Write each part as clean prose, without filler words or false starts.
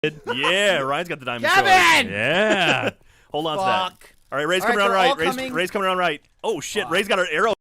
Yeah, Ryan's got the diamond sword. Kevin! Yeah. Hold on to that. Fuck. All right, Ray's All coming right, around they're all right. coming. Ray's coming around right. Oh shit, Fuck. Ray's got her arrow.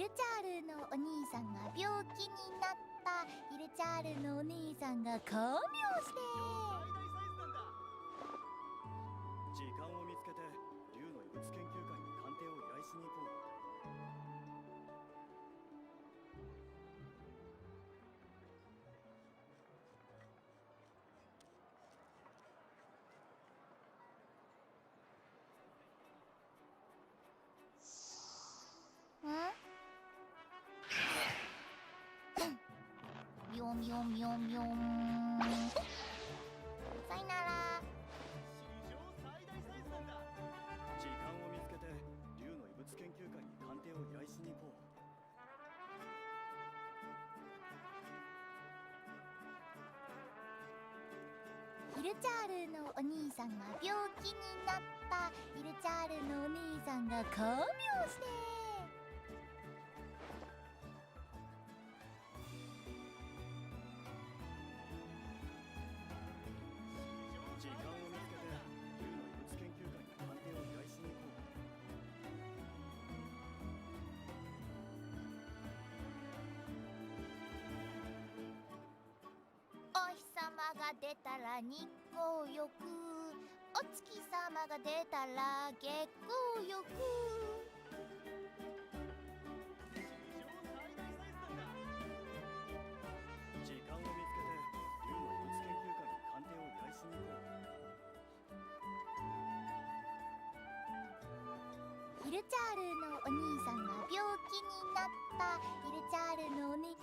ルチャールのお兄さんが病気になった。ヒルチャールのお兄さんが看病して。時間を見つけて竜の異物研究会に鑑定を依頼しに行こう。ビョンビョンビョンビョン。さよなら。史上最大サイズなんだ。時間を見つけて竜の異物研究会に鑑定を依頼しに行こう。ヒルチャールのお兄さんが病気になった。ヒルチャールのお兄さんが看病して。時間を見つけて竜の異物研究会に鑑定を依頼しに行こお日様が出たら日光浴。お月様が出たら月光浴。時間を見つけて竜の異物研究会に鑑定を依頼しに行こう。ヒルチャールのお兄さんが病気になった。ヒルチャールのお兄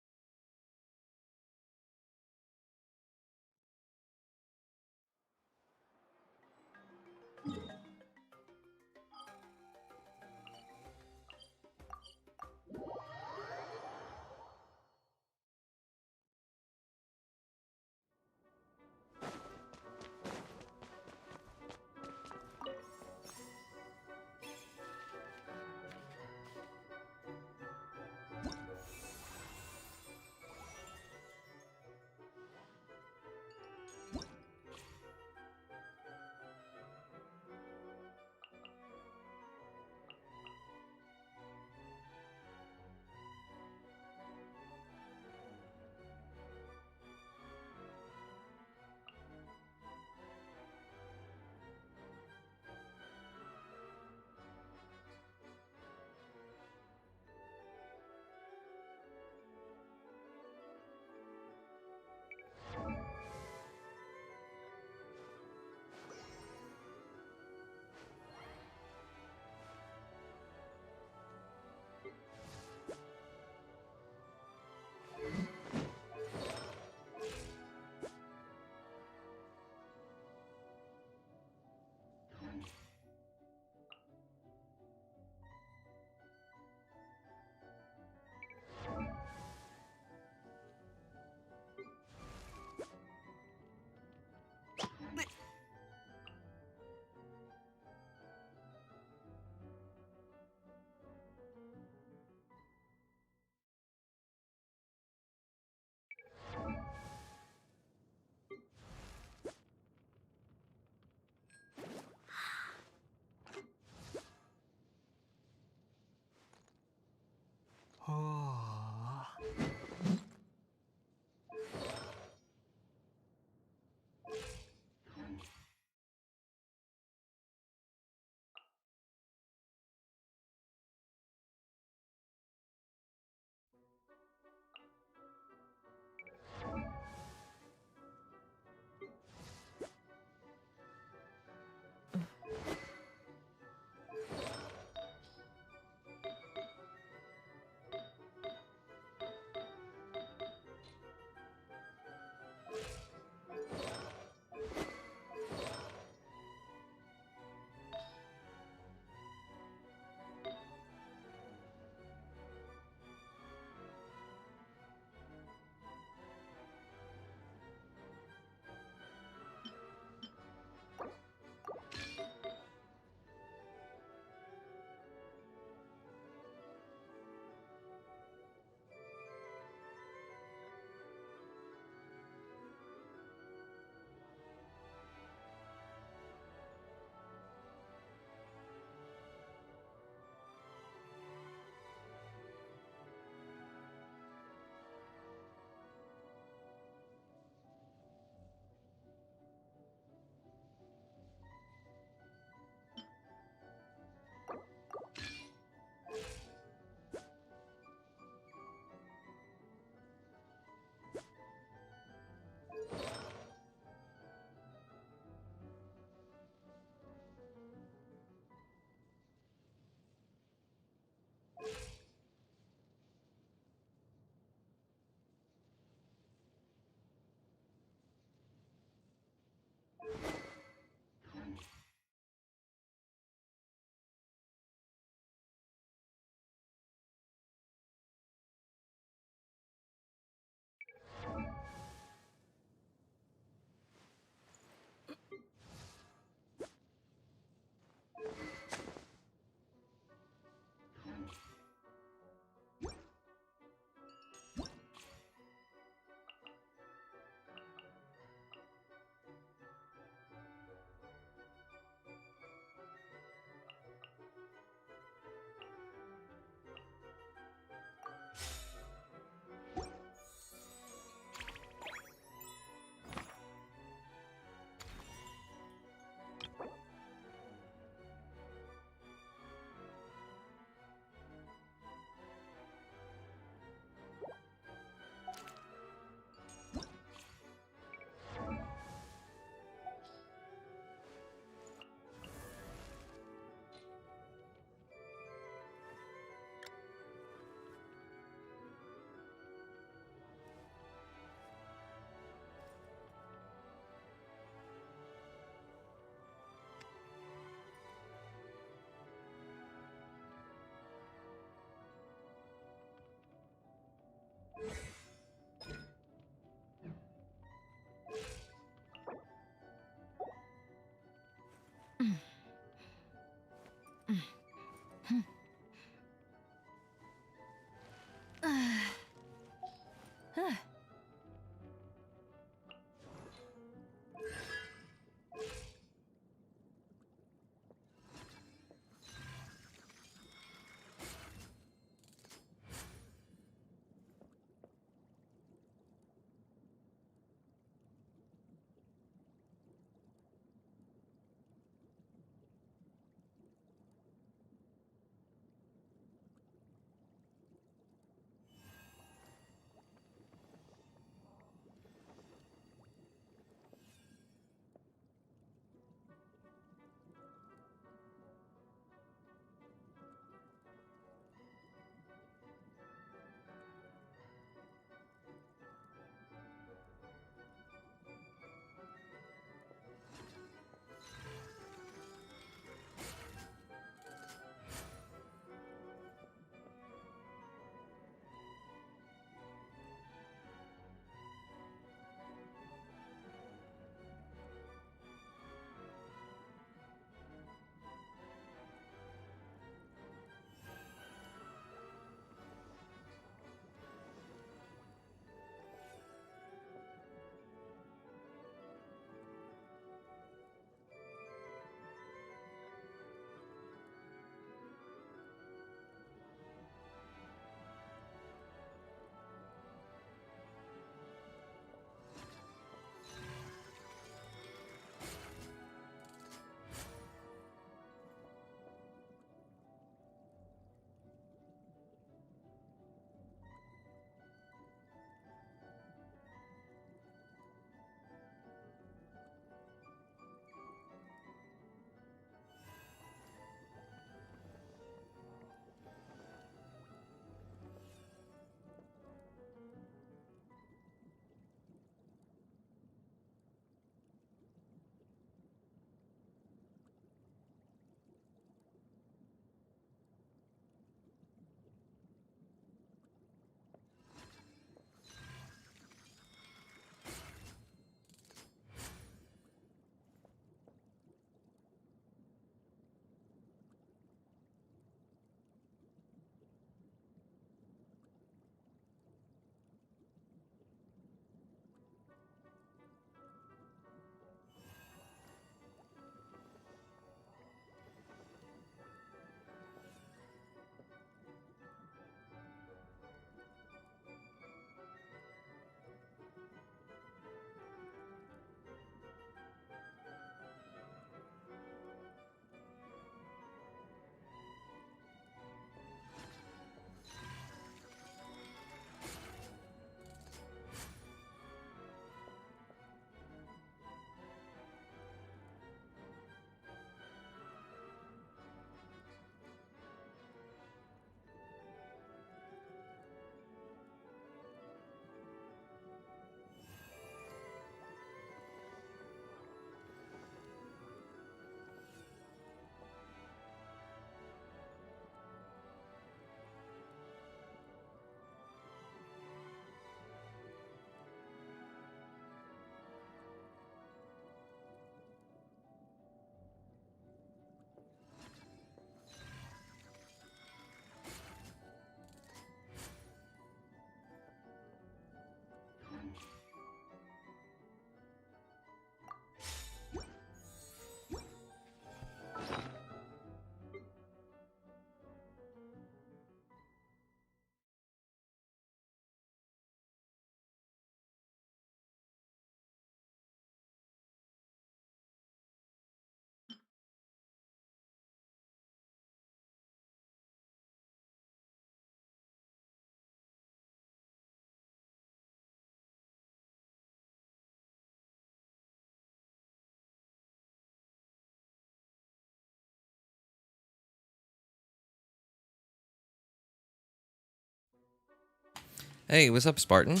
Hey, what's up, Spartan?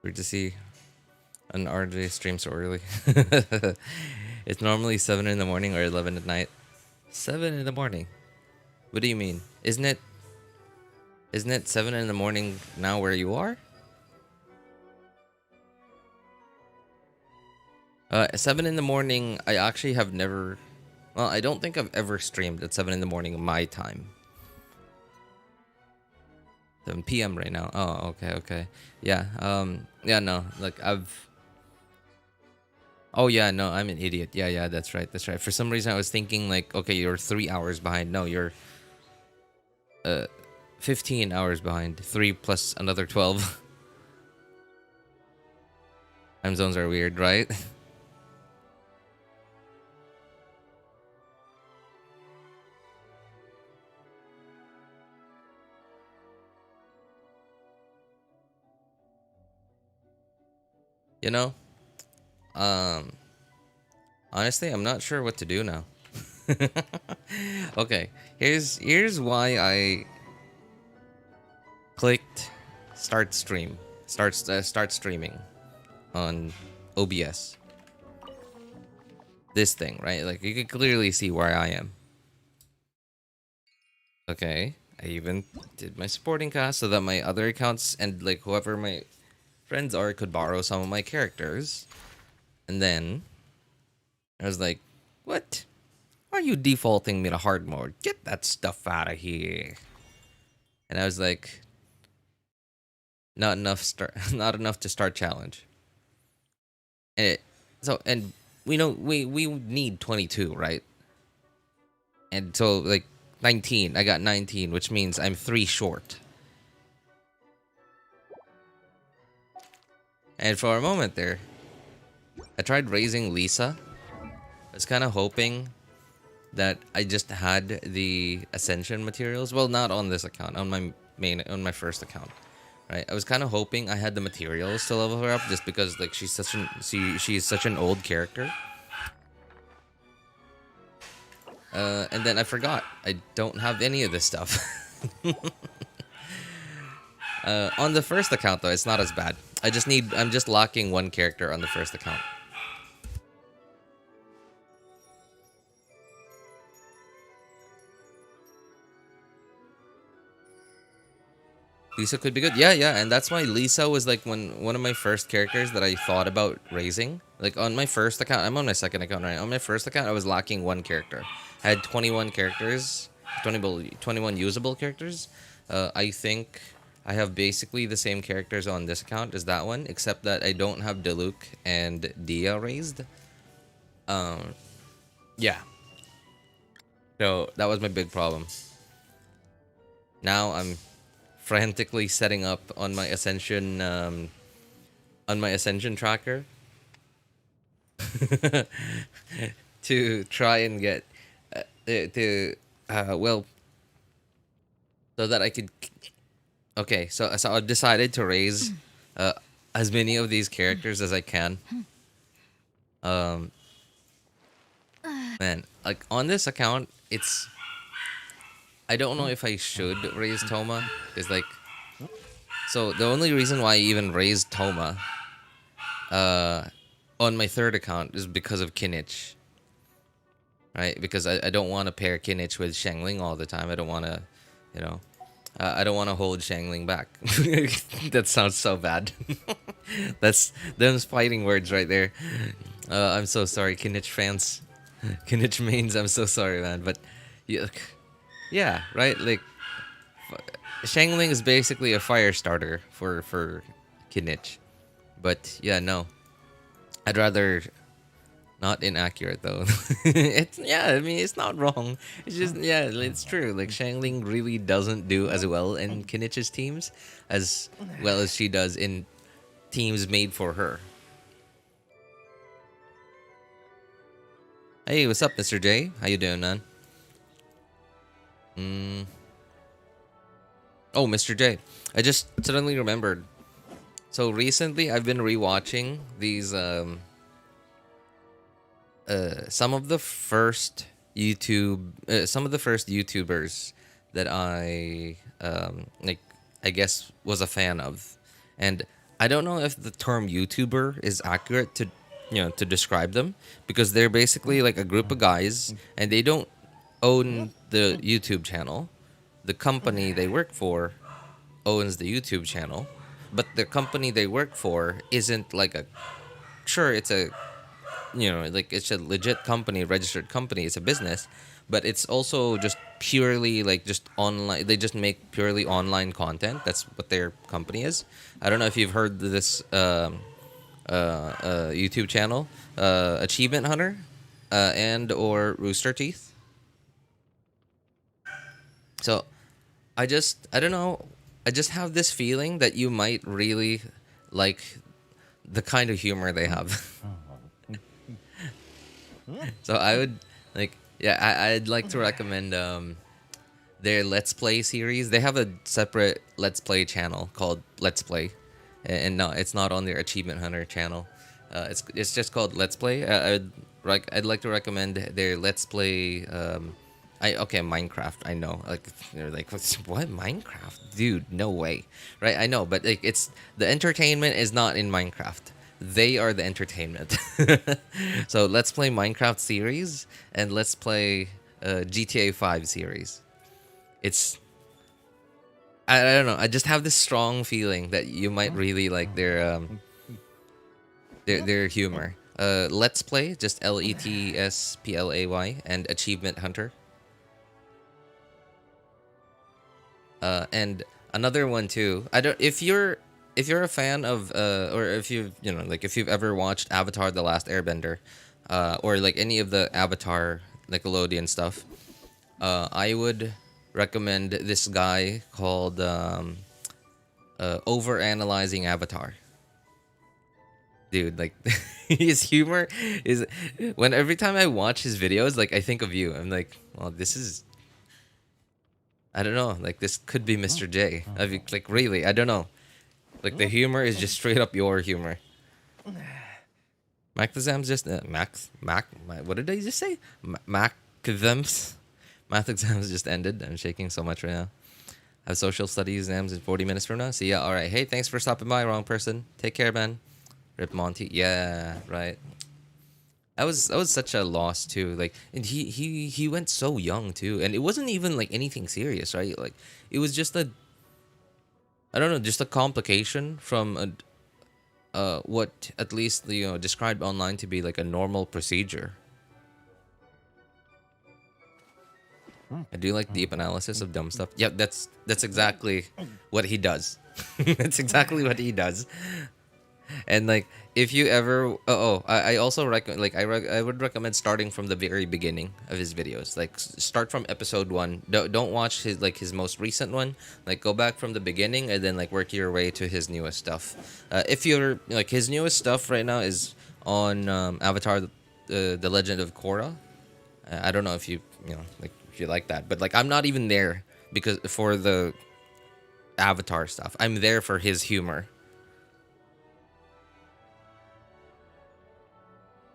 Weird to see an RJ stream so early. It's normally 7 in the morning or 11 at night. 7 in the morning. What do you mean? Isn't it 7 in the morning now where you are? 7 in the morning, I actually have never... Well, I don't think I've ever streamed at 7 in the morning my time. 7 p.m. right now. Oh, okay. Yeah, yeah, no, like I've... Oh yeah, no, I'm an idiot. Yeah, that's right. For some reason I was thinking like, okay, you're 3 hours behind. No, you're 15 hours behind. 3 plus another 12. Time zones are weird, right? You know, honestly, I'm not sure what to do now. Okay, here's why I clicked start streaming on OBS. This thing, right? Like you can clearly see where I am. Okay, I even did my supporting cast so that my other accounts and like whoever my friends are could borrow some of my characters. And then I was like, what? Why are you defaulting me to hard mode? Get that stuff out of here. And I was like, not enough to start challenge. And we know we need 22, right? And so like 19, I got 19, which means I'm 3 short. And for a moment there, I tried raising Lisa. I was kind of hoping that I just had the ascension materials. Well, not on this account, on my first account, right? I was kind of hoping I had the materials to level her up, just because like she's such an old character. And then I forgot I don't have any of this stuff. On the first account though, it's not as bad. I'm just locking one character on the first account. Lisa could be good. Yeah, and that's why Lisa was like one of my first characters that I thought about raising. Like on my first account, I'm on my second account right now. On my first account, I was lacking one character. I had 21 characters, 21 usable characters. I think I have basically the same characters on this account as that one, except that I don't have Diluc and Dia raised. Yeah. So that was my big problem. Now I'm frantically setting up on my ascension tracker to try and get well, so that I could. Okay, so I've decided to raise as many of these characters as I can. Man, like on this account, I don't know if I should raise Homa, because like, so the only reason why I even raised Homa on my third account is because of Kinich, right? Because I don't want to pair Kinich with Xiangling all the time. I don't want to, you know, I don't want to hold Xiangling back. That sounds so bad. That's them's fighting words right there. I'm so sorry, Kinich fans, Kinich mains. I'm so sorry, man. But yeah, right. Like Xiangling is basically a fire starter for Kinich. But yeah, no, I'd rather not inaccurate though. I mean it's not wrong. It's just it's true. Like Xiangling really doesn't do as well in Kinich's teams as well as she does in teams made for her. Hey, what's up, Mr. J? How you doing, man? Oh, Mr. J. I just suddenly remembered. So recently I've been rewatching these some of the first YouTubers that I like I guess was a fan of. And I don't know if the term YouTuber is accurate to to describe them, because they're basically like a group of guys and they don't own the YouTube channel. The company they work for owns the YouTube channel, but the company they work for isn't like a sure it's a like it's a legit company, registered company, it's a business, but it's also just purely like just online. They just make purely online content. That's what their company is. I don't know if you've heard this YouTube channel, Achievement Hunter, and or Rooster Teeth. So I don't know. I just have this feeling that you might really like the kind of humor they have. So I would like, yeah, I'd like to recommend their Let's Play series. They have a separate Let's Play channel called Let's Play, and no, it's not on their Achievement Hunter channel. It's just called Let's Play. I'd like to recommend their Let's Play. Minecraft. I know, like they're like, what Minecraft, dude? No way, right? I know, but like it's the entertainment is not in Minecraft. They are the entertainment. So let's play Minecraft series and let's play GTA 5 series. It's I don't know. I just have this strong feeling that you might really like their humor. Let's Play, just LETSPLAY, and Achievement Hunter. And another one too. I don't if you're a fan of or if you've like if you've ever watched Avatar: The Last Airbender, or like any of the Avatar Nickelodeon stuff, I would recommend this guy called Overanalyzing Avatar. Dude, like his humor is when every time I watch his videos, like I think of you. I'm like, well, this is I don't know, like this could be Mr. J. I mean, like really, I don't know. Like the humor is just straight up your humor. Mac exams just what did I just say? Mac exams. Math exams just ended. I'm shaking so much right now. I have social studies exams in 40 minutes from now. See ya. All right. Hey, thanks for stopping by. Wrong person. Take care, man. Rip Monty. Yeah, right. That was such a loss too. Like, and he went so young too, and it wasn't even like anything serious, right? Like, it was just I don't know, just a complication from what at least described online to be like a normal procedure. I do like deep analysis of dumb stuff. Yep, that's exactly what he does. That's exactly what he does. And like, if you ever, I also recommend, like, I would recommend starting from the very beginning of his videos. Like, start from episode 1. Don't watch his most recent one. Like, go back from the beginning and then like work your way to his newest stuff. If you're like his newest stuff right now is on Avatar, the Legend of Korra. I don't know if you like if you like that, but like I'm not even there because for the Avatar stuff. I'm there for his humor.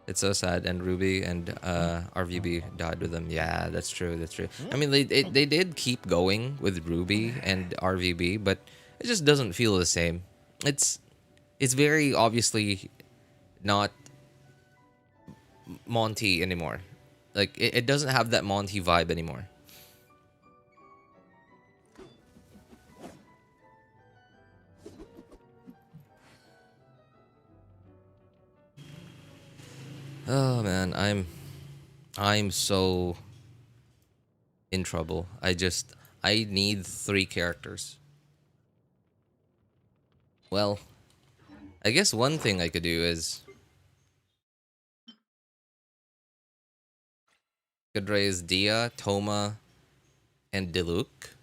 It's so sad, and Ruby and RVB died with them. Yeah, that's true. That's true. I mean, they did keep going with Ruby and RVB, but it just doesn't feel the same. It's very obviously not Monty anymore. Like it doesn't have that Monty vibe anymore. Oh man, I'm so in trouble. I need 3 characters. Well, I guess one thing I could do is could raise Dia, Toma, and Diluc.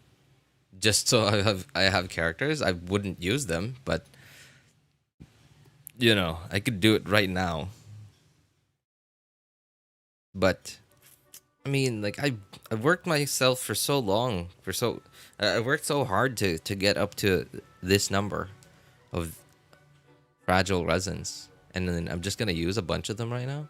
Just so I have characters. I wouldn't use them, but I could do it right now. But I mean, like I worked myself for so long, I worked so hard to get up to this number of fragile resins, and then I'm just gonna use a bunch of them right now.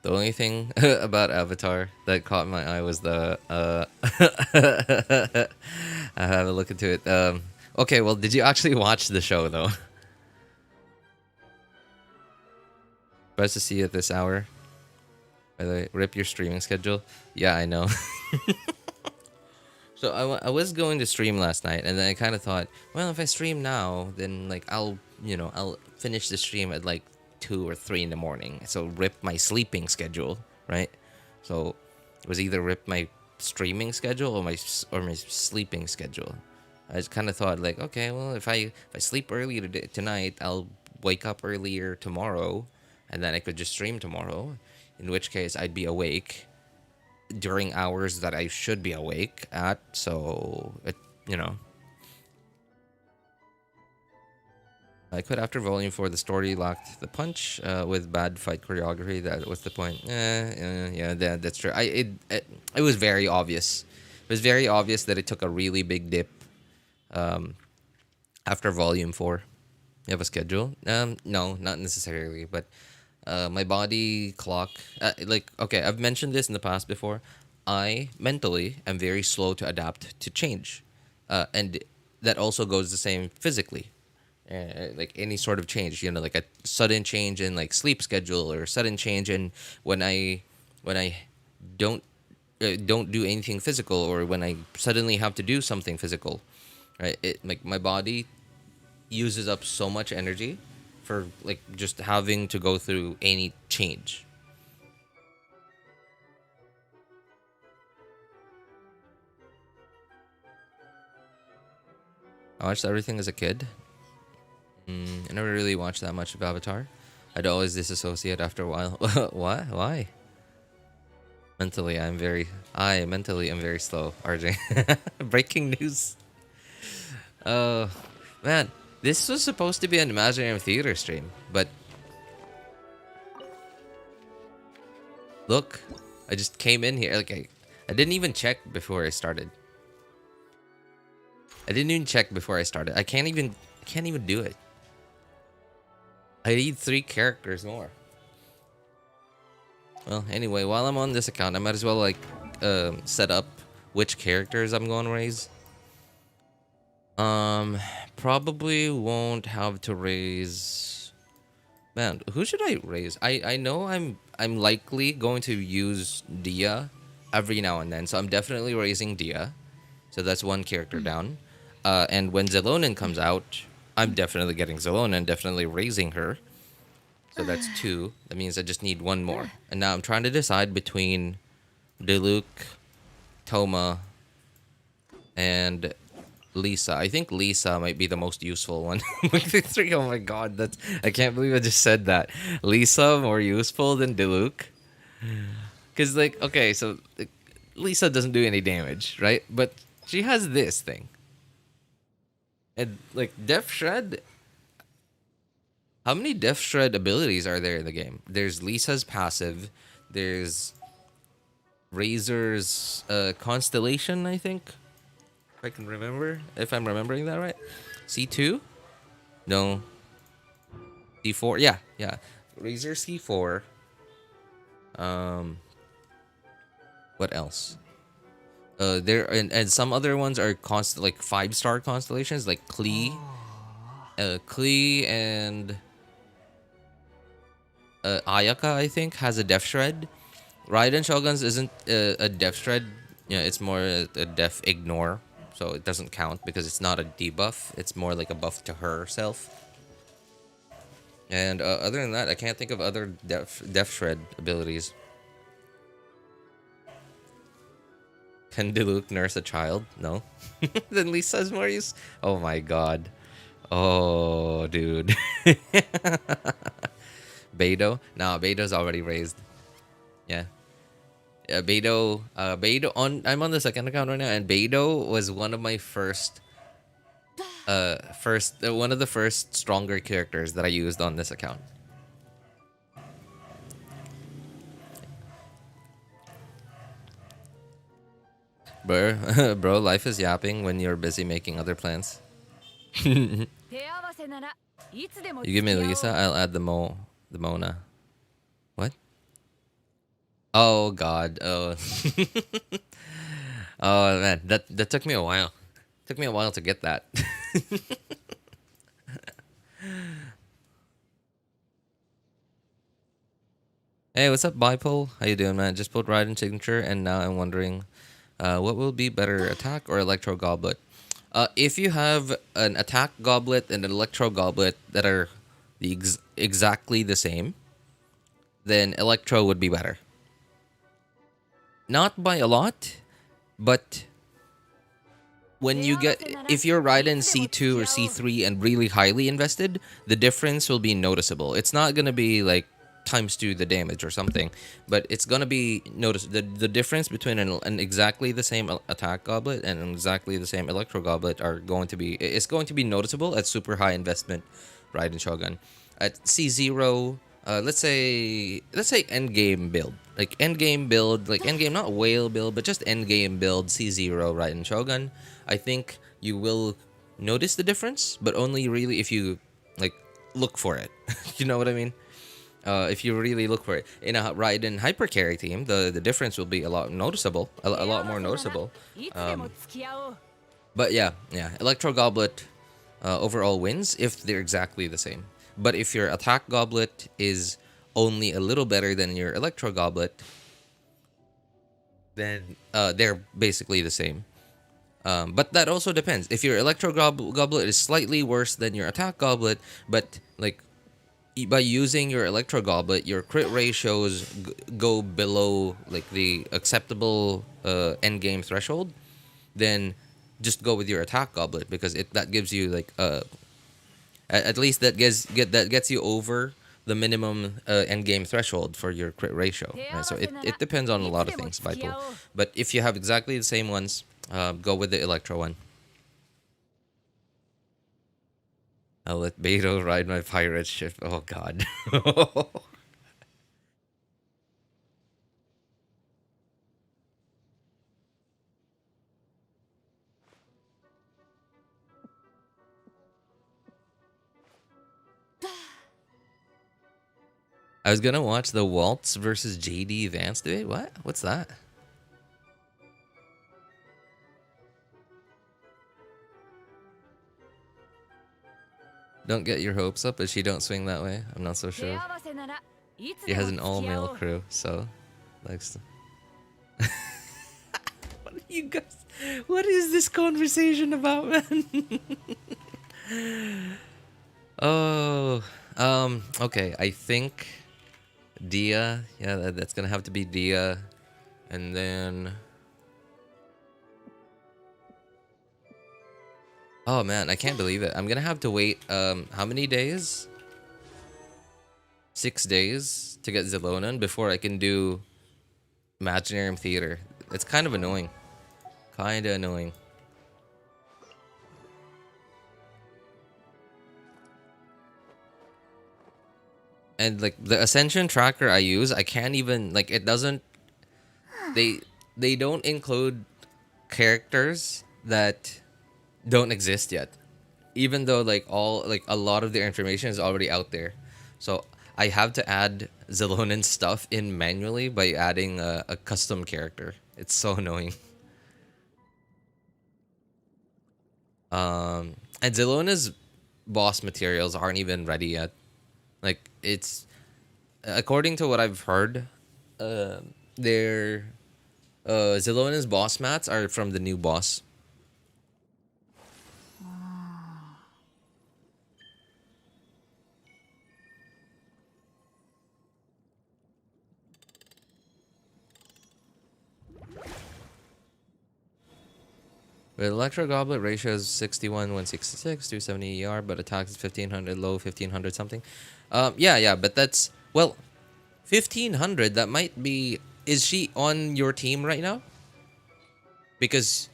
The only thing about Avatar that caught my eye was the I have a look into it. Okay, well, did you actually watch the show though? Best to see you at this hour. By the way, rip your streaming schedule. Yeah, I know. So I was going to stream last night, and then I kind of thought, well, if I stream now, then like I'll finish the stream at like 2 or 3 in the morning. So rip my sleeping schedule, right? So it was either rip my streaming schedule or my sleeping schedule. I just kind of thought like, okay, well, if I sleep early tonight, I'll wake up earlier tomorrow, and then I could just stream tomorrow. In which case, I'd be awake during hours that I should be awake at. So I quit after Volume 4. The story lacked the punch with bad fight choreography. That was the point. Yeah, that's true. It was very obvious. It was very obvious that it took a really big dip after Volume 4. You have a schedule? No, not necessarily, but my body clock. Okay, I've mentioned this in the past before. I mentally am very slow to adapt to change, and that also goes the same physically. Like any sort of change, like a sudden change in like sleep schedule, or sudden change in when I don't do anything physical, or when I suddenly have to do something physical, right? Like my body uses up so much energy for like just having to go through any change. I watched everything as a kid. I never really watched that much of Avatar. I'd always disassociate after a while. What? Why? Mentally am very slow, RJ. Breaking news. Oh, man. This was supposed to be an Imaginarium theater stream, but look, I just came in here. Like I didn't even check before I started. I can't even do it. I need 3 characters more. Well, anyway, while I'm on this account, I might as well like set up which characters I'm going to raise. Probably won't have to raise. Man, who should I raise? I know I'm likely going to use Dia every now and then, so I'm definitely raising Dia. So that's 1 character down. And when Xilonen comes out, I'm definitely getting Xilonen and definitely raising her. So that's 2. That means I just need 1 more. And now I'm trying to decide between Diluc, Toma, and Lisa. I think Lisa might be the most useful one. Oh my god, I can't believe I just said that. Lisa more useful than Diluc. Because like, okay, so Lisa doesn't do any damage, right? But she has this thing. And like Def Shred. How many Def Shred abilities are there in the game? There's Lisa's passive. There's Razor's Constellation, I think. If I can remember. If I'm remembering that right. C2? No. C4? Yeah. Razor C4. What else? There and some other ones are like 5-star constellations, like Klee. Klee and Ayaka, I think, has a Def Shred. Raiden Shogun's isn't a Def Shred. Yeah, it's more a Def Ignore, so it doesn't count because it's not a debuff. It's more like a buff to herself. And other than that, I can't think of other Def Shred abilities. Can Diluc nurse a child? No. Then Lisa's more use. Oh my god. Oh, dude. Beidou? No, Beidou's already raised. Yeah. Beidou. I'm on the second account right now, and Beidou was one of my one of the first stronger characters that I used on this account. Bro, life is yapping when you're busy making other plans. You give me Lisa, I'll add the Mona. What? Oh God. Oh. Oh man, that took me a while. Took me a while to get that. Hey, what's up, Bipole? How you doing, man? Just pulled Raiden signature, and now I'm wondering, what will be better, attack or electro goblet? If you have an attack goblet and an electro goblet that are exactly the same, then electro would be better. Not by a lot, but when you get, if you're Raiden C2 or C3 and really highly invested, the difference will be noticeable. It's not gonna be like times 2 the damage or something, but it's gonna be the difference between an exactly the same attack goblet and an exactly the same electro goblet are going to be, it's going to be noticeable at super high investment Raiden Shogun. At C0, let's say end game build, like end game build, like end game, not whale build, but just end game build C0 Raiden Shogun. I think you will notice the difference, but only really if you like look for it. You know what I mean? If you really look for it in a Raiden hyper carry team, the difference will be a lot noticeable, a lot more noticeable. But yeah, Electro Goblet overall wins if they're exactly the same. But if your attack goblet is only a little better than your Electro Goblet, then they're basically the same. But that also depends. If your Electro Goblet is slightly worse than your attack goblet, but like by using your Electro Goblet, your crit ratios go below like the acceptable end game threshold, then just go with your attack goblet because that gives you like at least that gets you over the minimum end game threshold for your crit ratio. Right? So it depends on a lot of things, Bible. But if you have exactly the same ones, go with the Electro one. I'll let Beto ride my pirate ship. Oh God. I was gonna watch the Waltz versus JD Vance debate. What? What's that? Don't get your hopes up, but she don't swing that way. I'm not so sure. She has an all-male crew, so likes. What are you guys? What is this conversation about, man? Oh, okay. I think Dia. Yeah, that's gonna have to be Dia, and then. Oh man, I can't believe it. I'm gonna have to wait how many days? 6 days to get Xilonen before I can do Imaginarium Theater. It's kind of annoying. Kinda annoying. And like the Ascension tracker I use, I can't even like it doesn't they don't include characters that don't exist yet, even though like a lot of their information is already out there. So I have to add Xilonen stuff in manually by adding a custom character. It's so annoying. And Xilonen's boss materials aren't even ready yet. Like it's according to what I've heard, their Xilonen's boss mats are from the new boss. With Electro Goblet, ratio is 61, 166, 270 ER, but attack is 1500, low 1500 something. Yeah, but that's, well, 1500, that might be, is she on your team right now? Because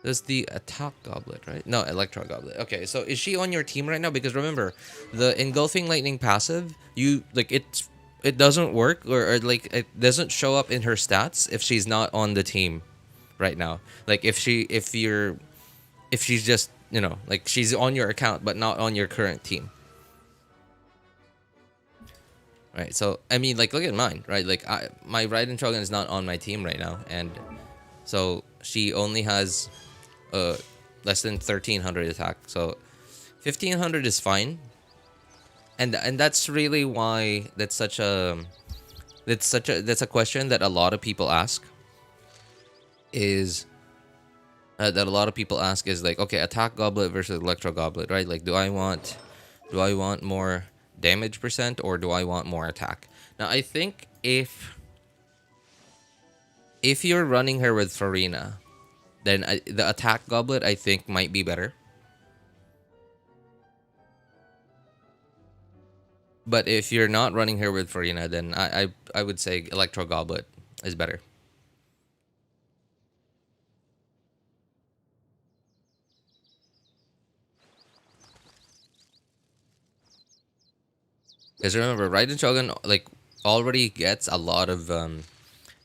there's the attack goblet, right? No, Electro Goblet. Okay, so is she on your team right now? Because remember, the Engulfing Lightning passive, you, like, it doesn't work, or like, it doesn't show up in her stats if she's not on the team right now. Like if she's just, you know, like she's on your account but not on your current team, right? So I mean, like, look at mine, right? Like, my Raiden Shogun is not on my team right now, and so she only has less than 1300 attack. So 1500 is fine, and that's really why that's a question that a lot of people ask. Is that a lot of people ask is like, okay, attack goblet versus electro goblet, right? Like, do I want more damage percent or do I want more attack? Now, I think if you're running her with Farina, then the attack goblet I think might be better. But if you're not running her with Farina, then I would say electro goblet is better. Because remember, Raiden Shogun like already gets a lot of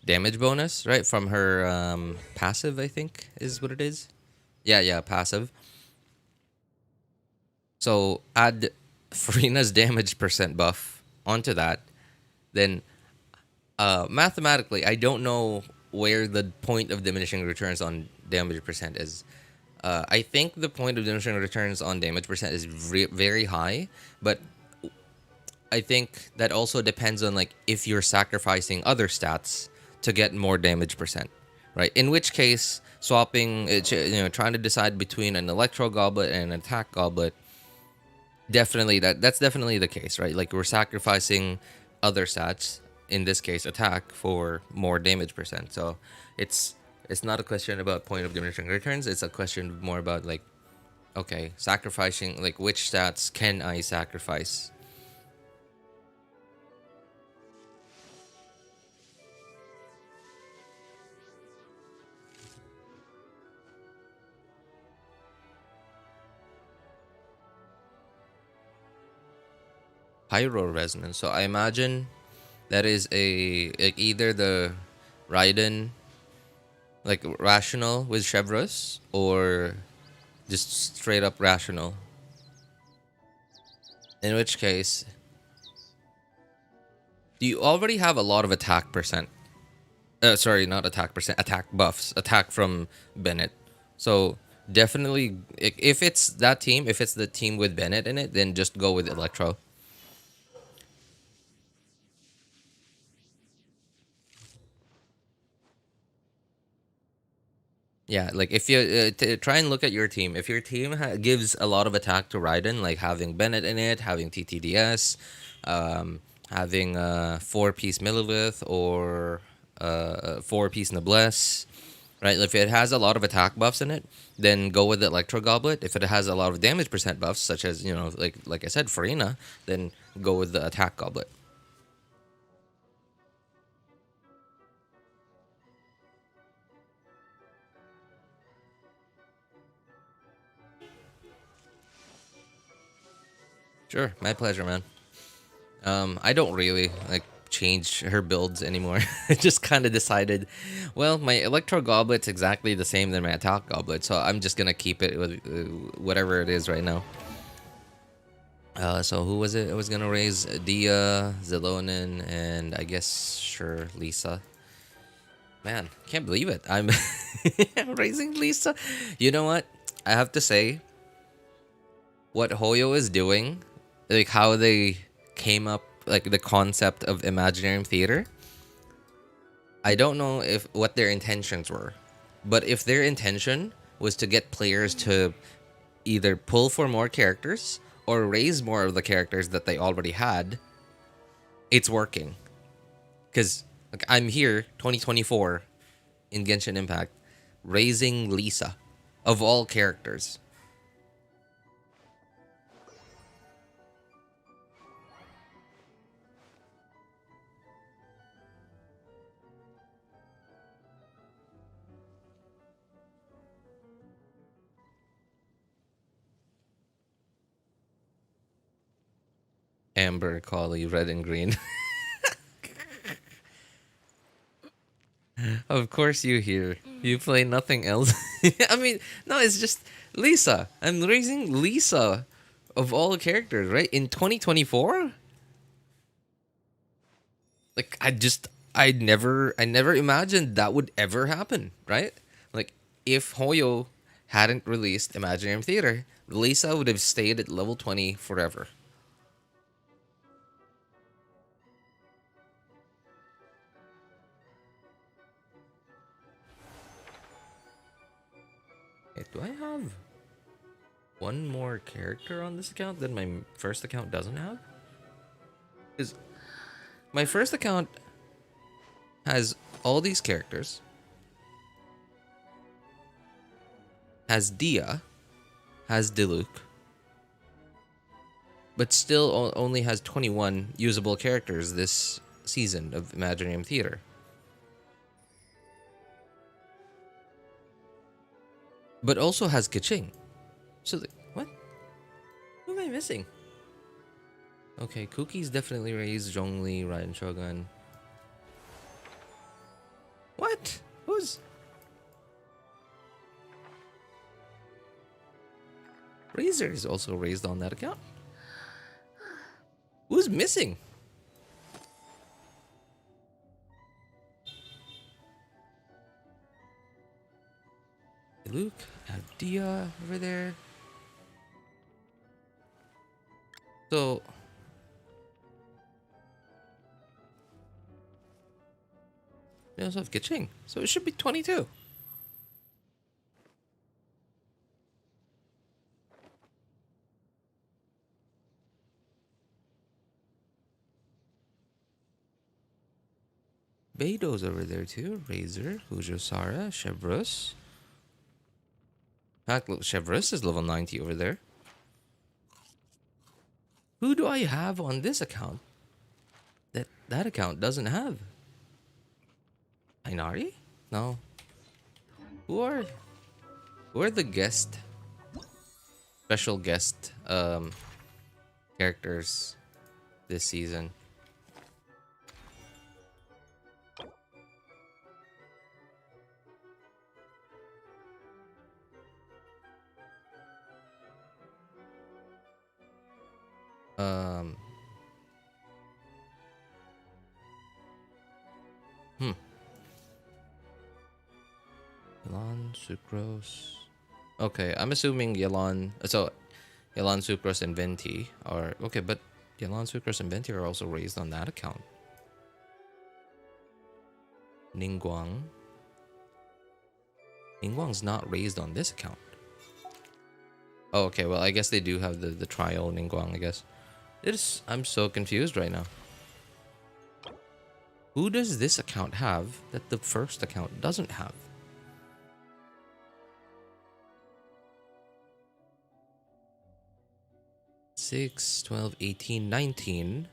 damage bonus, right, from her passive, I think is what it is. Yeah, passive. So add Farina's damage percent buff onto that, then mathematically, I don't know where the point of diminishing returns on damage percent is. I think the point of diminishing returns on damage percent is very high, but I think that also depends on like if you're sacrificing other stats to get more damage percent, right? In which case, swapping, trying to decide between an electro goblet and an attack goblet, definitely that's definitely the case, right? Like, we're sacrificing other stats, in this case attack, for more damage percent. So it's not a question about point of diminishing returns. It's a question more about like, okay, sacrificing, like, which stats can I sacrifice? Pyro resonance. So I imagine that is like either the Raiden, like rational with Chevros, or just straight up rational. In which case, do you already have a lot of attack percent? Sorry, not attack percent, attack buffs, attack from Bennett. So definitely, if it's that team, if it's the team with Bennett in it, then just go with Electro. Yeah, like if you try and look at your team, if your team gives a lot of attack to Raiden, like having Bennett in it, having TTDS, having 4-piece Neuvillette, or 4-piece Noblesse, right? If it has a lot of attack buffs in it, then go with the Electro Goblet. If it has a lot of damage percent buffs, such as, like I said, Farina, then go with the Attack Goblet. Sure, my pleasure, man. I don't really like change her builds anymore. I just kind of decided, well, my Electro Goblet's exactly the same than my Attack Goblet, so I'm just gonna keep it with whatever it is right now. So who was it? I was gonna raise Dia, Xilonen, and I guess sure Lisa. Man, can't believe it. I'm raising Lisa. You know what? I have to say, what Hoyo is doing, like how they came up, like the concept of Imaginarium theater, I don't know if what their intentions were, but if their intention was to get players to either pull for more characters or raise more of the characters that they already had, it's working. Because like, I'm here 2024 in Genshin Impact raising Lisa of all characters. Amber, Collie, red and green. Of course you hear. You play nothing else. I mean, no, it's just Lisa. I'm raising Lisa of all characters, right? In 2024? Like I never imagined that would ever happen, right? Like if Hoyo hadn't released Imaginarium Theater, Lisa would have stayed at level 20 forever. Wait, do I have one more character on this account that my first account doesn't have? Because my first account has all these characters, has Dia, has Diluc, but still only has 21 usable characters this season of Imaginarium Theater. But also has Keqing. So, what? Who am I missing? Okay, Cookie's definitely raised. Zhongli, Raiden Shogun. What? Who's... Razor is also raised on that account. Who's missing? Luke, Dia over there. So... we also have Keqing, so it should be 22. Beido's over there too. Razor, Hujosara, Chevreuse. In fact, Chevreuse is level 90 over there. Who do I have on this account that account doesn't have? Inari? No. Who are the special guest characters this season? Yelan, Sucrose. Okay, I'm assuming Yelan. So, Yelan, Sucrose, and Venti are okay, but Yelan, Sucrose, and Venti are also raised on that account. Ningguang. Ningguang's not raised on this account. Oh, okay. Well, I guess they do have the trial Ningguang. I guess. I'm so confused right now. Who does this account have that the first account doesn't have? Six, 12, 18, 19.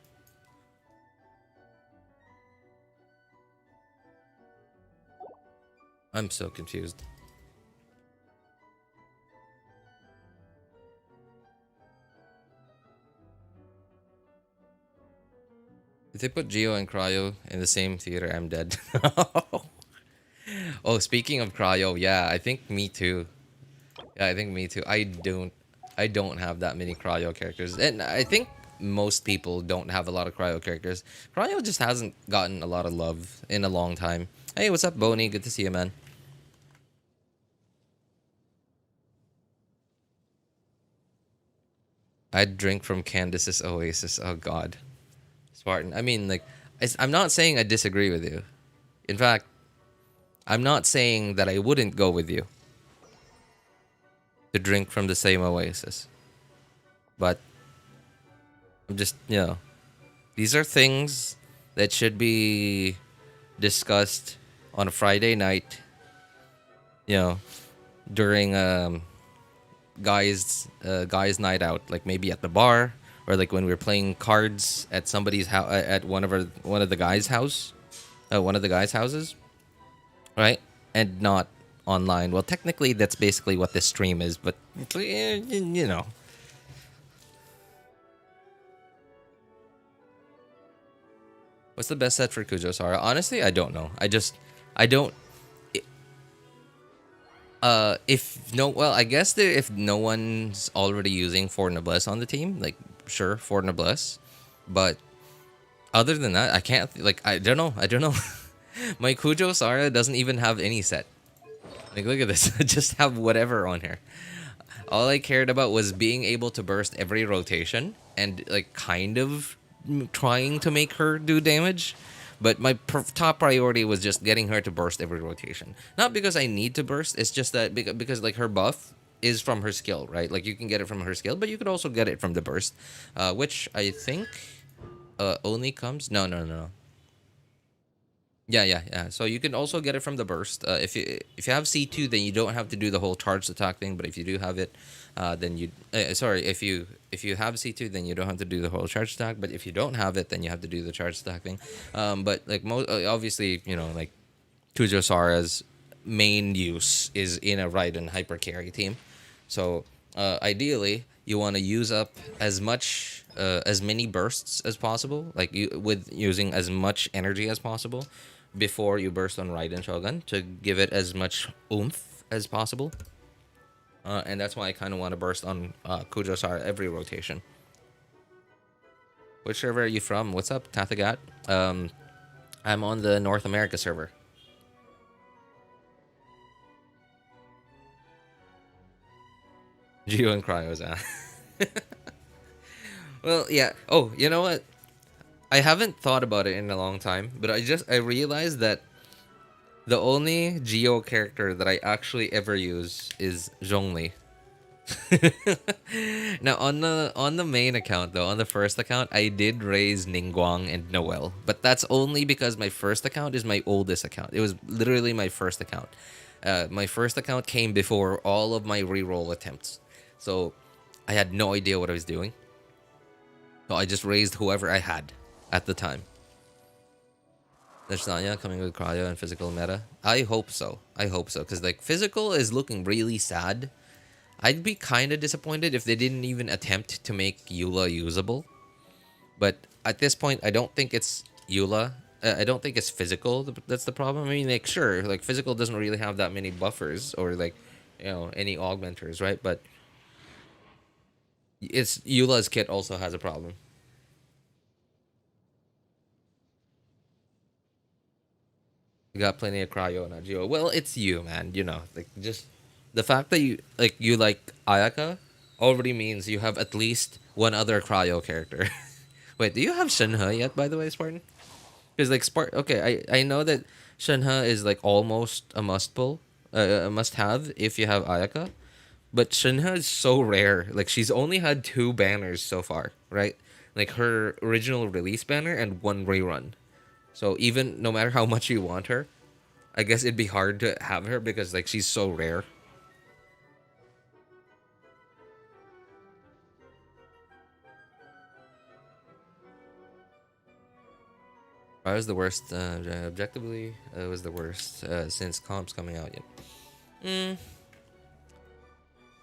I'm so confused. If they put Geo and Cryo in the same theater, I'm dead. Oh, speaking of Cryo, yeah, I think me too. Yeah, I think me too. I don't have that many Cryo characters. And I think most people don't have a lot of Cryo characters. Cryo just hasn't gotten a lot of love in a long time. Hey, what's up, Boney? Good to see you, man. I'd drink from Candace's Oasis. Oh, God. Spartan. I mean, like, I'm not saying I disagree with you. In fact, I'm not saying that I wouldn't go with you to drink from the same Oasis. But I'm just, these are things that should be discussed on a Friday night, during guys night out, like maybe at the bar, or like when we're playing cards at somebody's house, at one of the guys' houses, right? And not online. Well, technically, that's basically what this stream is, but What's the best set for Kujo-Sara? Honestly, I don't know. I don't. I guess if no one's already using Fort Noblesse on the team, like, sure, Fort Noblesse, but Other than that, I can't like I don't know. I don't know. My Kujo Sara doesn't even have any set. Like look at this. I just have whatever on here. All I cared about was being able to burst every rotation and like kind of trying to make her do damage. But my top priority was just getting her to burst every rotation. Not because I need to burst, it's just that because like her buff is from her skill, right? Like you can get it from her skill, but you could also get it from the burst, which I think only comes. No. Yeah. So you can also get it from the burst. If you have C2, then you don't have to do the whole charged attack thing. But if you do have it, then you sorry, if you have C2, then you don't have to do the whole charged attack. But if you don't have it, then you have to do the charged attack thing. But like obviously, you know, like Kujo Sara's main use is in a Raiden hyper carry team. So ideally, you want to use up as many bursts as possible, like with using as much energy as possible before you burst on Raiden Shogun to give it as much oomph as possible. And that's why I kind of want to burst on Kujo Sara every rotation. Which server are you from? What's up, Tathagat? I'm on the North America server. Geo and Cryos, Well, yeah. Oh, you know what? I haven't thought about it in a long time, but I realized that the only Geo character that I actually ever use is Zhongli. Now on the main account though, on the first account, I did raise Ningguang and Noel, but that's only because my first account is my oldest account. It was literally my first account. My first account came before all of my reroll attempts, so I had no idea what I was doing. So I just raised whoever I had at the time. There's Nanya coming with cryo and physical meta. I hope so. Because like physical is looking really sad. I'd be kind of disappointed if they didn't even attempt to make Eula usable. But at this point, I don't think it's Eula. I don't think it's physical that's the problem. I mean, like, sure, like physical doesn't really have that many buffers or like, you know, any augmenters, right? But it's Eula's kit also has a problem. You got plenty of cryo, not Geo. Well, it's you, man. You know, like just the fact that you like Ayaka already means you have at least one other cryo character. Wait, do you have Shenhe yet, by the way, Spartan? Because like okay, I know that Shenhe is like almost a must pull, a must have if you have Ayaka, but Shenhe is so rare. Like she's only had 2 banners so far, right? Like her original release banner and 1 rerun. So even no matter how much you want her, I guess it'd be hard to have her because like she's so rare. I was the worst. Objectively, it was the worst since comp's coming out yet.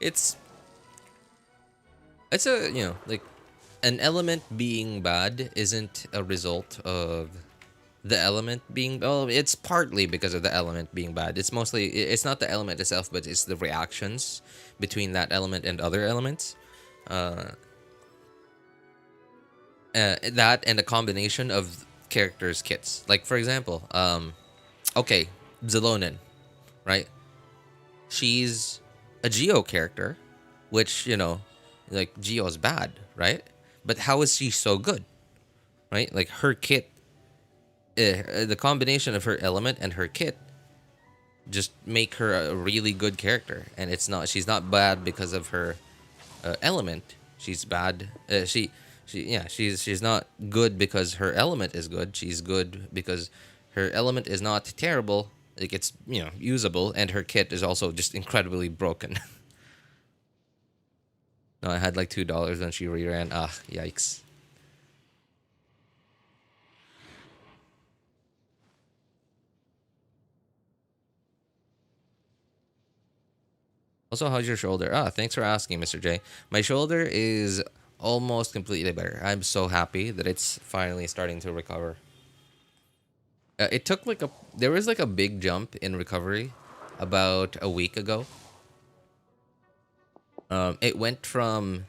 It's a, you know, like an element being bad isn't a result of the element being, well, it's partly because of the element being bad. It's mostly, it's not the element itself, but it's the reactions between that element and other elements. That and a combination of characters' kits. Like for example, okay, Xilonen, right? She's a Geo character, which, you know, like Geo's bad, right? But how is she so good, right? Like her kit, the combination of her element and her kit just make her a really good character. And she's not bad because of her element. She's bad. She's not good because her element is good. She's good because her element is not terrible. Like it's, you know, usable, and her kit is also just incredibly broken. No, I had like $2 when she reran. Ah, yikes. Also, how's your shoulder? Ah, thanks for asking, Mr. J. My shoulder is almost completely better. I'm so happy that it's finally starting to recover. It took like there was like a big jump in recovery about a week ago. It went from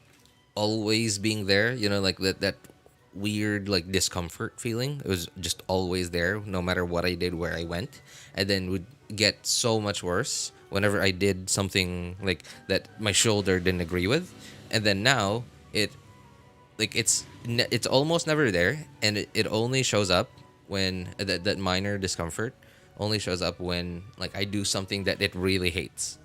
always being there, you know, like that weird like discomfort feeling. It was just always there, no matter what I did, where I went, and then would get so much worse whenever I did something like that my shoulder didn't agree with, and then now it's almost never there, and it only shows up when that minor discomfort only shows up when like I do something that it really hates.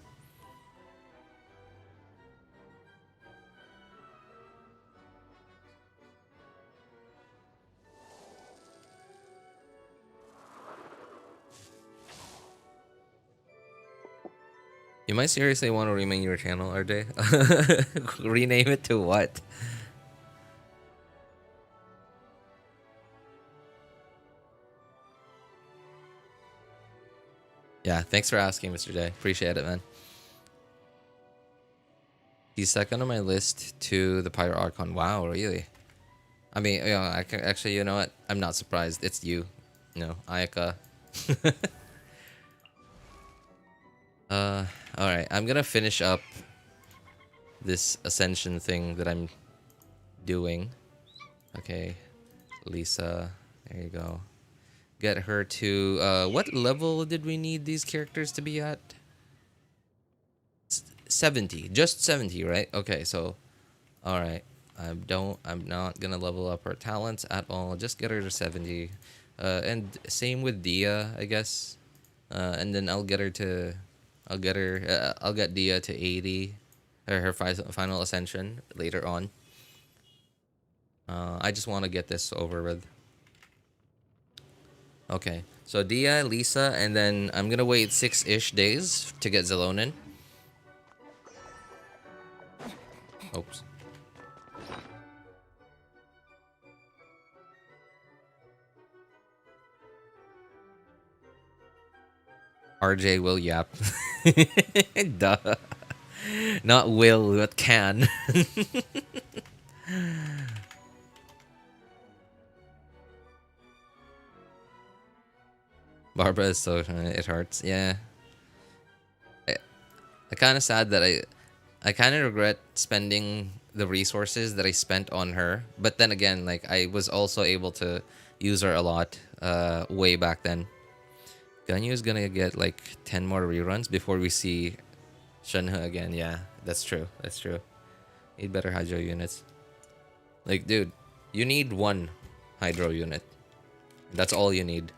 You might seriously want to rename your channel, RJ. Rename it to what? Yeah, thanks for asking, Mr. J. Appreciate it, man. He's second on my list to the Pyro Archon. Wow, really? I mean, you know, I can, actually, you know what? I'm not surprised. It's you. No, Ayaka. Alright. I'm gonna finish up this Ascension thing that I'm doing. Okay. Lisa. There you go. Get her to... what level did we need these characters to be at? 70. Just 70, right? Okay, so... Alright. I'm not gonna level up her talents at all. Just get her to 70. And same with Dia, I guess. And then I'll get Dia to 80. Or her final ascension later on. I just want to get this over with. Okay, so Dia, Lisa, and then I'm gonna wait 6-ish days to get Xilonen. Oops. RJ will yap. Duh. Not will, but can. Barbara is so... it hurts. Yeah. I kind of sad that I kind of regret spending the resources that I spent on her. But then again, like, I was also able to use her a lot way back then. Ganyu is gonna get like 10 more reruns before we see Shenhe again. Yeah, that's true. That's true. Need better hydro units. Like, dude, you need one hydro unit. That's all you need.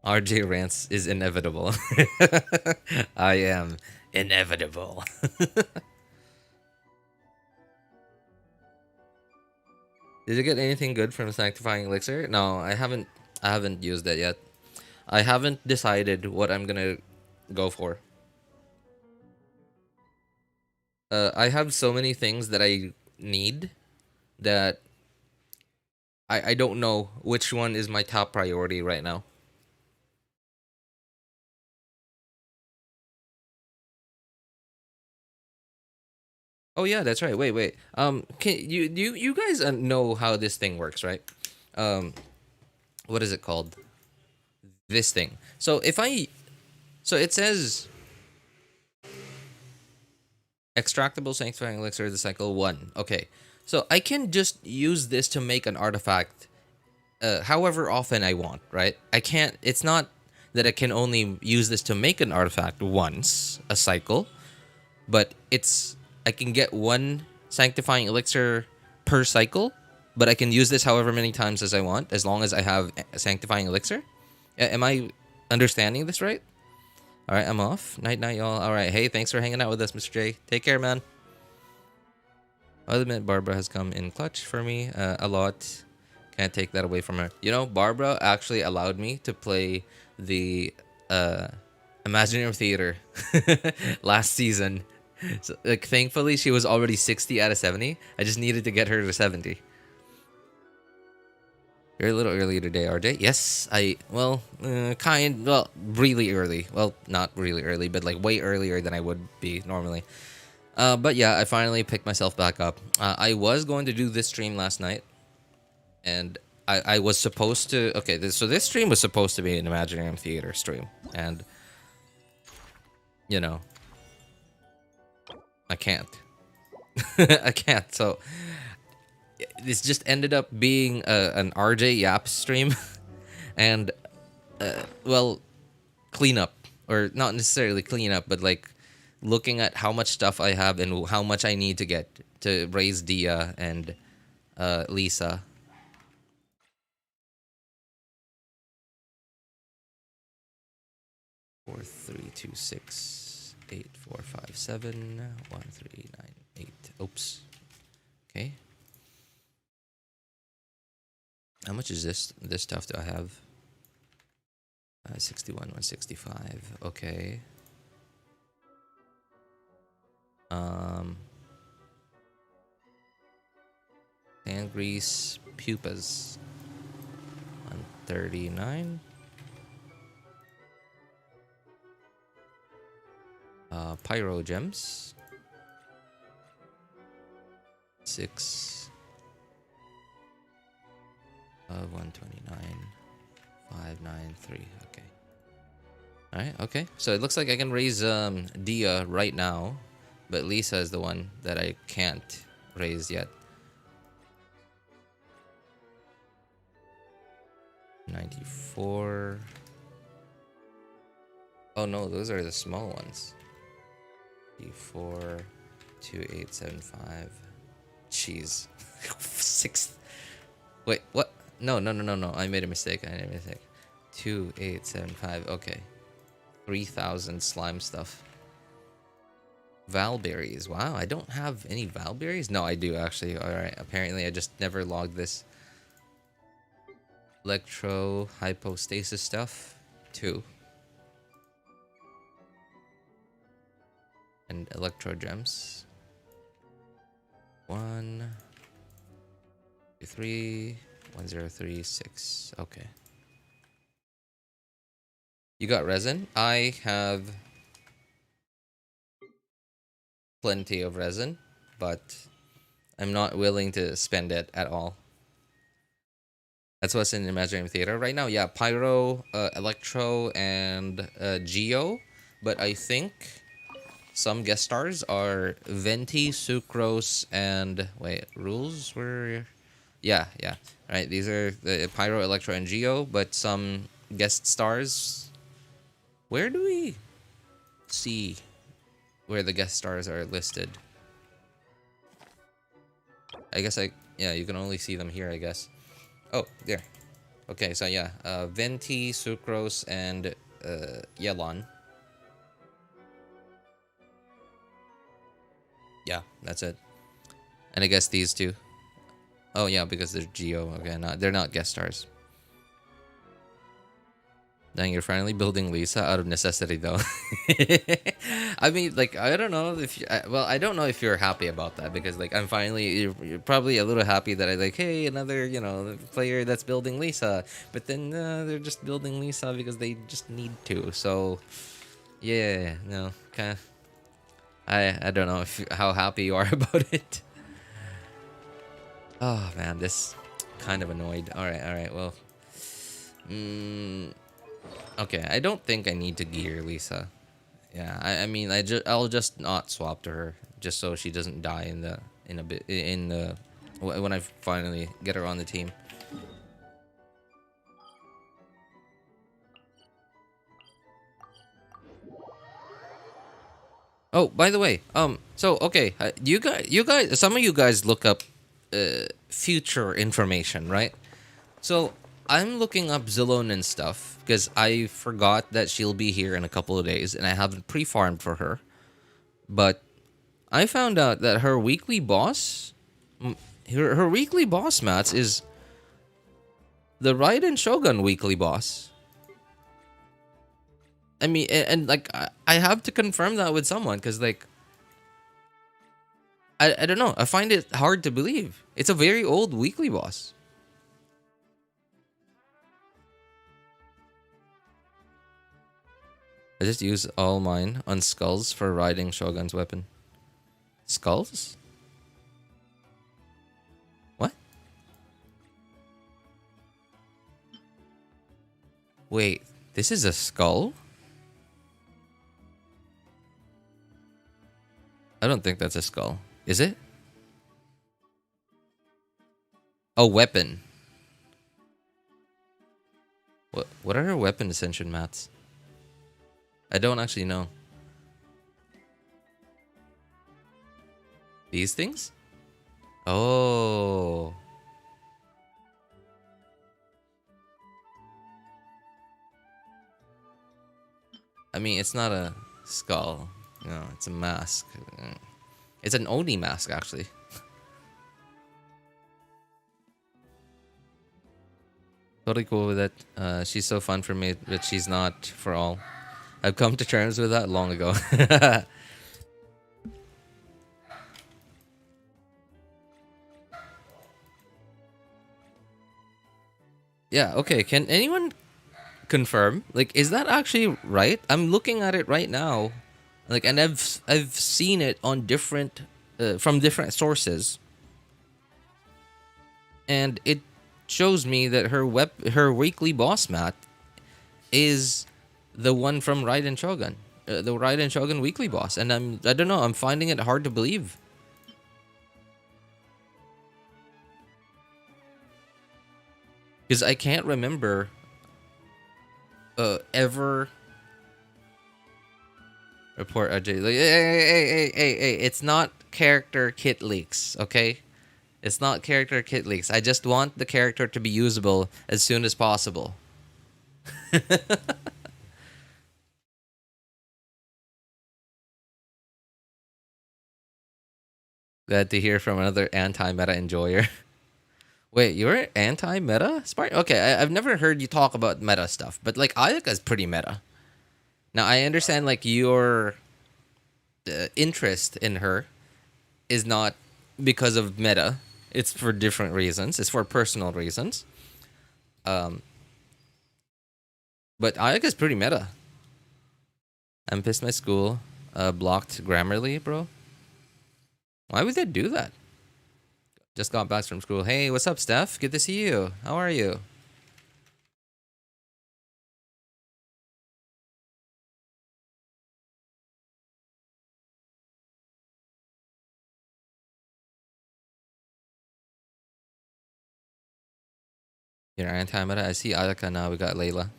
RJ rants is inevitable. I am inevitable. Did you get anything good from Sanctifying Elixir? No, I haven't used that yet. I haven't decided what I'm gonna go for. I have so many things that I need that I don't know which one is my top priority right now. Oh yeah, that's right. Wait. Can you guys know how this thing works, right? What is it called? This thing. So it says extractable sanctifying elixir the cycle 1. Okay. So I can just use this to make an artifact however often I want, right? I can't... It's not that I can only use this to make an artifact once a cycle, but it's... I can get one sanctifying elixir per cycle, but I can use this however many times as I want, as long as I have a sanctifying elixir. Am I understanding this right? All right, I'm off. Night, y'all. All right, hey, thanks for hanging out with us, Mr. J. Take care, man. I'll admit Barbara has come in clutch for me a lot. Can't take that away from her. You know, Barbara actually allowed me to play the Imaginarium Theater last season. So, like, thankfully, she was already 60 out of 70. I just needed to get her to 70. You're a little early today, RJ. Yes, well, really early. Well, not really early, but like way earlier than I would be normally. But yeah, I finally picked myself back up. I was going to do this stream last night, and I was supposed to... Okay, so this stream was supposed to be an Imaginarium Theater stream, and, you know, I can't. I can't. So this just ended up being an RJ Yap stream, and well, cleanup, or not necessarily cleanup, but like looking at how much stuff I have and how much I need to get to raise Dia and Lisa. Four, three, two, six, 8, 4, 5, 7, 1, 3, 9, 8. Oops. Okay. How much is this stuff do I have? 61, 165. Okay. Hand grease pupas. 139. Pyrogems. 6. 129. 593. Okay. Alright, okay. So it looks like I can raise Dia right now, but Lisa is the one that I can't raise yet. 94. Oh no, those are the small ones. 4, 2875. Jeez. 6. Wait, what? No. I made a mistake. 2875. Okay. 3,000 slime stuff. Valberries. Wow, I don't have any Valberries? No, I do actually. Alright, apparently I just never logged this. Electro hypostasis stuff. 2. And electro gems. 1, 2, 3, 1036. Okay. You got resin? I have plenty of resin, but I'm not willing to spend it at all. That's what's in Imaginarium Theater right now. Yeah, Pyro, Electro, and Geo. But I think some guest stars are Venti, Sucrose, and... Wait, rules were... Yeah. Right, these are the Pyro, Electro, and Geo. But some guest stars... Where do we see where the guest stars are listed? I guess yeah, you can only see them here, I guess. Oh, there. Okay, so yeah, Venti, Sucrose, and Yelon. Yeah, that's it. And I guess these two. Oh yeah, because they're Geo. Okay, they're not guest stars. Dang, you're finally building Lisa out of necessity, though. I mean, like, I don't know if well, I don't know if you're happy about that, because like I'm finally, you're probably a little happy that I like, hey, another, you know, player that's building Lisa, but then they're just building Lisa because they just need to. So yeah, no, kind of. I don't know how happy you are about it. Oh man, this kind of annoyed. All right, well. Okay, I don't think I need to gear Lisa. Yeah, I mean, I'll just not swap to her, just so she doesn't die when I finally get her on the team. Oh, by the way, so okay, you guys, some of you guys look up future information, right? So I'm looking up Xilonen and stuff because I forgot that she'll be here in a couple of days, and I haven't pre-farmed for her. But I found out that her weekly boss, her weekly boss mats is the Raiden Shogun weekly boss. I mean, and like I have to confirm that with someone, because like I don't know, I find it hard to believe. It's a very old weekly boss. I just use all mine on skulls for riding Shogun's weapon. Skulls? What? Wait, this is a skull? I don't think that's a skull. Is it? Oh, weapon. What are her weapon ascension mats? I don't actually know. These things? Oh. I mean, it's not a skull. No, it's a mask. It's an Oni mask, actually. Totally cool with it. She's so fun for me, but she's not for all. I've come to terms with that long ago. Yeah, okay. Can anyone confirm? Like, is that actually right? I'm looking at it right now. Like, and I've seen it on different from different sources. And it shows me that her weekly boss mat is the one from Raiden Shogun. The Raiden Shogun weekly boss. And I don't know, I'm finding it hard to believe. Because I can't remember ever report Ajay. Like, hey, it's not character kit leaks, okay? It's not character kit leaks. I just want the character to be usable as soon as possible. Glad to hear from another anti-meta enjoyer. Wait, you're anti-meta? Spark? Okay, I've never heard you talk about meta stuff, but like Ayaka's pretty meta. Now I understand like your interest in her is not because of meta. It's for different reasons. It's for personal reasons. But Ayaka's pretty meta. I'm pissed my school blocked Grammarly, bro. Why would they do that? Just got back from school. Hey, what's up, Steph? Good to see you. How are you? You're anti-meta. I see Ayaka now. We got Layla.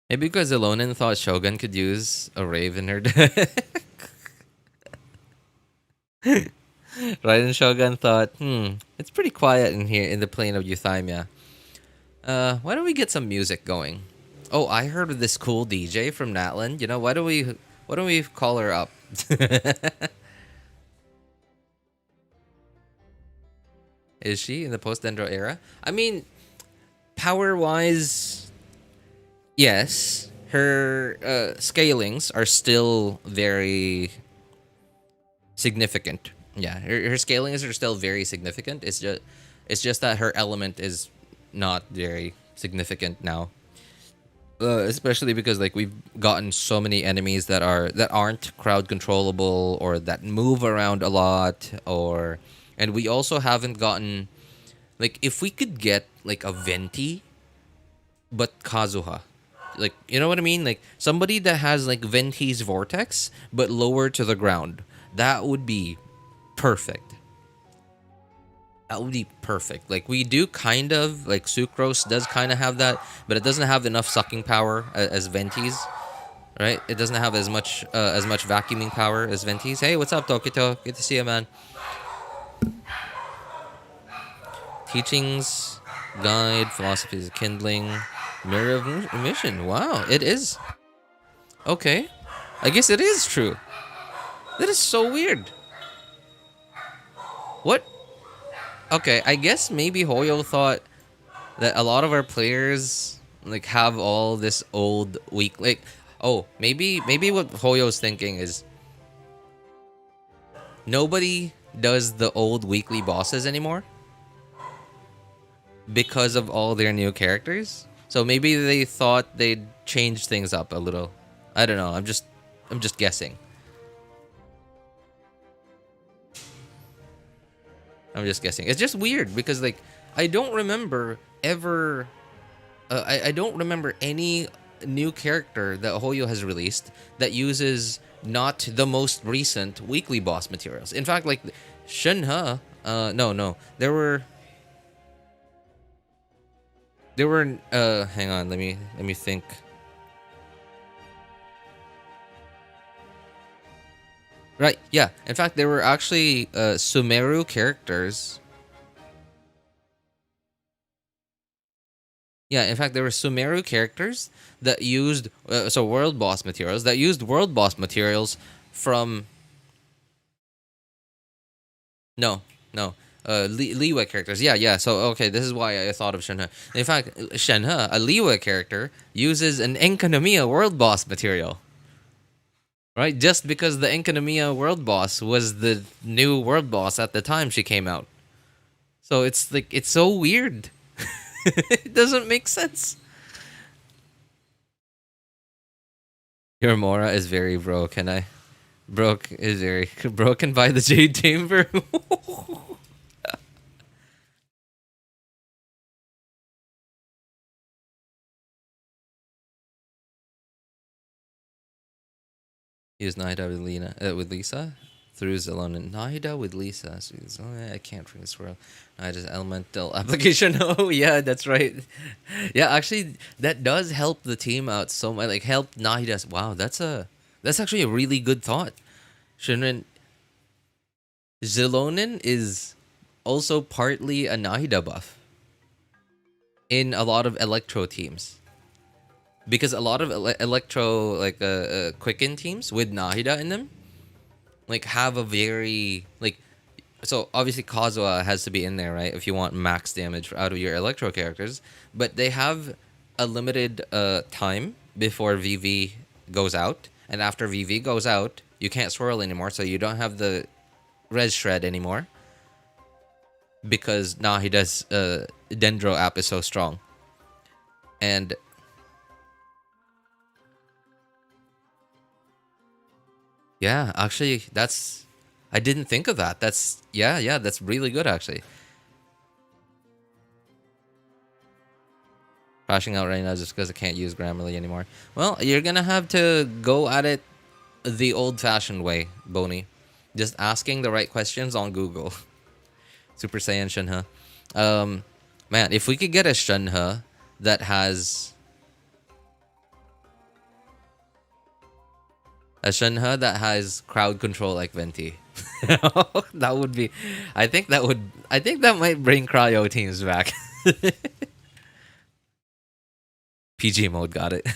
Maybe because Xilonen thought Shogun could use a rave in her deck. Raiden Shogun thought, it's pretty quiet in here in the plane of Euthymia. Why don't we get some music going? Oh, I heard of this cool DJ from Natland. You know, why don't we call her up? Is she in the post-Dendro era? I mean, power-wise, yes. Her scalings are still very significant. Yeah, her scalings are still very significant. It's just that her element is not very significant now. Especially because like we've gotten so many enemies that aren't crowd controllable or that move around a lot, and we also haven't gotten like if we could get like a Venti but Kazuha. Like, you know what I mean? Like somebody that has like Venti's vortex but lower to the ground. That would be perfect. That would be perfect. Like we do kind of like Sucrose does kind of have that, but it doesn't have enough sucking power as Venti's, right? It doesn't have as much vacuuming power as Venti's. Hey, what's up, Tokito? Good to see you, man. Teachings, guide, philosophies of kindling, mirror of mission. Wow, it is. Okay, I guess it is true. That is so weird. What? Okay, I guess maybe Hoyo thought that a lot of our players like have all this old weak like maybe what Hoyo's thinking is nobody does the old weekly bosses anymore because of all their new characters. So maybe they thought they'd change things up a little. I don't know. I'm just guessing. I'm just guessing. It's just weird because like I don't remember ever I don't remember any new character that Hoyo has released that uses not the most recent weekly boss materials. In fact, like Shenhe, no, there were hang on, let me think. Right, yeah. In fact, there were actually Sumeru characters. Yeah, in fact, there were Sumeru characters that used world boss materials from Liyue characters. Yeah. So okay, this is why I thought of Shenhe. In fact, Shenhe, a Liyue character, uses an Enkanomiya world boss material. Right, just because the Enkanomiya world boss was the new world boss at the time she came out. So it's like, it's so weird. It doesn't make sense. Your Mora is very broken. Is very broken by the Jade Chamber. Use Nahida with Lisa through Xilonen. Nahida with Lisa. I can't bring this world. Nahida's elemental application. Oh yeah, that's right. Yeah, actually, that does help the team out so much. Like, help Nahida's. Wow, that's actually a really good thought. Xilonen is also partly a Nahida buff in a lot of Electro teams. Because a lot of Electro, like Quicken teams with Nahida in them, like, have a very, like, so obviously Kazuha has to be in there, right, if you want max damage out of your Electro characters, but they have a limited time before VV goes out, and after VV goes out, you can't swirl anymore, so you don't have the Res Shred anymore, because Nahida's Dendro app is so strong. And yeah, actually, I didn't think of that. That's really good, actually. Crashing out right now just because I can't use Grammarly anymore. Well, you're gonna have to go at it the old-fashioned way, Boney. Just asking the right questions on Google. Super Saiyan Shenhe. Man, if we could get a Shenhe that has... a Shenhe that has crowd control like Venti. That would be... I think that might bring cryo teams back. PG mode, got it.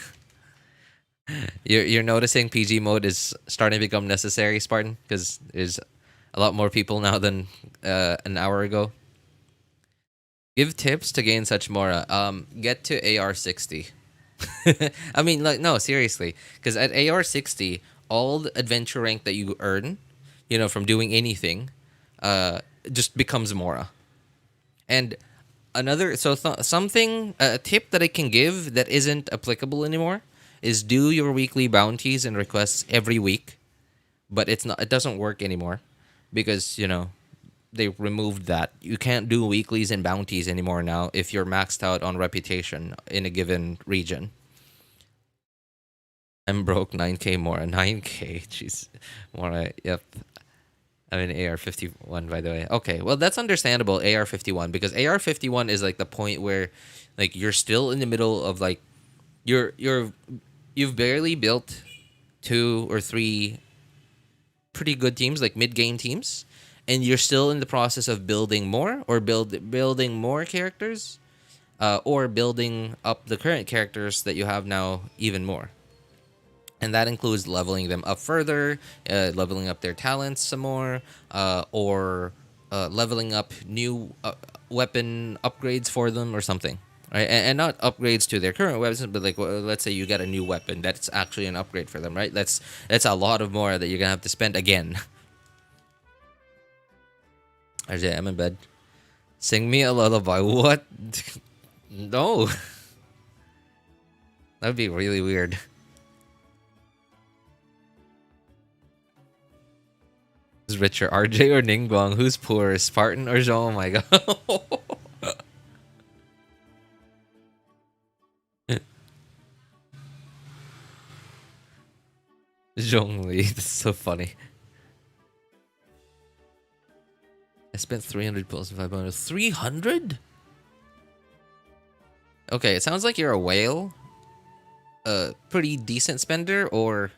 You're noticing PG mode is starting to become necessary, Spartan? Because there's a lot more people now than an hour ago. Give tips to gain such Mora. Get to AR 60. I mean, like, no, seriously. Because at AR 60, all the adventure rank that you earn, you know, from doing anything, just becomes Mora. And another, a tip that I can give that isn't applicable anymore is do your weekly bounties and requests every week. But it doesn't work anymore because, you know, they removed that. You can't do weeklies and bounties anymore now if you're maxed out on reputation in a given region. I'm broke. 9k more. 9k. Jeez. More. Yep. I mean, AR-51, by the way. Okay, well, that's understandable, AR-51, because AR-51 is like the point where, like, you're still in the middle of, like, you've barely built 2 or 3 pretty good teams, like mid-game teams, and you're still in the process of building more, or building more characters, or building up the current characters that you have now even more. And that includes leveling them up further, leveling up their talents some more, or leveling up new weapon upgrades for them or something. Right? And not upgrades to their current weapons, but like, let's say you get a new weapon that's actually an upgrade for them, right? That's a lot of more that you're gonna have to spend again. RJ, I'm in bed. Sing me a lullaby. What? No. That'd be really weird. Who's richer, RJ or Ningguang? Who's poor, Spartan or Zhou? Oh my god. Zhongli, that's so funny. I spent 300 plus 500. 300? Okay, it sounds like you're a whale. A pretty decent spender, or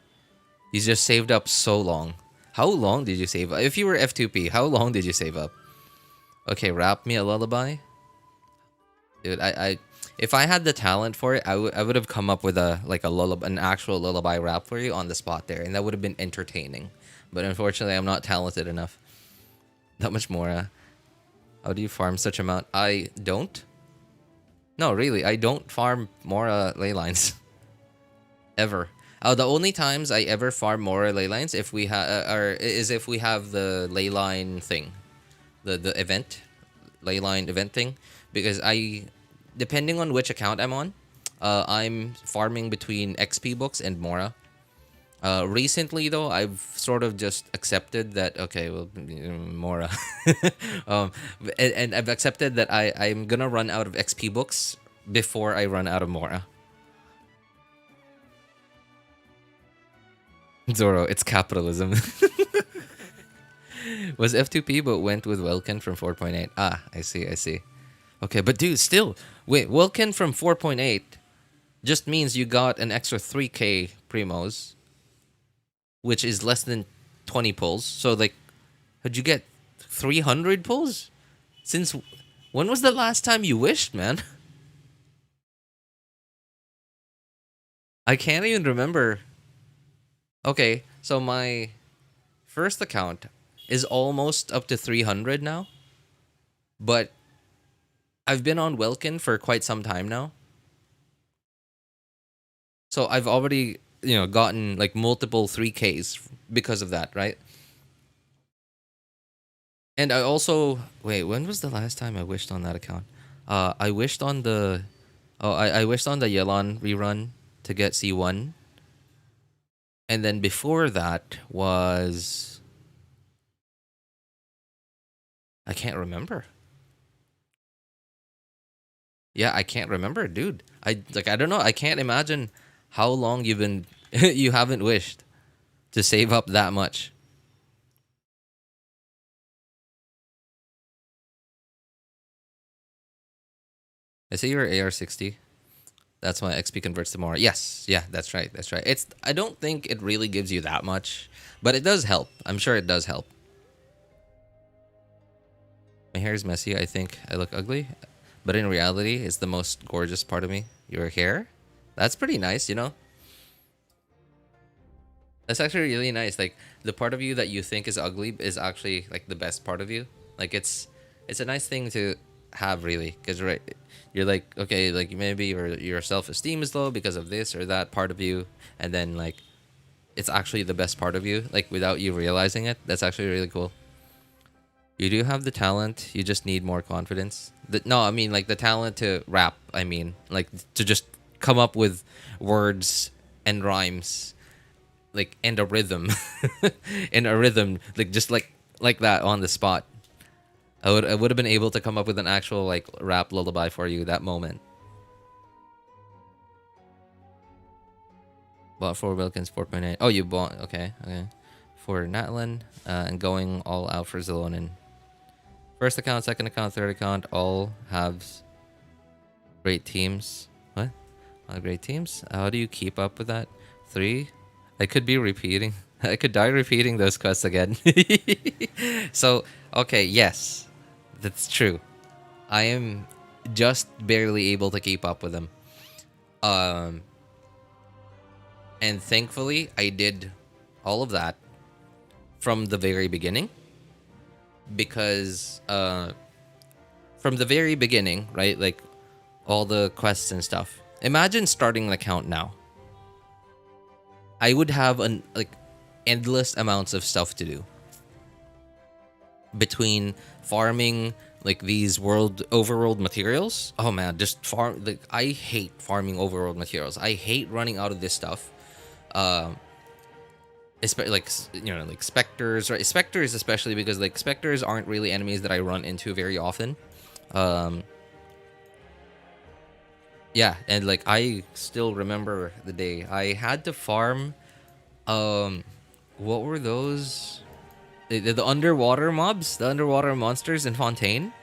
you just saved up so long. How long did you save up? If you were F2P, how long did you save up? Okay, rap me a lullaby. Dude, if I had the talent for it, I would have come up with an actual lullaby rap for you on the spot there, and that would have been entertaining. But unfortunately, I'm not talented enough. Not much more. How do you farm such amount? I don't. No, really, I don't farm more ley lines. Ever. The only times I ever farm more ley lines if we is if we have the ley line thing, the event, ley line event thing, because depending on which account I'm on, I'm farming between XP books and Mora. Recently though, I've sort of just accepted that okay, well, Mora, and I've accepted that I'm gonna run out of XP books before I run out of Mora. Zoro, it's capitalism. Was F2P but went with Welkin from 4.8. Ah, I see. Okay, but dude, still, wait, Welkin from 4.8 just means you got an extra 3k primos, which is less than 20 pulls. So, like, how'd you get 300 pulls? Since when was the last time you wished, man? I can't even remember. Okay, so my first account is almost up to 300 now. But I've been on Welkin for quite some time now. So I've already, gotten like multiple 3Ks because of that, right? And I also wait, when was the last time I wished on that account? I wished on the I wished on the Yelan rerun to get C1. And then before that was I can't remember. Yeah, I can't remember, dude. I don't know. I can't imagine how long you've been you haven't wished to save up that much. I say you're AR60. That's why XP converts to more. Yes, yeah, that's right. I don't think it really gives you that much, but it does help. I'm sure it does help. My hair is messy. I think I look ugly, but in reality, it's the most gorgeous part of me. Your hair? That's pretty nice, That's actually really nice. Like, the part of you that you think is ugly is actually like the best part of you. Like, it's a nice thing to have, really, because right, you're like, okay, like maybe your self-esteem is low because of this or that part of you, and then like it's actually the best part of you, like without you realizing it. That's actually really cool. You do have the talent, you just need more confidence. No, I mean like the talent to rap. I mean like to just come up with words and rhymes, like and a rhythm, like just like that on the spot. I would have been able to come up with an actual like rap lullaby for you that moment. Bought 4 Wilkins 4.8. Oh, you bought okay. For Natlin, and going all out for Xilonen. First account, second account, third account, all have great teams. What? All great teams? How do you keep up with that? 3? I could be repeating. I could die repeating those quests again. So, okay, yes. That's true. I am just barely able to keep up with them. And thankfully, I did all of that from the very beginning. Because from the very beginning, right? Like all the quests and stuff. Imagine starting an account now. I would have endless amounts of stuff to do. Between farming like these overworld materials. Oh man, just farm. Like I hate farming overworld materials. I hate running out of this stuff. Especially like like specters, right? Specters especially because like specters aren't really enemies that I run into very often. Yeah, and like I still remember the day I had to farm What were those? The underwater mobs, the underwater monsters in Fontaine.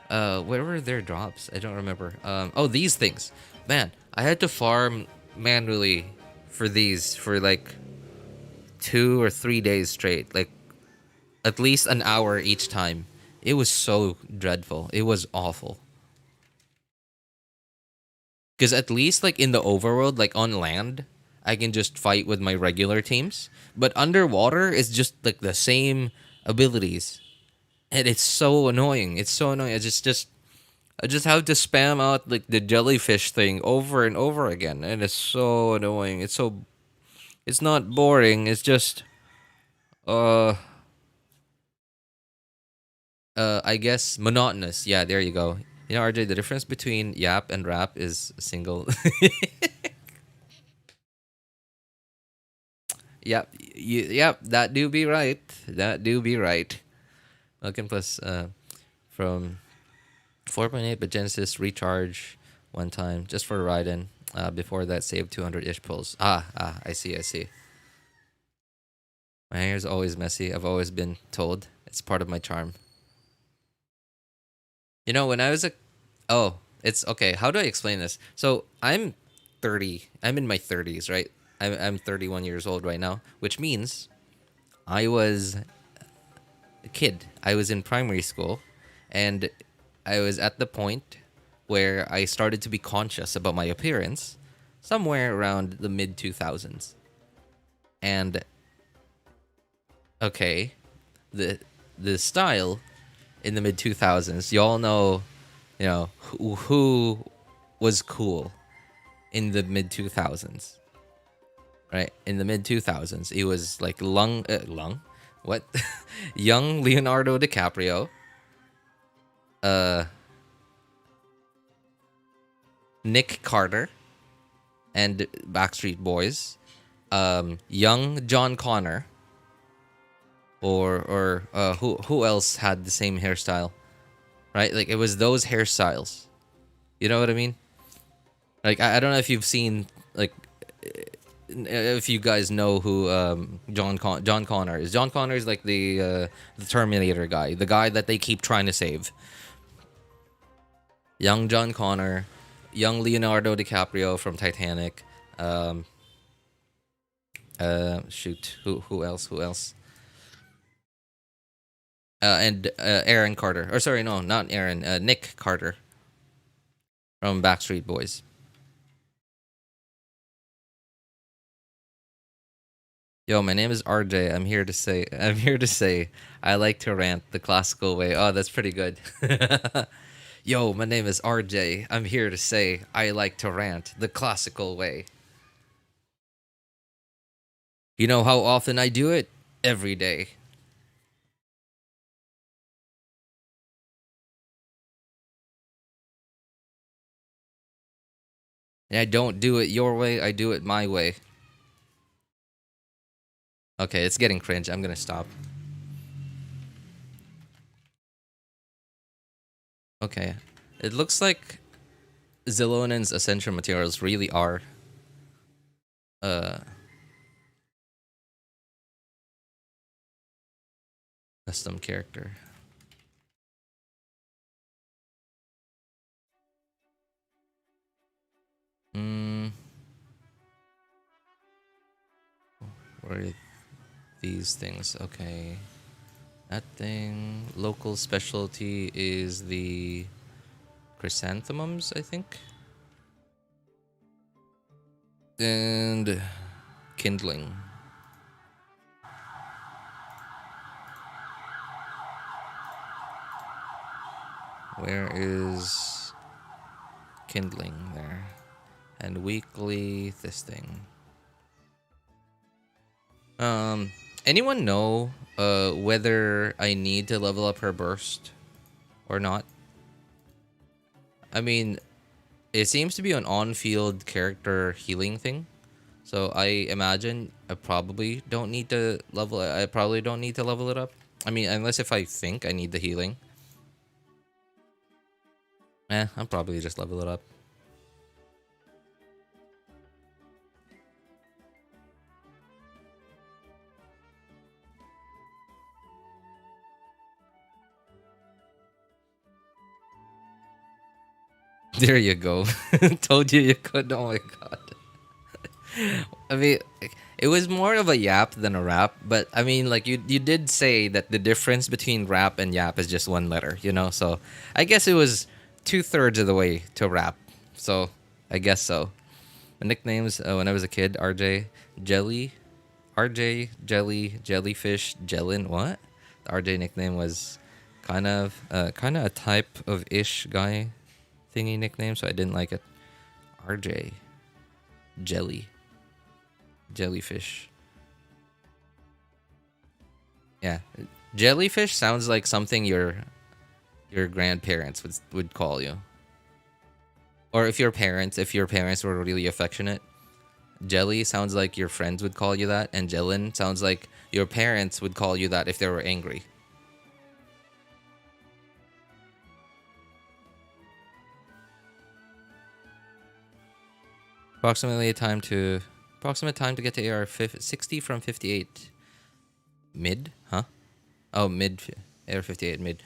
Where were their drops? I don't remember. Oh, these things. Man, I had to farm manually for these for like 2 or 3 days straight. Like at least an hour each time. It was so dreadful. It was awful. Because at least like in the overworld, like on land, I can just fight with my regular teams. But underwater is just like the same abilities. And it's so annoying. It's so annoying. I just have to spam out like the jellyfish thing over and over again. And it's so annoying. It's not boring. It's just I guess monotonous. Yeah, there you go. You know, RJ, the difference between yap and rap is a single. Yep, yep, that do be right. That do be right. Welcome plus from 4.8, but Genesis recharge one time just for Raiden. Before that, save 200-ish pulls. I see, I see. My hair's always messy. I've always been told. It's part of my charm. You know, when I was it's okay. How do I explain this? So I'm 30. I'm in my 30s, right? I'm 31 years old right now, which means I was a kid. I was in primary school, and I was at the point where I started to be conscious about my appearance somewhere around the mid 2000s. And okay, the style in the mid 2000s, you all know, you know, who was cool in the mid 2000s. Right? In the mid 2000s, it was like what? Young Leonardo DiCaprio, Nick Carter, and Backstreet Boys, young John Connor, or who else had the same hairstyle, right? Like it was those hairstyles. You know what I mean? Like I don't know if you've seen like if you guys know who John Connor is. John Connor is like the Terminator guy, the guy that they keep trying to save. Young John Connor, young Leonardo DiCaprio from Titanic. Shoot, who else? And Aaron Carter. Or sorry, no, not Aaron. Nick Carter from Backstreet Boys. Yo, my name is RJ. I'm here to say I like to rant the classical way. Oh, that's pretty good. Yo, my name is RJ. I'm here to say I like to rant the classical way. You know how often I do it? Every day. And I don't do it your way, I do it my way. Okay, it's getting cringe. I'm gonna stop. Okay. It looks like Xilonen's essential materials really are custom character. Where are these things? Okay. That thing. Local specialty is the chrysanthemums, I think. And kindling. Where is kindling there? And weekly this thing. Anyone know whether I need to level up her burst or not? I mean, it seems to be an on-field character healing thing. So I imagine I probably don't need to level it up. I mean, unless if I think I need the healing. I'll probably just level it up. There you go. Told you you could. Oh my god. I mean, it was more of a yap than a rap, but I mean, like you did say that the difference between rap and yap is just one letter, you know. So I guess it was 2/3 of the way to rap. So I guess so. My nicknames when I was a kid: RJ, Jelly, RJ, Jelly, Jellyfish, Jellin. What? The RJ nickname was kind of a type of ish guy thingy nickname, so I didn't like it. RJ, Jelly. Jellyfish. Yeah, jellyfish sounds like something your grandparents would call you, or if your parents were really affectionate. Jelly sounds like your friends would call you that, and Jellin sounds like your parents would call you that if they were angry. Approximate time to get to AR 60 from 58. Mid? Huh? Oh, mid. AR 58 mid.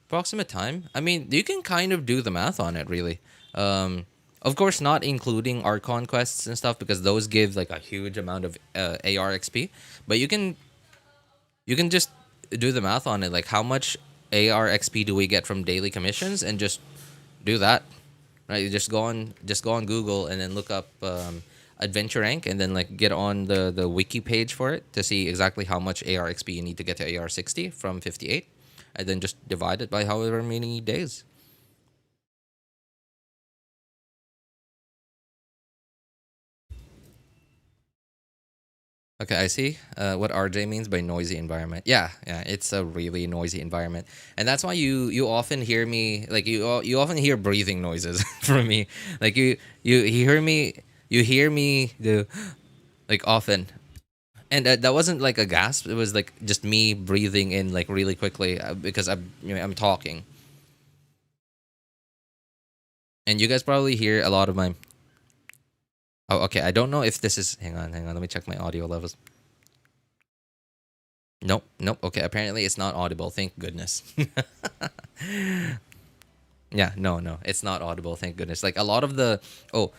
Approximate time? I mean, you can kind of do the math on it, really. Of course, not including Archon quests and stuff, because those give like a huge amount of AR XP. But you can just do the math on it, like how much AR XP do we get from daily commissions, and just do that. Right? You just go on Google and then look up adventure rank, and then like get on the wiki page for it to see exactly how much AR XP you need to get to AR 60 from 58, and then just divide it by however many days. Okay, I see what RJ means by noisy environment. Yeah, it's a really noisy environment, and that's why you often hear me, like you often hear breathing noises from me. Like you hear me do like often, and that wasn't like a gasp. It was like just me breathing in like really quickly because I'm talking, and you guys probably hear a lot of my. Oh, okay. I don't know if this is. Hang on. Let me check my audio levels. Nope. Okay. Apparently, it's not audible. Thank goodness. Yeah. No. It's not audible. Thank goodness. Like a lot of the. Oh,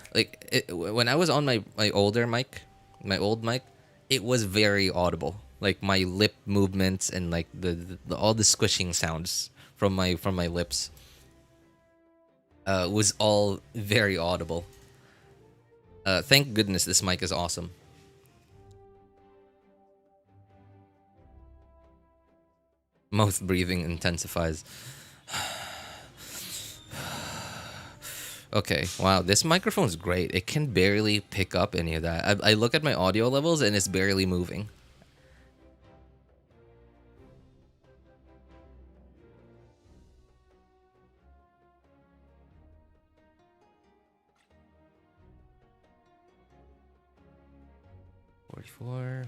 when I was on my older mic, my old mic, it was very audible. Like my lip movements and like the all the squishing sounds from my lips. Was all very audible. Thank goodness this mic is awesome. Mouth breathing intensifies. Okay, wow, this microphone's great. It can barely pick up any of that. I look at my audio levels and it's barely moving. $44,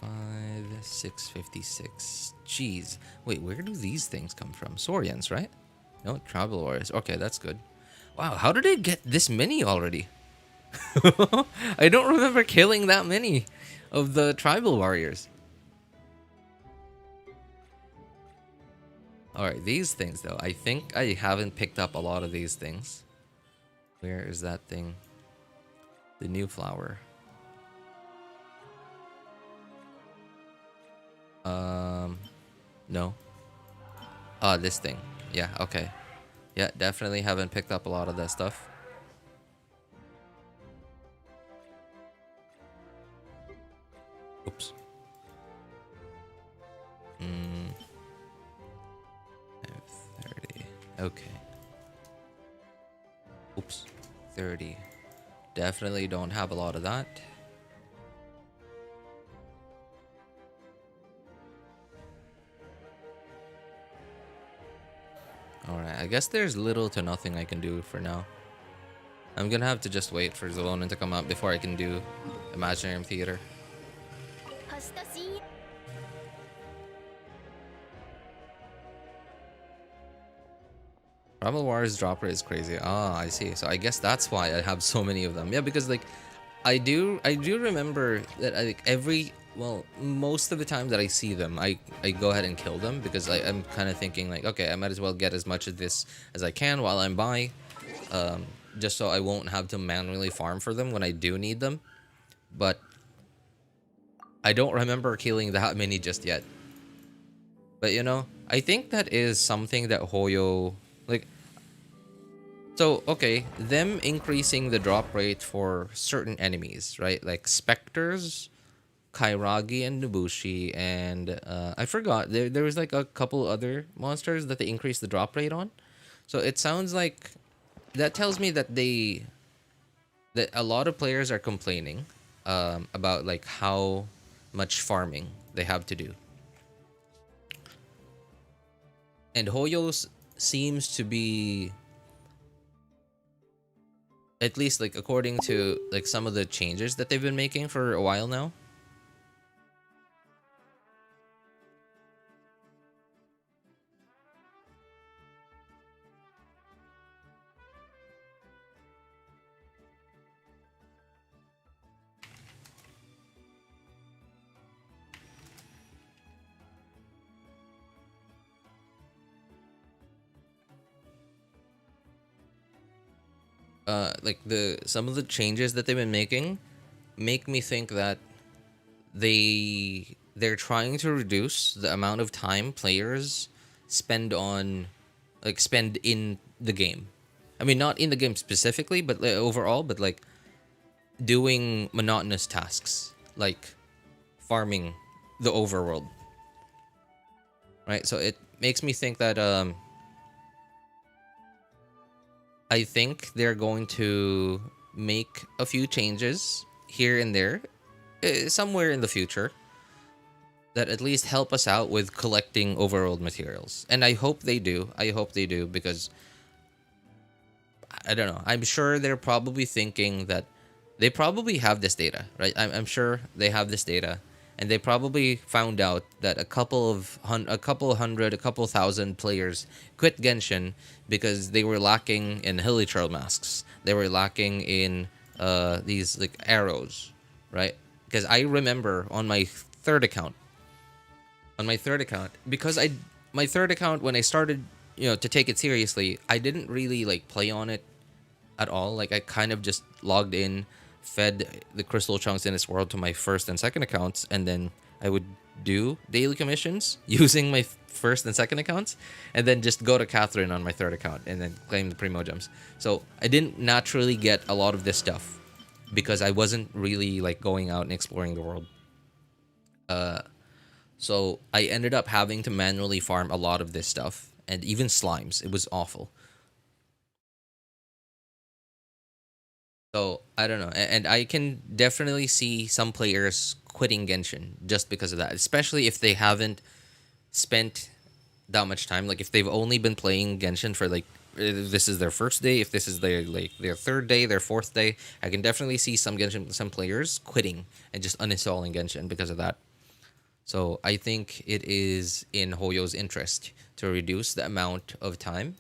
$185, $656. Jeez. Wait, where do these things come from? Saurians, right? No, Tribal Warriors. Okay, that's good. Wow, how did it get this many already? I don't remember killing that many of the Tribal Warriors. Alright, these things though. I think I haven't picked up a lot of these things. Where is that thing? The new flower. No. Oh, this thing. Yeah, okay. Yeah, definitely haven't picked up a lot of that stuff. Oops. 30. Okay. Oops. 30. Definitely don't have a lot of that. Alright, I guess there's little to nothing I can do for now. I'm gonna have to just wait for Xilonen to come out before I can do Imaginarium Theater. Tribal Wars dropper is crazy. Ah, I see. So I guess that's why I have so many of them. Yeah, because like I do remember that most of the time that I see them, I go ahead and kill them because I'm kind of thinking like, okay, I might as well get as much of this as I can while I'm by. just so I won't have to manually farm for them when I do need them. But I don't remember killing that many just yet. But you know, I think that is something that Hoyo like. So okay, them increasing the drop rate for certain enemies, right? Like specters, Kairagi and Nobushi, and I forgot there was like a couple other monsters that they increased the drop rate on. So it sounds like that tells me that that a lot of players are complaining about like how much farming they have to do. And Hoyo's seems to be, at least like according to like some of the changes that they've been making for a while now. Like some of the changes that they've been making make me think that they're trying to reduce the amount of time players spend on spend in the game. I mean, not in the game specifically, but overall, but like doing monotonous tasks like farming the overworld. Right? So it makes me think that I think they're going to make a few changes here and there, somewhere in the future, that at least help us out with collecting overworld materials. And I hope they do. I hope they do, because I don't know. I'm sure they're probably thinking that they probably have this data, right? I'm sure they have this data, and they probably found out that a couple thousand players quit Genshin because they were lacking in hilichurl masks. They were lacking in these like arrows, right? Because I remember on my third account, because my third account, when I started, to take it seriously, I didn't really like play on it at all. Like I kind of just logged in, fed the crystal chunks in this world to my first and second accounts, and then I would do daily commissions using my first and second accounts, and then just go to Catherine on my third account and then claim the Primogems. So I didn't naturally get a lot of this stuff because I wasn't really like going out and exploring the world. So I ended up having to manually farm a lot of this stuff, and even slimes. It was awful. So I don't know, and I can definitely see some players quitting Genshin just because of that, especially if they haven't spent that much time. Like if they've only been playing Genshin for like if this is their first day, if this is their third day, their fourth day, I can definitely see some players quitting and just uninstalling Genshin because of that. So I think it is in Hoyo's interest to reduce the amount of time,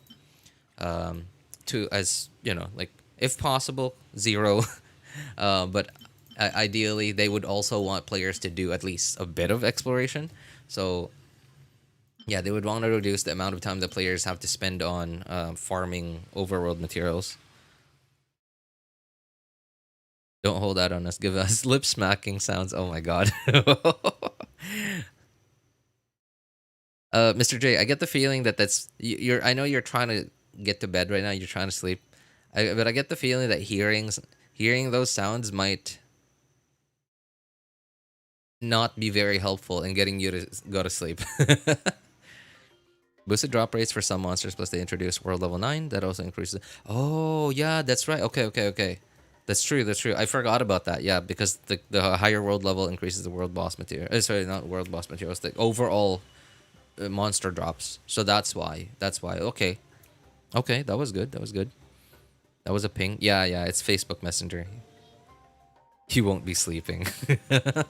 to, as like, if possible, 0. But ideally, they would also want players to do at least a bit of exploration. So yeah, they would want to reduce the amount of time the players have to spend on farming overworld materials. Don't hold out on us. Give us lip smacking sounds. Oh my god. Mr. J, I get the feeling that you're. I know you're trying to get to bed right now. You're trying to sleep, but I get the feeling that hearing those sounds might not be very helpful in getting you to go to sleep. Boosted drop rates for some monsters, plus they introduced world level 9. That also increases. Oh yeah, that's right. Okay. That's true. I forgot about that. Yeah, because the higher world level increases the world boss material. Sorry, not world boss materials. The overall monster drops. So that's why. Okay. That was good. That was a ping. Yeah. It's Facebook Messenger. You won't be sleeping. The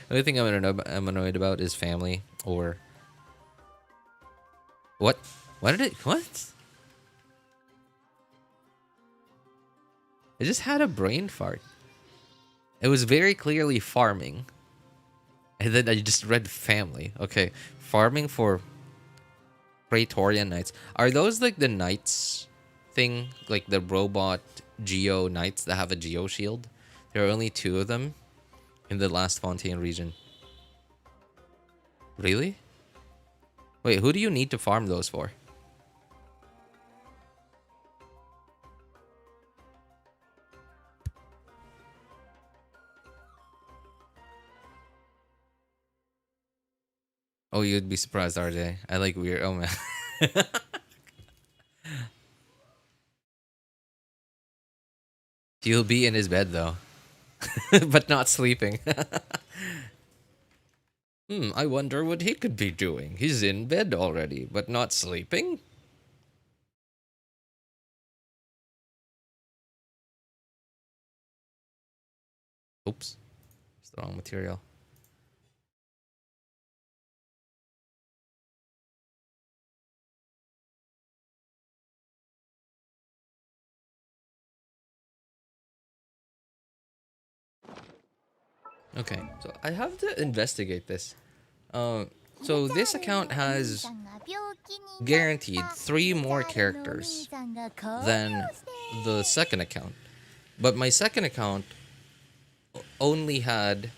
only thing I'm annoyed about is family or what? What? I just had a brain fart. It was very clearly farming. And then I just read family. Okay. Farming for Praetorian Knights. Are those like the knights thing, like the robot Geo Knights that have a Geo shield. There are only 2 of them in the last Fontaine region. Really? Wait, who do you need to farm those for? Oh, you'd be surprised, RJ. I like weird. Oh, man. He'll be in his bed, though. But not sleeping. I wonder what he could be doing. He's in bed already, but not sleeping? Oops. It's the wrong material. Okay, so I have to investigate this. So this account has guaranteed 3 more characters than the second account. But my second account only had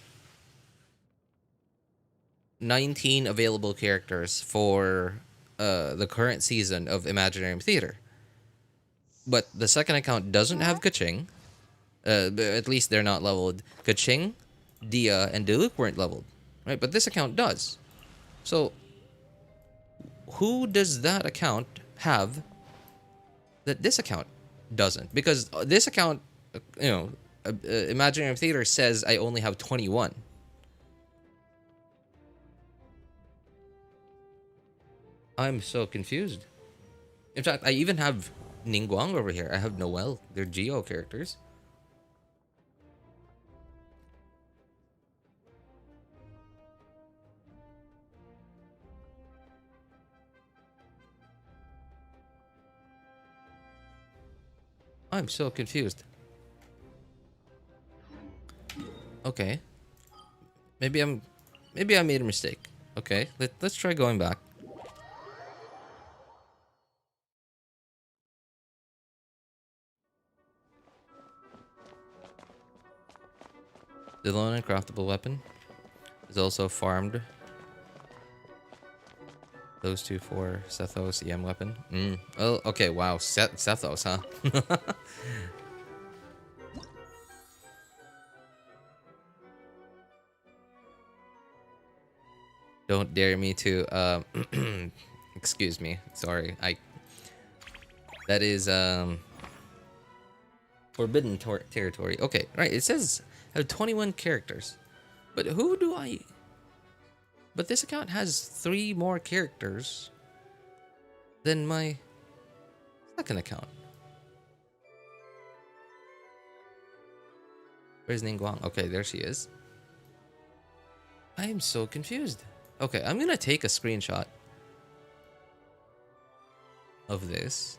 19 available characters for the current season of Imaginarium Theater. But the second account doesn't have Keqing. At least they're not leveled. Keqing, Dia, and Diluc weren't leveled. Right? But this account does. So, who does that account have that this account doesn't? Because this account, Imaginarium Theater says I only have 21. I'm so confused. In fact, I even have Ningguang over here. I have Noel. They're Geo characters. I'm so confused. Okay. Maybe I made a mistake. Okay, let's try going back. Xilonen and craftable weapon is also farmed. Those 2 for Sethos EM weapon. Oh, okay. Wow, Sethos, huh? Don't dare me to. Excuse me. Sorry. That is forbidden territory. Okay, right. It says I have 21 characters, but who do I? But this account has 3 more characters than my second account. Where's Ningguang? Okay, there she is. I am so confused. Okay, I'm gonna take a screenshot of this.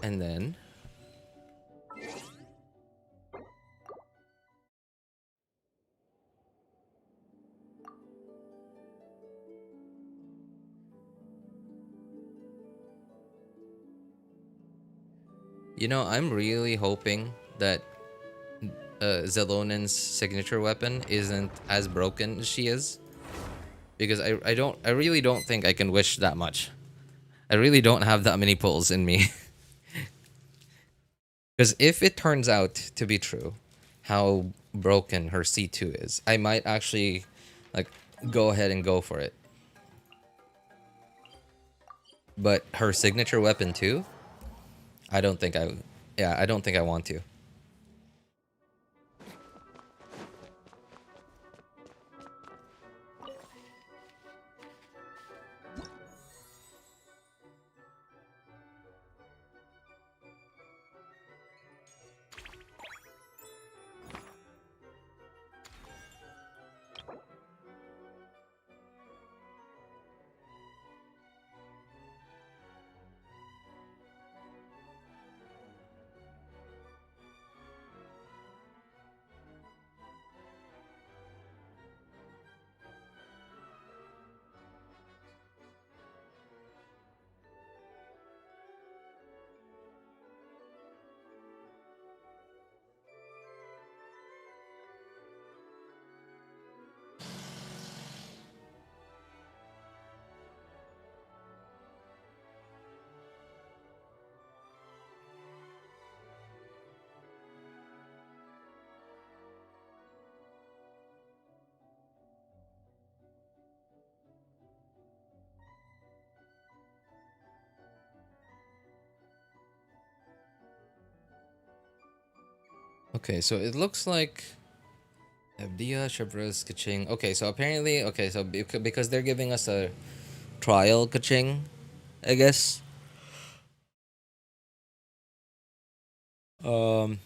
And then I'm really hoping that Xilonen's signature weapon isn't as broken as she is. Because I really don't think I can wish that much. I really don't have that many pulls in me. Because if it turns out to be true, how broken her C2 is, I might actually go ahead and go for it. But her signature weapon too, I don't think I want to. Okay, so it looks like Abdia, Shabras, Keqing. Okay, so apparently, okay, so because they're giving us a trial Keqing, I guess. Um,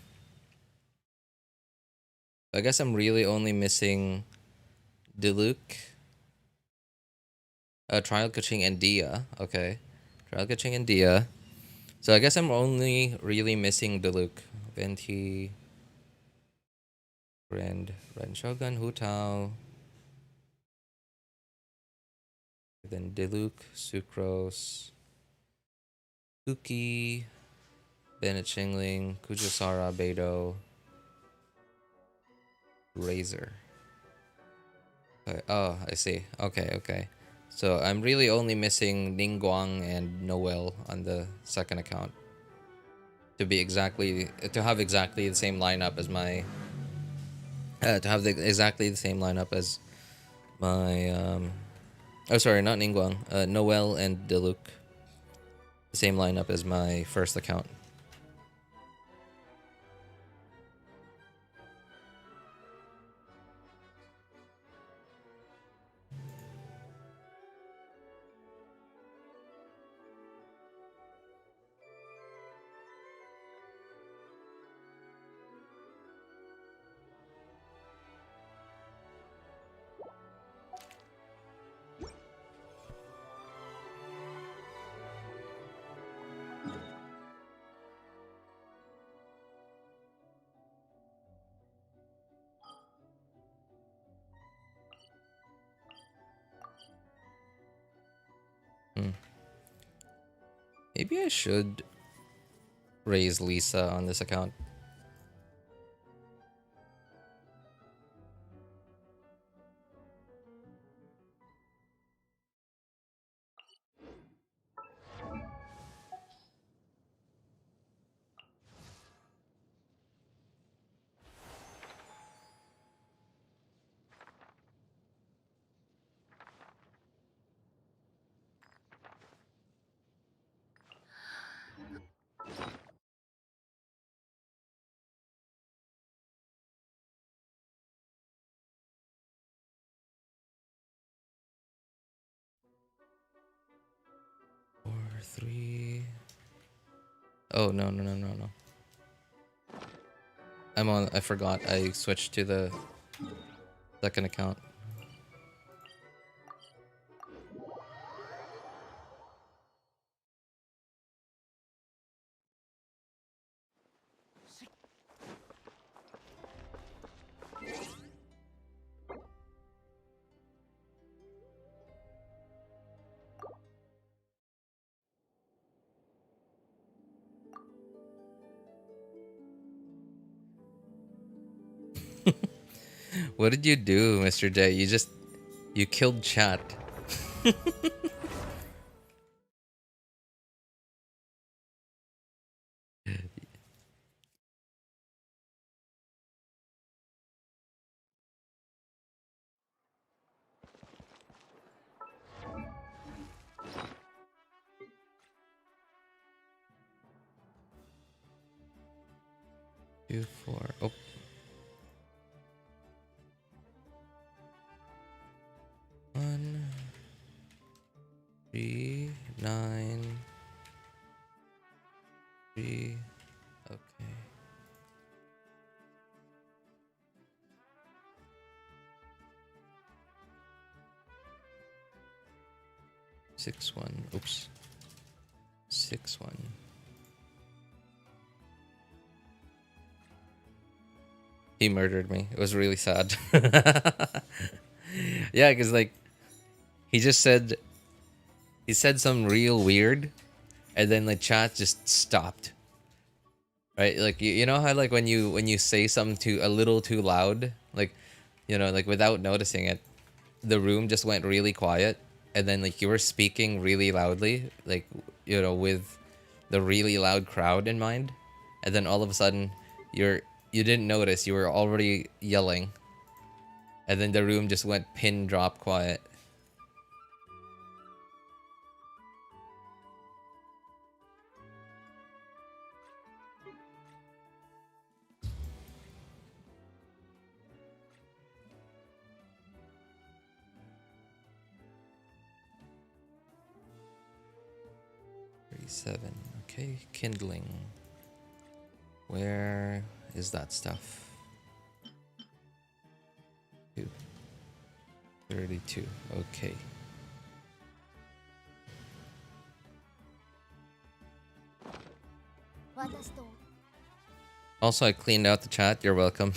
I guess I'm really only missing Diluc, trial Keqing, and Dia. Okay, trial Keqing and Dia. So I guess I'm only really missing Diluc, Venti, Ren Shogun, Hutao, then Diluc, Sucrose, Kuki, Bennett Shingling, Kujusara, Beidou, Razor. Okay. Oh, I see. Okay, okay. So I'm really only missing Ningguang and Noel on the second account to have exactly the same lineup as my exactly the same lineup as my oh sorry, not Ningguang, Noel and Diluc, the same lineup as my first account. Maybe I should raise Lisa on this account. Four, three. Oh no no no no no. I forgot. I switched to the second account. What did you do, Mr. J? You killed chat. 2, 4. Oh. One, 3, 9, 3. Okay. 6, 1. Oops. 6, 1. He murdered me. It was really sad. Yeah, because like he said something real weird, and then the chat just stopped. Right? Like you know how like when you say something a little too loud, like like without noticing it, the room just went really quiet, and then like you were speaking really loudly, like with the really loud crowd in mind, and then all of a sudden you didn't notice you were already yelling, and then the room just went pin drop quiet. 57. Okay, kindling. Where is that stuff? 32. Okay. Also, I cleaned out the chat. You're welcome.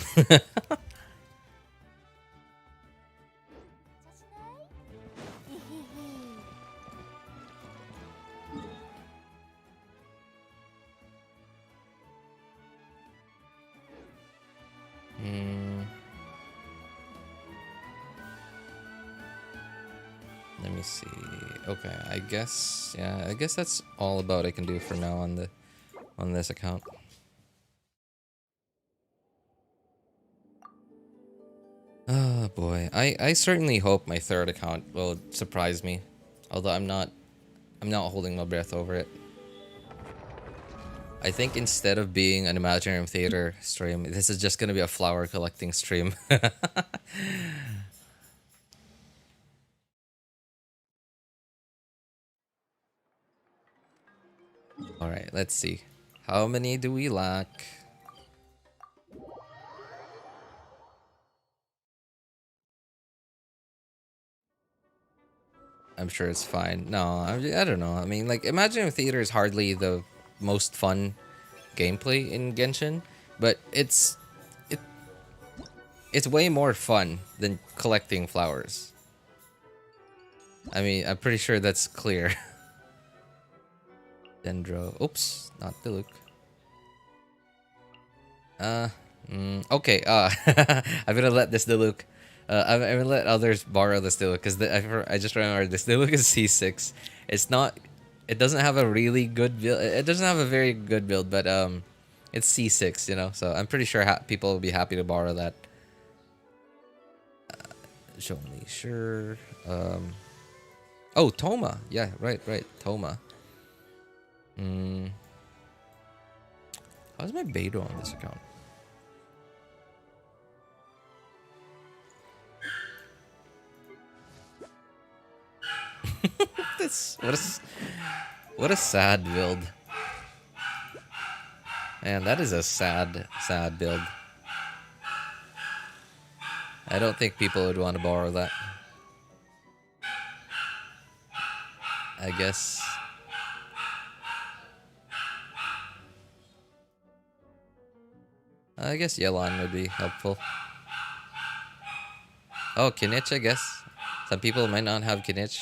Let me see. Okay, I guess that's all about I can do for now on this account. Oh boy. I certainly hope my third account will surprise me. Although I'm not holding my breath over it. I think instead of being an Imaginarium Theater stream, this is just gonna be a flower collecting stream. Alright, let's see. How many do we lack? I'm sure it's fine. No, I don't know. I mean, like, Imaginarium Theater is hardly the most fun gameplay in Genshin, but it's way more fun than collecting flowers. I mean, I'm pretty sure that's clear. Dendro. Oops, not Diluc. Okay, I'm gonna let this Diluc. I'm gonna let others borrow this Diluc because I just remember this Diluc is C6. It's not. It doesn't have a really good build. It doesn't have a very good build, but it's C6, you know. So I'm pretty sure people will be happy to borrow that. Show me, sure. Oh, Toma. Yeah, right. Toma. How's my beta on this account? What a sad build. Man, that is a sad build. I don't think people would want to borrow that. I guess Yelan would be helpful. Oh, Kinich, I guess. Some people might not have Kinich.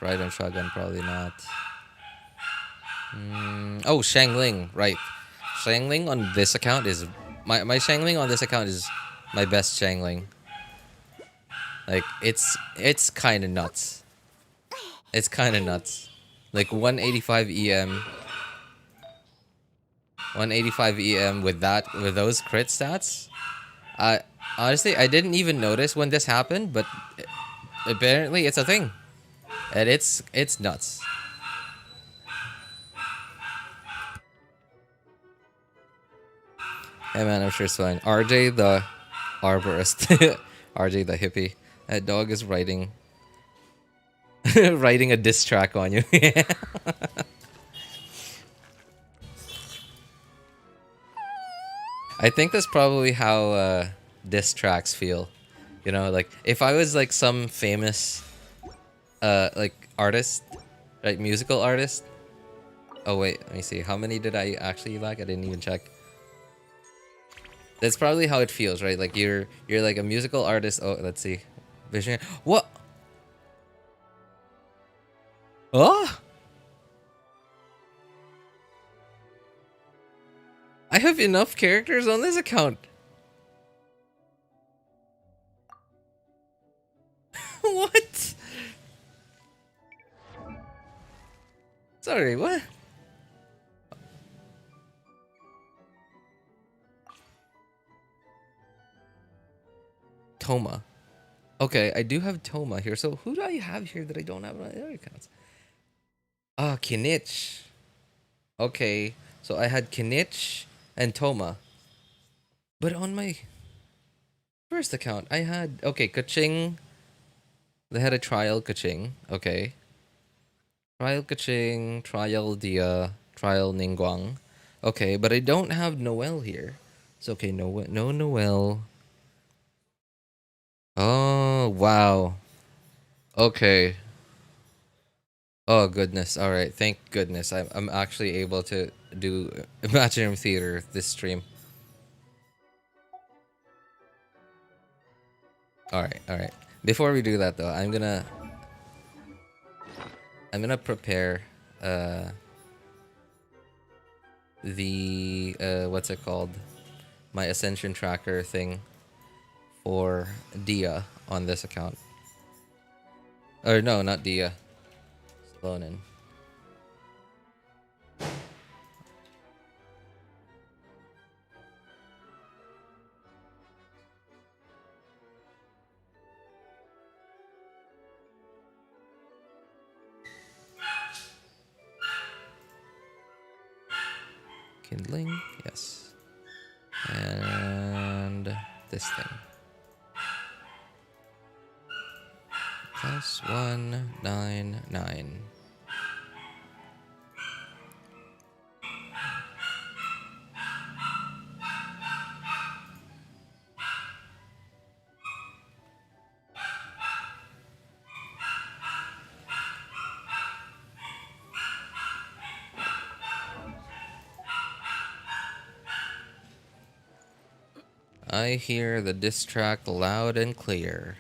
Raiden Shogun, probably not. Oh, Xiangling, right. Xiangling on this account is... My Xiangling on this account is my best Xiangling. Like, it's kind of nuts. It's kind of nuts. Like, 185 EM... 185 EM with those crit stats. Honestly, I didn't even notice when this happened, but apparently it's a thing, and it's nuts. Hey man, I'm sure it's fine. RJ the arborist, RJ the hippie. That dog is writing writing a diss track on you. I think that's probably how diss tracks feel. You know, like if I was like some famous like artist, like musical artist. Oh wait, let me see. How many did I actually lack? I didn't even check. That's probably how it feels, right? Like you're like a musical artist. Oh, let's see. Visionary. What? Oh? I have enough characters on this account. What? Sorry, what? Toma. Okay, I do have Toma here. So who do I have here that I don't have on my other accounts? Ah, Kinich. Okay, so I had Kinich and Toma. But on my first account, I had... Okay, Keqing, They had a trial Keqing. Okay. Trial Keqing, trial Dia, trial Ningguang. Okay, but I don't have Noel here. It's okay, no Noel. Oh, wow. Okay. Oh goodness. All right. Thank goodness. I'm actually able to do Imaginarium Theater this stream. All right. All right. Before we do that though, I'm gonna prepare the what's it called? My ascension tracker thing for Dia on this account. Or no, not Dia. Xilonen. Kindling, yes. And this thing. Plus 199. I hear the diss track loud and clear.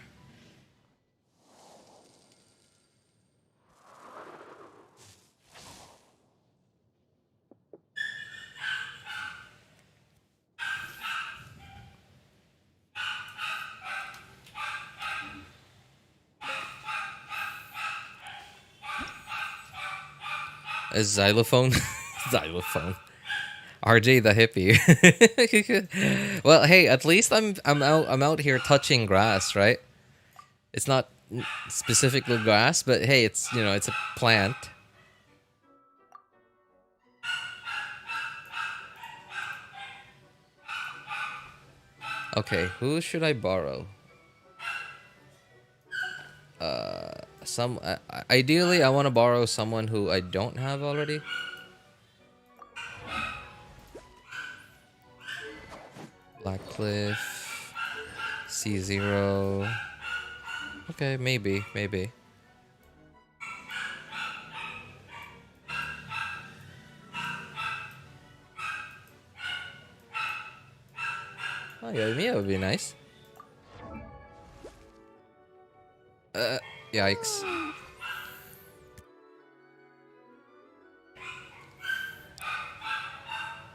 A xylophone? Xylophone. RJ the hippie. Well, hey, at least I'm out here touching grass, right? It's not specifically grass, but hey, it's, you know, it's a plant. Okay, who should I borrow? Ideally I want to borrow someone who I don't have already. Blackcliff, C0. Okay, maybe. Oh yeah, Mia would be nice. Yikes.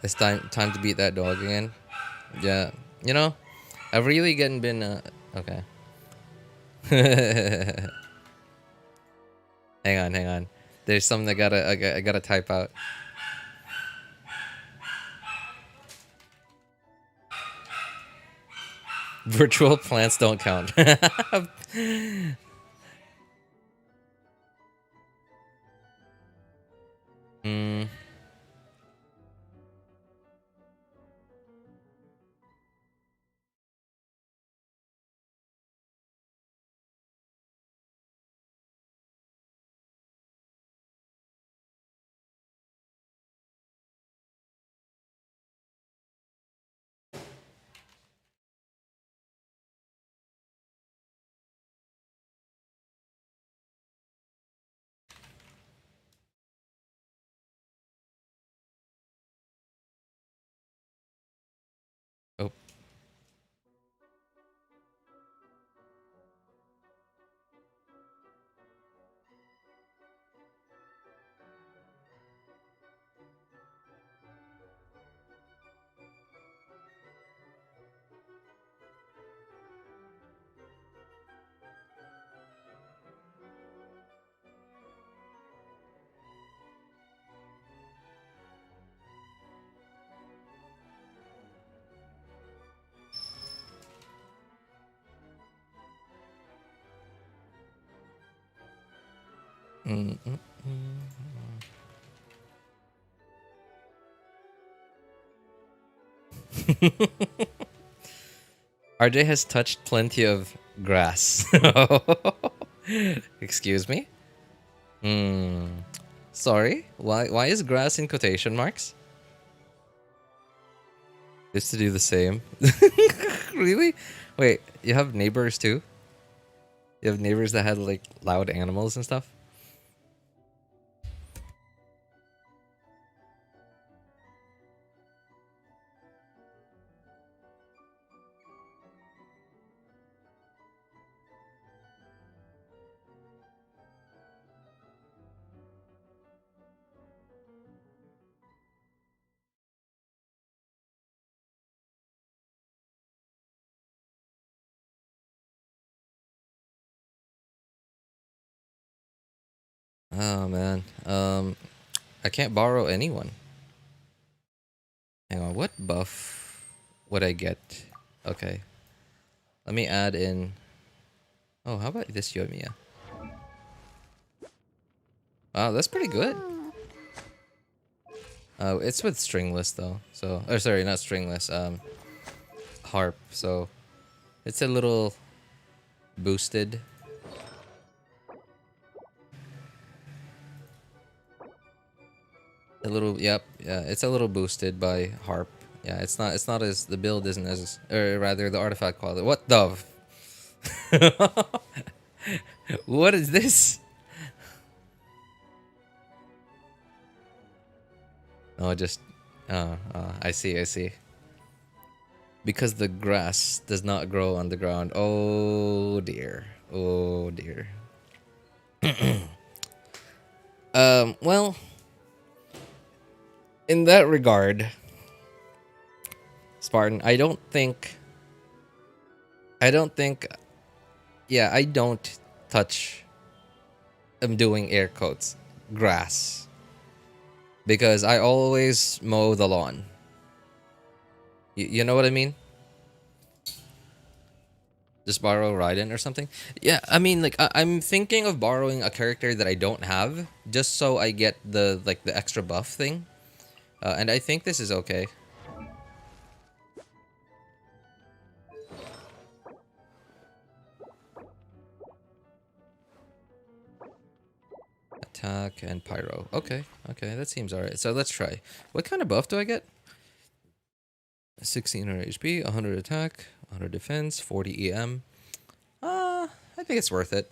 It's time to beat that dog again. Yeah, you know, I've really been okay. Hang on. There's something I gotta type out. Virtual plants don't count. Oh. RJ has touched plenty of grass. Excuse me? Sorry? Why is grass in quotation marks? Just to do the same. Really? Wait, you have neighbors too? You have neighbors that had like loud animals and stuff? Oh man. I can't borrow anyone. Hang on, what buff would I get? Okay. Let me add in. Oh, how about this Yoimiya? Wow, that's pretty good. It's with stringless though. So, or sorry, not stringless. Harp. So, it's a little boosted. A little, yep, yeah. It's a little boosted by harp. Yeah, it's not. It's not as the build isn't as, or rather, the artifact quality. What the? What is this? Oh, just. I see. I see. Because the grass does not grow on the ground. Oh dear. Oh dear. Well, in that regard, Spartan, I don't think. Yeah, I don't touch. I'm doing air quotes. Grass. Because I always mow the lawn. You know what I mean? Just borrow Raiden or something? Yeah, I mean, like, I'm thinking of borrowing a character that I don't have, just so I get the, like, the extra buff thing. And I think this is okay. Attack and Pyro. Okay, okay, that seems alright. So let's try. What kind of buff do I get? 1600 HP, 100 attack, 100 defense, 40 EM. I think it's worth it.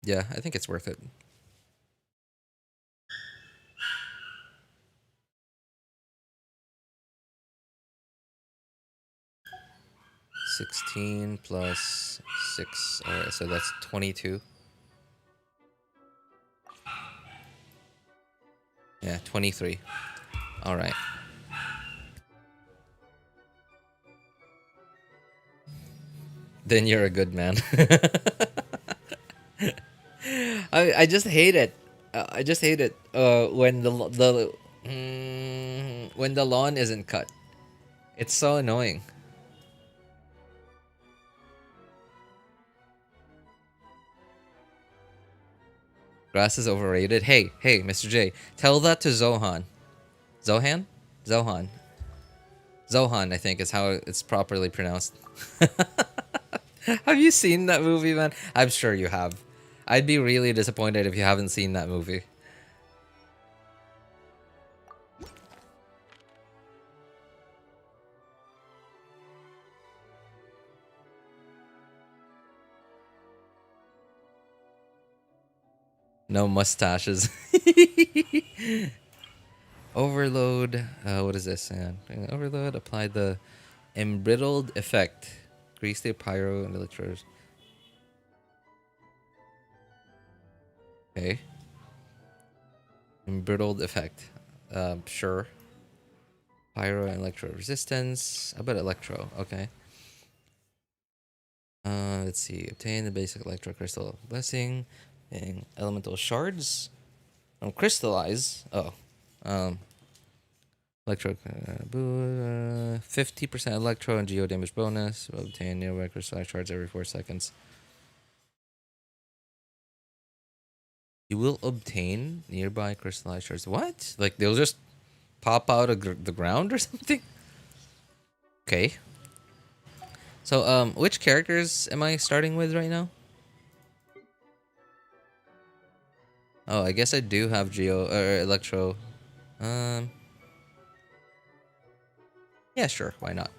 Yeah, I think it's worth it. $16 plus 6. Alright, so that's 22. Yeah, 23. Alright. Then you're a good man. I just hate it. I just hate it when when the lawn isn't cut. It's so annoying. Grass is overrated. Hey, Mr. J, tell that to Zohan. Zohan? Zohan. Zohan, I think is how it's properly pronounced. Have you seen that movie, man? I'm sure you have. I'd be really disappointed if you haven't seen that movie. No mustaches. Overload. What is this? Overload. Apply the embrittled effect. Grease the pyro and electrodes. Okay. Embrittled effect. Sure. Pyro and electro resistance. How about electro? Okay. Let's see. Obtain the basic electro crystal blessing and elemental shards. Crystallize. Oh. Electro. 50% electro and geo damage bonus. Obtain nearby crystallized shards every 4 seconds. You will obtain nearby crystallized shards. What? Like they'll just pop out of the ground or something? Okay. So which characters am I starting with right now? Oh, I guess I do have Geo or Electro. Um. Yeah, sure. Why not?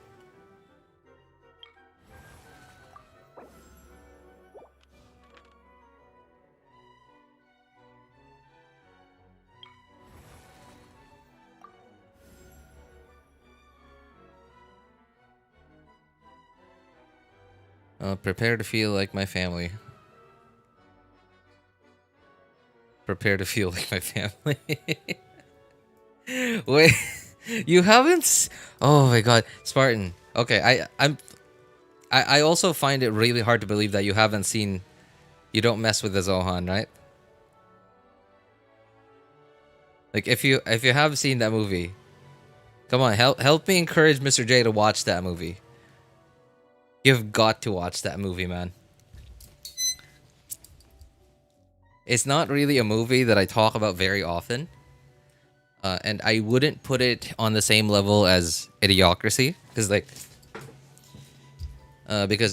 Prepare to feel like my family. Prepare to feel like my family. Wait, you haven't? Oh my God, Spartan. Okay, I also find it really hard to believe that you haven't seen. You don't mess with the Zohan, right? Like if you have seen that movie, come on, help me encourage Mr. J to watch that movie. You've got to watch that movie, man. It's not really a movie that I talk about very often. And I wouldn't put it on the same level as Idiocracy. Because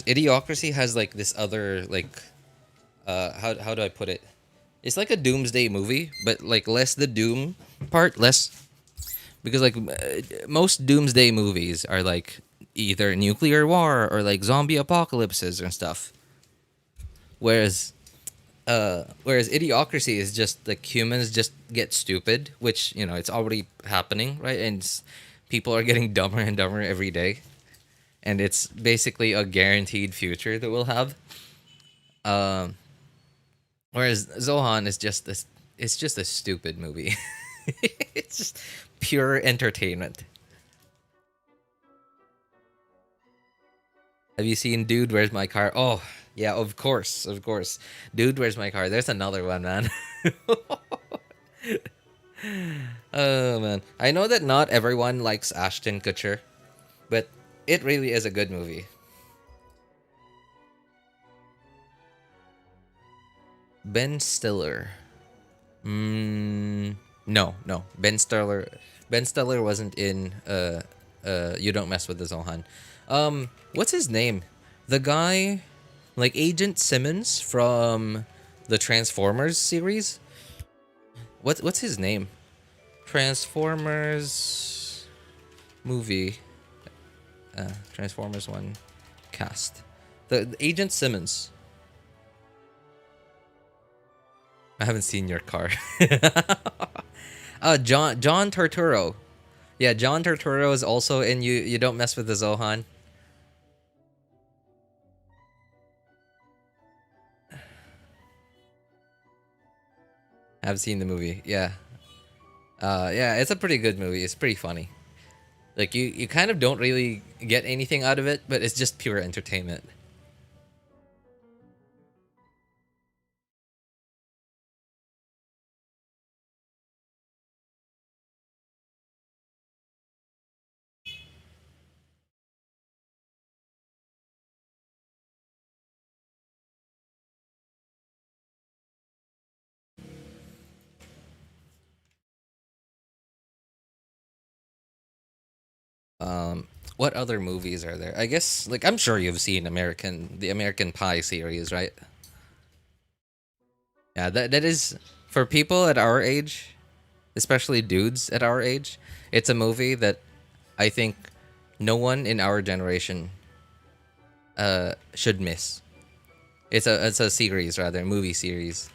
Idiocracy has like this other like how do I put it? It's like a doomsday movie, but like less the doom part, less because like most doomsday movies are like either nuclear war or like zombie apocalypses and stuff. Whereas Idiocracy is just like humans just get stupid, which you know it's already happening, right? And people are getting dumber and dumber every day, and it's basically a guaranteed future that we'll have. Um, Whereas Zohan is just this, it's just a stupid movie. It's just pure entertainment. Have you seen Dude, Where's My Car? Oh, yeah, of course, of course. Dude, Where's My Car? There's another one, man. Oh, man. I know that not everyone likes Ashton Kutcher, but it really is a good movie. Ben Stiller. No, no. Ben Stiller wasn't in You Don't Mess with the Zohan. What's his name? The guy like Agent Simmons from the Transformers series? What's his name? Transformers movie. Transformers 1 cast. The Agent Simmons. I haven't seen your car. John Turturro. Yeah, John Turturro is also in You Don't Mess with the Zohan. I've seen the movie. Yeah. Yeah, it's a pretty good movie. It's pretty funny. Like you kind of don't really get anything out of it, but it's just pure entertainment. What other movies are there? I guess like I'm sure you've seen the American Pie series, right? Yeah, that is for people at our age, especially dudes at our age. It's a movie that I think no one in our generation should miss. It's a series rather, movie series.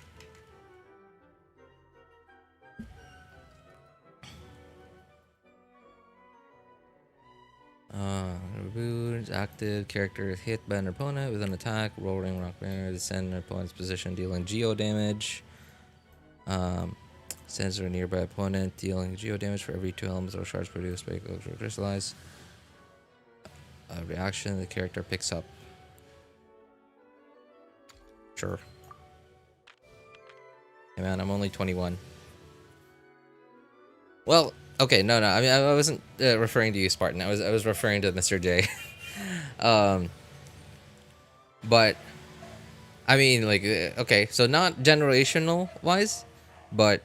Reboot, active character is hit by an opponent with an attack, rolling rock banner, descend an opponent's position, dealing geo damage. Sends a nearby opponent, dealing geo damage for every 2 elements or shards produced by crystallize. A reaction the character picks up. Sure. Hey man, I'm only 21. Well, okay, no. I mean, I wasn't referring to you, Spartan. I was referring to Mr. J. But I mean, like, okay, so not generational wise, but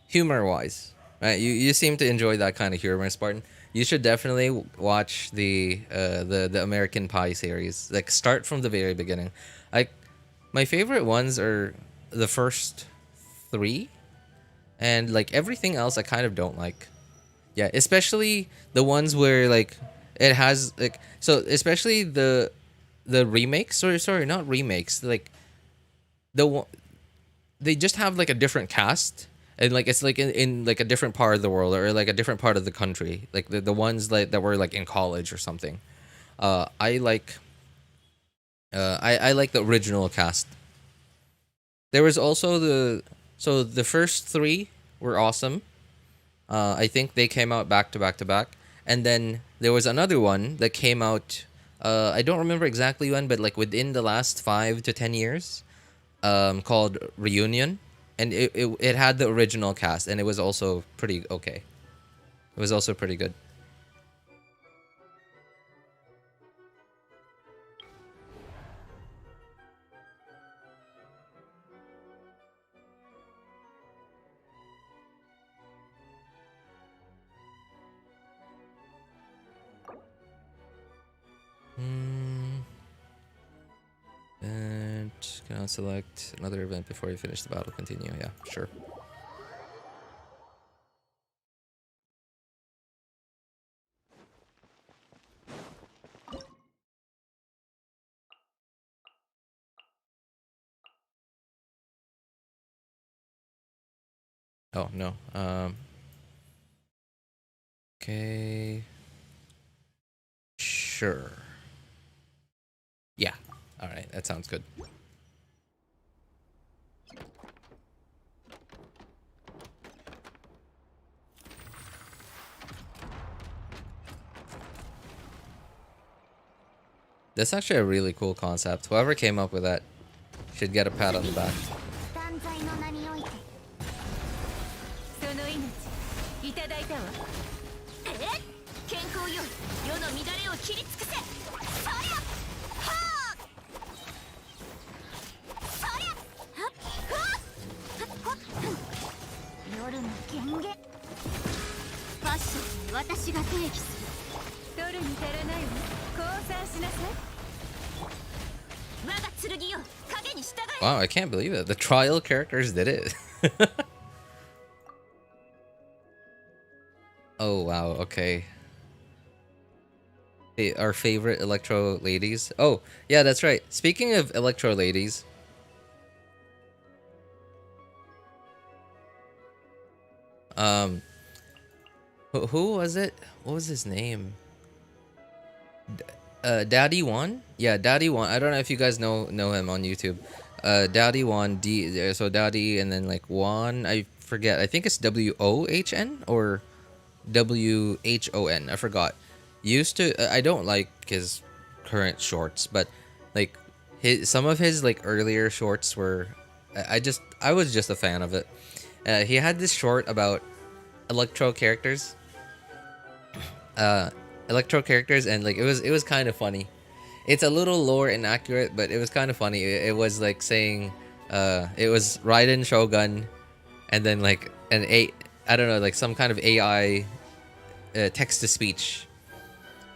humor wise. Right? You seem to enjoy that kind of humor, Spartan. You should definitely watch the American Pie series. Like start from the very beginning. Like my favorite ones are the first three, and like everything else I kind of don't like. Yeah, especially the ones where like it has like so especially the remakes or sorry not remakes like the one they just have like a different cast and like it's like in like a different part of the world or like a different part of the country like the ones like that were like in college or something. I like I like the original cast. There was also the first three were awesome. I think they came out back to back to back, and then there was another one that came out. I don't remember exactly when, but like within the last 5 to 10 years, called Reunion, and it had the original cast, and it was also pretty okay. It was also pretty good. Hmm. And can I select another event before you finish the battle? Continue. Yeah, sure. Oh no. Okay. Sure. Yeah. All right. That sounds good. That's actually a really cool concept. Whoever came up with that should get a pat on the back. 断罪の名においてその命いただいたわ。健康よ世の乱れを切り尽くせ。そりゃはあそりゃはっはっ夜の権限ファッションは私が定義する。取るに足らないわ。降参しなさい。我が剣よ影に従え。 Wow, I can't believe it. The trial characters did it. Oh wow, okay. Hey, our favorite electro ladies. Oh, yeah, that's right. Speaking of electro ladies, um who was it? What was his name? Daddy One? Yeah, Daddy One. I don't know if you guys know him on YouTube. Daddy One D so Daddy and then like One, I forget. I think it's WOHN or WHON. I forgot. Used to I don't like his current shorts, but like some of his like earlier shorts were I was just a fan of it. He had this short about electro characters. Electro characters and like it was kind of funny. It's a little lore inaccurate, but it was kind of funny. It was like saying it was Raiden Shogun and then like I don't know, like some kind of AI text to speech.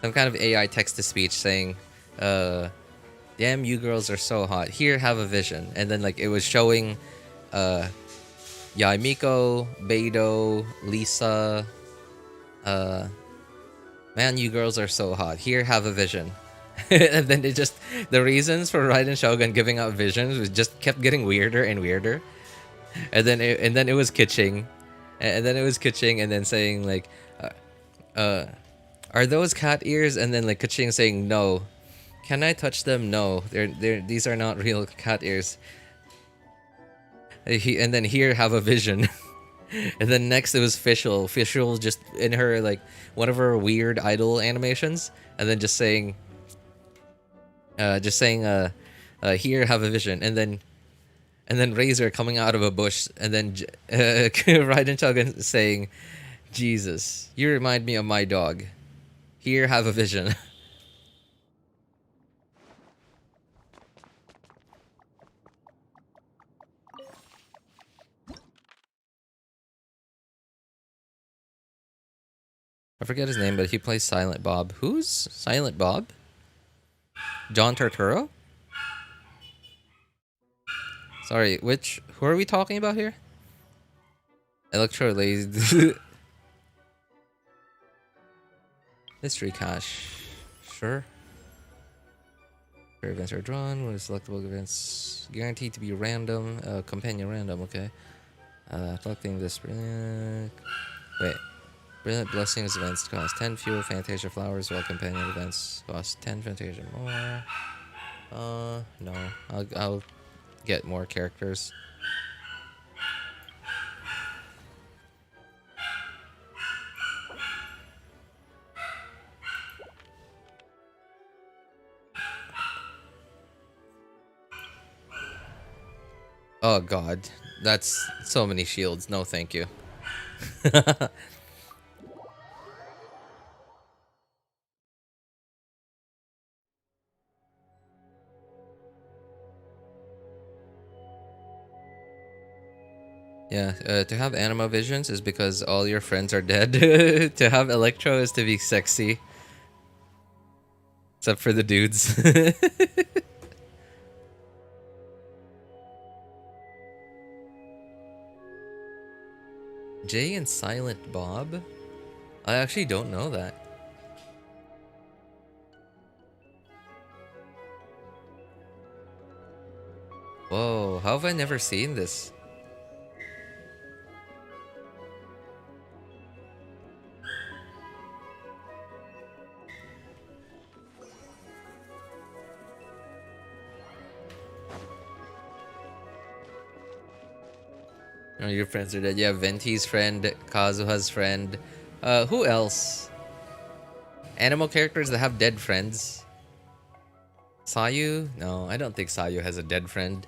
Some kind of AI text to speech saying damn, you girls are so hot. Here, have a vision. And then like it was showing Yaimiko, Beidou, Lisa, man, you girls are so hot. Here, have a vision. And then it just the reasons for Raiden Shogun giving out visions was just kept getting weirder and weirder. And then it was Keqing, and then it was Keqing, and then saying like, are those cat ears? And then like Keqing saying no. Can I touch them? No, these are not real cat ears. And then here, have a vision. And then next it was Fischl. Fischl just in her like one of her weird idol animations, and then just saying here, have a vision. And then Razor coming out of a bush, and then Raiden Shogun saying, Jesus, you remind me of my dog. Here, have a vision. I forget his name, but he plays Silent Bob. Who's Silent Bob? John Turturro? Sorry, who are we talking about here? Electro Lazy. Mystery Cache. Sure. Rare events are drawn when selectable events guaranteed to be random. Companion random, okay. Collecting this brilliant. Wait. Brilliant Blessings events cost 10 fewer Fantasia flowers, while companion events cost 10 Fantasia more. No. I'll get more characters. Oh god, that's so many shields. No, thank you. Yeah, to have anima visions is because all your friends are dead. To have Electro is to be sexy. Except for the dudes. Jay and Silent Bob? I actually don't know that. Whoa, how have I never seen this? Oh, your friends are dead. Yeah, Venti's friend, Kazuha's friend. Who else? Animal characters that have dead friends. Sayu? No, I don't think Sayu has a dead friend.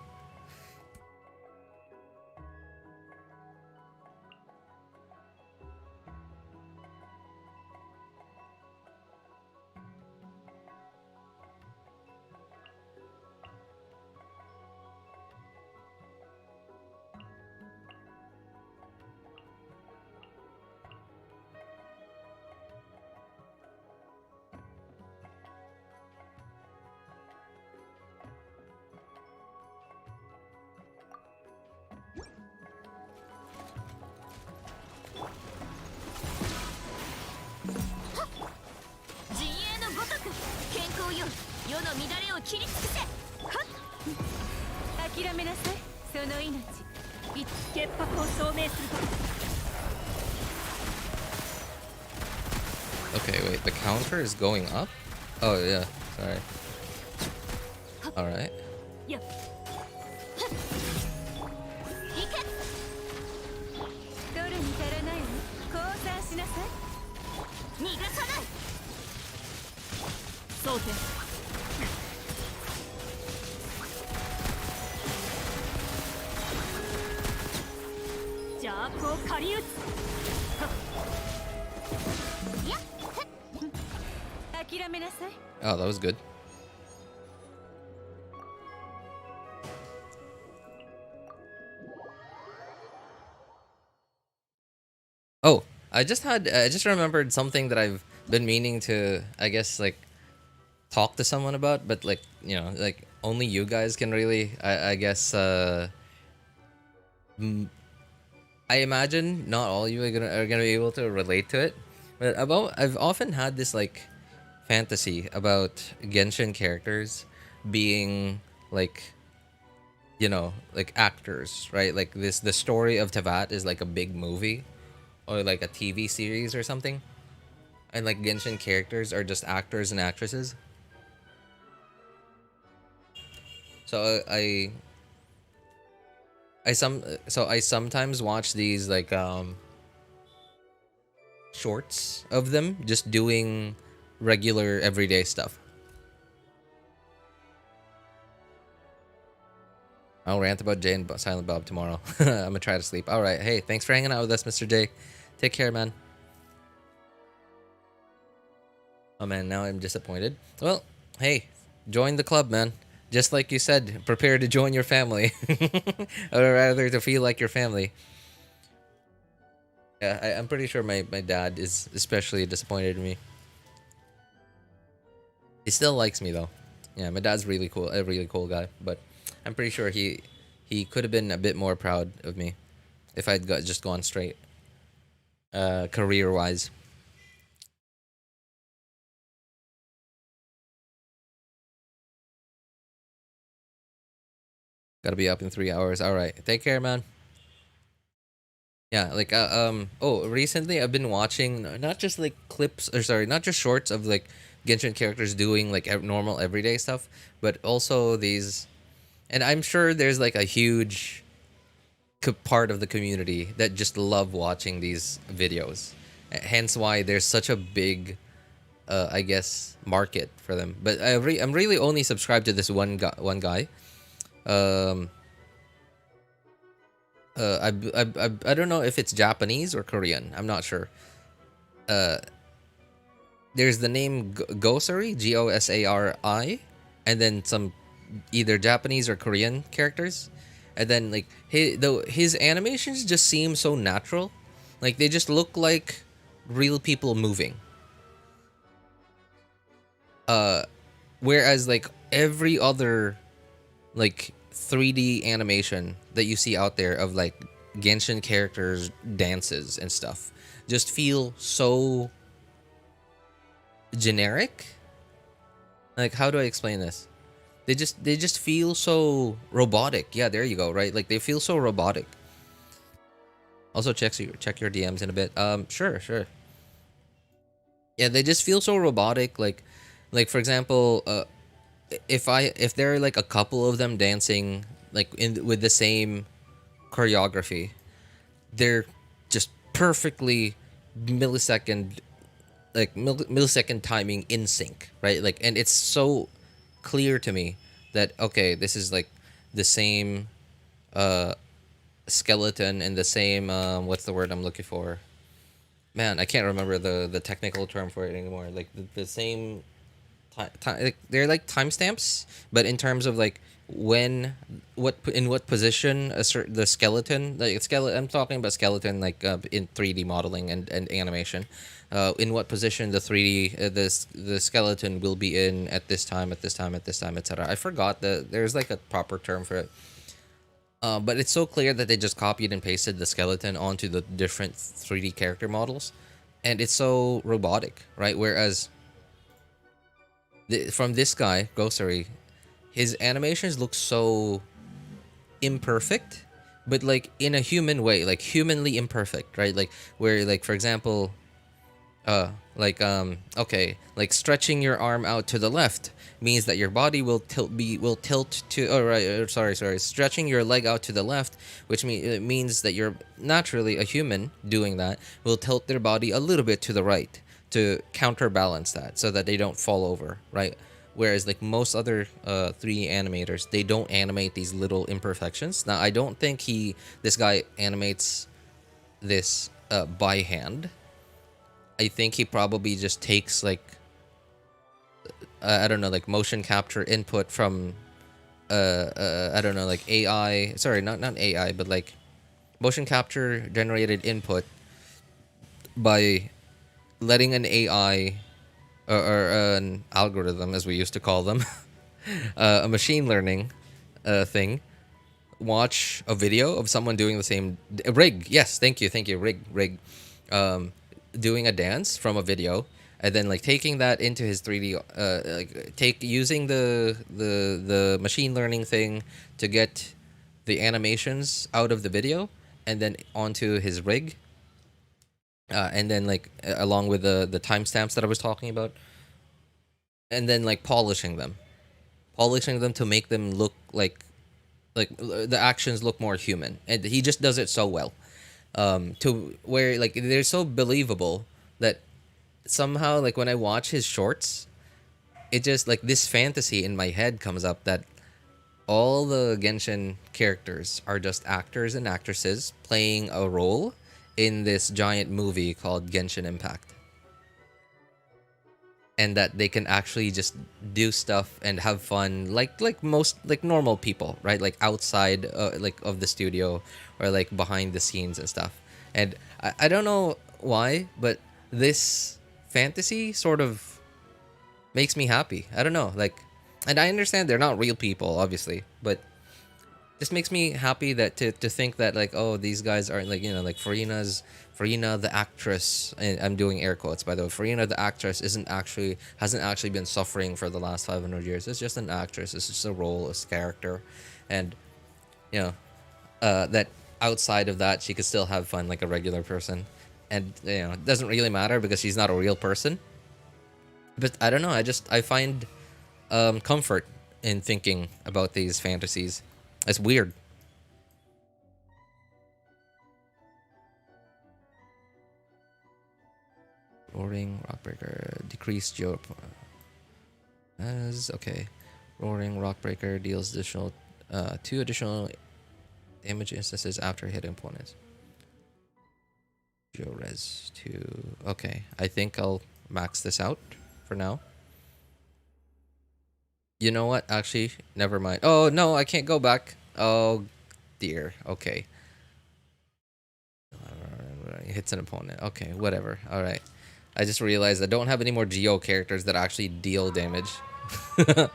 Okay, wait, the counter is going up? Oh, yeah, sorry. Alright. Oh, that was good. Oh, I just remembered something that I've been meaning to, I guess, like, talk to someone about, but, like, you know, like, only you guys can really, I guess, I imagine not all you are gonna be able to relate to it, but I've often had this, like, fantasy about Genshin characters being, like, you know, like, actors, right? Like, the story of Tevat is like a big movie or like a TV series or something, and like Genshin characters are just actors and actresses. So I sometimes watch these, like, shorts of them just doing regular everyday stuff. I'll rant about Jay and Silent Bob tomorrow. I'm gonna try to sleep. All right. Hey, thanks for hanging out with us, Mr. J. Take care, man. Oh man, now I'm disappointed. Well, hey, join the club, man. Just like you said, prepare to join your family, or rather, to feel like your family. Yeah, I'm pretty sure my dad is especially disappointed in me. He still likes me though. Yeah, my dad's really cool, a really cool guy. But I'm pretty sure he could have been a bit more proud of me if I'd just gone straight, career wise. Gotta be up in 3 hours. All right, take care, man. Yeah, like oh, recently I've been watching not just like clips or sorry, not just shorts of like Genshin characters doing like normal everyday stuff, but also these, and I'm sure there's like a huge part of the community that just love watching these videos. Hence why there's such a big I guess market for them. But I'm really only subscribed to this one guy. Um I don't know if it's Japanese or Korean. I'm not sure. Uh, there's the name Gosari, Gosari, and then some either Japanese or Korean characters, and then like his animations just seem so natural, like they just look like real people moving. Whereas like every other like 3D animation that you see out there of like Genshin characters dances and stuff just feel so generic. Like how do I explain this? They just feel so robotic. Yeah, there you go, right? Like they feel so robotic. Also check your DMs in a bit. Sure. Yeah, they just feel so robotic like for example, if there are like a couple of them dancing like in with the same choreography, they're just perfectly millisecond millisecond timing in sync, right? Like, and it's so clear to me that okay, this is like the same uh skeleton and the same what's the word I'm looking for? Man, I can't remember the technical term for it anymore. Like the same time, like they're like timestamps, but in terms of like when in what position the skeleton like skeleton, I'm talking about skeleton like in 3D modeling and animation, in what position the 3D the skeleton will be in at this time, etc. I forgot there's like a proper term for it. But it's so clear that they just copied and pasted the skeleton onto the different 3D character models, and it's so robotic, right? Whereas from this guy, Gosari, his animations look so imperfect, but like in a human way, like humanly imperfect, right? Like where, like for example, okay, like stretching your arm out to the left means that your body will tilt to, oh right, sorry, stretching your leg out to the left, which means that you're naturally a human doing that will tilt their body a little bit to the right to counterbalance that so that they don't fall over, right? Whereas like most other 3D animators, they don't animate these little imperfections. Now I don't think this guy animates this by hand. I think he probably just takes like I don't know, like motion capture input from I don't know, like AI. Sorry, not AI, but like motion capture generated input by letting an AI or an algorithm, as we used to call them, a machine learning thing, watch a video of someone doing the same rig. Yes, thank you, rig. Doing a dance from a video, and then like taking that into his 3D, using the machine learning thing to get the animations out of the video, and then onto his rig, and then like along with the timestamps that I was talking about, and then like polishing them to make them look like the actions look more human, and he just does it so well, to where like they're so believable that somehow like when I watch his shorts, it just like this fantasy in my head comes up that all the Genshin characters are just actors and actresses playing a role in this giant movie called Genshin Impact, and that they can actually just do stuff and have fun like most like normal people, right? Like outside like of the studio or like behind the scenes and stuff. And I don't know why, but this fantasy sort of makes me happy. I don't know, like, and I understand they're not real people, obviously, but this makes me happy that to think that, like, oh, these guys aren't, like, you know, like Farina the actress, and I'm doing air quotes by the way, Farina the actress hasn't actually been suffering for the last 500 years. It's just an actress. It's just a role, a character, and you know, that outside of that she could still have fun like a regular person, and you know, it doesn't really matter because she's not a real person. But I don't know, I find comfort in thinking about these fantasies. It's weird. Roaring Rockbreaker decreased your as okay. Roaring Rockbreaker deals additional 2 additional damage instances after hitting opponents. Res 2. Okay, I think I'll max this out for now. You know what? Actually, never mind. Oh no, I can't go back. Oh dear. Okay. Hits an opponent. Okay, whatever. All right. I just realized I don't have any more Geo characters that actually deal damage. It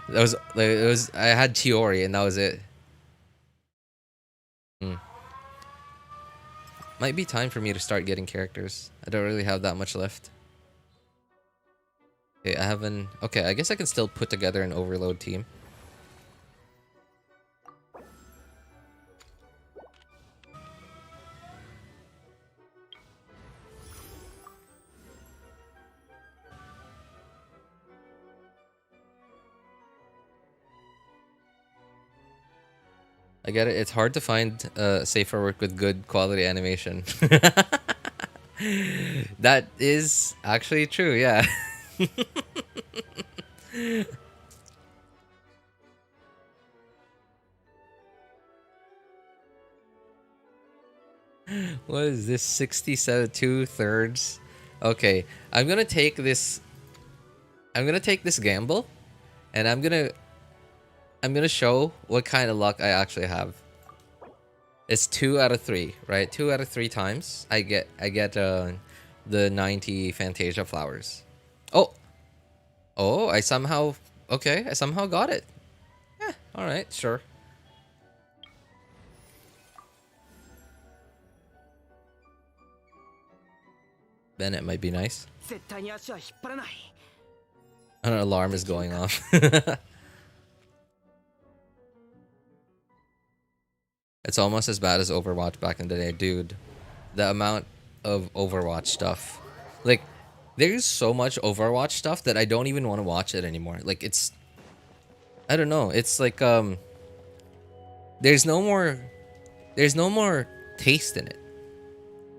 was I had Chiori and that was it. Might be time for me to start getting characters. I don't really have that much left. Okay, I haven't. Okay, I guess I can still put together an overload team. I get it. It's hard to find safer work with good quality animation. That is actually true, yeah. What is this? 67 2/3. Okay, I'm gonna take this gamble, and I'm gonna show what kind of luck I actually have. It's 2 out of 3, right? 2 out of 3 times I get the 90 Fantasia flowers. Oh, I somehow got it. Yeah, all right, sure. Bennett might be nice. An alarm is going off. It's almost as bad as Overwatch back in the day, dude. The amount of Overwatch stuff. Like, there's so much Overwatch stuff that I don't even want to watch it anymore. Like, it's... I don't know. It's like, there's no more taste in it.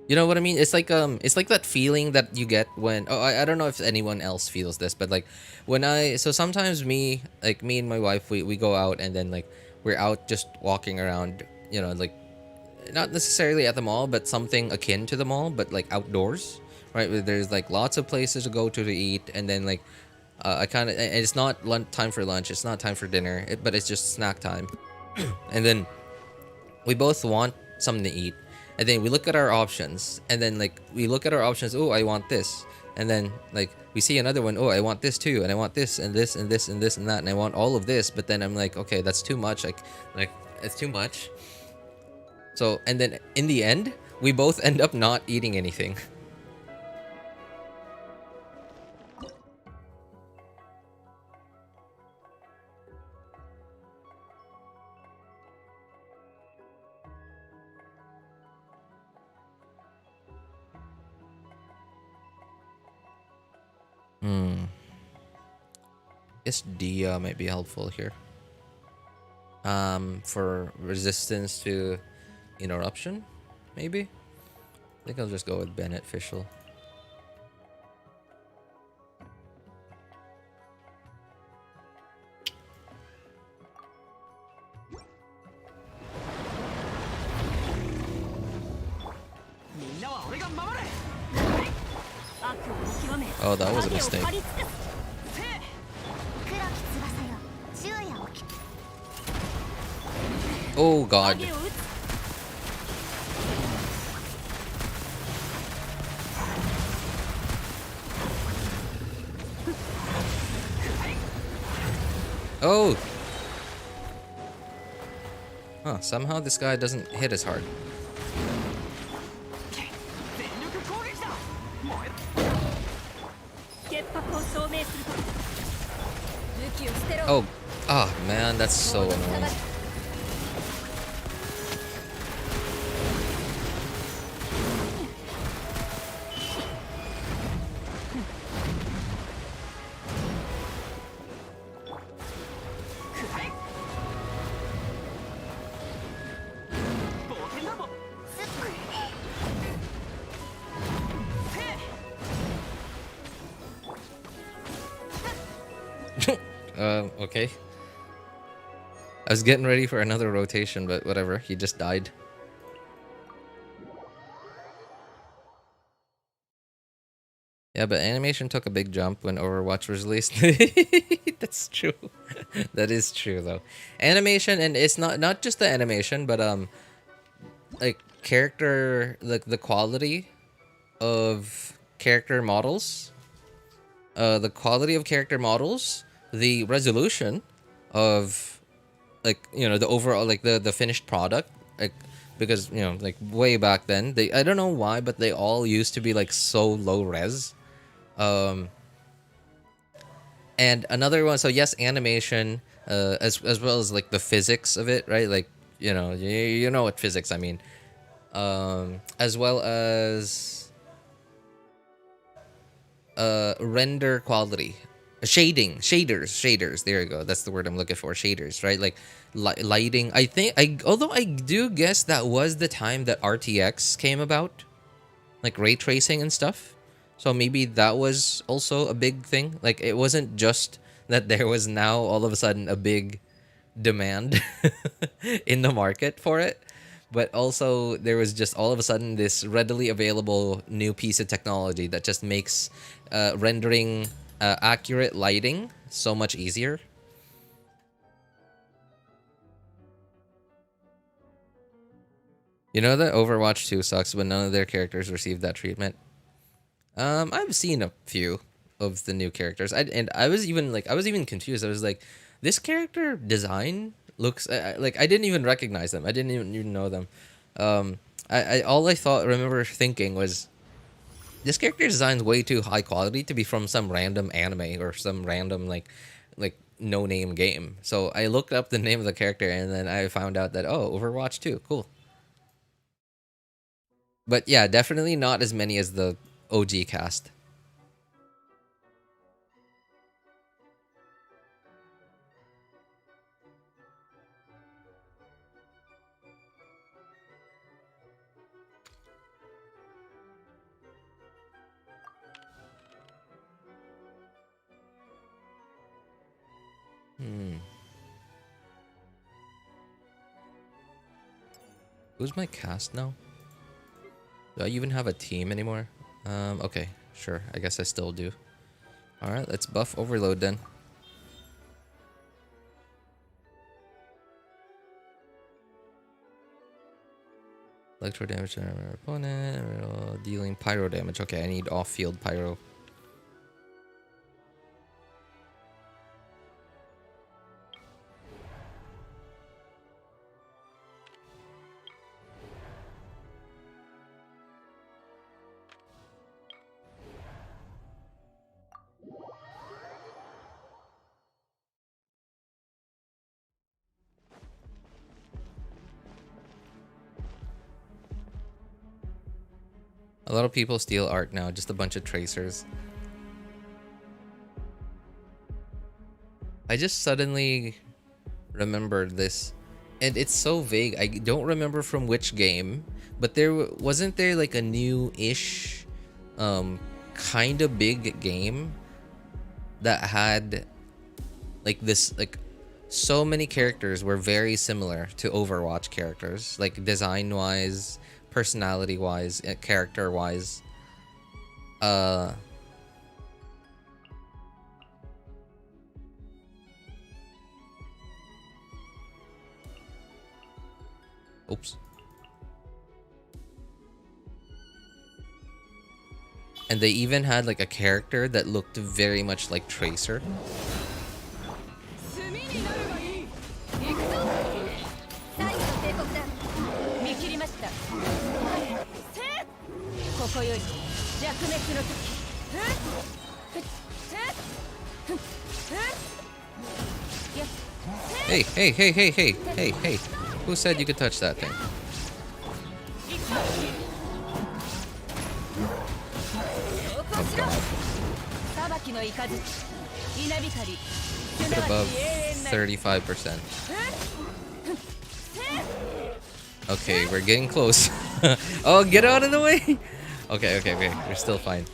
You know what I mean? It's like that feeling that you get when... Oh, I don't know if anyone else feels this, but, like, when so sometimes me and my wife, we go out and then, like, we're out just walking around... You know, like, not necessarily at the mall, but something akin to the mall, but like outdoors, right? Where there's like lots of places to go to eat, and then like, it's not time for lunch, it's not time for dinner, but it's just snack time. And then we both want something to eat, and then we look at our options, and then like we look at our options. Oh, I want this, and then like we see another one. Oh, I want this too, and I want this and this and this and this and that, and I want all of this. But then I'm like, okay, that's too much. Like it's too much. So, and then in the end, we both end up not eating anything. Guess Dia might be helpful here. For resistance to interruption, maybe? I think I'll just go with Bennett Fischl. Oh, that was a mistake. Oh god. Oh! Huh, somehow this guy doesn't hit as hard. Oh, ah, man, that's so annoying. Okay. I was getting ready for another rotation, but whatever. He just died. Yeah, but animation took a big jump when Overwatch was released. That's true. That is true, though. Animation, and it's not just the animation, but like character, like the quality of character models, the quality of character models, the resolution of, like, you know, the overall, like the finished product, like, because, you know, like way back then, I don't know why, but they all used to be like so low res. And another one, so yes, animation, as well as like the physics of it, right? Like, you know what physics I mean. As well as render quality, shaders. There you go. That's the word I'm looking for. Shaders, right? Like lighting. Although I do guess that was the time that RTX came about, like ray tracing and stuff. So maybe that was also a big thing. Like, it wasn't just that there was now all of a sudden a big demand in the market for it, but also there was just all of a sudden this readily available new piece of technology that just makes rendering accurate lighting so much easier. You know that Overwatch 2 sucks when none of their characters received that treatment? I've seen a few of the new characters. I was even confused. I was like, this character design looks like I didn't even recognize them. I didn't even know them. All I remember thinking was, this character design's way too high quality to be from some random anime or some random like no name game. So I looked up the name of the character and then I found out that, oh, Overwatch 2, cool. But yeah, definitely not as many as the OG cast. Who's my cast now? Do I even have a team anymore? Okay, sure. I guess I still do. Alright, let's buff Overload then. Electro damage to our opponent, dealing pyro damage. Okay, I need off-field pyro. A lot of people steal art now, just a bunch of tracers. I just suddenly remembered this, and it's so vague. I don't remember from which game, but wasn't there like a new-ish, kind of big game that had like this, like so many characters were very similar to Overwatch characters, like design-wise, personality-wise, character-wise. Oops. And they even had like a character that looked very much like Tracer. Hey, hey, hey, hey, hey, hey, hey. Who said you could touch that thing? Oh god. Get above 35%. Okay, we're getting close. Oh, get out of the way! Okay, okay, okay. We're still fine.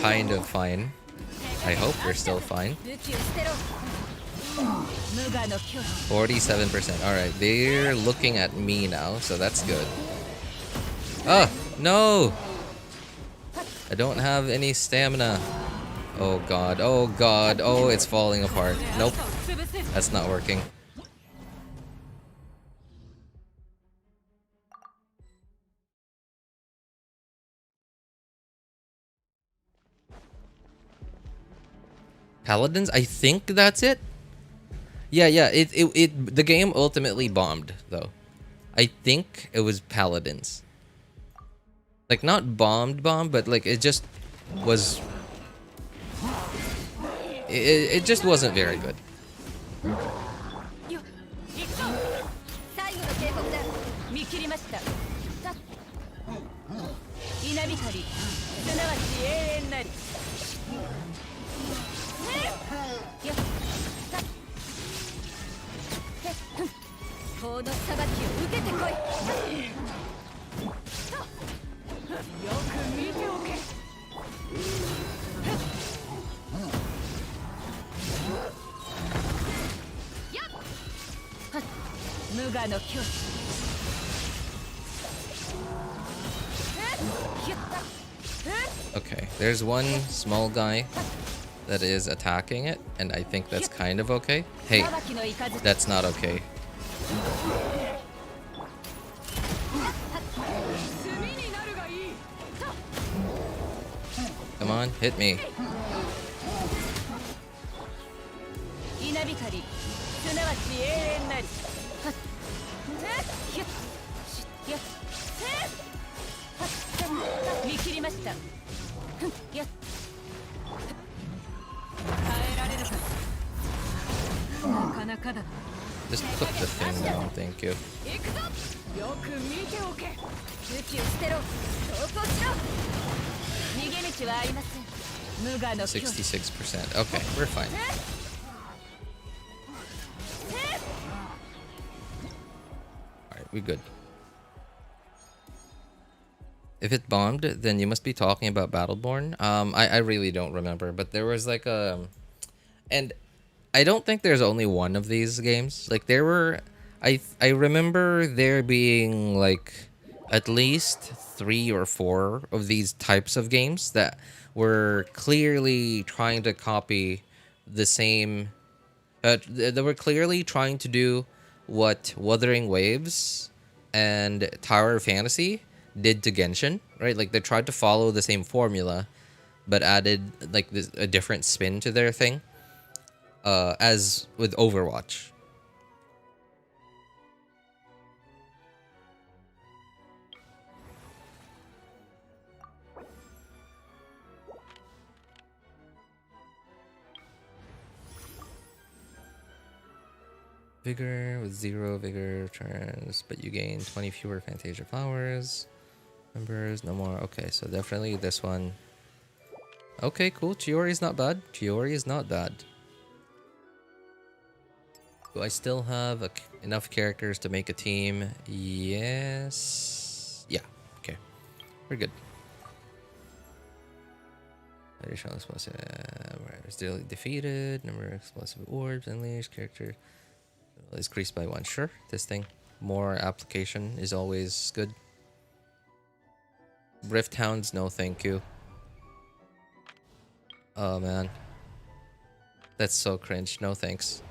Kind of fine. I hope we're still fine. 47%. Alright, they're looking at me now, so that's good. Oh, no! I don't have any stamina. Oh god, oh god, oh, it's falling apart. Nope, that's not working. Paladins? I think that's it. Yeah, yeah, the game ultimately bombed, though. I think it was Paladins. Like, not bombed, but like, it just was... It just wasn't very good. Okay, there's one small guy that is attacking it, and I think that's kind of okay. Hey, that's not okay. Come on, hit me. Just put the thing down, thank you. 66%. Okay, we're fine. Alright, we're good. If it bombed, then you must be talking about Battleborn. I really don't remember, but there was like a... And I don't think there's only one of these games. Like, there were... I remember there being, like, at least 3 or 4 of these types of games that were clearly trying to copy the same... they were clearly trying to do what Wuthering Waves and Tower of Fantasy did to Genshin, right? Like, they tried to follow the same formula, but added, like, a different spin to their thing. As with Overwatch. Vigor with 0 vigor turns, but you gain 20 fewer Fantasia flowers. Members, no more. Okay, so definitely this one. Okay, cool. Chiori is not bad. Chiori is not bad. Do I still have enough characters to make a team? Yes. Yeah. Okay. We're good. Additional explosive. Still defeated. Number of explosive orbs unleashed. Character is increased by 1. Sure. This thing. More application is always good. Rift Hounds, no thank you. Oh man. That's so cringe. No thanks.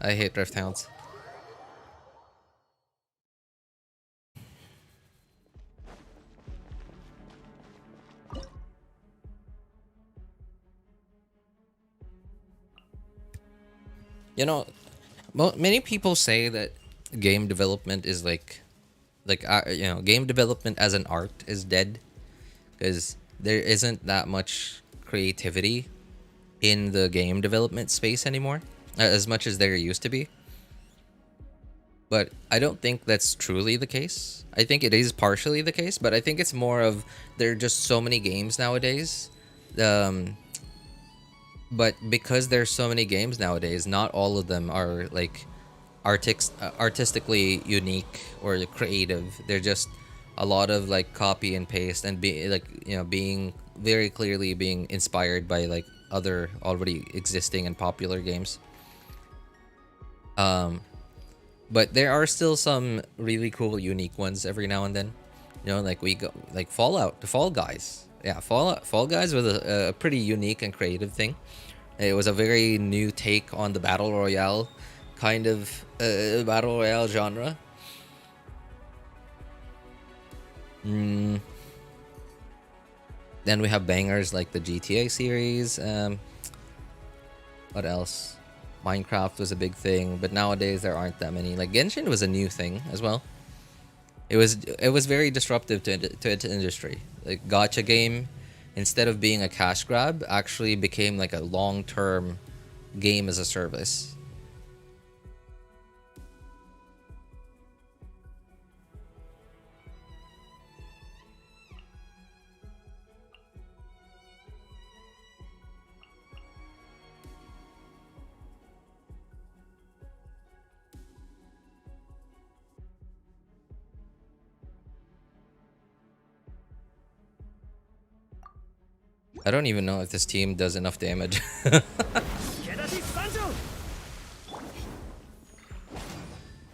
I hate Rift Hounds. You know, many people say that game development is like you know, game development as an art is dead. because there isn't that much creativity in the game development space anymore, as much as there used to be. But I don't think that's truly the case. I think it is partially the case, but I think it's more of there are just so many games nowadays. But because there's so many games nowadays, not all of them are like artistically unique or creative. They're just a lot of like copy and paste and being very clearly being inspired by like other already existing and popular games. But there are still some really cool, unique ones every now and then. You know, like we go like Fallout, the Fall Guys. Yeah, Fall Guys was a pretty unique and creative thing. It was a very new take on the battle royale kind of battle royale genre. Then we have bangers like the GTA series. What else? Minecraft was a big thing, but nowadays there aren't that many. Like Genshin was a new thing as well. It was very disruptive to its industry. Like gacha game, instead of being a cash grab, actually became like a long-term game as a service. I don't even know if this team does enough damage. 助太参上。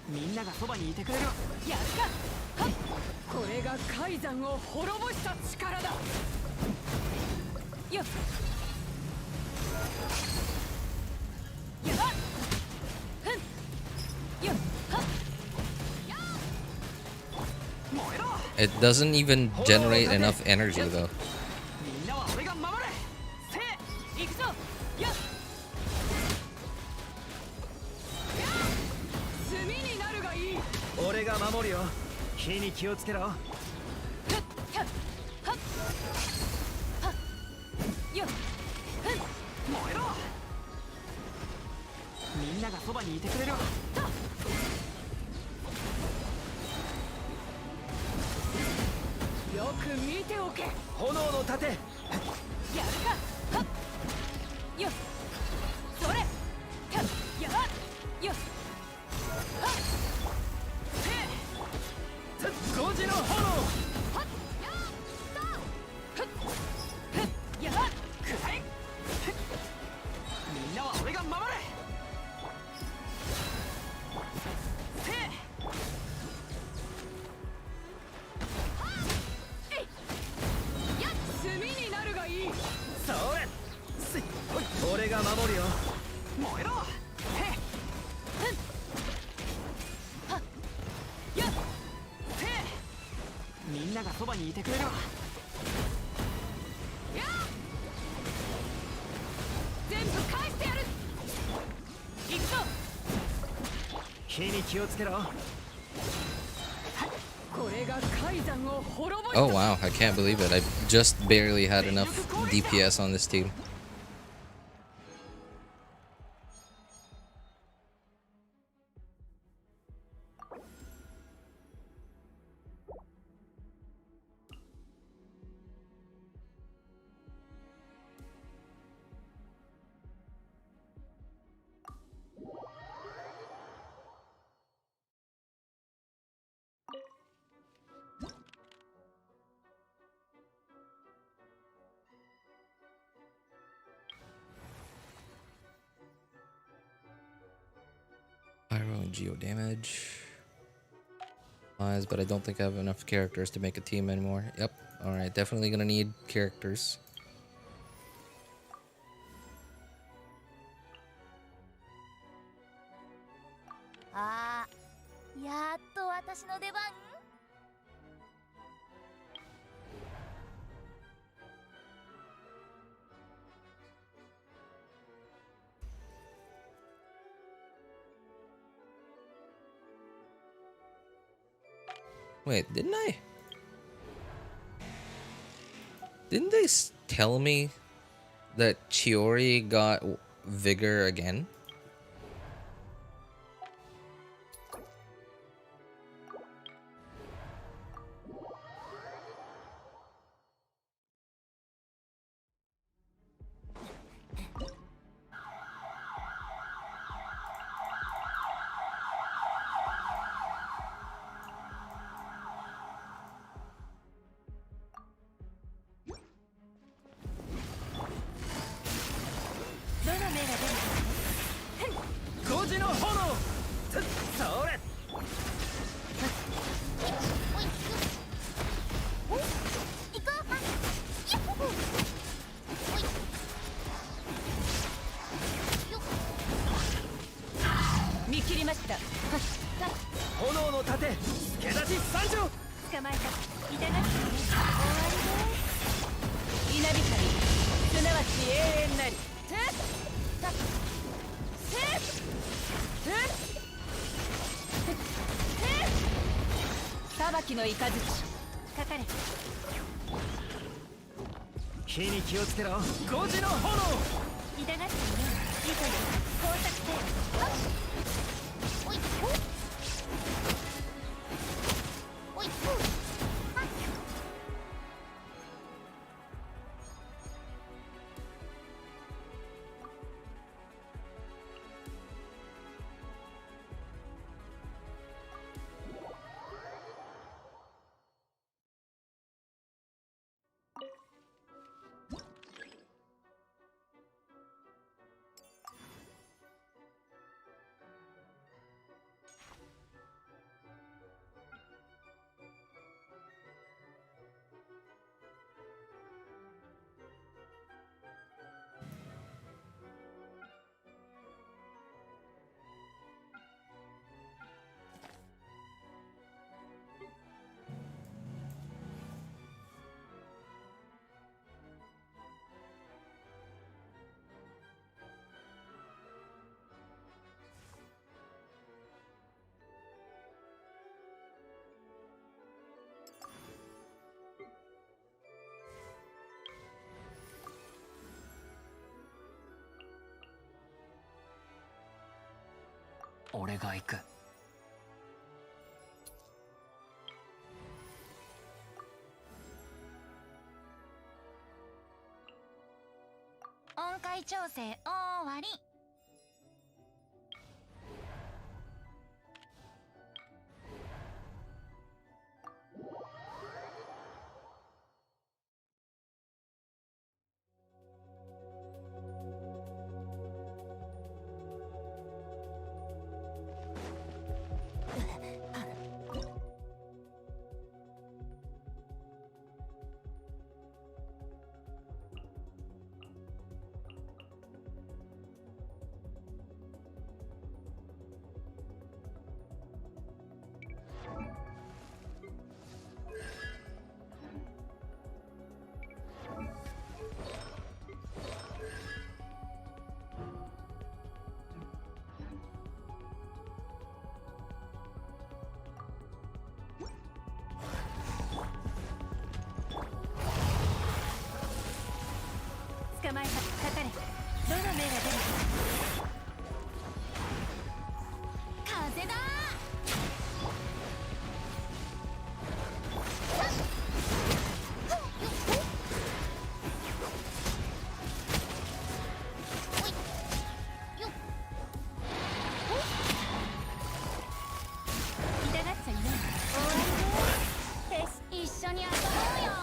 みんながそばにいてくれる。やるか。はっ、これが海山を滅ぼした力だ。よっ。やっ。ふん。よっ。はっ。 It doesn't even generate enough energy though. みんなは俺が守れ。せい、行くぞ。よっ。炭になるがいい。俺が守るよ。火に気をつけろ。はっはっはっはっよっ。ふん。燃えろ。みんながそばにいてくれる。よく見ておけ。炎の盾。やるか。はっ。よっ。それ。やっ。やっ。よっ。はっ。せい。5時の炎。はっ。やっ。ふっ。ふっ。やっ。くらえ。ふっ。みんなは俺が守れ。せい。炭になるがいい。それ。せい。俺が守るよ。燃えろ。へ。ふん。はっ。やっ。せい。みんながそばにいてくれるわ。やっ。全部返してやる。行くぞ。火に気をつけろ。Oh wow, I can't believe it. I just barely had enough DPS on this team. Pyro and Geo damage. But I don't think I have enough characters to make a team anymore. Yep. Alright, definitely gonna need characters. Ah, やっと私の出番。 Wait, didn't I? Didn't they tell me that Chiori got vigor again?俺が行く。音階調整終わり。捕まえた。かかれ。どの目が出るか。風だ痛がっちゃいない。終わりです。一緒に遊ぼうよ。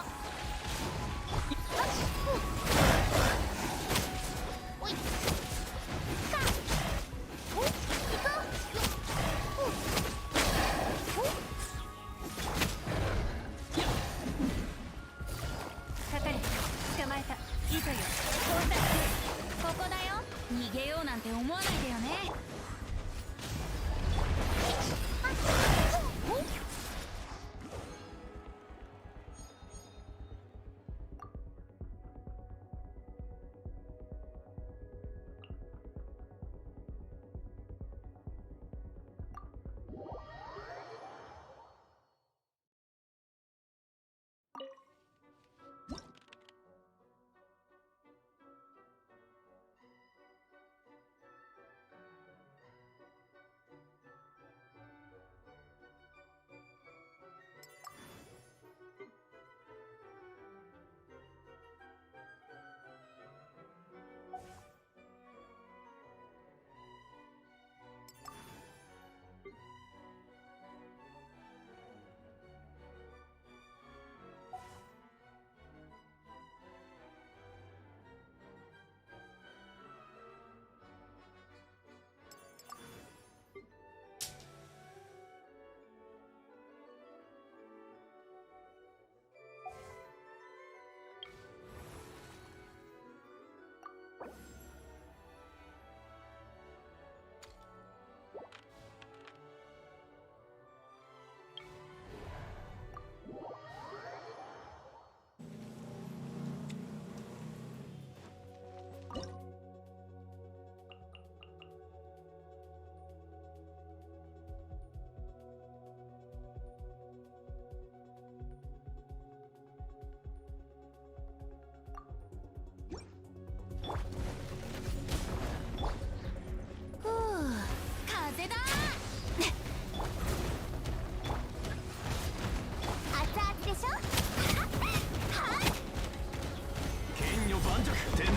盤石天道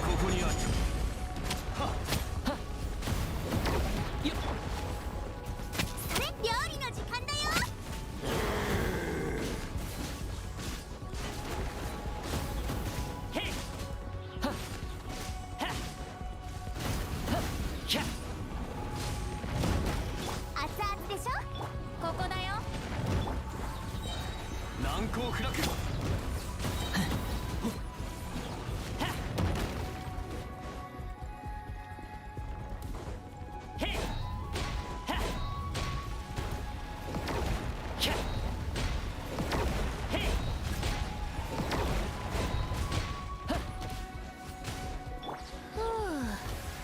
ここにある。はっはっよっ。それ料理の時間だよ。へいはっはっはっキャッ。熱々でしょ。ここだよ。難攻不落。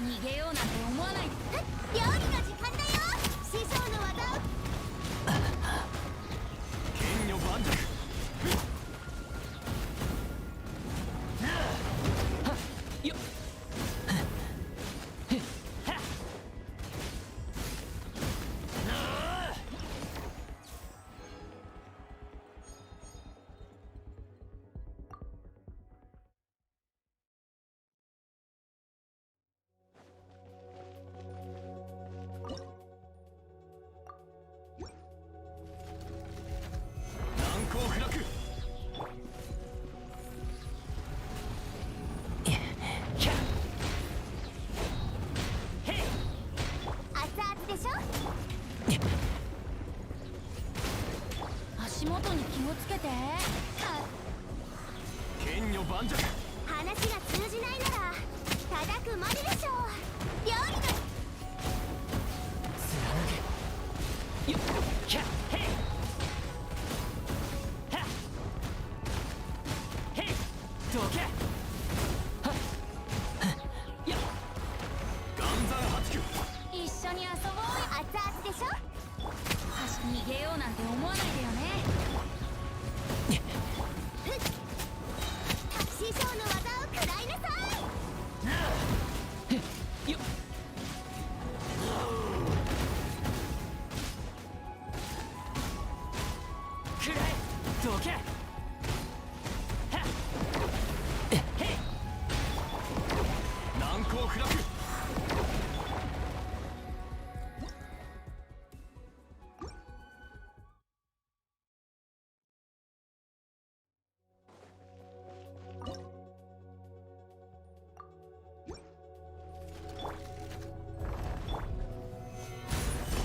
逃げようなんて思わないで。料理の時間だよ。師匠の技を。剣女盤石。よっ。難攻不落。キャッ。へい。熱々でしょ。足元に気をつけて。剣女盤石。話が通じないなら叩くまででしょ。料理の。よっ。キャッ。へい。はっ。へい。どけ。はっ。よっ。岩山八九。一緒に遊ぼうよ。熱々でしょ。逃げようなんて思わないでよね。師匠の技を食らいなさい。よっ。くらえ。どけ。はっ。へい。難攻不落。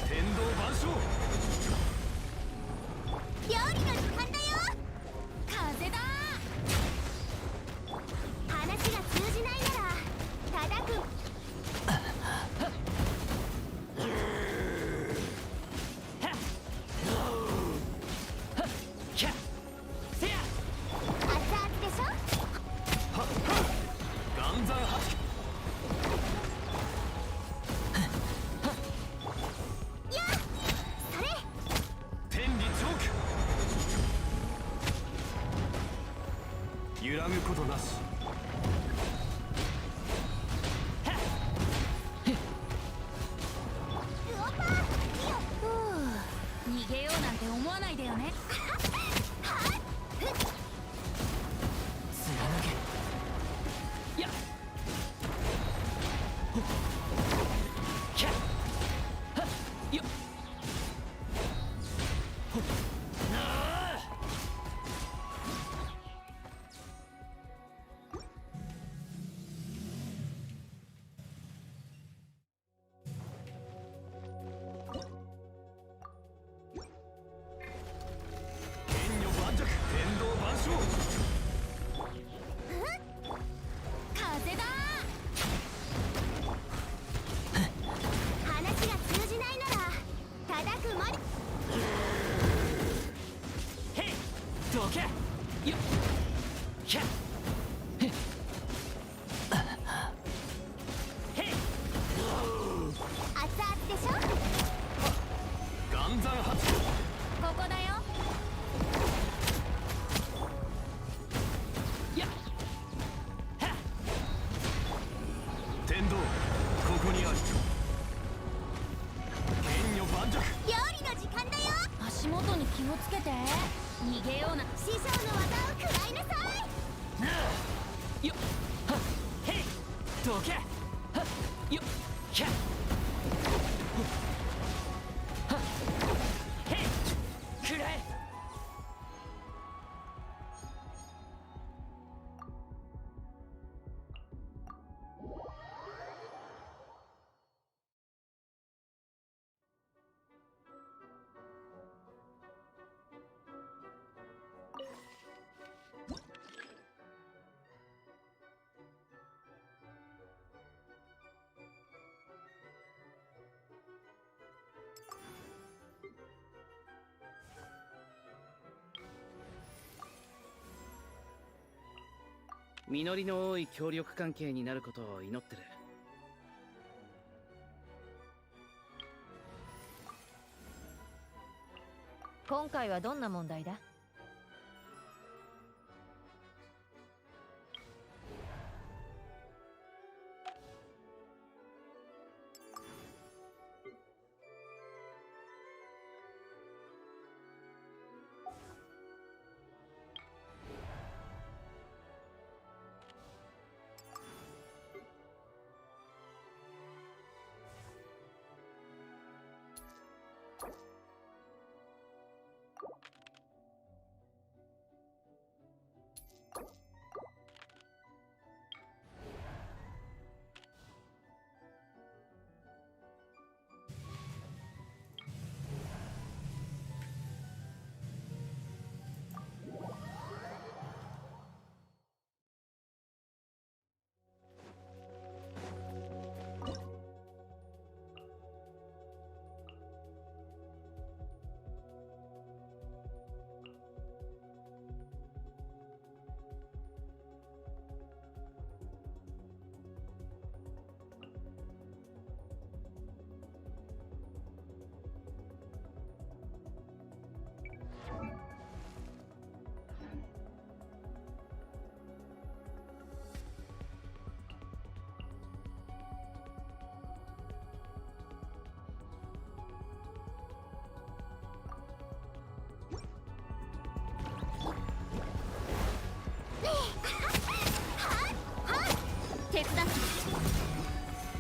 天道万象。料理の時間だよ。風だ。話が通じないなら叩く。キャッ。せや。熱々でしょ。はっはっ。岩山八九。いやそれ。天理チョーク。揺らぐことなし。うおぱ。逃げようなんて思わないでよね。貫け。やっ。ほっ。キャッ。はっ。よっ。ほっ。なあ。剣女盤石天道万象。風だ。話が通じないなら叩くまで。へい。どけ。よっ。キャッ。へっ。へい。熱々でしょ。岩山八九。ここだよ。やっ。はっ。天道ここにある。剣女盤石。料理の時間だよ。足元に気をつけて。逃げような。師匠の技を食らいなさい。よっ。どけ。はっよっひゃっはっへいくらえ。実りの多い協力関係になることを祈ってる。今回はどんな問題だ？手伝って。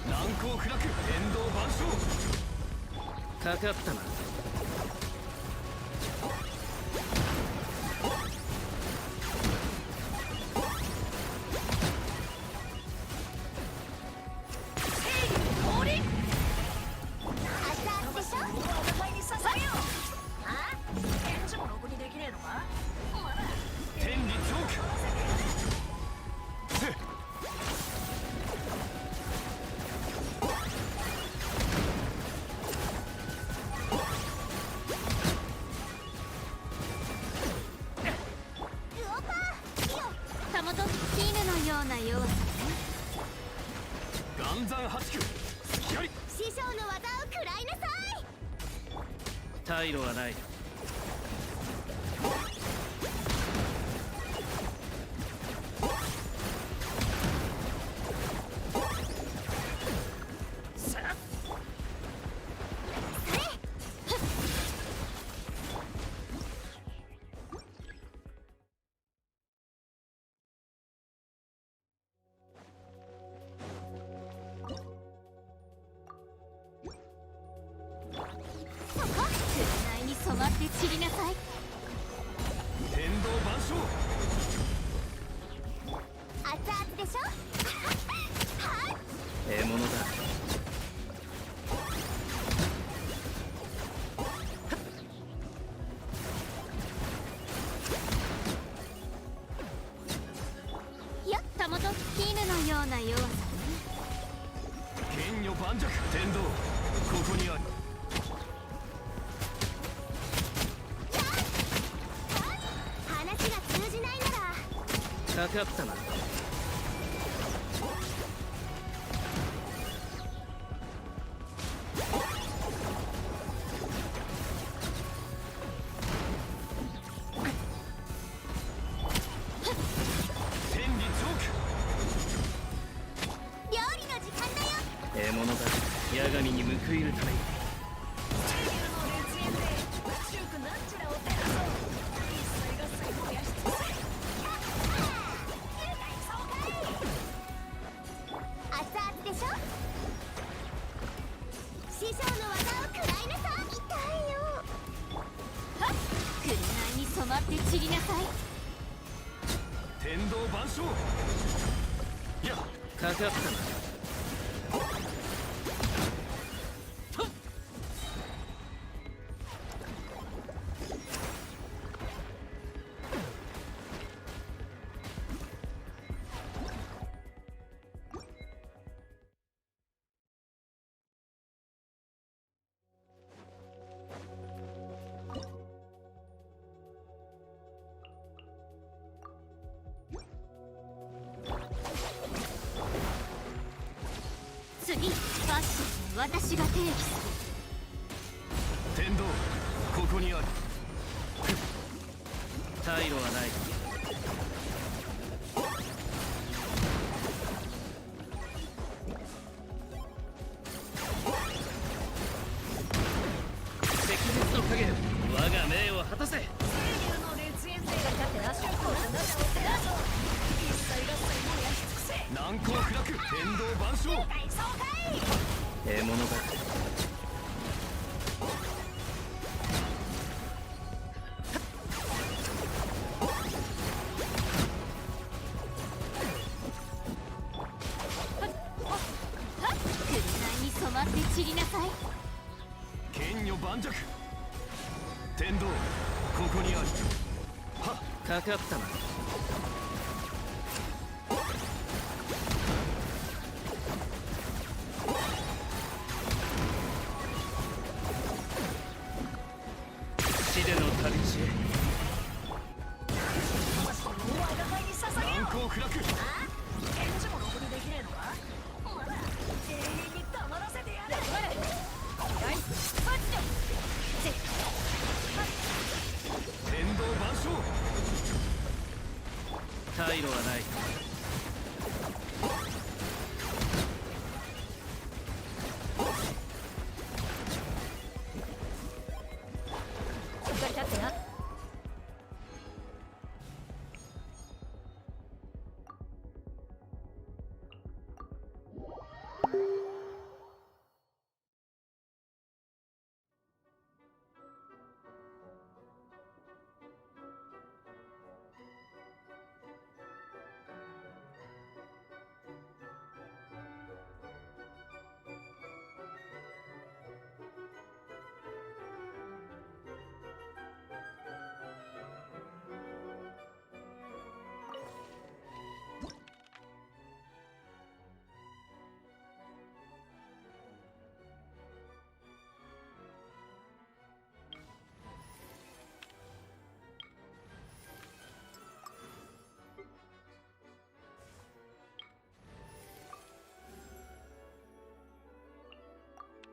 難攻不落遠道万象。かかったな。師匠の技を食らいなさい。退路はない。染まって散りなさい。天道万象。熱々でしょ。はい。獲物だ。やっ、たもと絹のような弱さね。剣女盤石。天道ここにある。かかったな。天理チョーク。料理の時間だよ。獲物だ。八神に報いるために。熱かかったな。次、ファッションは私が提起する。天道、ここにある。退路はない。赤日の影、我が命を果たせ。難攻不落、天道万象。獲物だ。紅に染まって散りなさい。剣女盤石。天道、ここにある。はっ、かかったな。死での旅路へ。難攻不落。天道万象。退路はない。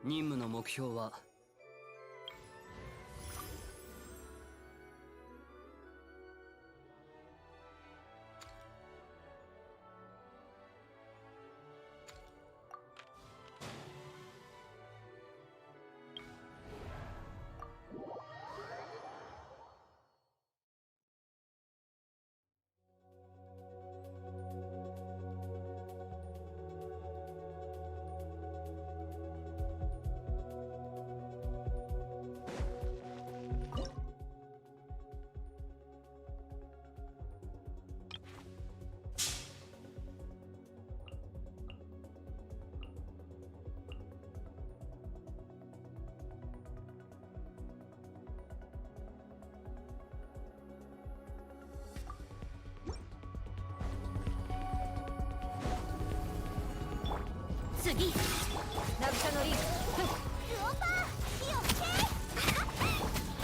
任務の目標は次、渚のリンク。ウオパー、火をつけ。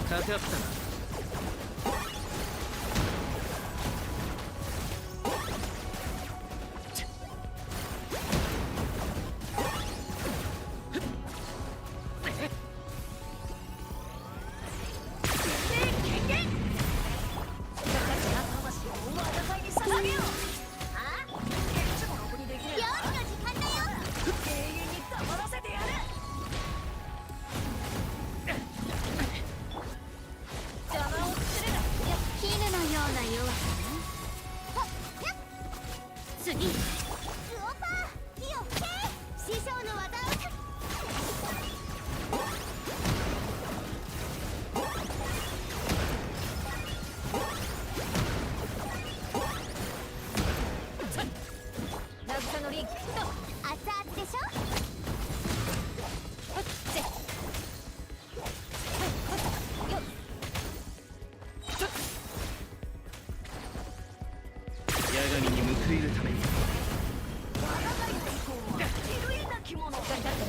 かかったな。熱々でしょ。八神に報いるためにそこ料理の時間だよ。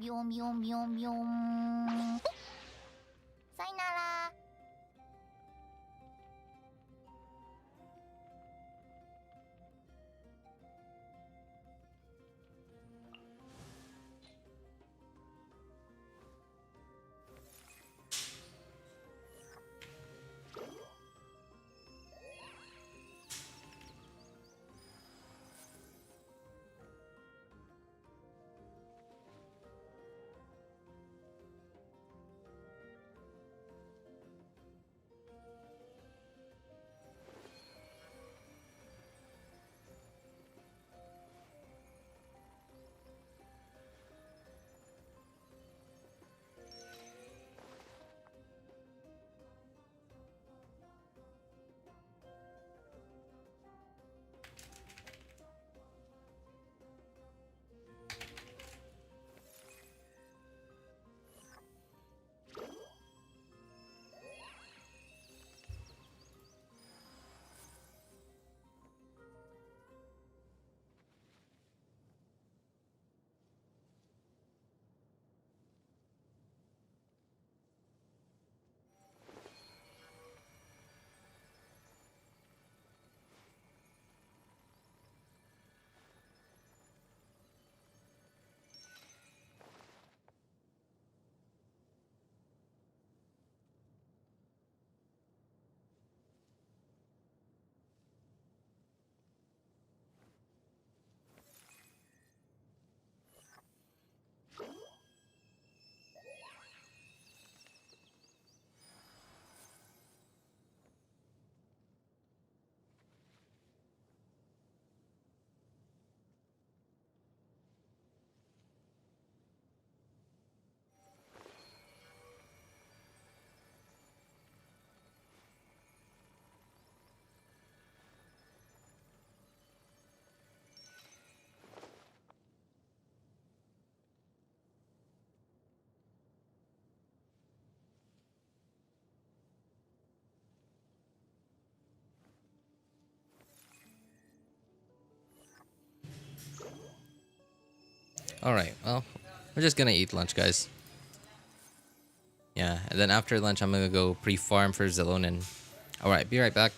ビョンビョンビョンビョン。さよなら。Alright, well, we're just gonna eat lunch, guys. Yeah, and then after lunch, I'm gonna go pre-farm for Xilonen. Alright, be right back.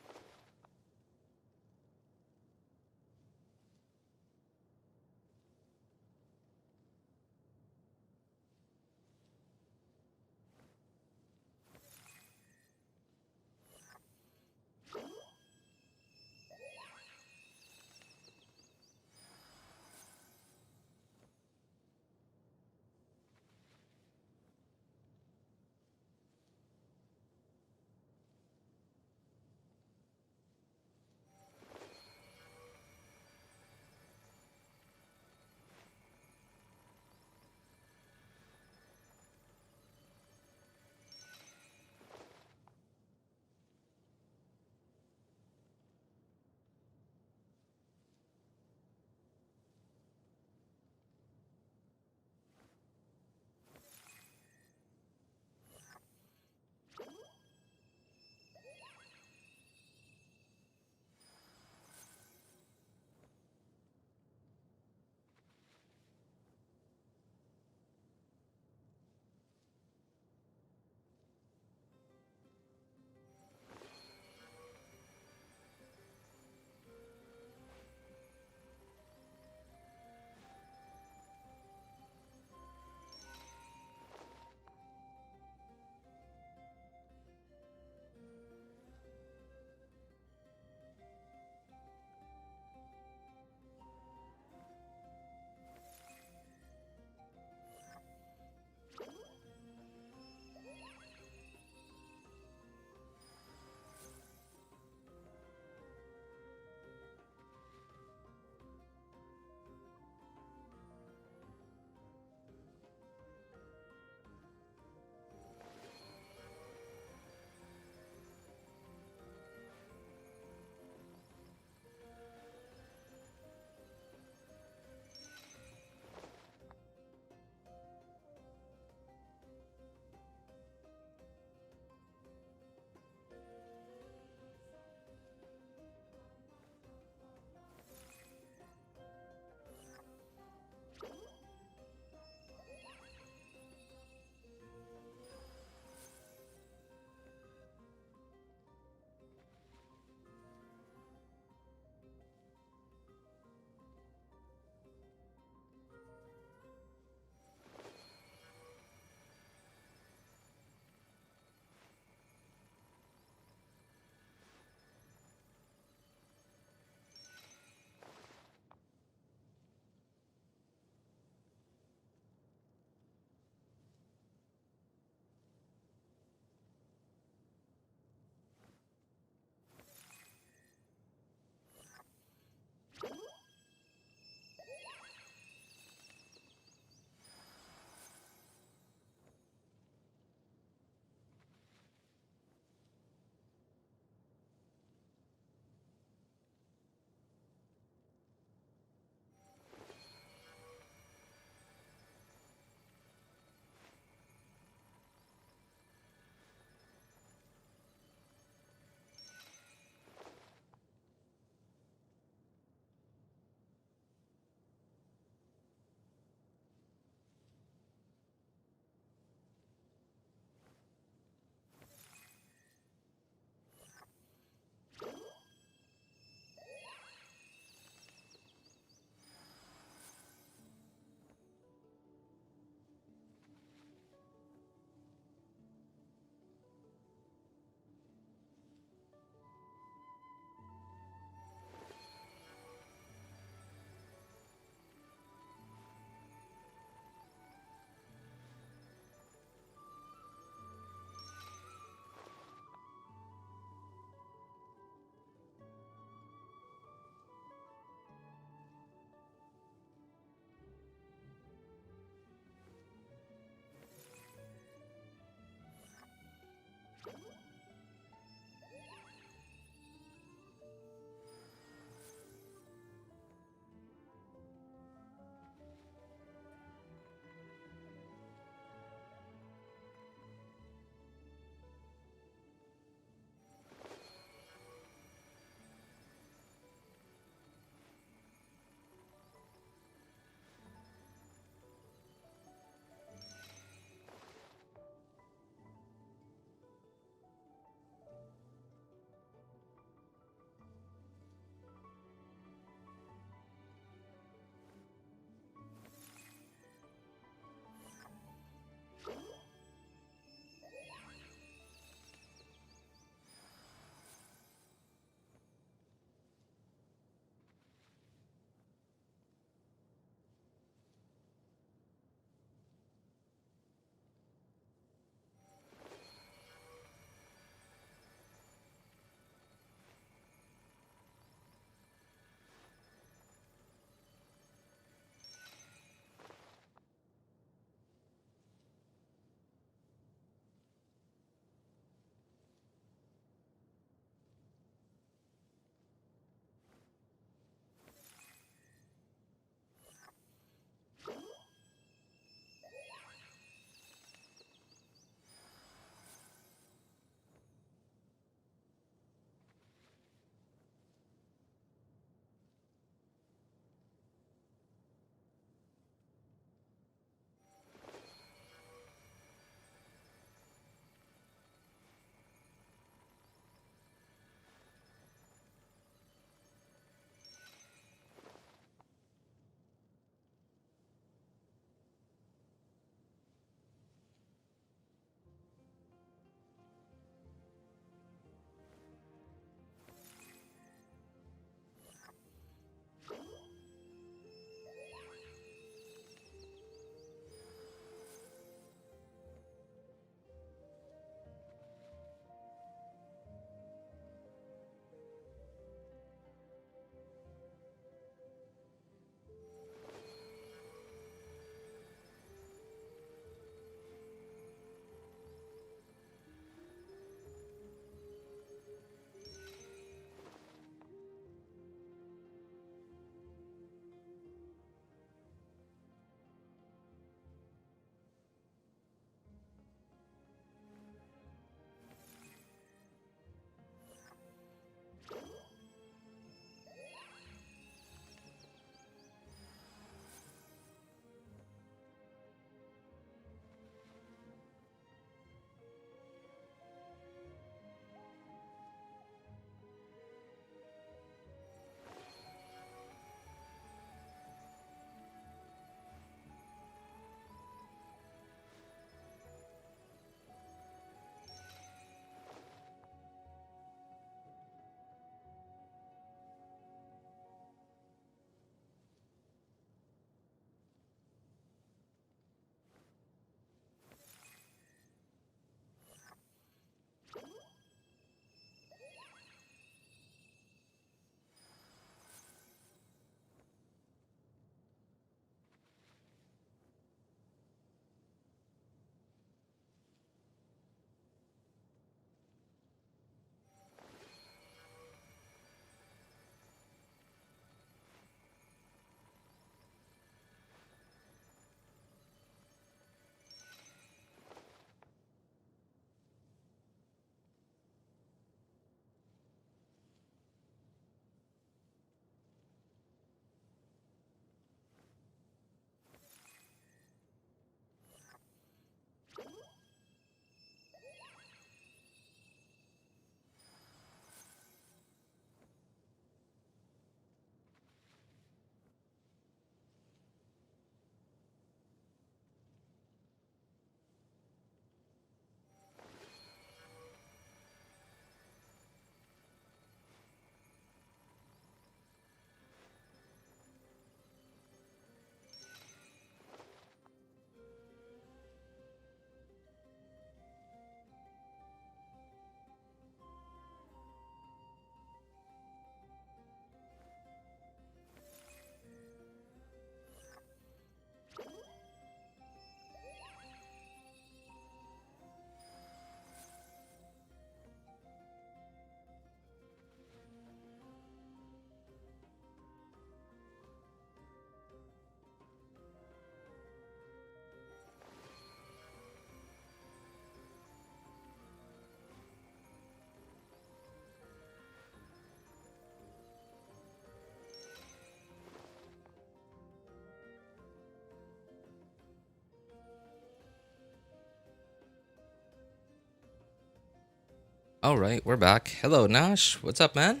All right, we're back. Hello, Nash. What's up, man?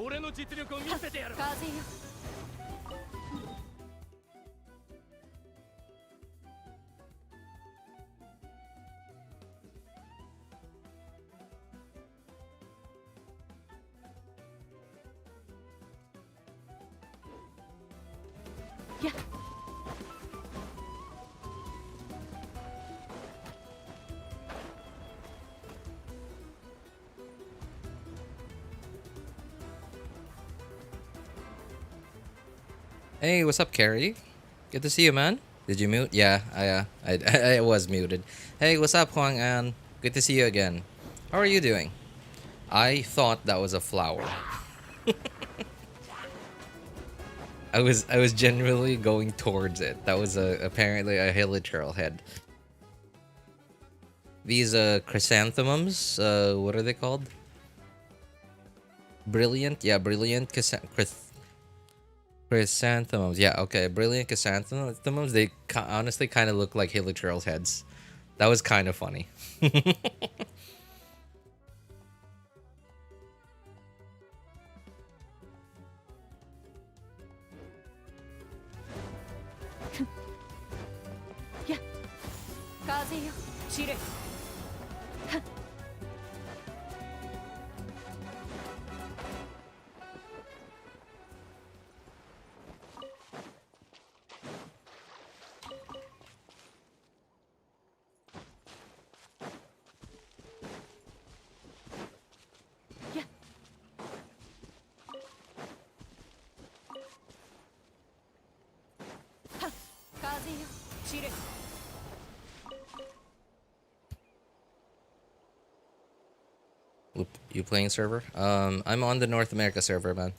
俺の実力を見せてやる。風よ。やっ。Hey, what's up, Carrie? Good to see you, man. Did you mute? Yeah, I was muted. Hey, what's up, Huang An? Good to see you again. How are you doing? I thought that was a flower. I was genuinely going towards it. That was apparently a hilichurl head. These chrysanthemums, what are they called? Brilliant, yeah, brilliant chrysanthemums. Yeah, okay, brilliant chrysanthemums. They honestly kind of look like hilichurl's heads. That was kind of funny. Yeah. Kazuha, Chire. You playing server? I'm on the North America server, man.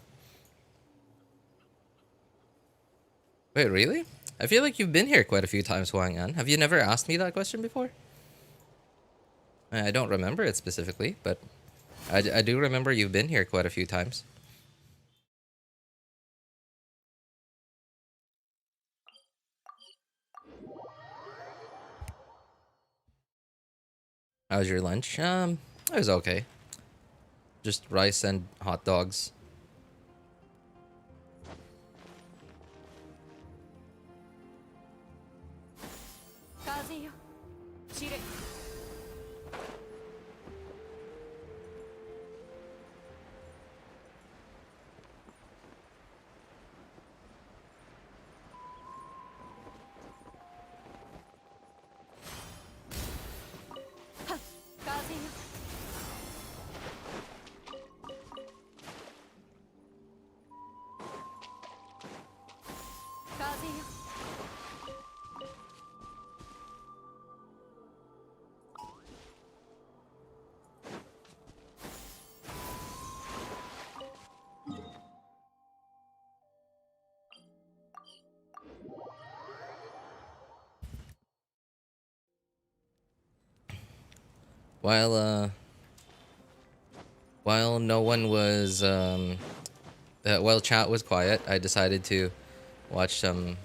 Wait, really? I feel like you've been here quite a few times, Huang An. Have you never asked me that question before? I don't remember it specifically, but I do remember you've been here quite a few times. How was your lunch? It was okay. Just rice and hot dogs. Kazuha, Chire. While no one was while chat was quiet, I decided to watch some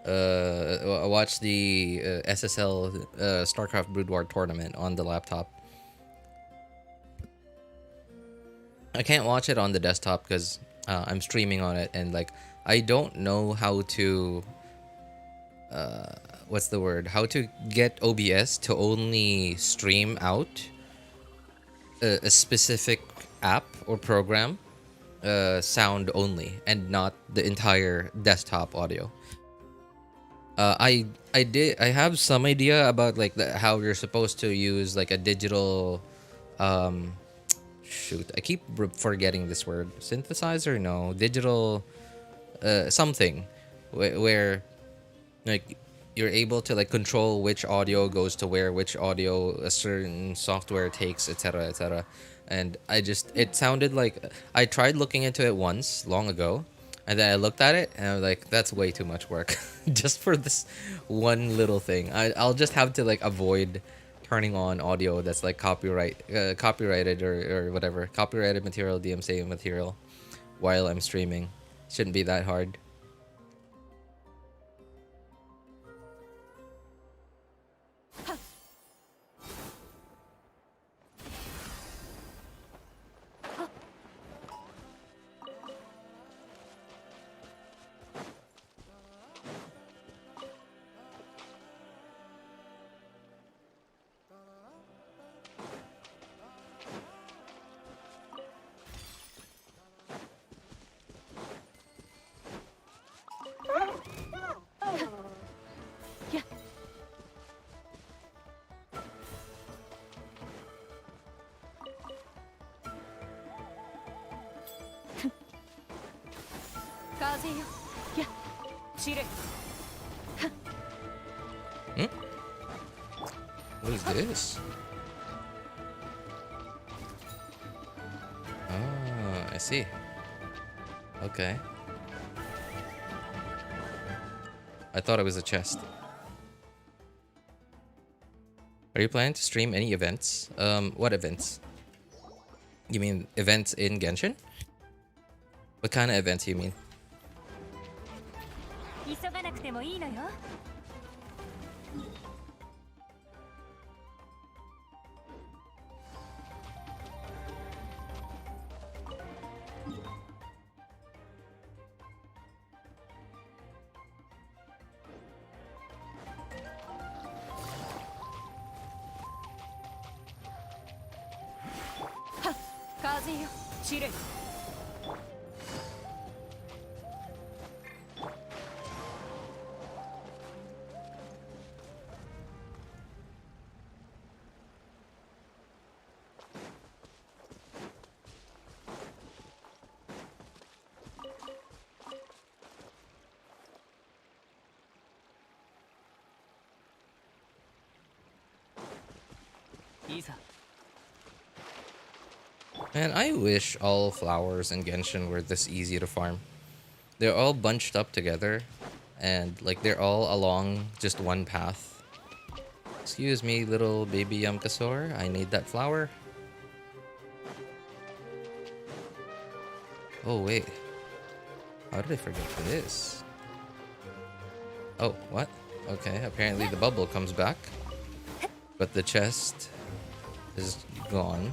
watch the SSL StarCraft Brood War tournament on the laptop. I can't watch it on the desktop because I'm streaming on it, and like I don't know how to what's the word? How to get OBS to only stream out a specific app or program, sound only, and not the entire desktop audio. I have some idea about like how you're supposed to use like a digital um shoot, I keep forgetting this word. Synthesizer? No, digital something where like you're able to like control which audio goes to where, which audio a certain software takes, etc., etc. And it sounded like I tried looking into it once long ago, and then I looked at it and I was like, that's way too much work just for this one little thing. I'll just have to like avoid turning on audio that's like copyrighted or whatever, copyrighted material, DMCA material, while I'm streaming. Shouldn't be that hard. What is this? Oh, I see. Okay. I thought it was a chest. Are you planning to stream any events? What events? You mean events in Genshin? What kind of events do you mean? 急がなくてもいいのよ。風よ、散れ。いざ。 Man, I wish all flowers in Genshin were this easy to farm. They're all bunched up together, and like they're all along just one path. Excuse me, little baby Yamkasaur, I need that flower. Oh wait, how did I forget this? Oh, what? Okay, apparently the bubble comes back, but the chest is gone.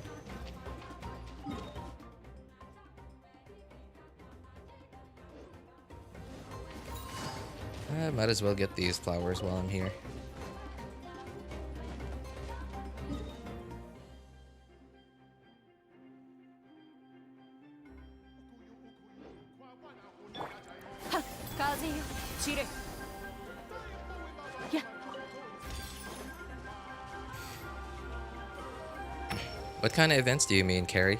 I might as well get these flowers while I'm here. What kind of events do you mean, Carrie?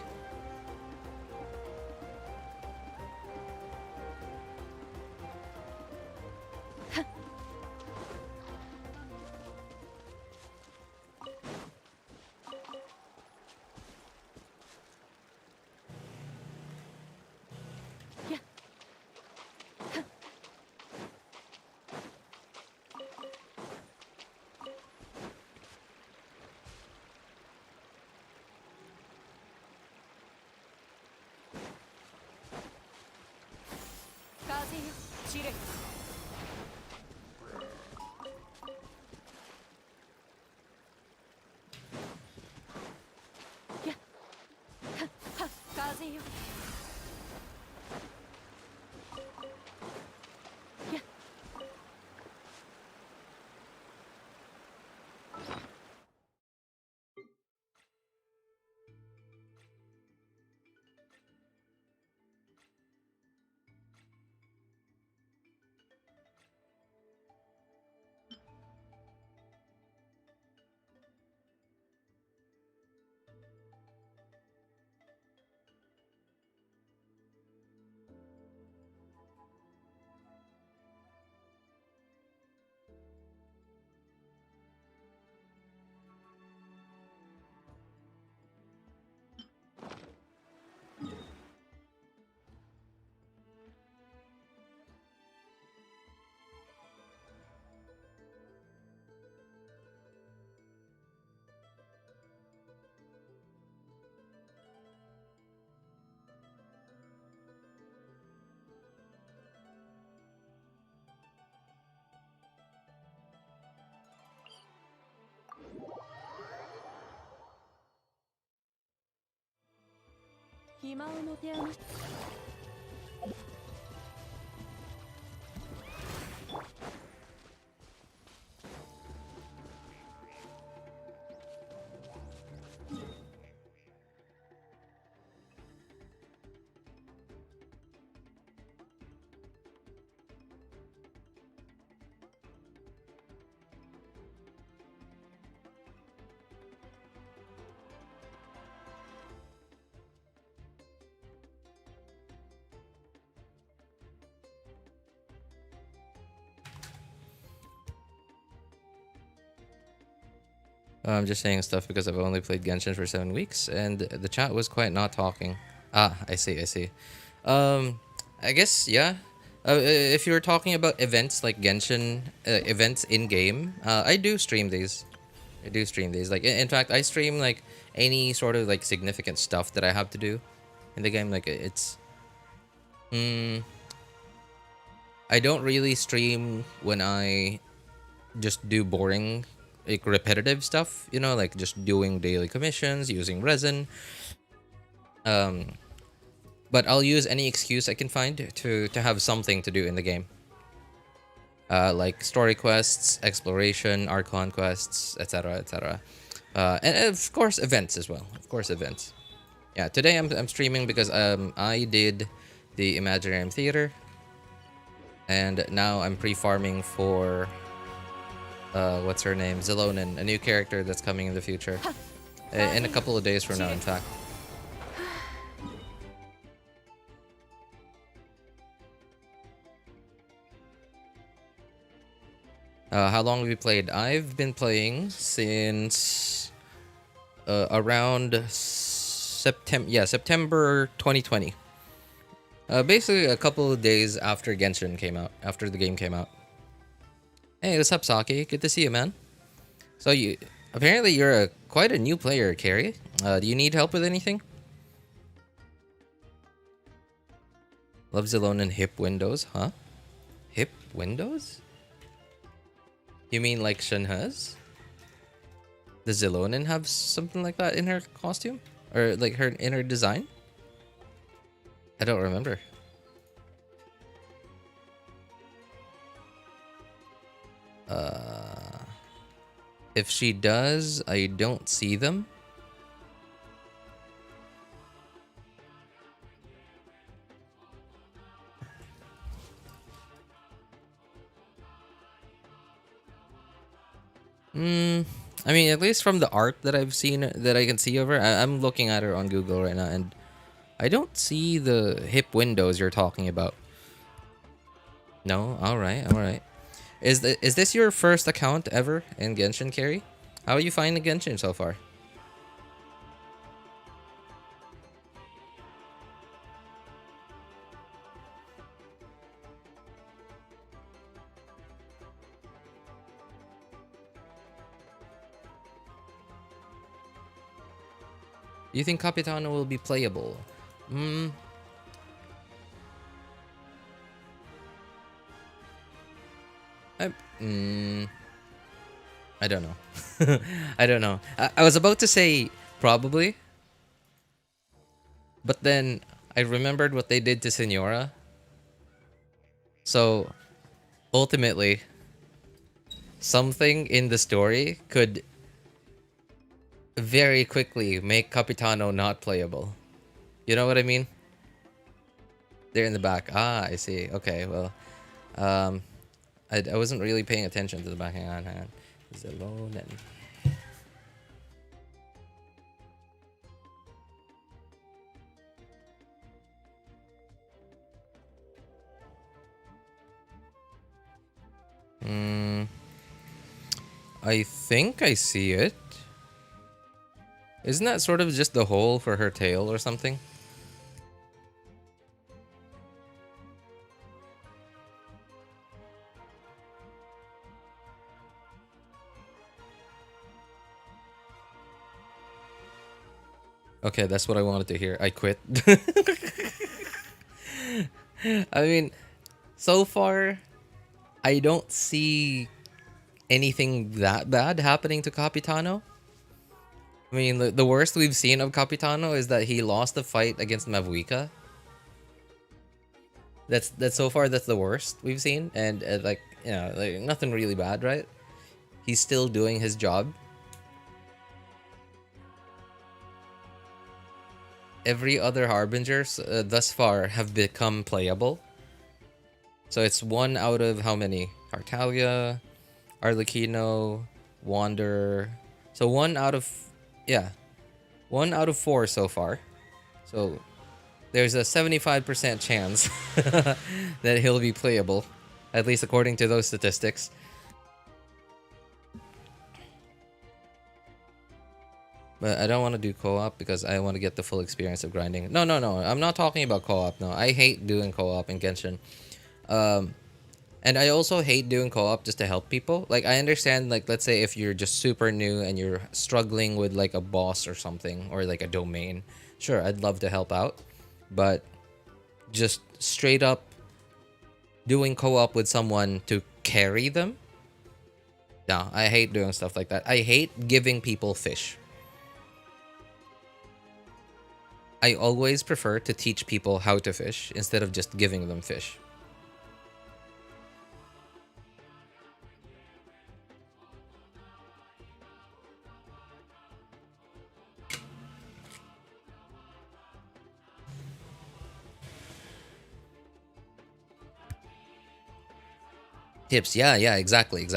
暇を持て余す I'm just saying stuff because I've only played Genshin for 7 weeks, and the chat was quite not talking. Ah, I see. I guess, yeah. If you were talking about events like Genshin, events in-game, I do stream these. Like, in fact, I stream, like, any sort of, like, significant stuff that I have to do in the game. Like, it's... I don't really stream when I just do boring, like, repetitive stuff, you know, like just doing daily commissions, using resin. But I'll use any excuse I can find to have something to do in the game. Like story quests, exploration, Archon quests, etc. And of course events as well. Yeah, today I'm streaming because I did the Imaginarium Theater, and now I'm pre-farming for what's her name? Xilonen, a new character that's coming in the future. In a couple of days from now, in fact. How long have you played? I've been playing since around September 2020. Basically a couple of days after Genshin came out, after the game came out. Hey, what's up, Saki? Good to see you, man. So apparently you're quite a new player, Carrie. Do you need help with anything? Love Xilonen hip windows, huh? Hip windows? You mean like Shenhe's? Does Xilonen have something like that in her costume? Or like in her design? I don't remember. If she does, I don't see them. I mean, at least from the art that I've seen, that I can see of her, I'm looking at her on Google right now, and I don't see the hip windows you're talking about. No? Alright. Is this your first account ever in Genshin, Carrie? How are you finding Genshin so far? Do you think Capitano will be playable? I don't know. I don't know. I was about to say probably, but then I remembered what they did to Senora. So ultimately, something in the story could very quickly make Capitano not playable. You know what I mean? They're in the back. Ah, I see. Okay, well, I wasn't really paying attention to the back. Hang on. He's alone and... I think I see it. Isn't that sort of just the hole for her tail or something? Okay, that's what I wanted to hear. I quit. I mean, so far, I don't see anything that bad happening to Capitano. I mean, the worst we've seen of Capitano is that he lost the fight against Mavuika. That's so far that's the worst we've seen, and like, you know, like nothing really bad, right? He's still doing his job. Every other harbingers thus far have become playable. So it's 1 out of how many? Tartaglia, Arlecchino, Wanderer. So 1 out of, yeah, 1 out of 4 so far. So there's a 75% chance that he'll be playable, at least according to those statistics. But I don't want to do co-op because I want to get the full experience of grinding. No, I'm not talking about co-op. No, I hate doing co-op in Genshin. And I also hate doing co-op just to help people. Like, I understand, like, let's say if you're just super new and you're struggling with like a boss or something, or like a domain, sure, I'd love to help out. But just straight up doing co-op with someone to carry them, no, I hate doing stuff like that. I hate giving people fish. I always prefer to teach people how to fish instead of just giving them fish. Tips, yeah, exactly.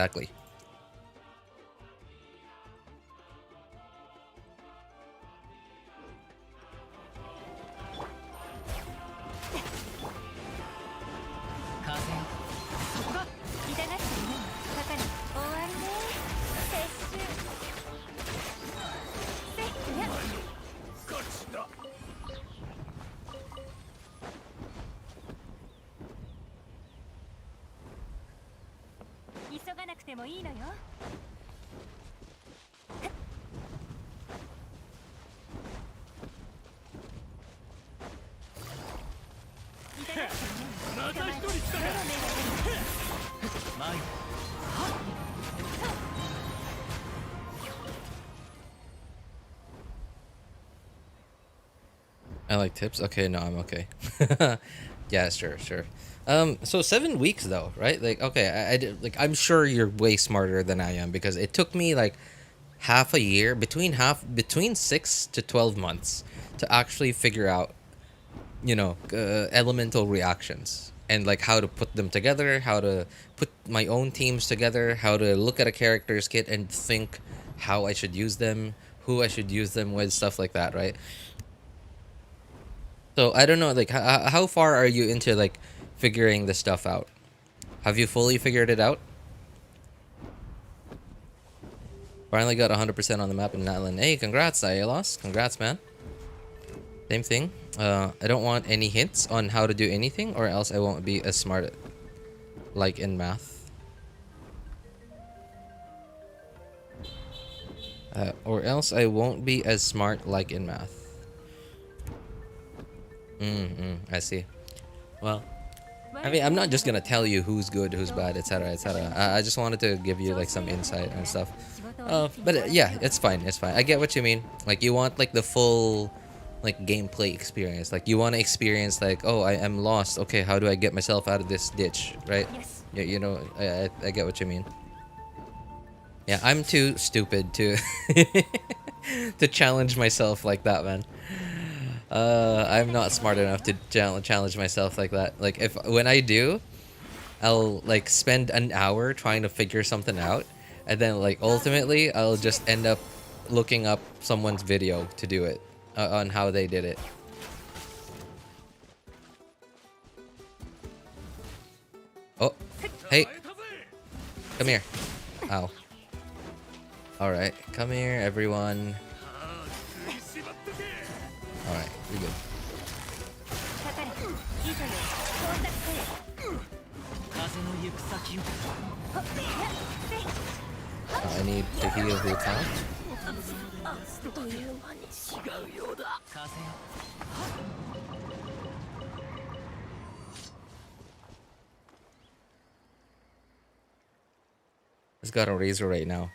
I like tips. Okay, no, I'm okay. Yeah, sure. So 7 weeks though, right? Like, okay, I did, like, I'm sure you're way smarter than I am because it took me like half a year, between 6 to 12 months to actually figure out, you know, elemental reactions and like how to put them together, how to put my own teams together, how to look at a character's kit and think how I should use them, who I should use them with, stuff like that, right? So I don't know, like, how far are you into like figuring this stuff out? Have you fully figured it out? Finally got 100% on the map in Natlan. Hey, congrats, Ielos. Congrats, man. Same thing. I don't want any hints on how to do anything, or else I won't be as smart like in math. Or else I won't be as smart like in math. I see. Well, I mean, I'm not just gonna tell you who's good, who's bad, etc., etc. I just wanted to give you like some insight and stuff. But yeah, it's fine. I get what you mean. Like, you want like the full like gameplay experience. Like, you want to experience like, oh, I am lost. Okay, how do I get myself out of this ditch, right? You know, I get what you mean. Yeah, I'm too stupid to to challenge myself like that, man. I'm not smart enough to challenge myself like that. Like, when I do, I'll like spend an hour trying to figure something out, and then like ultimately I'll just end up looking up someone's video to do it, on how they did it. Oh, hey, come here. Ow. All right, come here, everyone. Alright, you're good. I need to heal Hutao. It's got a razor right now.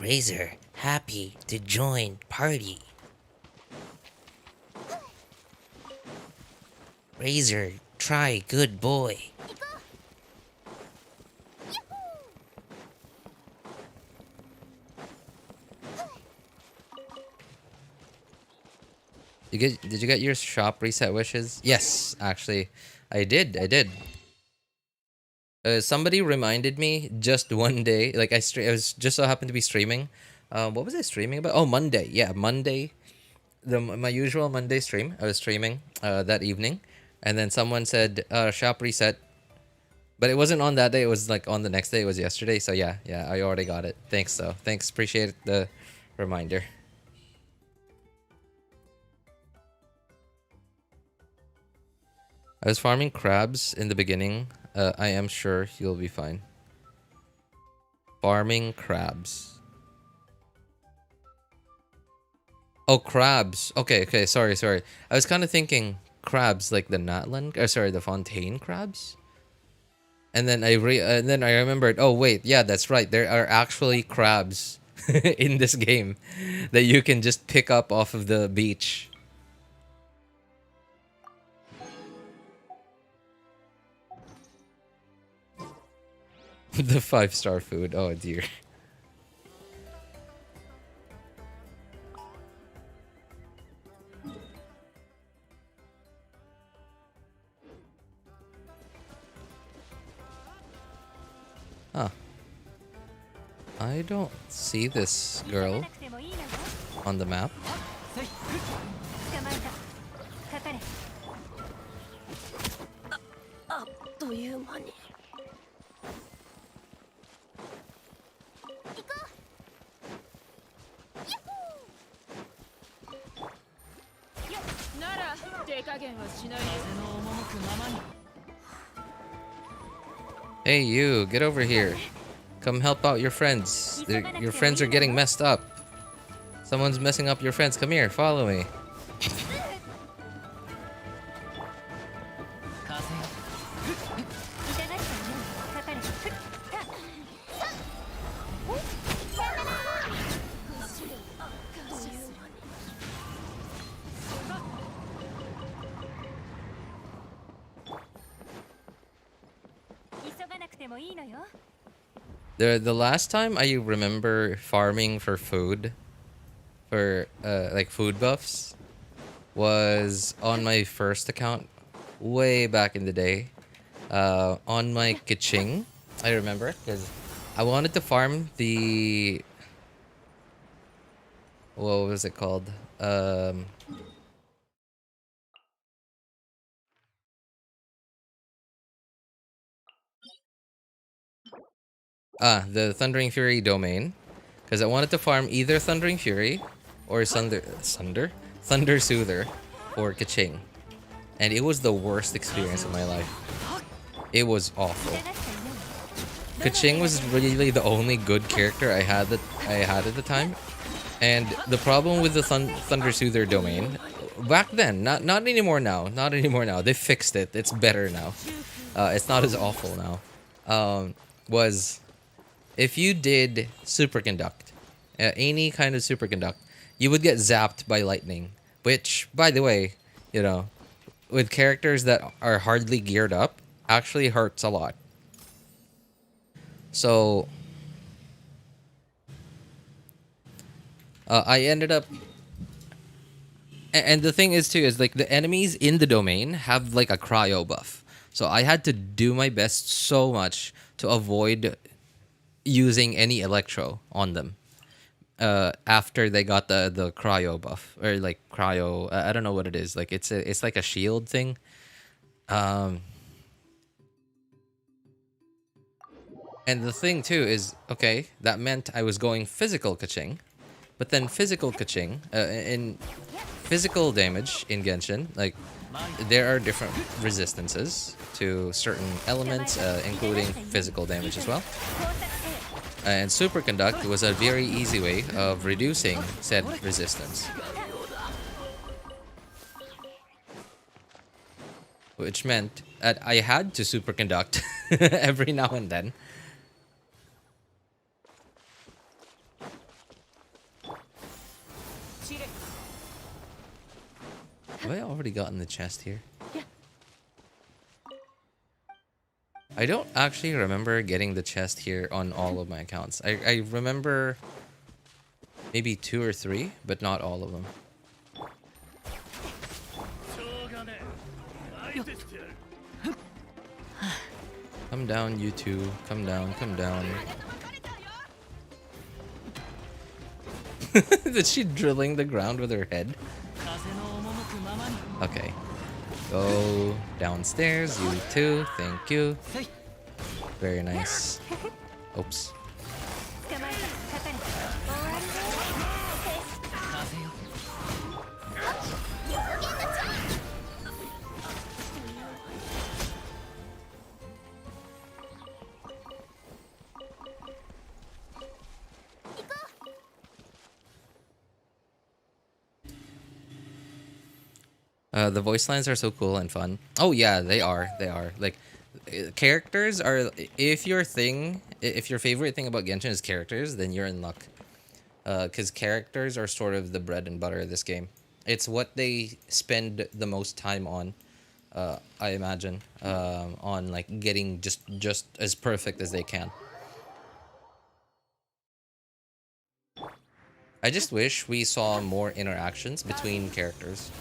Razor, happy to join party. Razor, try good boy. Did you get your shop reset wishes? Yes, actually, I did. Somebody reminded me just one day. Like I was just so happened to be streaming. What was I streaming about? Oh, Monday. Yeah, Monday. My usual Monday stream. I was streaming that evening, and then someone said shop reset, but it wasn't on that day. It was like on the next day. It was yesterday. So yeah, I already got it. Thanks though. Thanks, appreciate the reminder. I was farming crabs in the beginning. I am sure you'll be fine. Farming crabs. Oh, crabs. Okay. Sorry. I was kind of thinking crabs like the Natlan, or sorry, the Fontaine crabs. And then I remembered. Oh wait, yeah, that's right. There are actually crabs in this game that you can just pick up off of the beach. The 5-star food. Oh dear. Huh. I don't see this girl on the map. Hey you, get over here. Come help out your friends. Your friends are getting messed up. Someone's messing up your friends. Come here, follow me. The last time I remember farming for food, for like food buffs, was on my first account way back in the day. On my Keqing, I remember, because I wanted to farm the, what was it called? The Thundering Fury domain, because I wanted to farm either Thundering Fury or Thunder Soother for Keqing, and it was the worst experience of my life. It was awful. Keqing was really the only good character I had at the time, and the problem with the Thunder Soother domain back then, not anymore now. Not anymore now. They fixed it. It's better now. It's not as awful now. Was if you did superconduct, any kind of superconduct, you would get zapped by lightning. Which, by the way, you know, with characters that are hardly geared up, actually hurts a lot. So I ended up, and the thing is too, is like the enemies in the domain have like a cryo buff. So I had to do my best so much to avoid using any electro on them after they got the cryo buff, or like cryo, I don't know what it is, like it's like a shield thing. And the thing too is, okay, that meant I was going physical Keqing, but then physical Keqing in physical damage in Genshin, like there are different resistances to certain elements, including physical damage as well. And superconduct was a very easy way of reducing said resistance, which meant that I had to superconduct every now and then. already gotten the chest here. Yeah. I don't actually remember getting the chest here on all of my accounts. I remember maybe 2 or 3, but not all of them. Come down, you two. Come down, come down. Is she drilling the ground with her head? Okay. Go downstairs, you two. Thank you. Very nice. Oops. The voice lines are so cool and fun. Oh yeah, they are. They are. Like, characters are. If your favorite thing about Genshin is characters, then you're in luck. Because characters are sort of the bread and butter of this game. It's what they spend the most time on. I imagine on like getting just as perfect as they can. I just wish we saw more interactions between characters.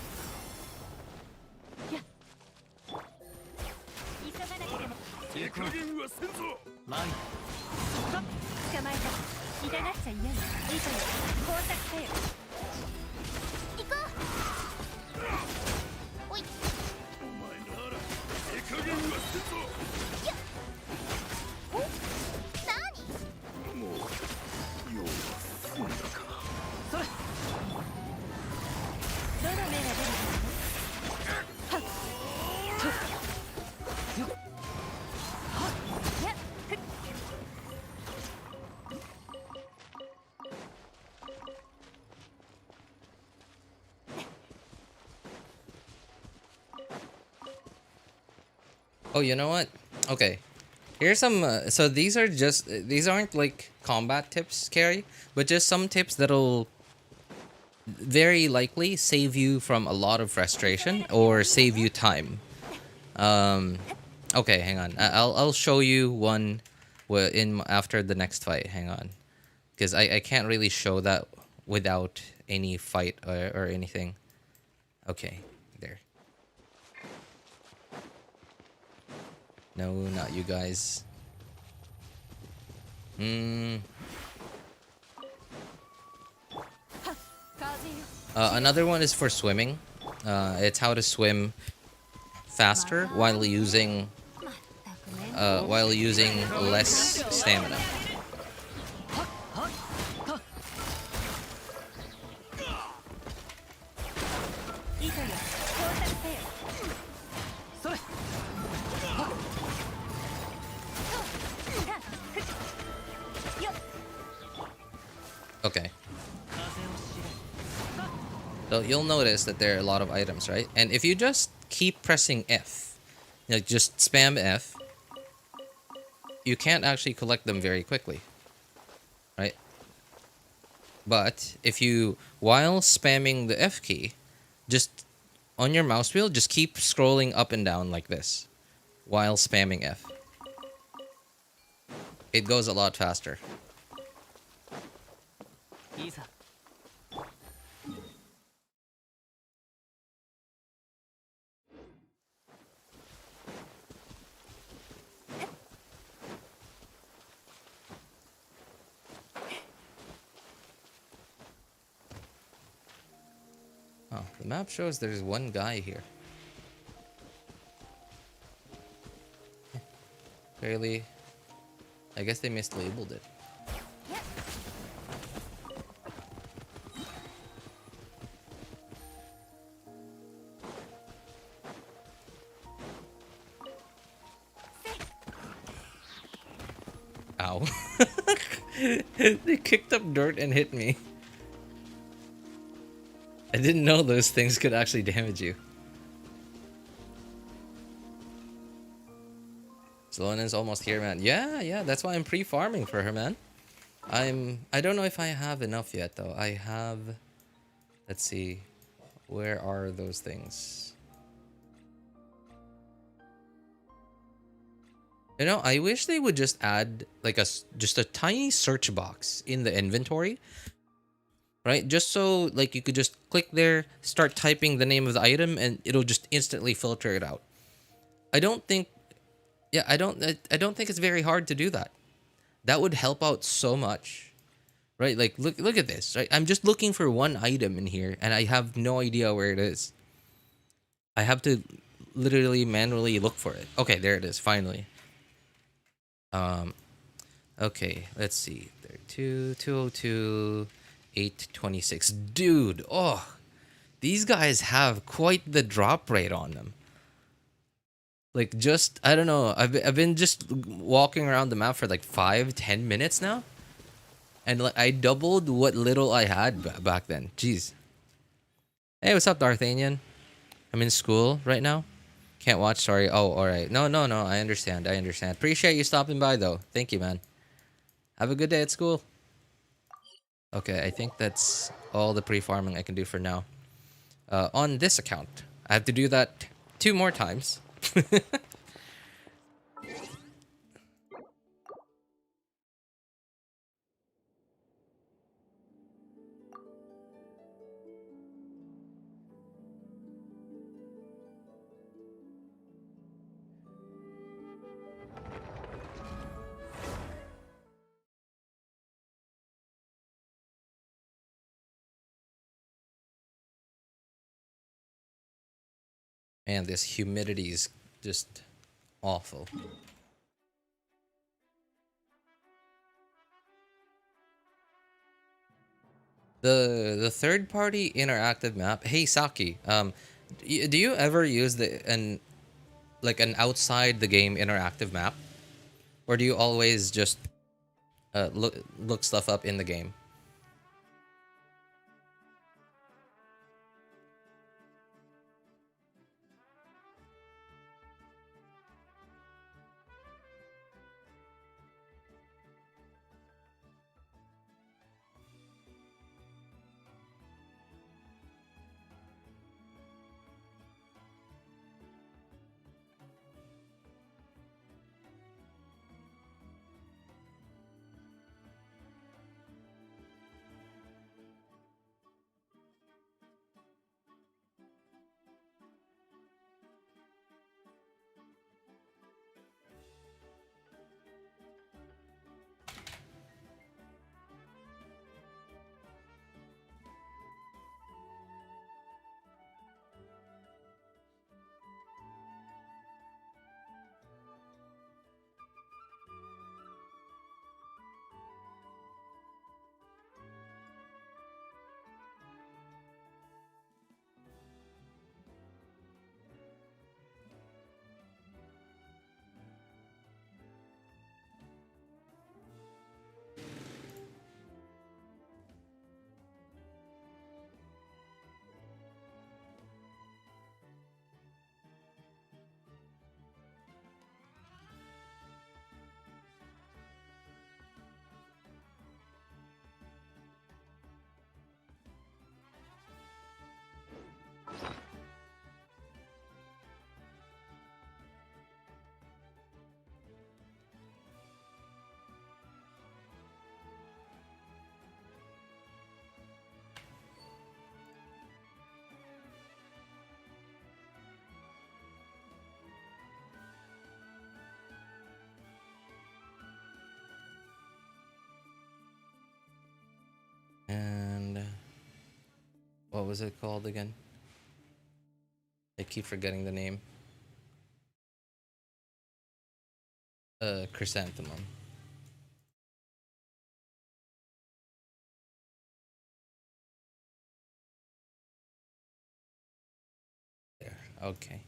Oh, you know what? Okay. Here's some, so these aren't like combat tips, Carrie, but just some tips that'll very likely save you from a lot of frustration or save you time. Okay, hang on. I'll show you one after the next fight. Hang on. Because I can't really show that without any fight or anything. Okay, there. No, not you guys. Another one is for swimming. It's how to swim faster while using less stamina. Okay. So you'll notice that there are a lot of items, right? And if you just keep pressing F, like just spam F, you can't actually collect them very quickly, right? But if you, while spamming the F key, just on your mouse wheel, just keep scrolling up and down like this while spamming F. It goes a lot faster. Oh, the map shows there's one guy here. Clearly, I guess they mislabeled it. Ow. They kicked up dirt and hit me. I didn't know those things could actually damage you. Xilonen's almost here, man. Yeah, that's why I'm pre-farming for her, man. I don't know if I have enough yet, though. I have... Let's see. Where are those things? You know, I wish they would just add like just a tiny search box in the inventory, right? Just so like you could just click there, start typing the name of the item, and it'll just instantly filter it out. I don't think, yeah, I don't think it's very hard to do that. That would help out so much, right? Like look at this, right? I'm just looking for one item in here, and I have no idea where it is. I have to literally manually look for it. Okay, there it is, finally. Okay, let's see. 32, 202, 826. Dude, oh, these guys have quite the drop rate on them. Like, just, I don't know. I've been just walking around the map for like 5-10 minutes now. And like, I doubled what little I had back then. Jeez. Hey, what's up, Darthanian? I'm in school right now. Can't watch, sorry. Oh, alright. No. I understand. Appreciate you stopping by, though. Thank you, man. Have a good day at school. Okay, I think that's all the pre-farming I can do for now. On this account, I have to do that 2 more times. Man, this humidity is just awful. The third party interactive map. Hey Saki, do you ever use an outside the game interactive map, or do you always just look stuff up in the game? And what was it called again? I keep forgetting the name. Chrysanthemum. There. Okay.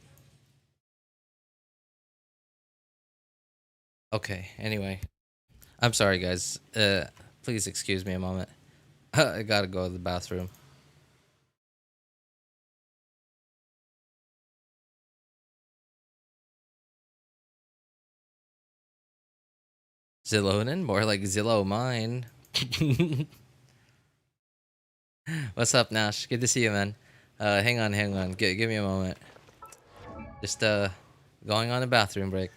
Okay, anyway. I'm sorry, guys. Please excuse me a moment. I gotta go to the bathroom. Xilonen? More like Zillow mine. What's up, Nash? Good to see you, man. Hang on. Give me a moment. Just, going on a bathroom break.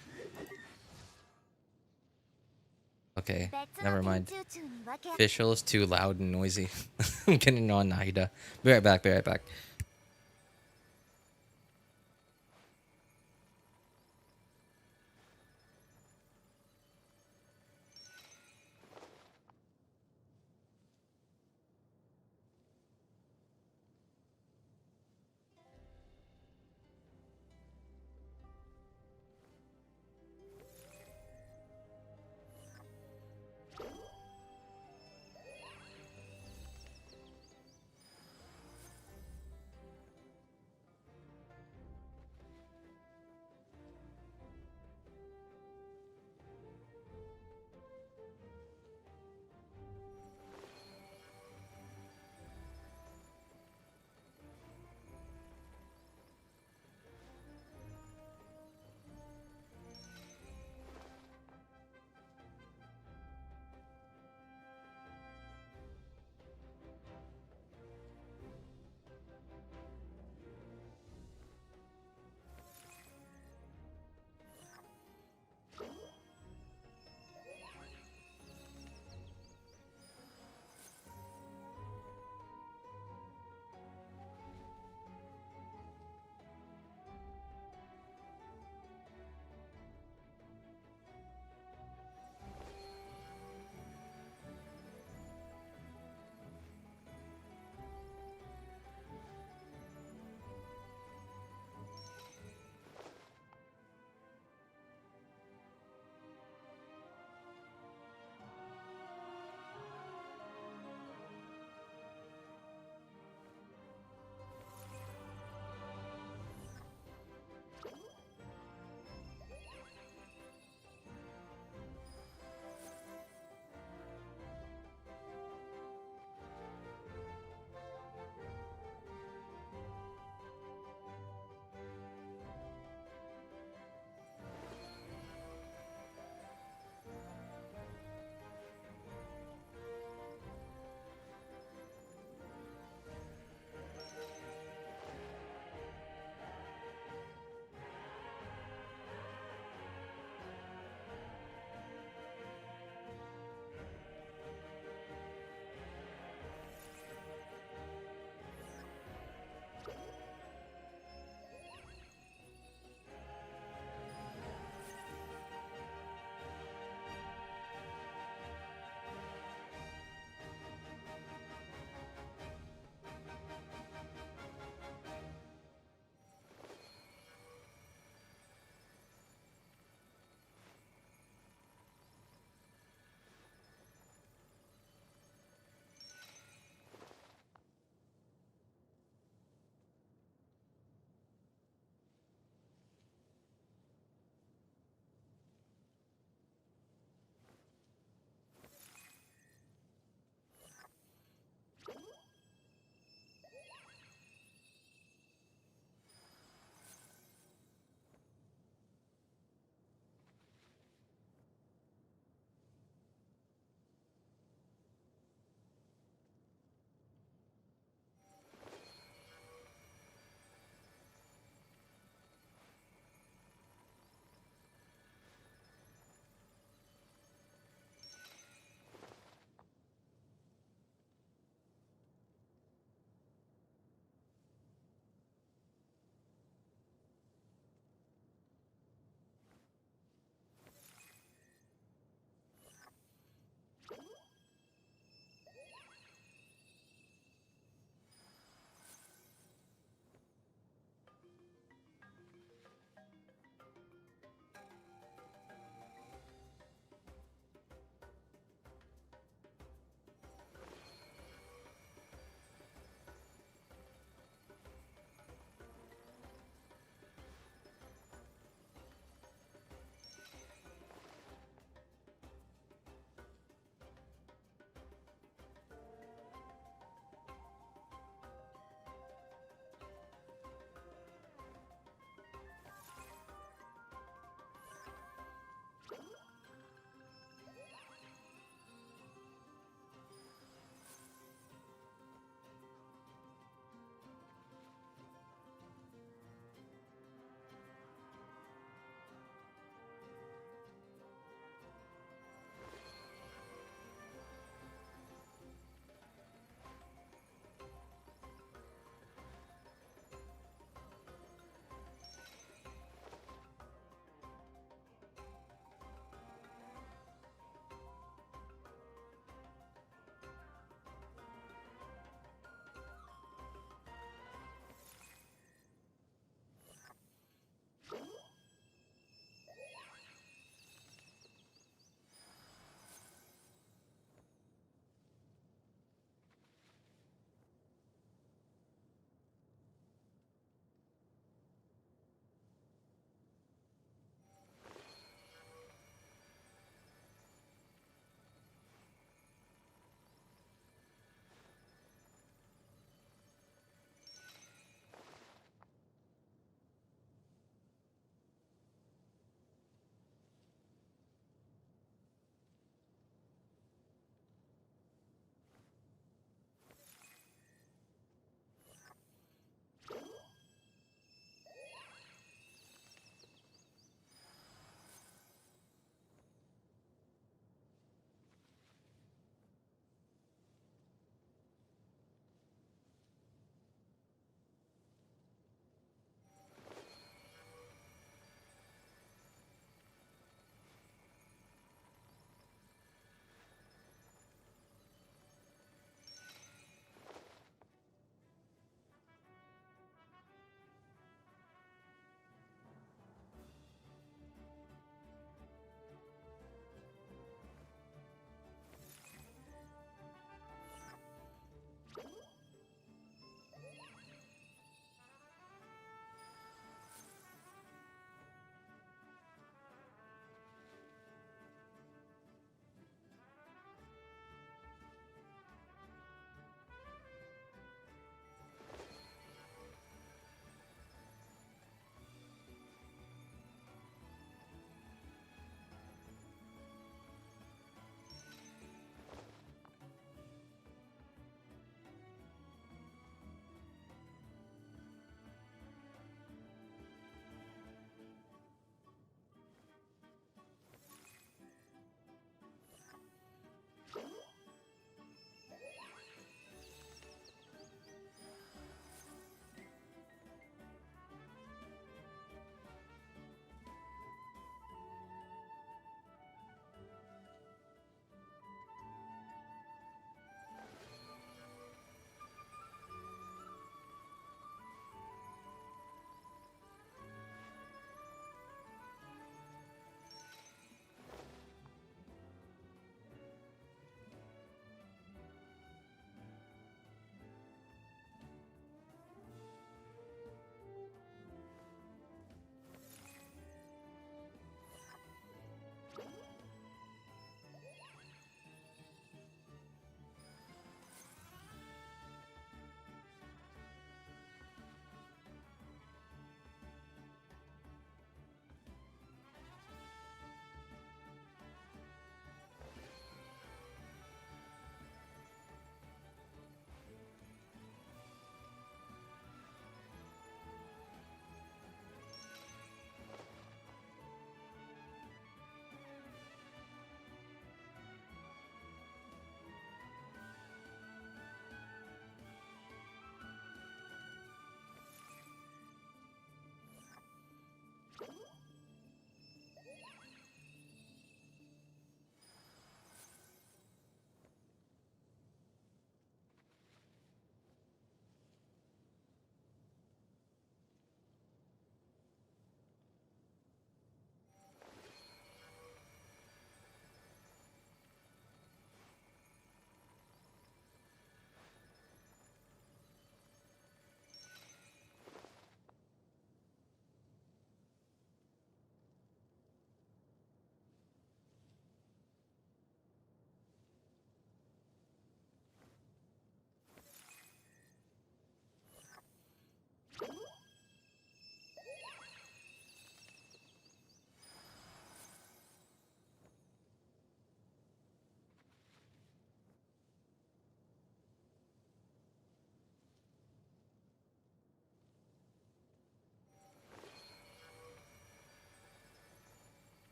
Okay, 別 never の mind. 研究中に分け Officials too loud and noisy. I'm getting on Nahida. Be right back, be right back.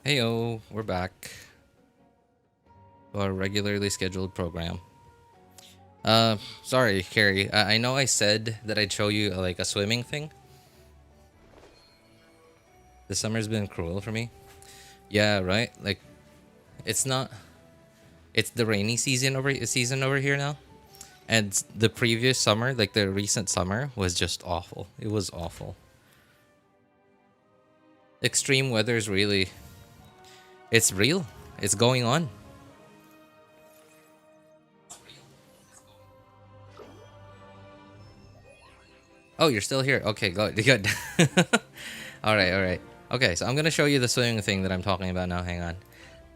Heyo, we're back to our regularly scheduled program. Sorry, Carrie. I know I said that I'd show you like a swimming thing. The summer's been cruel for me. Yeah, right. Like, it's not. It's the rainy season over here now, and the previous summer, like the recent summer, was just awful. It was awful. Extreme weather's really. It's real. It's going on. Oh, you're still here. Okay, good. All right. Okay, so I'm gonna show you the swimming thing that I'm talking about now. Hang on.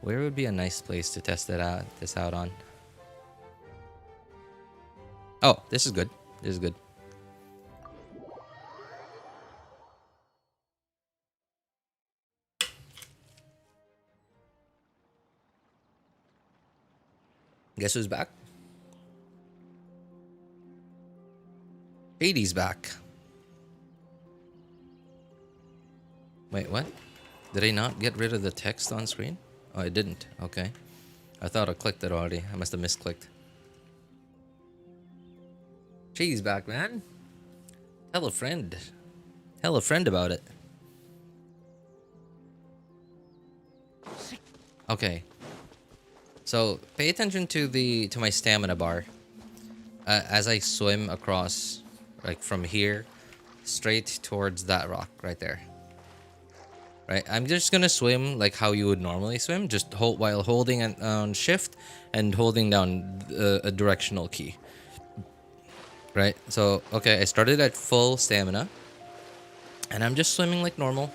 Where would be a nice place to test this out on? Oh, this is good. This is good. Guess who's back? Hades back. Wait, what? Did I not get rid of the text on screen? Oh, I didn't. Okay. I thought I clicked it already. I must have misclicked. She's back, man. Tell a friend. Tell a friend about it. Okay. So pay attention to my stamina bar as I swim across, like from here, straight towards that rock right there. Right, I'm just gonna swim like how you would normally swim, just while holding on shift and holding down a directional key. Right, so okay, I started at full stamina, and I'm just swimming like normal.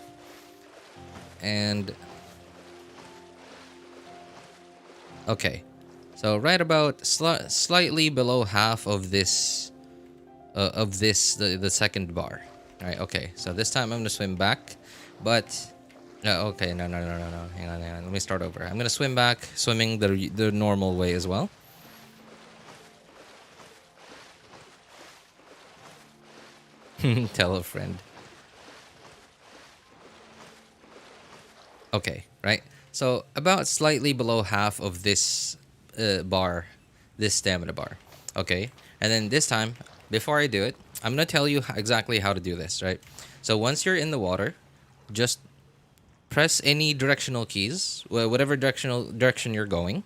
And okay, so right about slightly below half of this, the second bar. All right, okay, so this time I'm gonna swim back, but. Okay, no. Hang on. Let me start over. I'm gonna swim back, swimming the normal way as well. Tell a friend. Okay, right. So about slightly below half of this bar, this stamina bar. Okay, and then this time, before I do it, I'm gonna tell you exactly how to do this. Right. So once you're in the water, just press any directional keys, whatever direction you're going,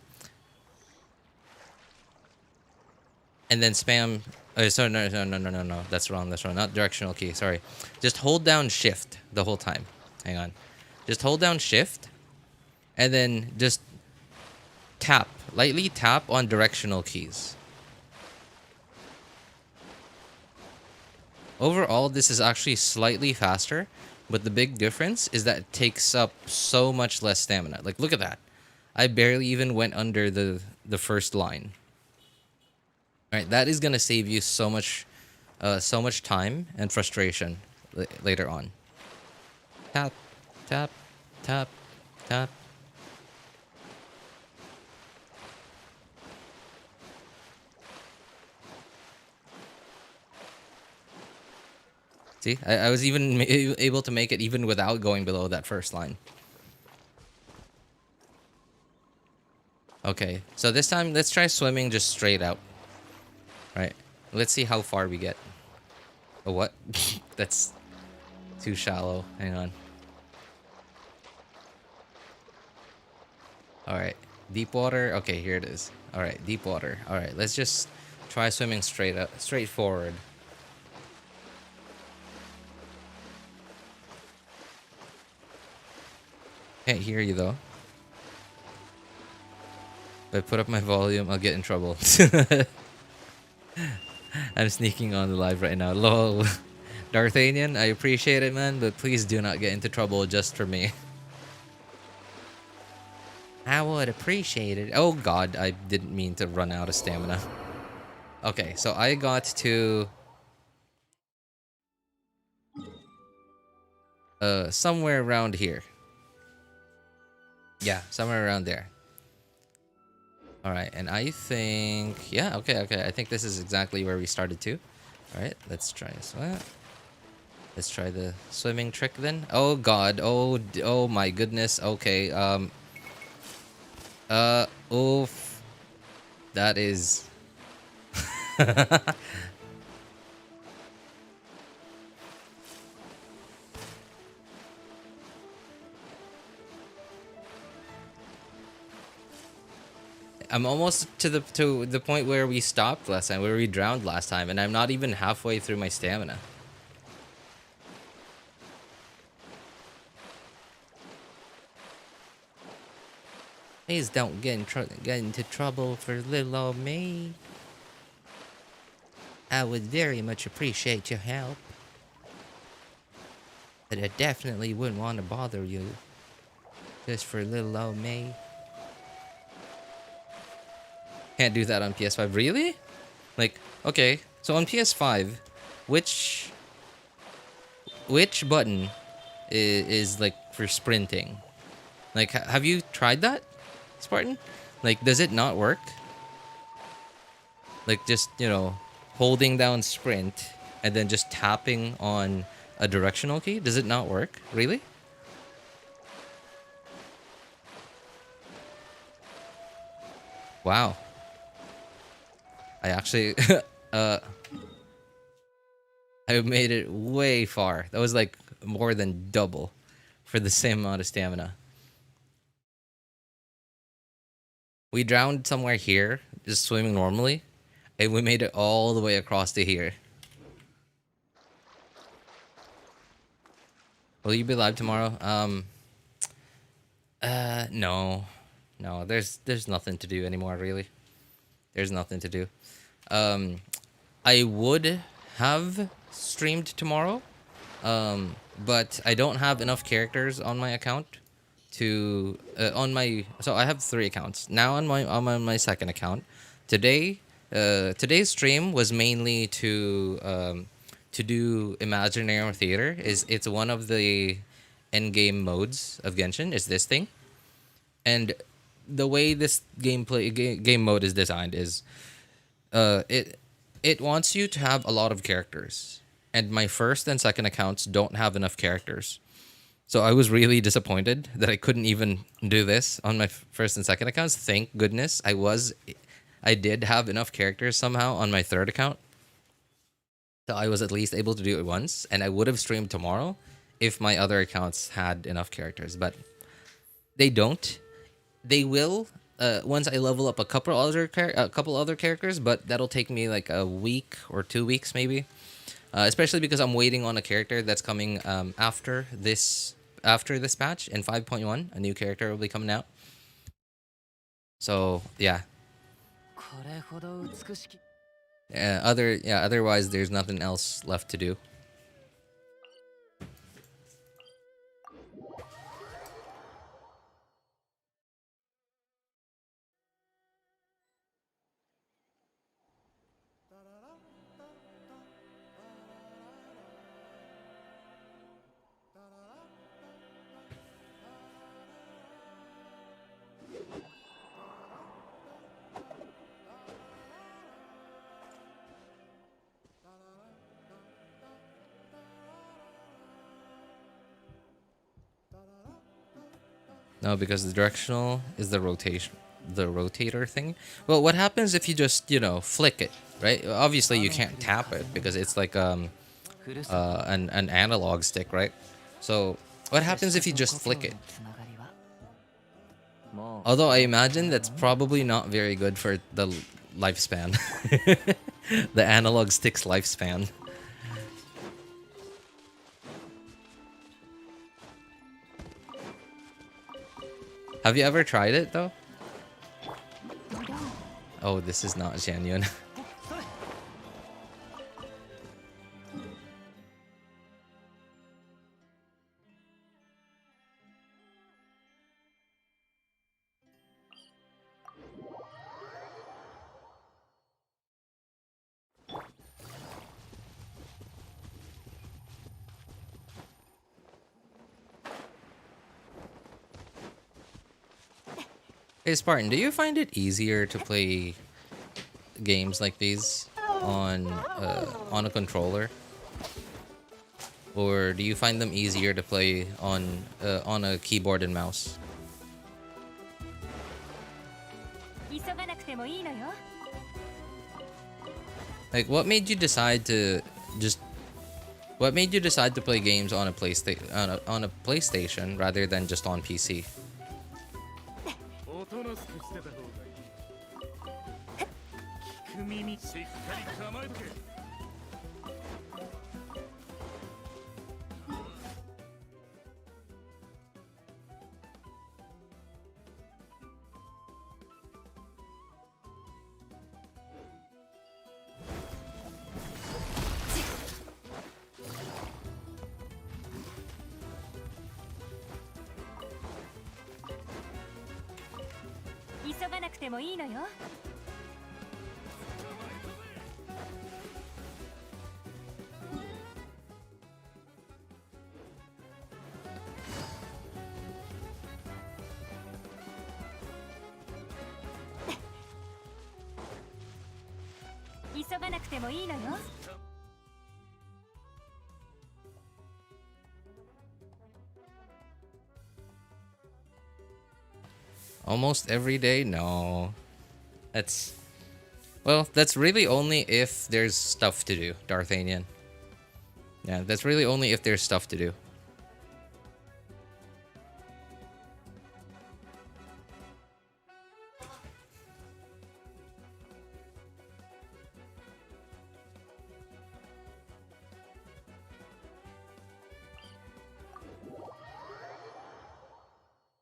and then spam. Sorry, no. That's wrong. Not directional key. Sorry. Just hold down shift the whole time. Hang on. Just hold down shift, and then just lightly tap on directional keys. Overall, this is actually slightly faster, but the big difference is that it takes up so much less stamina. Like, look at that. I barely even went under the first line. All right, that is gonna save you so much time and frustration later on. Tap, tap, tap, tap. See, I was even able to make it even without going below that first line. Okay, so this time let's try swimming just straight out. Right, let's see how far we get. Oh, what? That's too shallow. Hang on. All right, deep water. Okay, here it is. All right, deep water. All right, let's just try swimming straight forward. Can't hear you though. If I put up my volume, I'll get in trouble. I'm sneaking on the live right now. Lol. Darthanian, I appreciate it, man, but please do not get into trouble just for me. I would appreciate it. Oh god, I didn't mean to run out of stamina. Okay, so I got to somewhere around here. Yeah, somewhere around there. All right, and I think, yeah, okay. I think this is exactly where we started too. All right, let's try this one. Let's try the swimming trick then. Oh god, oh my goodness. Okay, oof. That is. I'm almost to the point where we stopped last time, where we drowned last time, and I'm not even halfway through my stamina. Please don't get into trouble for little old me. I would very much appreciate your help, but I definitely wouldn't want to bother you just for little old me. Can't do that on PS5. Really? Like, okay, so on PS5, which button is like for sprinting? Like, have you tried that, Spartan? Like, does it not work? Like, just, you know, holding down sprint and then just tapping on a directional key? Does it not work? Really? Wow. I actually, I made it way far. That was like more than double for the same amount of stamina. We drowned somewhere here, just swimming normally, and we made it all the way across to here. Will you be live tomorrow? No. There's nothing to do anymore, really. There's nothing to do. I would have streamed tomorrow, but I don't have enough characters on my account to so I have 3 accounts now on my second account. Today's stream was mainly to do Imaginarium Theater. It's one of the end-game modes of Genshin, is this thing. And the way this game mode is designed is it wants you to have a lot of characters, and my first and second accounts don't have enough characters. So I was really disappointed that I couldn't even do this on my first and second accounts. Thank goodness I did have enough characters somehow on my third account. So I was at least able to do it once, and I would have streamed tomorrow if my other accounts had enough characters, but they don't. They will once I level up a couple other characters, but that'll take me like a week or 2 weeks maybe. Especially because I'm waiting on a character that's coming after this patch in 5.1. A new character will be coming out. So yeah. Otherwise there's nothing else left to do. No, because the directional is the rotator thing. Well, what happens if you just, flick it, right? Obviously you can't tap it because it's like an analog stick, right? So what happens if you just flick it? Although I imagine that's probably not very good for the lifespan. The analog stick's lifespan. Have you ever tried it though? Oh, this is not genuine. Hey Spartan, do you find it easier to play games like these on a controller, or do you find them easier to play on a keyboard and mouse? Like, what made you decide to play games on a PlayStation rather than just on PC? Almost every day? No. That's really only if there's stuff to do, Darthanian. Yeah, that's really only if there's stuff to do.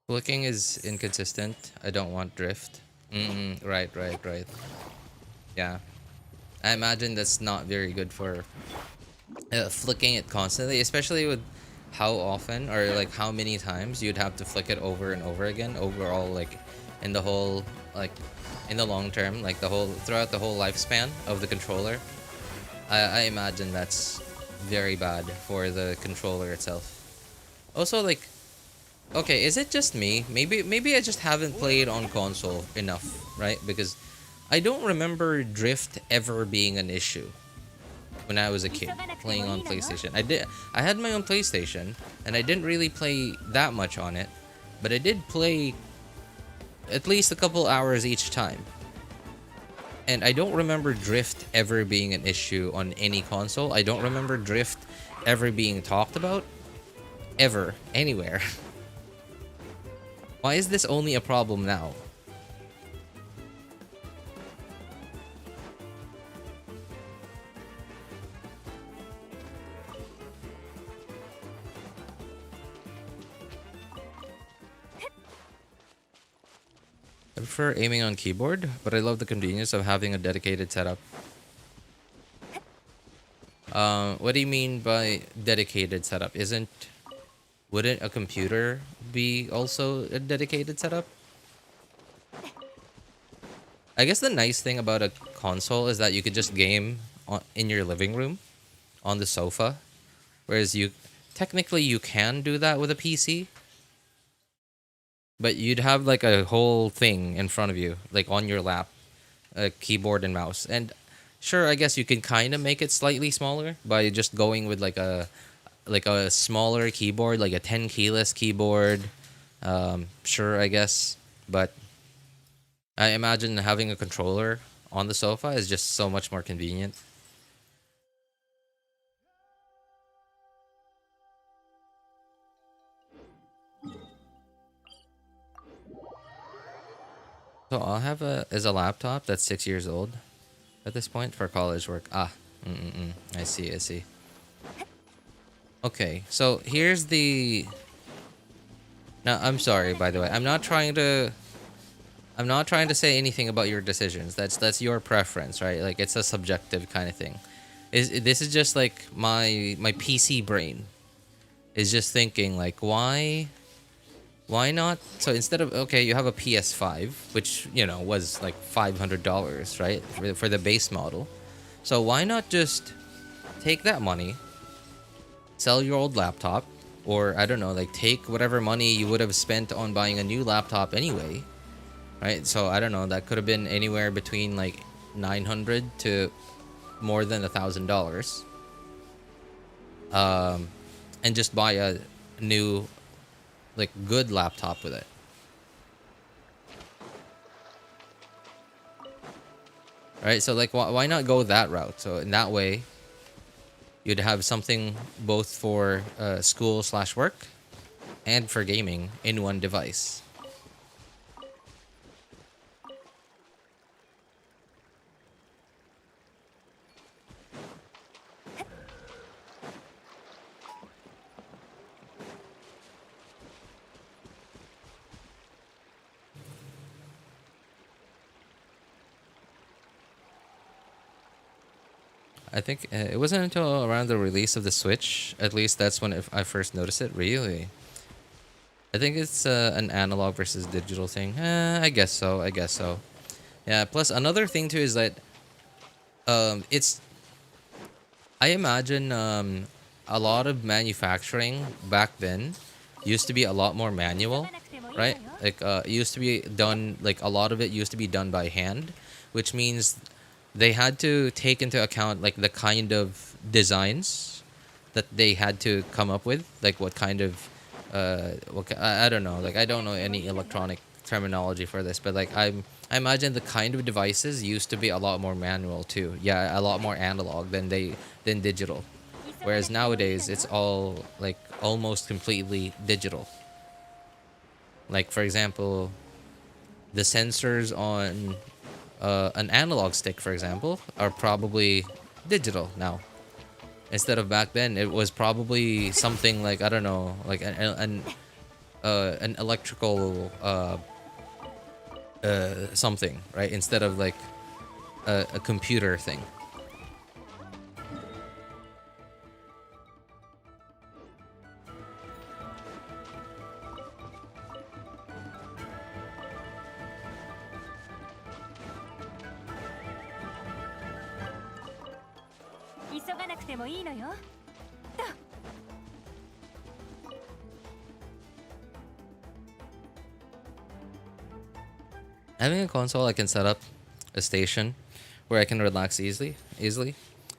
Flicking is inconsistent. I don't want drift. Right. Yeah. I imagine that's not very good for flicking it constantly, especially with how often or like how many times you'd have to flick it over and over again overall, like in the whole, like in the long term, like throughout the whole lifespan of the controller. I imagine that's very bad for the controller itself. Also, like, okay, is it just me? Maybe I just haven't played on console enough, right? Because I don't remember drift ever being an issue when I was a kid playing on PlayStation. I had my own PlayStation and I didn't really play that much on it, but I did play at least a couple hours each time. And I don't remember drift ever being an issue on any console. I don't remember drift ever being talked about ever anywhere. Why is this only a problem now? I prefer aiming on keyboard, but I love the convenience of having a dedicated setup. What do you mean by dedicated setup? Wouldn't a computer be also a dedicated setup? I guess the nice thing about a console is that you could just game in your living room on the sofa, whereas technically you can do that with a PC, but you'd have like a whole thing in front of you, like on your lap, a keyboard and mouse. And sure, I guess you can kind of make it slightly smaller by just going with like a smaller keyboard, like a 10 keyless keyboard. Sure, I guess, but I imagine having a controller on the sofa is just so much more convenient. So I'll have a laptop that's 6 years old at this point for college work. I see. Okay, so here's the. Now I'm sorry, by the way. I'm not trying to say anything about your decisions. That's your preference, right? Like it's a subjective kind of thing. This is just like my PC brain is just thinking like why not? So instead of, okay, you have a PS5, which was like $500, right, for the base model. So why not just take that money, sell your old laptop, or I don't know, like take whatever money you would have spent on buying a new laptop anyway, right? So I don't know, that could have been anywhere between like $900 to more than $1,000. And just buy a new, like, good laptop with it. Right? So like, why not go that route? So in that way, you'd have something both for school/work and for gaming in one device. I think it wasn't until around the release of the Switch, at least that's when I first noticed it. Really? I think it's an analog versus digital thing. I guess so. Yeah, plus another thing too is that it's... I imagine a lot of manufacturing back then used to be a lot more manual, right? Like it used to be done, like a lot of it used to be done by hand, which means they had to take into account like the kind of designs that they had to come up with, like what kind of I don't know, like I don't know any electronic terminology for this, but like I imagine the kind of devices used to be a lot more manual too. Yeah, a lot more analog than digital. Whereas nowadays it's all like almost completely digital. Like for example, the sensors on an analog stick, for example, are probably digital now. Instead of back then, it was probably something like, I don't know, like an electrical something, right? Instead of like a computer thing. Having a console, I can set up a station where I can relax easily,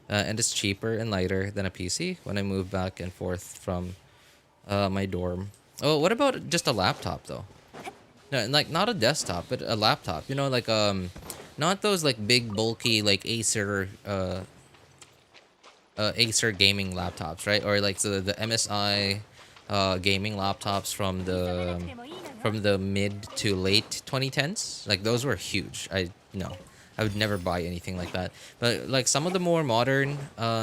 and it's cheaper and lighter than a PC when I move back and forth from my dorm. Oh, what about just a laptop though? No, like not a desktop, but a laptop. You know, like not those like big bulky like Acer gaming laptops, right? Or like the MSI gaming laptops from the mid to late 2010s. Like those were huge. I would never buy anything like that. But like some of the more modern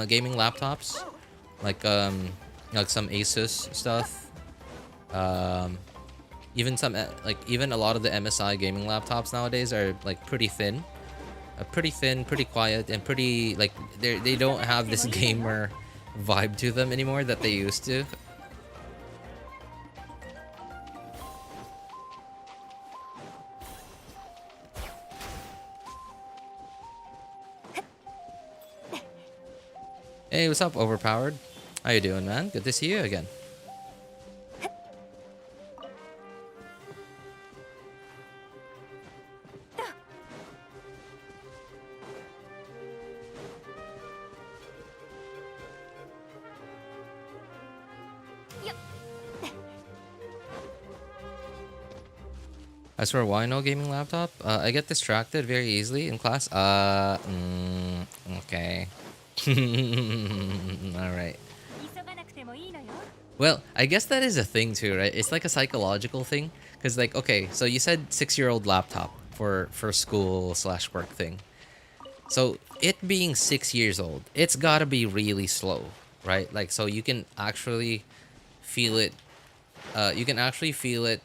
gaming laptops, like some Asus stuff, even some like even a lot of the MSI gaming laptops nowadays are like pretty thin, pretty quiet, and pretty like they don't have this gamer vibe to them anymore that they used to. Hey, what's up, Overpowered? How you doing, man? Good to see you again. I swear, why no gaming laptop? I get distracted very easily in class. Okay. Alright. Well, I guess that is a thing too, right? It's like a psychological thing. Because like, okay, so you said 6-year-old laptop for school / work thing. So it being 6 years old, it's gotta be really slow, right? Like, so you can actually feel it. You can actually feel it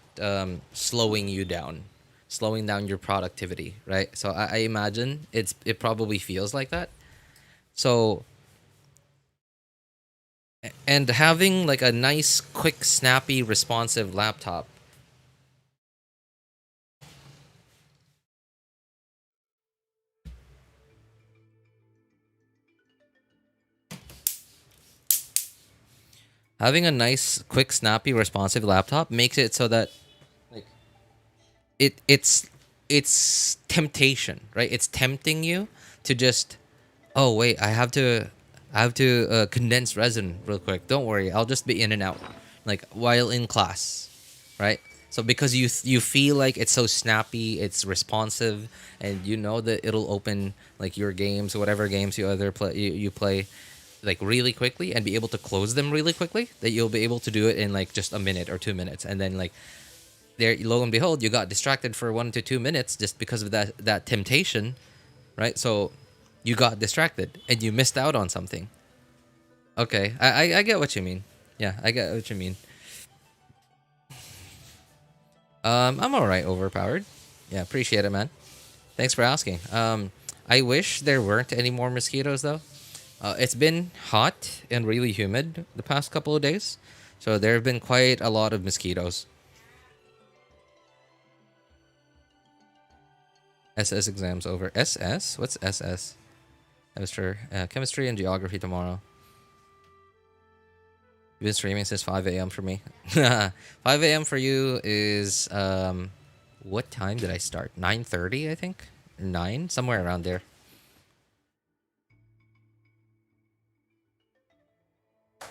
slowing you down, slowing down your productivity, right? So I imagine it probably feels like that. So, and having like a nice, quick, snappy, responsive laptop. Having a nice, quick, snappy, responsive laptop makes it so that like it's temptation, right? It's tempting you to just, oh wait, I have to condense resin real quick. Don't worry, I'll just be in and out, like while in class, right? So because you feel like it's so snappy, it's responsive, and you know that it'll open like your games, whatever games you play, like really quickly and be able to close them really quickly. That you'll be able to do it in like just a minute or 2 minutes, and then like there, lo and behold, you got distracted for 1 to 2 minutes just because of that temptation, right? So you got distracted and you missed out on something. Okay, I get what you mean. Yeah, I get what you mean. I'm alright, Overpowered. Yeah, appreciate it, man. Thanks for asking. I wish there weren't any more mosquitoes though. It's been hot and really humid the past couple of days, so there have been quite a lot of mosquitoes. SS exams over. SS? What's SS? Chemistry and geography tomorrow. You've been streaming since 5 a.m. for me. 5 a.m. for you is what time did I start? 9:30, I think. 9, somewhere around there.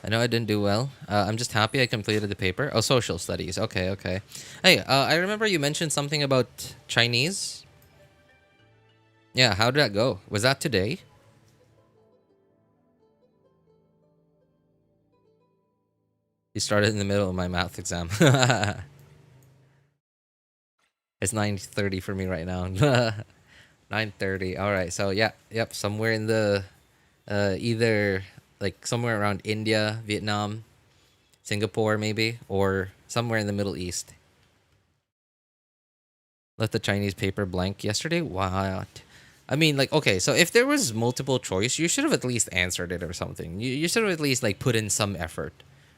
I know I didn't do well. I'm just happy I completed the paper. Oh, social studies. Okay, okay. Hey, I remember you mentioned something about Chinese. Yeah, how did that go? Was that today? You started in the middle of my math exam. It's 9:30 for me right now. 9:30. All right. So yeah, yep. Somewhere in the either like somewhere around India, Vietnam, Singapore, maybe, or somewhere in the Middle East. Left the Chinese paper blank yesterday. What? I mean, like, okay, so if there was multiple choice, you should have at least answered it or something. You should have at least like put in some effort,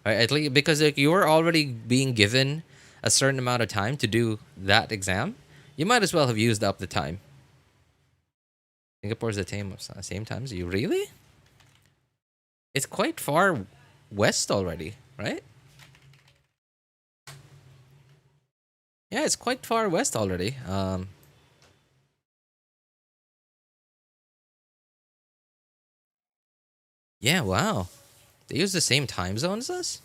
right? At least because like you were already being given a certain amount of time to do that exam. You might as well have used up the time. Singapore's the same time as you. Really? It's quite far west already, right? Yeah, it's quite far west already. Yeah, wow. They use the same time zone as us?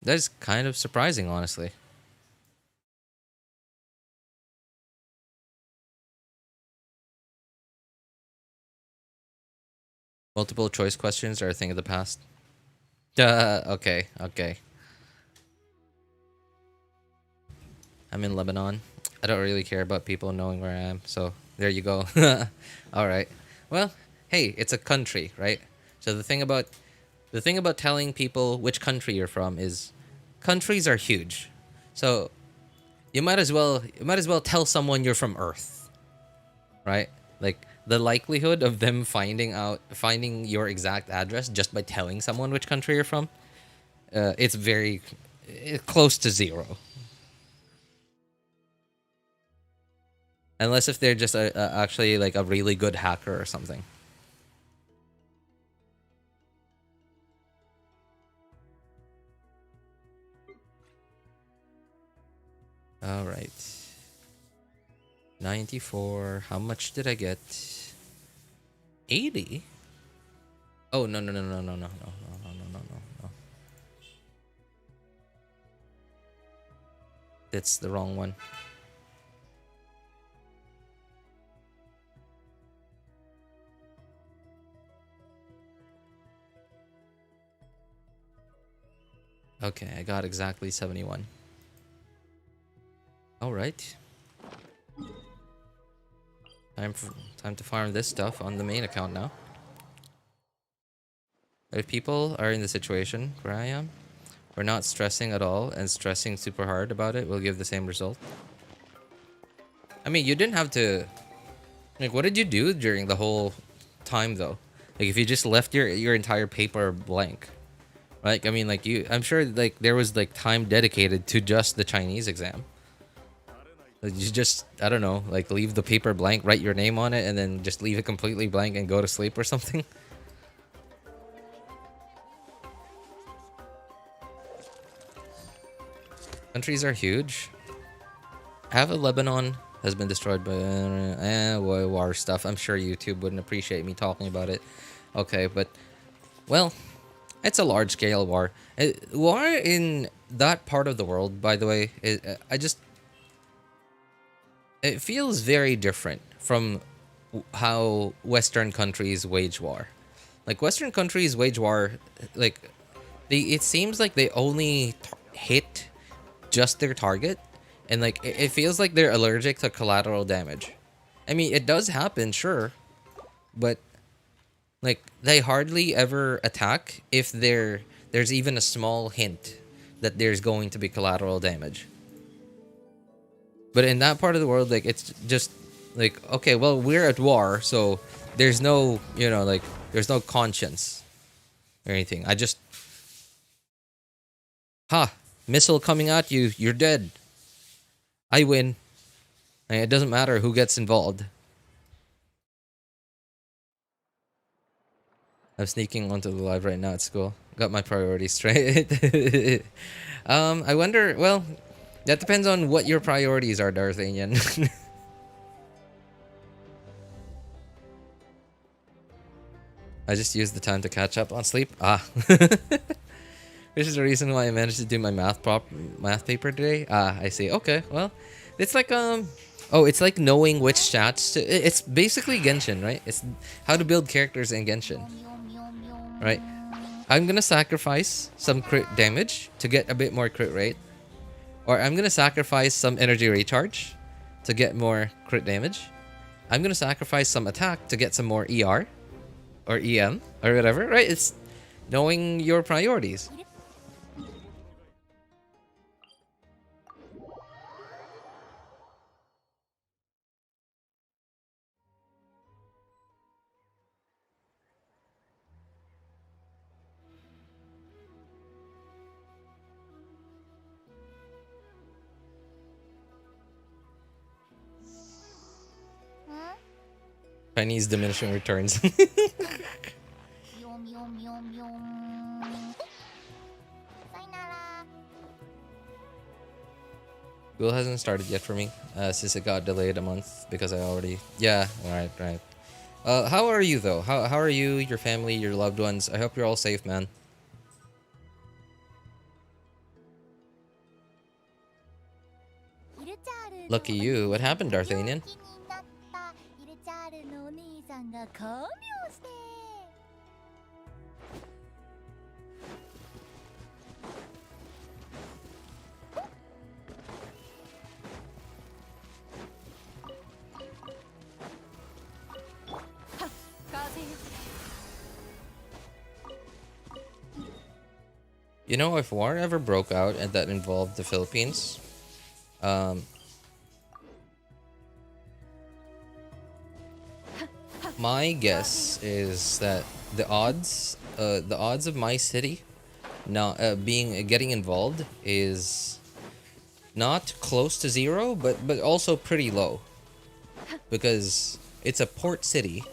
That is kind of surprising, honestly. Multiple choice questions are a thing of the past. Okay, okay. I'm in Lebanon. I don't really care about people knowing where I am, so there you go. Alright. Well, hey, it's a country, right? So the thing about telling people which country you're from is countries are huge. So you might as well tell someone you're from Earth, right? Like the likelihood of them finding your exact address just by telling someone which country you're from, it's very close to zero. Unless if they're just actually like a really good hacker or something. All right. 94. How much did I get? 80? Oh, no. That's the wrong one. Okay, I got exactly 71. All right. Time to farm this stuff on the main account now. If people are in the situation where I am, we're not stressing at all, and stressing super hard about it will give the same result. I mean, you didn't have to... Like, what did you do during the whole time, though? Like, if you just left your entire paper blank. Like, I mean, like, I'm sure, like, there was, like, time dedicated to just the Chinese exam. Like, you just, I don't know, like, leave the paper blank, write your name on it, and then just leave it completely blank and go to sleep or something. Countries are huge. Half of Lebanon has been destroyed by war stuff. I'm sure YouTube wouldn't appreciate me talking about it. Okay, but, well, it's a large-scale war. War in that part of the world, by the way, it feels very different from how Western countries wage war. Like, Western countries wage war, like, it seems like they only hit just their target, and like it feels like they're allergic to collateral damage. I mean, it does happen, sure, but like they hardly ever attack if there's even a small hint that there's going to be collateral damage. But in that part of the world, like, it's just like, okay, well, we're at war, so there's no, you know, like, there's no conscience or anything. I just, missile coming at you, you're dead. I win. And it doesn't matter who gets involved. I'm sneaking onto the live right now at school. Got my priorities straight. I wonder, well, that depends on what your priorities are, D'Artagnan. I just used the time to catch up on sleep. Which is the reason why I managed to do my math paper today. I see. Okay, well, it's like it's like knowing which stats it's basically Genshin, right? It's how to build characters in Genshin, right? I'm gonna sacrifice some crit damage to get a bit more crit rate, or I'm gonna sacrifice some energy recharge to get more crit damage. I'm gonna sacrifice some attack to get some more ER or EM or whatever, right? It's knowing your priorities. Chinese diminishing returns. School hasn't started yet for me, since it got delayed a month because I already... Yeah, right. How are you, though? How are you, your family, your loved ones? I hope you're all safe, man. Lucky you. What happened, D'Artagnan? You know, if war ever broke out and that involved the Philippines, Um, my guess is that the odds of my city not getting involved is not close to zero, but also pretty low, because it's a port city,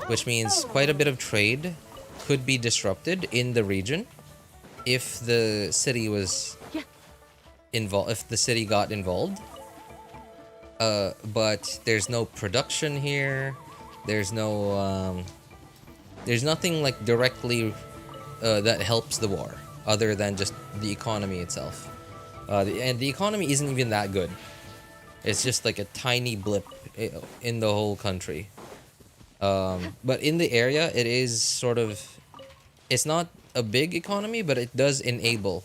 which means quite a bit of trade could be disrupted in the region if the city was involved, if the city got involved. But there's no production here. There's no there's nothing like directly that helps the war other than just the economy itself. And the economy isn't even that good. It's just like a tiny blip in the whole country. But in the area, it is sort of, it's not a big economy, but it does enable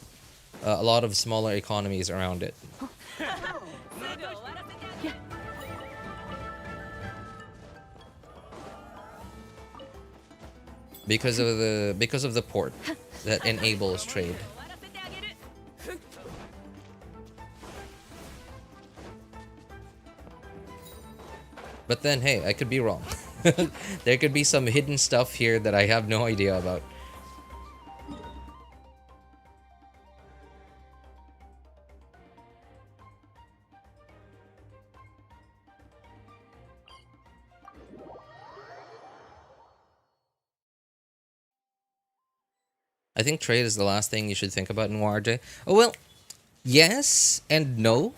a lot of smaller economies around it. Because of the port that enables trade. But then, hey, I could be wrong. There could be some hidden stuff here that I have no idea about. I think trade is the last thing you should think about in WarJ. Oh, well, yes and no.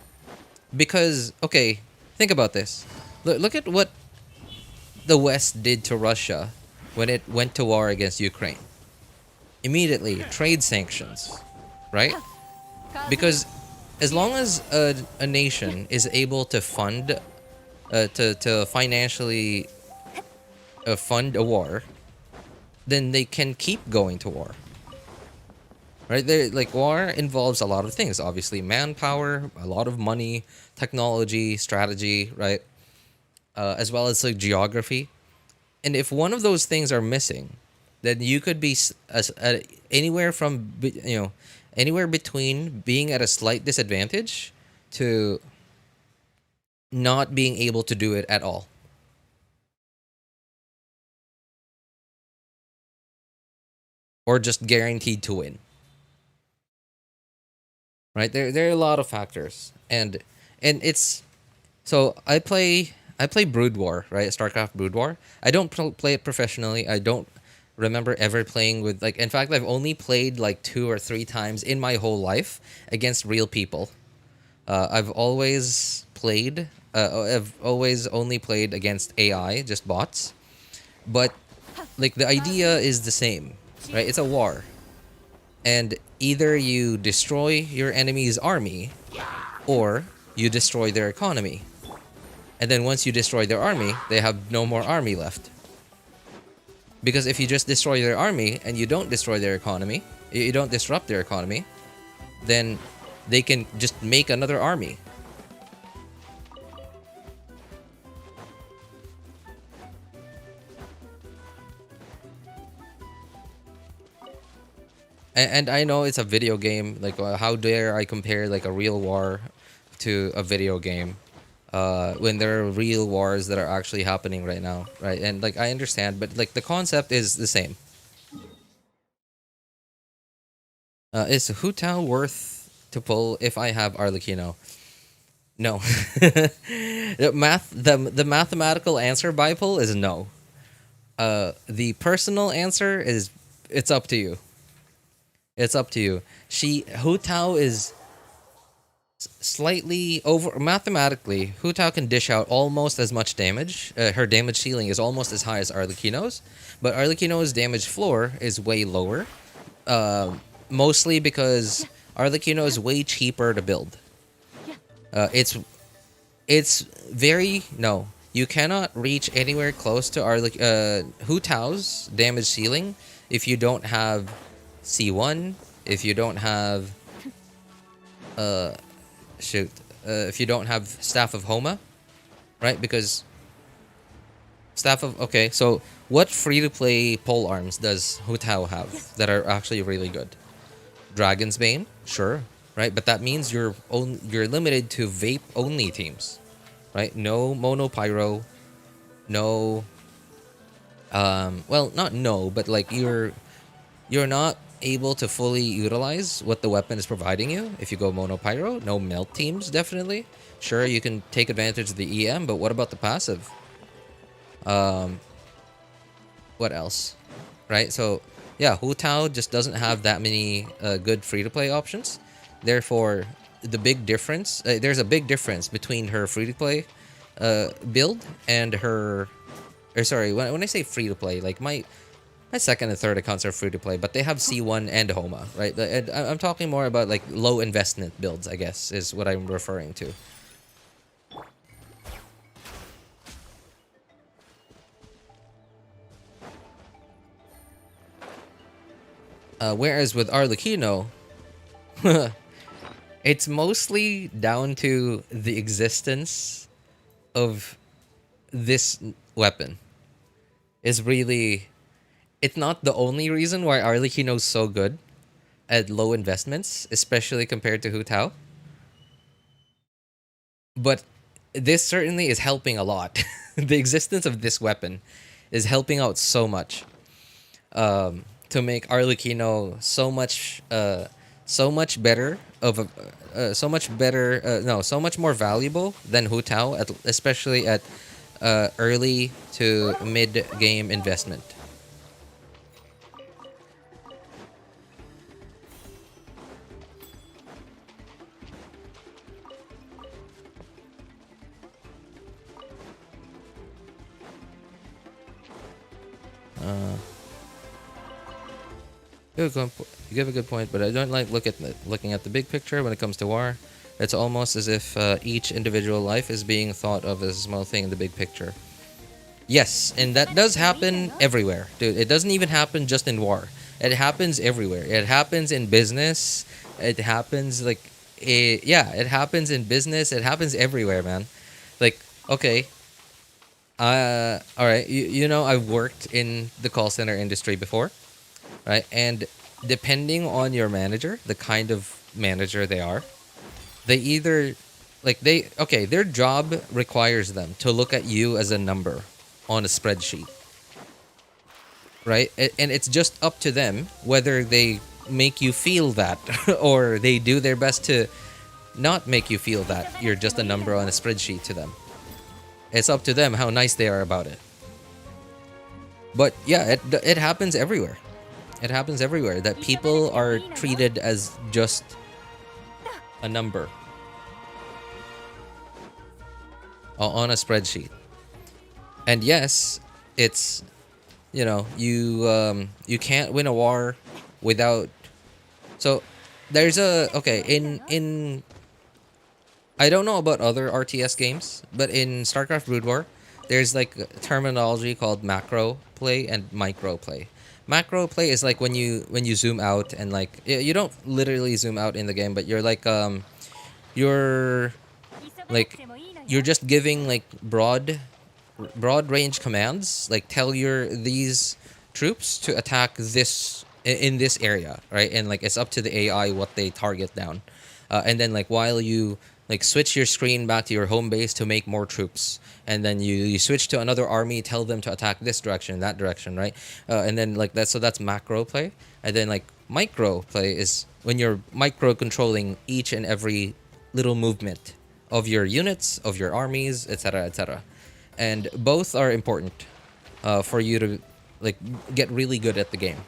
Because, okay, think about this. Look at what the West did to Russia when it went to war against Ukraine. Immediately, trade sanctions, right? Because as long as a nation is able to fund, to financially fund a war, then they can keep going to war. Right? Like, war involves a lot of things. Obviously, manpower, a lot of money, technology, strategy, right? As well as like geography. And if one of those things are missing, then you could be anywhere from, anywhere between being at a slight disadvantage to not being able to do it at all. Or just guaranteed to win. Right? There are a lot of factors. And it's, so I play Brood War, right? StarCraft Brood War. I don't play it professionally. I don't remember ever playing with, like, in fact, I've only played like 2 or 3 times in my whole life against real people. I've always only played against AI, just bots. But like the idea is the same, right? It's a war. And either you destroy your enemy's army or you destroy their economy. And then once you destroy their army, they have no more army left. Because if you just destroy their army and you don't destroy their economy, you don't disrupt their economy, then they can just make another army. And I know it's a video game. Like, how dare I compare like a real war to a video game? When there are real wars that are actually happening right now, right? And like, I understand, but like the concept is the same. Is Hutao worth to pull if I have Arlecchino? No. The mathematical answer by pull is no. The personal answer is, it's up to you. It's up to you. Hutao is slightly over, mathematically, Hutao can dish out almost as much damage. Her damage ceiling is almost as high as Arlecchino's, but Arlecchino's damage floor is way lower. Mostly because Arlecchino is way cheaper to build. It's very, no, you cannot reach anywhere close to Hutao's damage ceiling if you don't have C1, if you don't have if you don't have Staff of Homa, right? Because okay, so what free-to-play pole arms does Hutao have that are actually really good? Dragon's Bane, sure. right? But that means you're limited to vape only teams, right? No mono pyro, no well, not no, but like you're not able to fully utilize what the weapon is providing you if you go mono pyro. No melt teams, definitely. Sure, you can take advantage of the EM, but what about the passive? What else? Right? So, yeah, Hutao just doesn't have that many good free-to-play options. Therefore, the big difference, there's a big difference between her free-to-play build and her, or sorry, when I say free-to-play, like my second and third accounts are free-to-play, but they have C1 and Homa, right? I'm talking more about like low investment builds, I guess, is what I'm referring to. Whereas with Arlecchino, it's mostly down to the existence of this weapon. Is really, it's not the only reason why Arlecchino's so good at low investments, especially compared to Hutao. But this certainly is helping a lot. The existence of this weapon is helping out so much. To make Arlecchino so much better so much more valuable than Hutao, especially at early to mid game investment. You give a good point, but I don't like looking at the big picture when it comes to war. It's almost as if each individual life is being thought of as a small thing in the big picture. Yes, and that does happen everywhere, dude. It doesn't even happen just in war. It happens everywhere. It happens in business. It happens it happens in business. It happens everywhere, man. Like, okay, all right. You know, I've worked in the call center industry before. Right, and depending on your manager, the kind of manager they are, they either their job requires them to look at you as a number on a spreadsheet, right? And it's just up to them whether they make you feel that or they do their best to not make you feel that you're just a number on a spreadsheet to them. It's up to them how nice they are about it. But yeah, it happens everywhere. It happens everywhere that people are treated as just a number on a spreadsheet. And yes, it's, you know, you can't win a war without. So there's in I don't know about other RTS games, but in StarCraft Brood War, there's like a terminology called macro play and micro play. Macro play is like when you zoom out and like you don't literally zoom out in the game, but you're like you're just giving like broad range commands, like tell these troops to attack this in this area, right? And like it's up to the AI what they target down, and then like while you like switch your screen back to your home base to make more troops, and then you switch to another army, tell them to attack this direction, that direction, right? And then like that, so that's macro play. And then like micro play is when you're micro controlling each and every little movement of your units, of your armies, etc., etc. And both are important for you to like get really good at the game.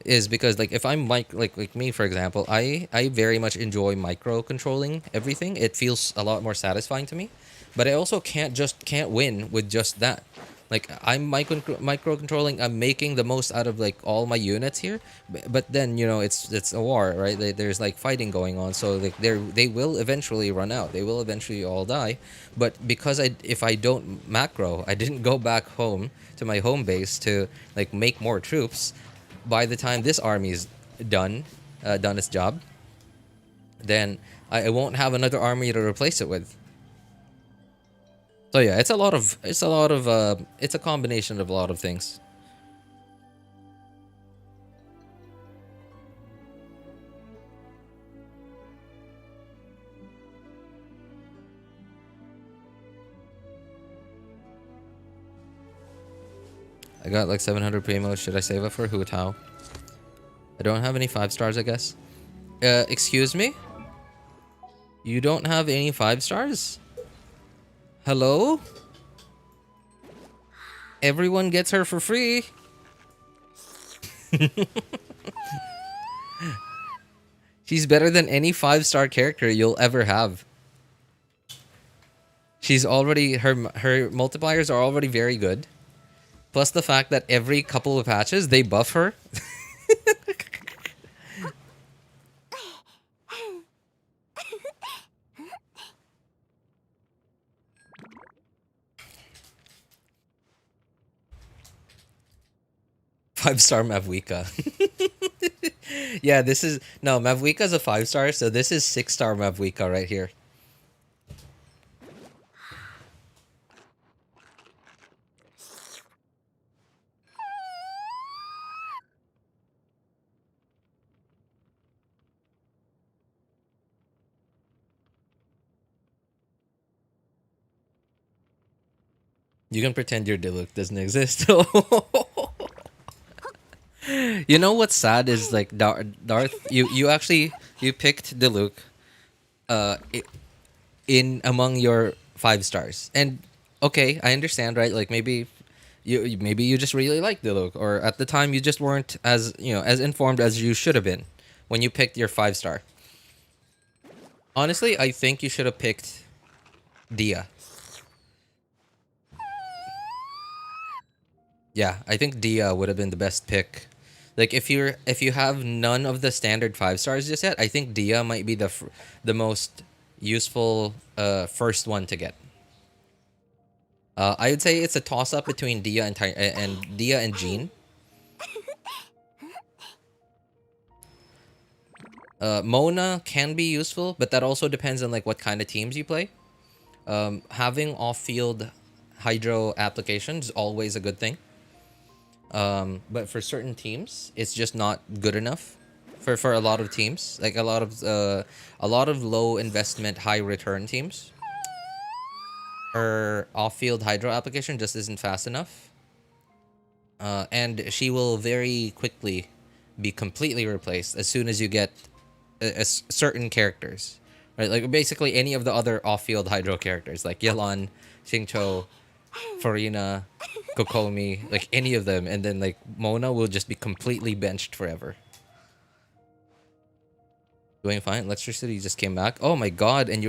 Is because like if I'm like me, for example, I very much enjoy micro controlling everything. It feels a lot more satisfying to me, but I also can't win with just that. Like I'm micro controlling, I'm making the most out of like all my units here, but then you know it's a war, right? There's like fighting going on, so like they will eventually run out, they will eventually all die. But because if I don't macro, I didn't go back home to my home base to like make more troops. By the time this army is done its job, then I won't have another army to replace it with. So yeah, it's a combination of a lot of things. I got like 700 primo. Should I save it for Hutao? I don't have any 5 stars, I guess. Excuse me? You don't have any 5 stars? Hello? Everyone gets her for free. She's better than any 5-star character you'll ever have. She's already her multipliers are already very good. Plus the fact that every couple of patches they buff her. 5-star Mavwika. Yeah, this is no Mavwika's a 5-star, so this is 6-star Mavwika right here. You can pretend your Diluc doesn't exist. You know what's sad is like Darth. You actually picked Diluc, in among your 5 stars, and okay, I understand, right? Like maybe you just really like Diluc, or at the time you just weren't as as informed as you should have been when you picked your 5-star. Honestly, I think you should have picked Dia. Yeah, I think Dia would have been the best pick. Like if you have none of the standard 5 stars just yet, I think Dia might be the most useful first one to get. I would say it's a toss up between Dia and Jean. Mona can be useful, but that also depends on like what kind of teams you play. Having off-field hydro application is always a good thing. But for certain teams, it's just not good enough. For a lot of teams, like a lot of low investment, high return teams, her off-field hydro application just isn't fast enough. And she will very quickly be completely replaced as soon as you get certain characters, right? Like basically any of the other off-field hydro characters, like Yelan, Xingqiu, Farina, Kokomi, like any of them, and then like Mona will just be completely benched forever. Doing fine. Electricity just came back. Oh my god, and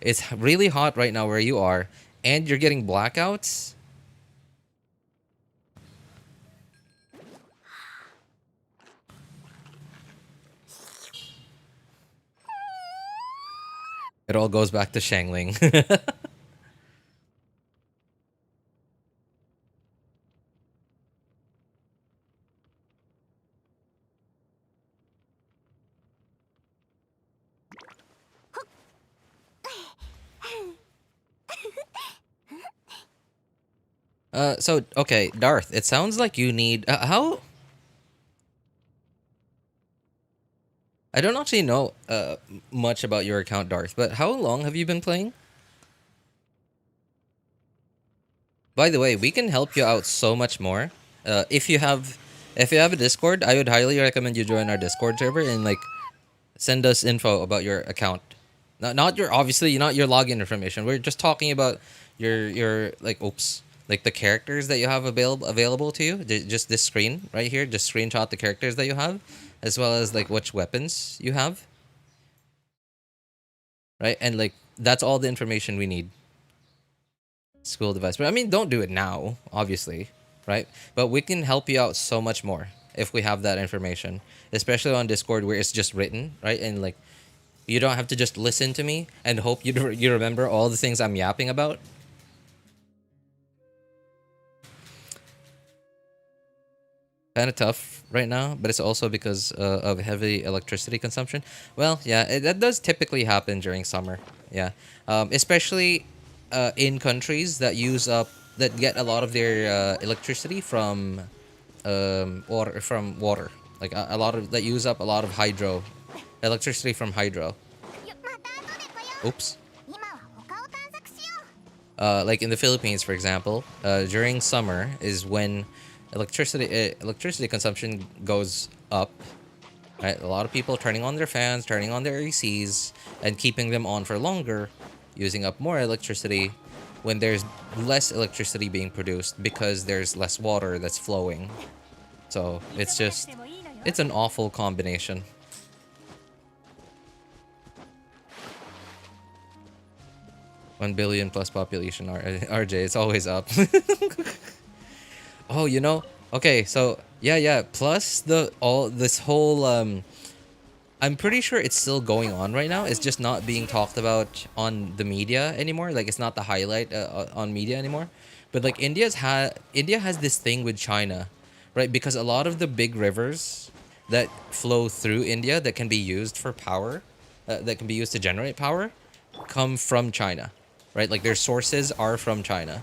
it's really hot right now where you are, and you're getting blackouts. It all goes back to Xiangling. So, okay, Darth, it sounds like you need... how... I don't actually know much about your account, Darth, but how long have you been playing? By the way, we can help you out so much more. If you have a Discord, I would highly recommend you join our Discord server and like send us info about your account. Not your obviously not your login information. We're just talking about your like like the characters that you have available to you. Just this screen right here. Just screenshot the characters that you have, as well as like which weapons you have. Right, and like that's all the information we need. School device, but I mean, don't do it now, obviously, right? But we can help you out so much more if we have that information, especially on Discord where it's just written, right? And like, you don't have to just listen to me and hope you remember all the things I'm yapping about. Kind of tough right now, but it's also because of heavy electricity consumption. Well, yeah, that does typically happen during summer. Yeah, especially in countries that get a lot of their electricity from water, like a lot of that use up a lot of electricity from hydro. Oops. Like in the Philippines, for example, during summer is when electricity consumption goes up. Right, a lot of people turning on their fans, turning on their ACs, and keeping them on for longer, using up more electricity when there's less electricity being produced because there's less water that's flowing. So it's an awful combination. $1 billion plus population, RJ, it's always up. Oh, you know, okay, so yeah, plus this whole I'm pretty sure it's still going on right now. It's just not being talked about on the media anymore. Like, it's not the highlight on media anymore. But like India has this thing with China, right? Because a lot of the big rivers that flow through India that can be used for power, that can be used to generate power, come from China, right? Like, their sources are from China.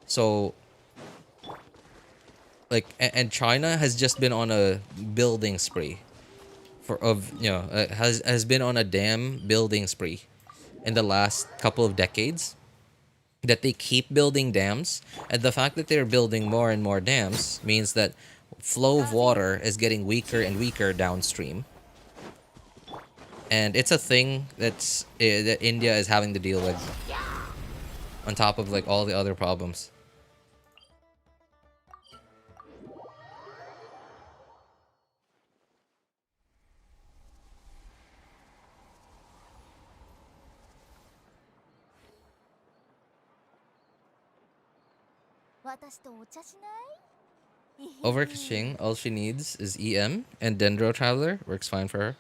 So like, and China has just been on a building spree has been on a dam building spree in the last couple of decades, that they keep building dams, and the fact that they're building more and more dams means that flow of water is getting weaker and weaker downstream. And it's a thing that India is having to deal with, on top of like all the other problems. Over Keqing, all she needs is EM, and Dendro Traveler works fine for her.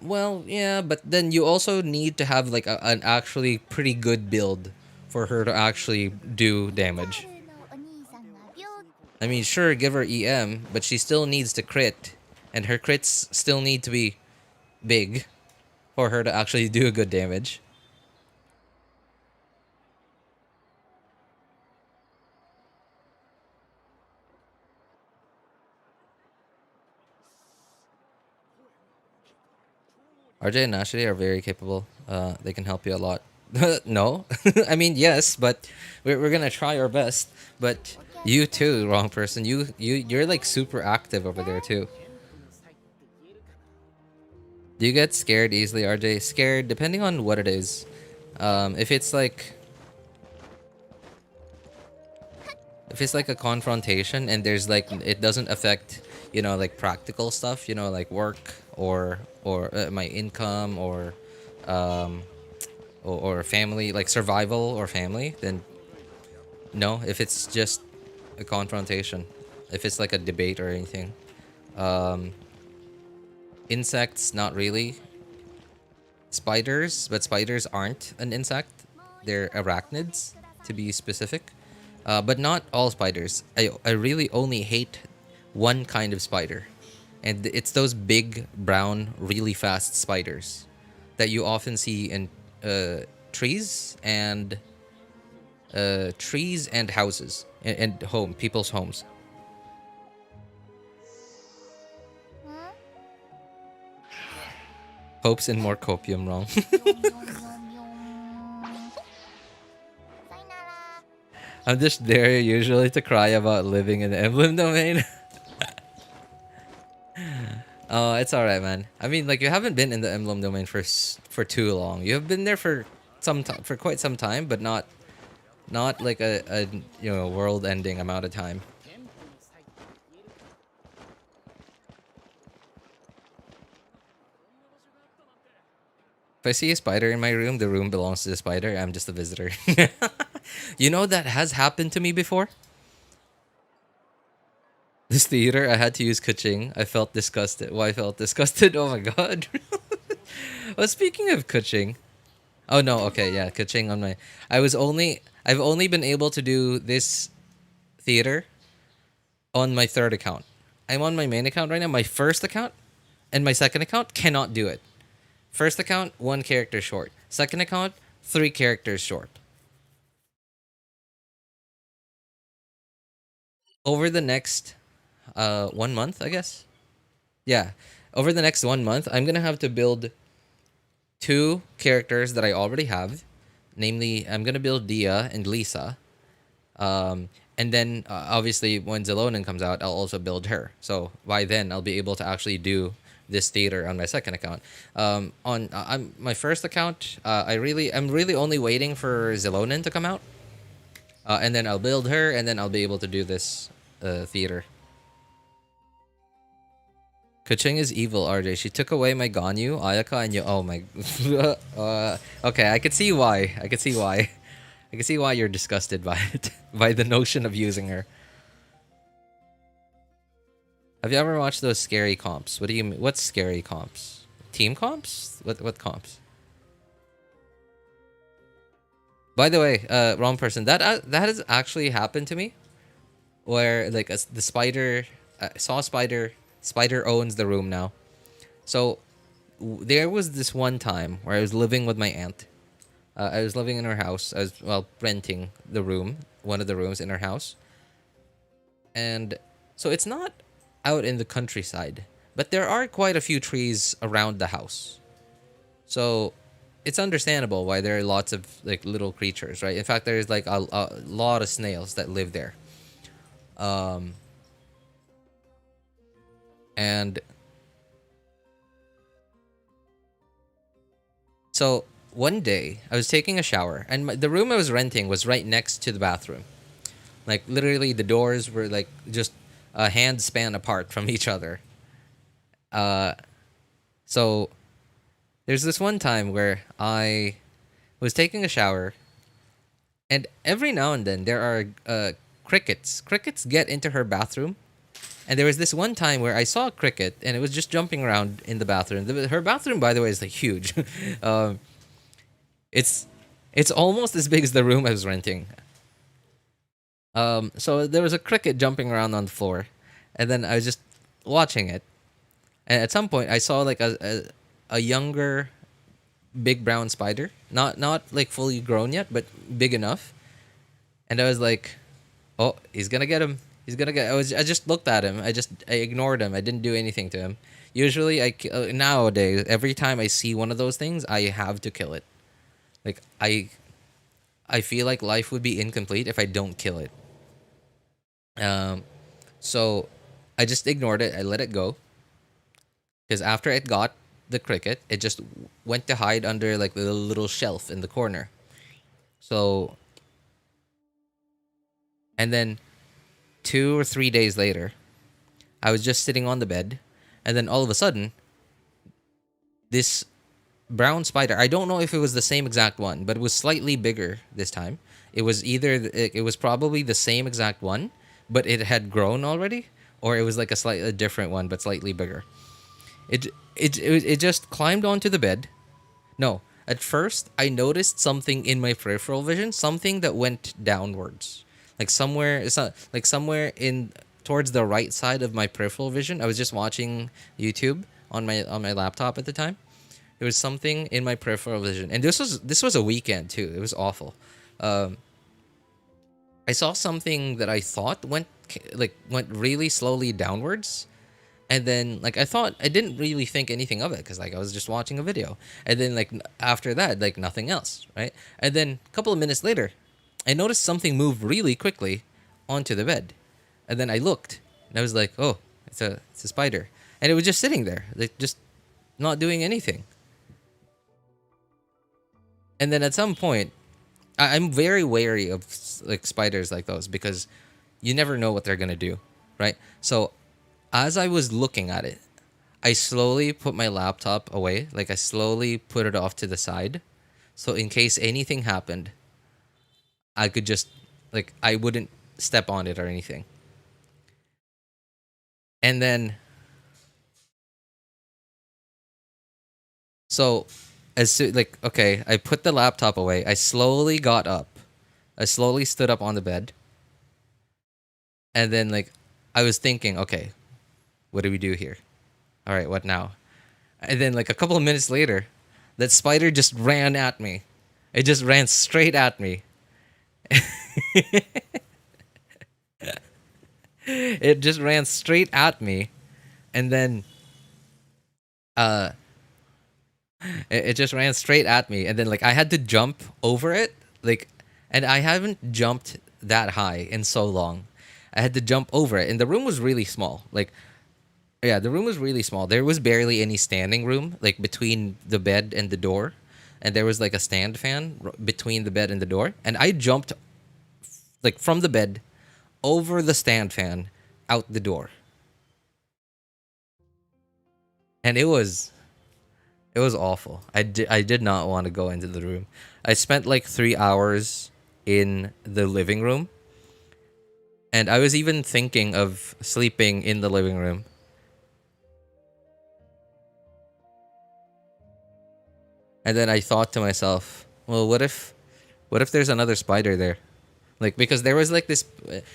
Well, yeah, but then you also need to have like an actually pretty good build for her to actually do damage. I mean, sure, give her EM, but she still needs to crit, and her crits still need to be big for her to actually do good damage. RJ and Nashidi are very capable. They can help you a lot. No, I mean, yes, but we're gonna try our best. But you too, wrong person. You're like super active over there too. Do you get scared easily, RJ? Scared depending on what it is. If it's like a confrontation and there's like, it doesn't affect, you know, like practical stuff, you know, like work or my income or family, like survival or family, then no. If it's just a confrontation, if it's like a debate or anything, insects, not really. Spiders, but spiders aren't an insect, they're arachnids to be specific. But not all spiders. I really only hate one kind of spider, and it's those big brown really fast spiders that you often see in trees and houses and people's homes. Hopes in more copium, wrong. I'm just there usually to cry about living in the emblem domain. Oh, it's alright, man. I mean, like, you haven't been in the emblem domain for too long. You have been there for quite some time, but not like a you know, world-ending amount of time. If I see a spider in my room, the room belongs to the spider. I'm just a visitor. You know, that has happened to me before. This theater, I had to use Keqing. I felt disgusted. Why I felt disgusted? Oh my god. Well, speaking of Keqing. Oh no, okay, yeah, Keqing on my... I've only been able to do this theater on my third account. I'm on my main account right now. My first account and my second account cannot do it. First account, 1 character short. Second account, 3 characters short. Over the next 1 month, I guess. Yeah, over the next 1 month, I'm gonna have to build 2 characters that I already have. Namely, I'm gonna build Dia and Lisa. And then obviously when Xilonen comes out, I'll also build her. So by then I'll be able to actually do this theater on my second account. On my first account, I'm really only waiting for Xilonen to come out, and then I'll build her, and then I'll be able to do this theater. Keqing is evil, RJ. She took away my Ganyu, Ayaka, and you. Oh my. Okay, I could see why. I could see why. I can see why you're disgusted by it, by the notion of using her. Have you ever watched those scary comps? What do you mean? What's scary comps? Team comps? What comps? By the way, wrong person. That has actually happened to me, where like the spider saw spider. Spider owns the room now. So there was this one time where I was living with my aunt. I was living in her house. I was renting the room, one of the rooms in her house. And so it's not out in the countryside, but there are quite a few trees around the house. So it's understandable why there are lots of like little creatures, right? In fact, there's like a lot of snails that live there. And so one day I was taking a shower, and the room I was renting was right next to the bathroom. Like literally the doors were like just a hand span apart from each other. So there's this one time where I was taking a shower, and every now and then there are crickets. Crickets get into her bathroom. And there was this one time where I saw a cricket, and it was just jumping around in the bathroom. Her bathroom, by the way, is like huge. It's almost as big as the room I was renting. So there was a cricket jumping around on the floor, and then I was just watching it. And at some point, I saw like a younger, big brown spider, not like fully grown yet, but big enough. And I was like, "Oh, he's gonna get him." He's gonna get. I just looked at him. I ignored him. I didn't do anything to him. Usually, nowadays, every time I see one of those things, I have to kill it. Like I feel like life would be incomplete if I don't kill it. So I just ignored it. I let it go. Because after it got the cricket, it just went to hide under like the little shelf in the corner. So, and then 2 or 3 days later, I was just sitting on the bed, and then all of a sudden, this brown spider, I don't know if it was the same exact one, but it was slightly bigger this time. It was probably the same exact one, but it had grown already, or it was like a slightly different one, but slightly bigger. It just climbed onto the bed. No, at first, I noticed something in my peripheral vision, something that went downwards. Like somewhere in towards the right side of my peripheral vision. I was just watching YouTube on my laptop at the time. There was something in my peripheral vision, and this was a weekend too. It was awful. I saw something that I thought went really slowly downwards, and then like I didn't really think anything of it because like I was just watching a video, and then like after that like nothing else, right? And then a couple of minutes later, I noticed something move really quickly onto the bed. And then I looked, and I was like, oh, it's a spider. And it was just sitting there, like just not doing anything. And then at some point, I'm very wary of like spiders like those because you never know what they're going to do, right? So as I was looking at it, I slowly put my laptop away. Like I slowly put it off to the side. So in case anything happened, I could just, like, I wouldn't step on it or anything. And then, so, okay, I put the laptop away. I slowly got up. I slowly stood up on the bed. And then, like, I was thinking, okay, what do we do here? All right, what now? And then, like, a couple of minutes later, that spider just ran at me. It just ran straight at me. It just ran straight at me, and then it just ran straight at me, and then like I had to jump over it, like, and I haven't jumped that high in so long. I had to jump over it, and the room was really small. Like, yeah, the room was really small. There was barely any standing room, like between the bed and the door, and there was like a stand fan between the bed and the door. And I jumped, like from the bed, over the stand fan, out the door, and it was awful. I did not want to go into the room. I spent like 3 hours in the living room. And I was even thinking of sleeping in the living room. And then I thought to myself, well, what if there's another spider there? Like, because there was like this,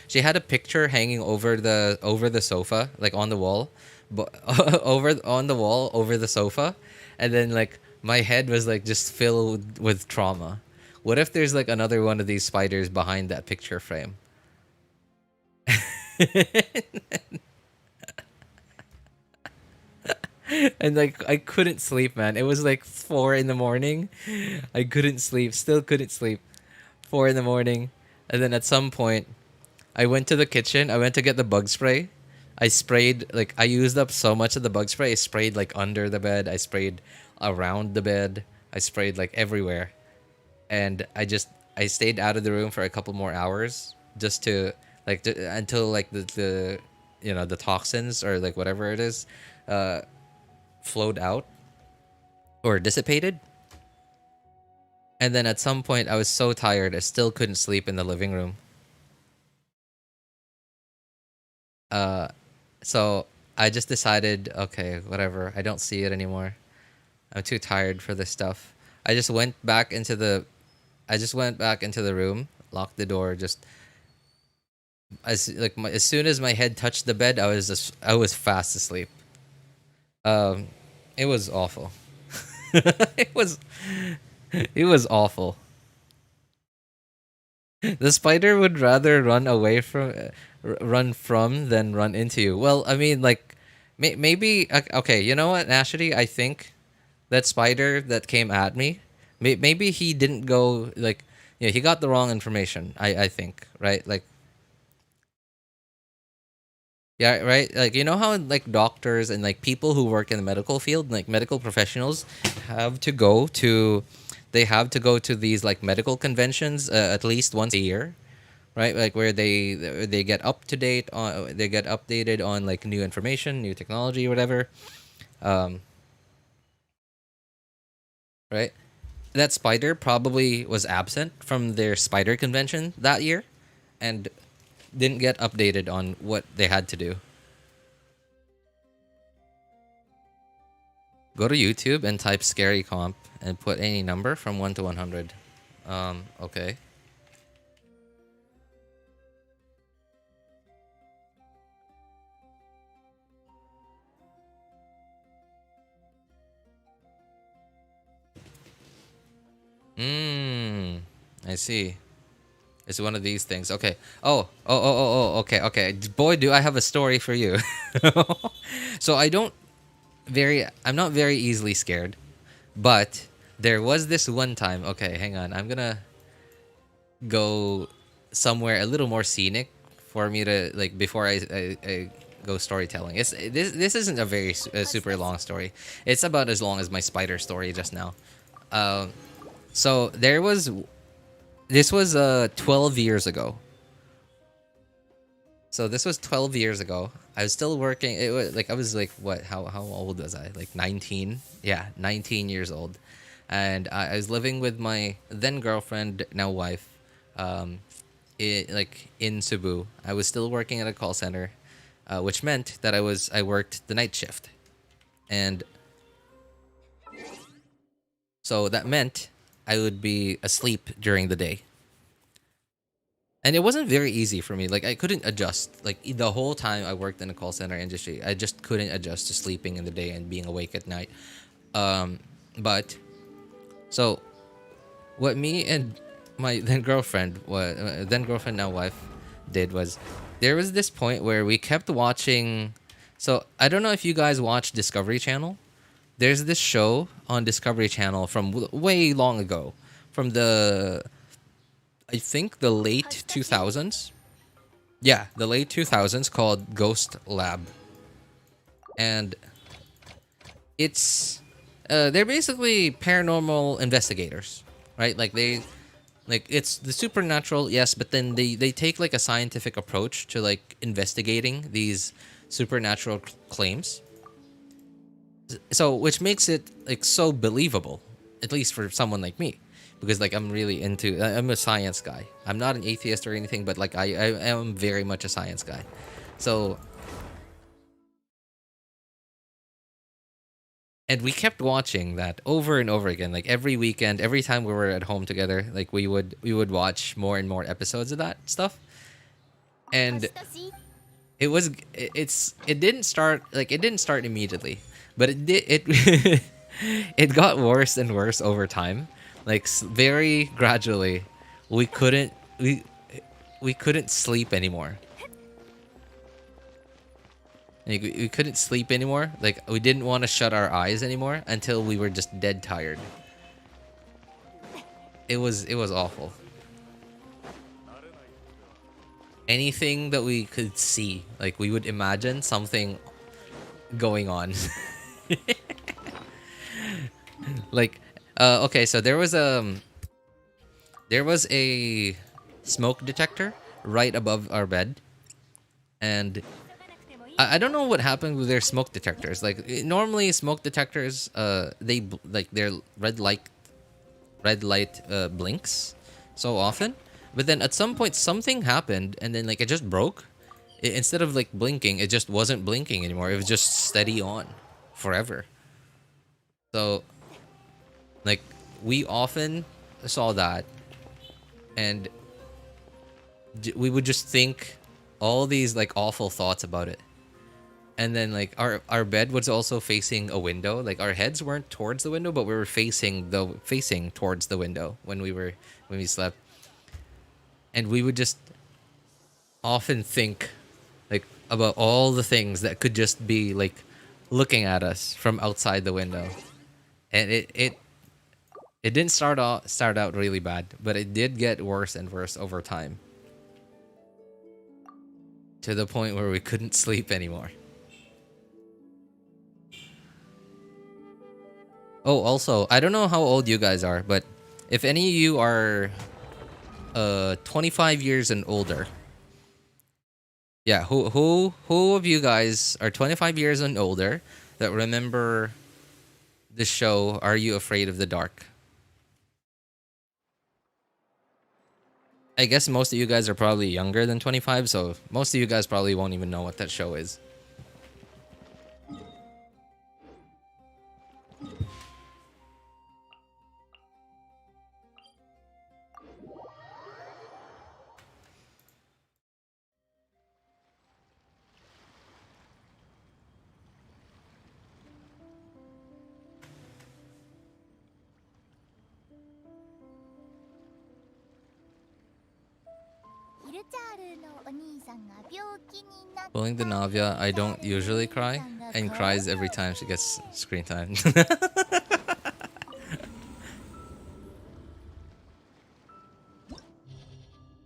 she had a picture hanging over the sofa, like on the wall, but over the sofa. And then like my head was like just filled with trauma. What if there's like another one of these spiders behind that picture frame? And like I couldn't sleep, man. It was like 4 in the morning. I couldn't sleep. Still couldn't sleep. 4 in the morning. And then at some point I went to the kitchen. I went to get the bug spray. I sprayed, like, I used up so much of the bug spray. I sprayed like under the bed. I sprayed around the bed. I sprayed like everywhere. And I stayed out of the room for a couple more hours just to like until like the you know, the toxins or like whatever it is flowed out or dissipated. And then at some point I was so tired I still couldn't sleep in the living room. So I just decided, okay, whatever, I don't see it anymore. I'm too tired for this stuff. I just went back into the room, locked the door, just as soon as my head touched the bed, I was fast asleep. It was awful. it was awful. The spider would rather run from than run into you. Well, I mean, like, maybe okay. You know what, Nashity? I think that spider that came at me, maybe he didn't go like, yeah, he got the wrong information. I think, right? Like, yeah, right. Like, you know how like doctors and like people who work in the medical field, like medical professionals, have to go to these like medical conventions at least once a year, right? Like where they get they get updated on like new information, new technology, or whatever. Right? That spider probably was absent from their spider convention that year and didn't get updated on what they had to do. Go to YouTube and type scary comp and put any number from 1 to 100. Okay. I see. It's one of these things. Okay. Oh. Okay. Boy, do I have a story for you. So I'm not very easily scared, but there was this one time. Okay, hang on. I'm gonna go somewhere a little more scenic for me to like before I go storytelling. This isn't a very super long story. It's about as long as my spider story just now. So this was 12 years ago. So this was 12 years ago. I was still working. It was like I was like what? How old was I? Like 19? Yeah, 19 years old. And I was living with my then girlfriend, now wife, in Cebu. I was still working at a call center, which meant that I worked the night shift, and so that meant I would be asleep during the day. And it wasn't very easy for me. Like, I couldn't adjust. Like, the whole time I worked in the call center industry, I just couldn't adjust to sleeping in the day and being awake at night. But, so, what me and my then girlfriend, now wife, did was, there was this point where we kept watching. So, I don't know if you guys watch Discovery Channel. There's this show on Discovery Channel from way long ago, from the I think the late 2000s. Yeah, the late 2000s called Ghost Lab. And it's they're basically paranormal investigators, right? Like it's the supernatural, yes, but then they take like a scientific approach to like investigating these supernatural claims. So which makes it like so believable, at least for someone like me, because like I'm a science guy. I'm not an atheist or anything, but like I am very much a science guy. So, and we kept watching that over and over again, like every weekend, every time we were at home together, like we would watch more and more episodes of that stuff. And it didn't start immediately, but it did it it got worse and worse over time. Like very gradually, we couldn't we couldn't sleep anymore. Like, we couldn't sleep anymore. Like we didn't want to shut our eyes anymore until we were just dead tired. It was awful. Anything that we could see, like we would imagine something going on. Like okay, so there was a smoke detector right above our bed, and I don't know what happened with their smoke detectors. Like normally smoke detectors like their red light blinks so often, but then at some point something happened and then like it just broke. Instead of like blinking, it just wasn't blinking anymore. It was just steady on forever. So like we often saw that, and we would just think all these like awful thoughts about it. And then like our bed was also facing a window. Like our heads weren't towards the window, but we were facing towards the window when we slept. And we would just often think like about all the things that could just be like looking at us from outside the window. And it didn't start out really bad, but it did get worse and worse over time, to the point where we couldn't sleep anymore. Oh, also, I don't know how old you guys are, but if any of you are 25 years and older, yeah, who of you guys are 25 years and older that remember the show Are You Afraid of the Dark? I guess most of you guys are probably younger than 25, so most of you guys probably won't even know what that show is. Pulling the Navia, I don't usually cry, and cries every time she gets screen time.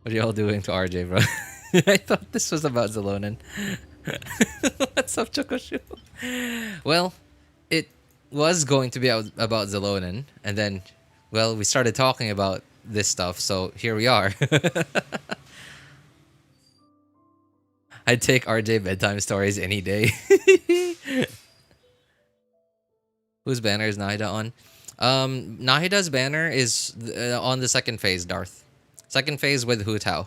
What are y'all doing to RJ, bro? I thought this was about Xilonen. What's up, Chokoshu? Well, it was going to be about Xilonen, and then, well, we started talking about this stuff, so here we are. I'd take RJ bedtime stories any day. Whose banner is Nahida on? Nahida's banner is on the second phase, Darth. Second phase with Hutao.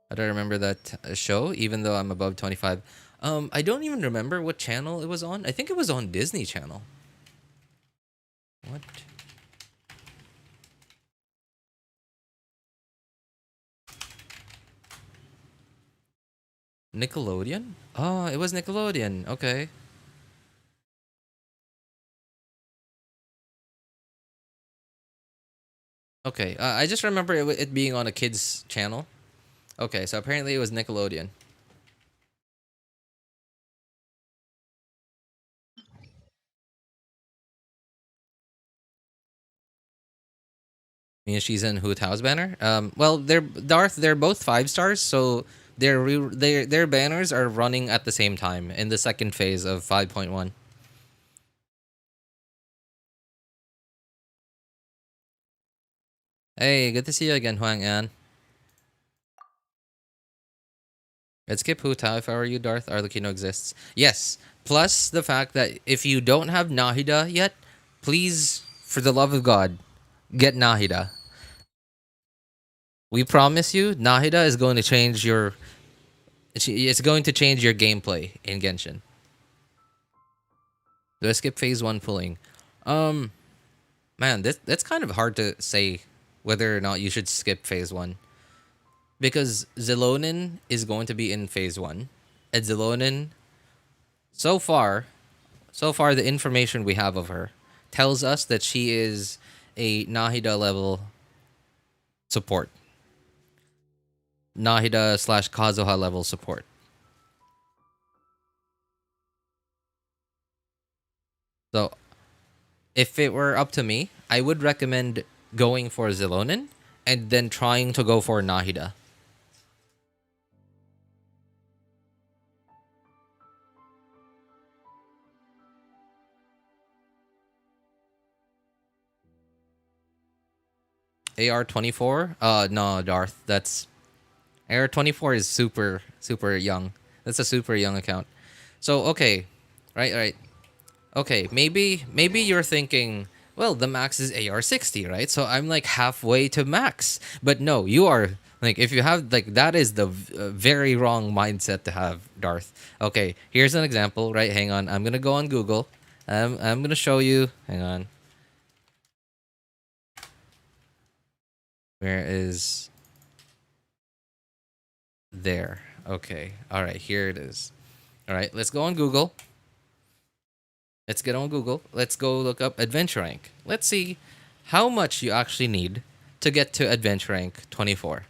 I don't remember that show, even though I'm above 25. I don't even remember what channel it was on. I think it was on Disney Channel. What? Nickelodeon? Oh, it was Nickelodeon. Okay. Okay. I just remember it being on a kid's channel. Okay, so apparently it was Nickelodeon. She's in Hutao's banner. Well, they're both 5 stars, so their banners are running at the same time in the second phase of 5.1. Hey, good to see you again, Huang An. Let's skip Hutao. If I were you, Darth Arlecchino exists. Yes. Plus the fact that if you don't have Nahida yet, please, for the love of God, get Nahida. We promise you, Nahida is going to change your. It's going to change your gameplay in Genshin. Do I skip phase 1 pulling? Man, that's kind of hard to say whether or not you should skip phase 1. Because Xilonen is going to be in phase 1. And Xilonen, so far, the information we have of her tells us that she is a Nahida level support. Nahida / Kazuha level support. So, if it were up to me, I would recommend going for Xilonen and then trying to go for Nahida. AR24? No, Darth. That's AR24 is super young. That's a super young account. So okay, right. Okay, maybe you're thinking, well, the max is AR60, right? So I'm like halfway to max. But no, you are like, if you have like, that is the very wrong mindset to have, Darth. Okay, here's an example, right? Hang on, I'm gonna go on Google. I'm gonna show you. Hang on. Where is there? Okay. All right. Here it is. All right. Let's go on Google. Let's get on Google. Let's go look up Adventure Rank. Let's see how much you actually need to get to Adventure Rank 24.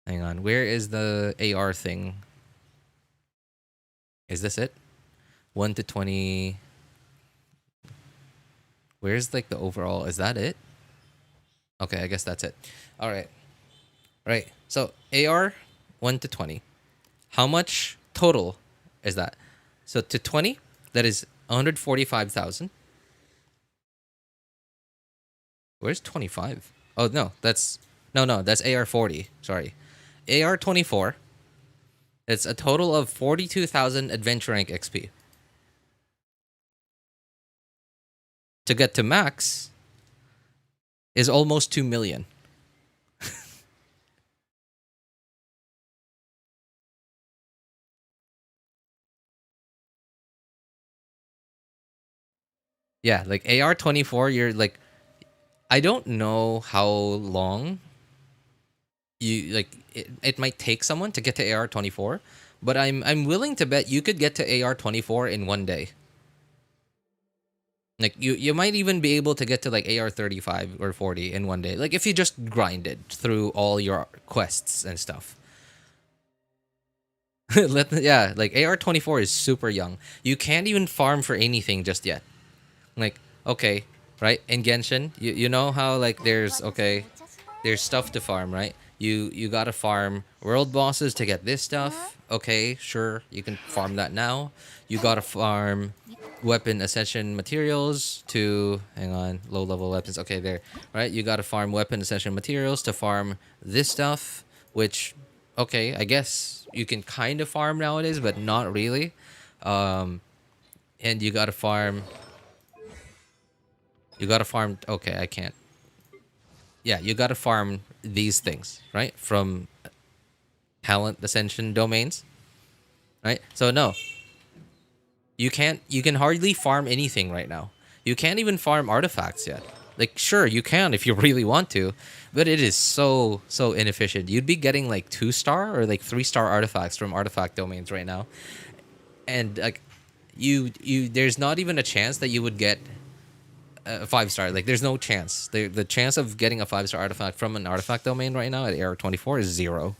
Hang on. Where is the AR thing? Is this it? 1 to 20. Where's like the overall? Is that it? Okay. I guess that's it. All right. Right. So AR 1 to 20. How much total is that? So to 20, that is 145,000. Where's 25? Oh no, that's that's AR 40. Sorry. AR 24. It's a total of 42,000 adventure rank XP. To get to max is almost 2 million. Yeah, like AR24, you're like, I don't know how long you like it might take someone to get to AR24, but I'm willing to bet you could get to AR24 in 1 day. Like you might even be able to get to like AR35 or 40 in 1 day. Like if you just grinded through all your quests and stuff. Yeah, like AR24 is super young. You can't even farm for anything just yet. Like, okay, right? In Genshin, you know how like there's stuff to farm, right? You gotta farm world bosses to get this stuff. Okay, sure, you can farm that now. You gotta farm weapon ascension materials to, hang on, low level weapons. Okay, there, right? You gotta farm weapon ascension materials to farm this stuff, which, okay, I guess you can kind of farm nowadays, but not really. And you gotta farm. Okay, I can't. Yeah, you gotta farm these things, right? From talent ascension domains, right? So no, you can't. You can hardly farm anything right now. You can't even farm artifacts yet. Like, sure, you can if you really want to, but it is so inefficient. You'd be getting like 2-star or like 3-star artifacts from artifact domains right now, and like, you there's not even a chance that you would get a 5-star. Like, there's no chance. The chance of getting a 5-star artifact from an artifact domain right now at AR24 is 0.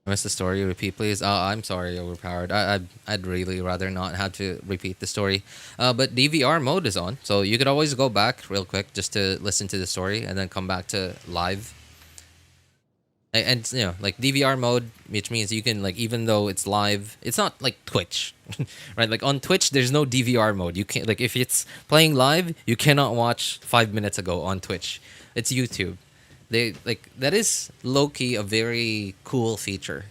What's the story? Repeat, please. I'm sorry, overpowered. I'd really rather not have to repeat the story. But DVR mode is on, so you could always go back real quick just to listen to the story and then come back to live. And you know, like DVR mode, which means you can like even though it's live, it's not like Twitch, right? Like on Twitch, there's no DVR mode. You can't like if it's playing live, you cannot watch 5 minutes ago on Twitch. It's YouTube. They like that is low key a very cool feature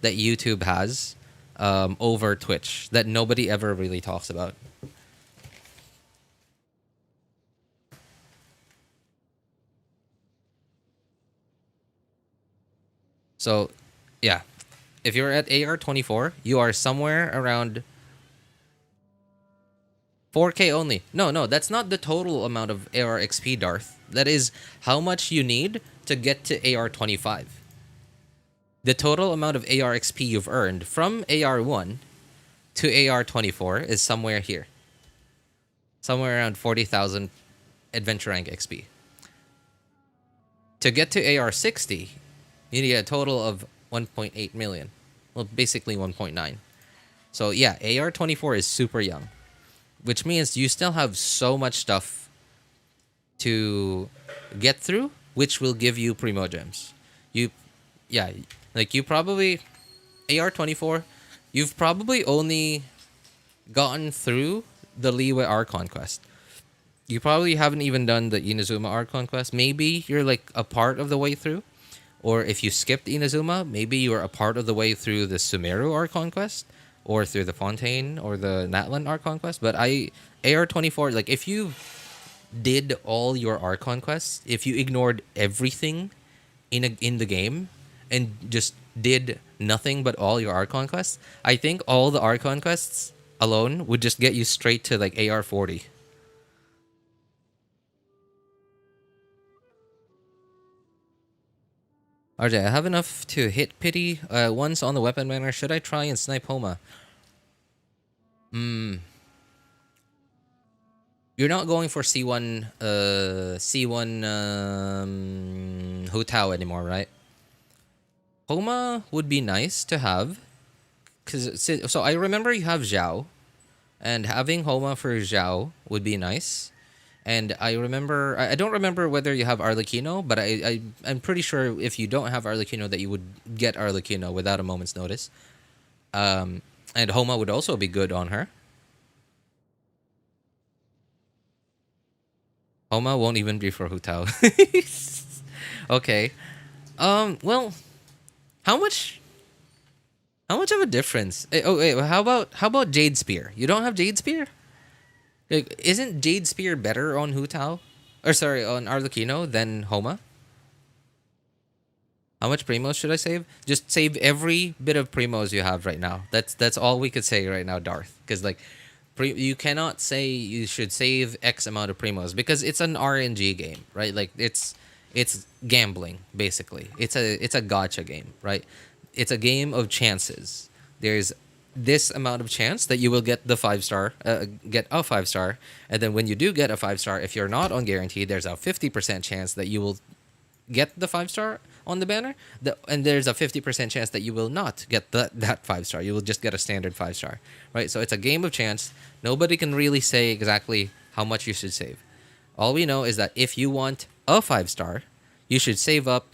that YouTube has over Twitch that nobody ever really talks about. So, yeah, if you're at AR24, you are somewhere around 4K only. No, that's not the total amount of AR XP, Darth. That is how much you need to get to AR25. The total amount of AR XP you've earned from AR1 to AR24 is somewhere here. Somewhere around 40,000 Adventure Rank XP. To get to AR60, you need a total of 1.8 million. Well, basically 1.9. So yeah, AR24 is super young. Which means you still have so much stuff to get through, which will give you Primogems. You probably AR24, you've probably only gotten through the Liyue Archon quest. You probably haven't even done the Inazuma Archon quest. Maybe you're like a part of the way through. Or if you skipped Inazuma, maybe you're a part of the way through the Sumeru Archon quest. Or through the Fontaine or the Natlan Archon quest. But AR24, like if you did all your Archon quests, if you ignored everything in the game and just did nothing but all your Archon quests, I think all the Archon quests alone would just get you straight to like AR40. RJ, I have enough to hit pity once on the weapon banner. Should I try and snipe Homa? You're not going for C1 Hutao anymore, right? Homa would be nice to have. So I remember you have Zhao. And having Homa for Zhao would be nice. And I remember, I don't remember whether you have Arlecchino, but I'm pretty sure if you don't have Arlecchino that you would get Arlecchino without a moment's notice. And Homa would also be good on her. Homa won't even be for Hutao. Okay. Well, how much of a difference? Oh wait, how about Jade Spear? You don't have Jade Spear? Like, isn't Jade Spear better on Hutao? Or sorry, on Arlecchino than Homa? How much Primos should I save? Just save every bit of Primos you have right now. That's all we could say right now, Darth. Because like, you cannot say you should save X amount of Primos because it's an RNG game, right? Like it's gambling basically. It's a gacha game, right? It's a game of chances. There's this amount of chance that you will get the 5-star, get a 5-star, and then when you do get a 5-star, if you're not on guarantee, there's a 50% chance that you will get the 5-star on the banner, and there's a 50% chance that you will not get that 5-star. You will just get a standard 5-star, right? So it's a game of chance. Nobody can really say exactly how much you should save. All we know is that if you want a 5-star, you should save up.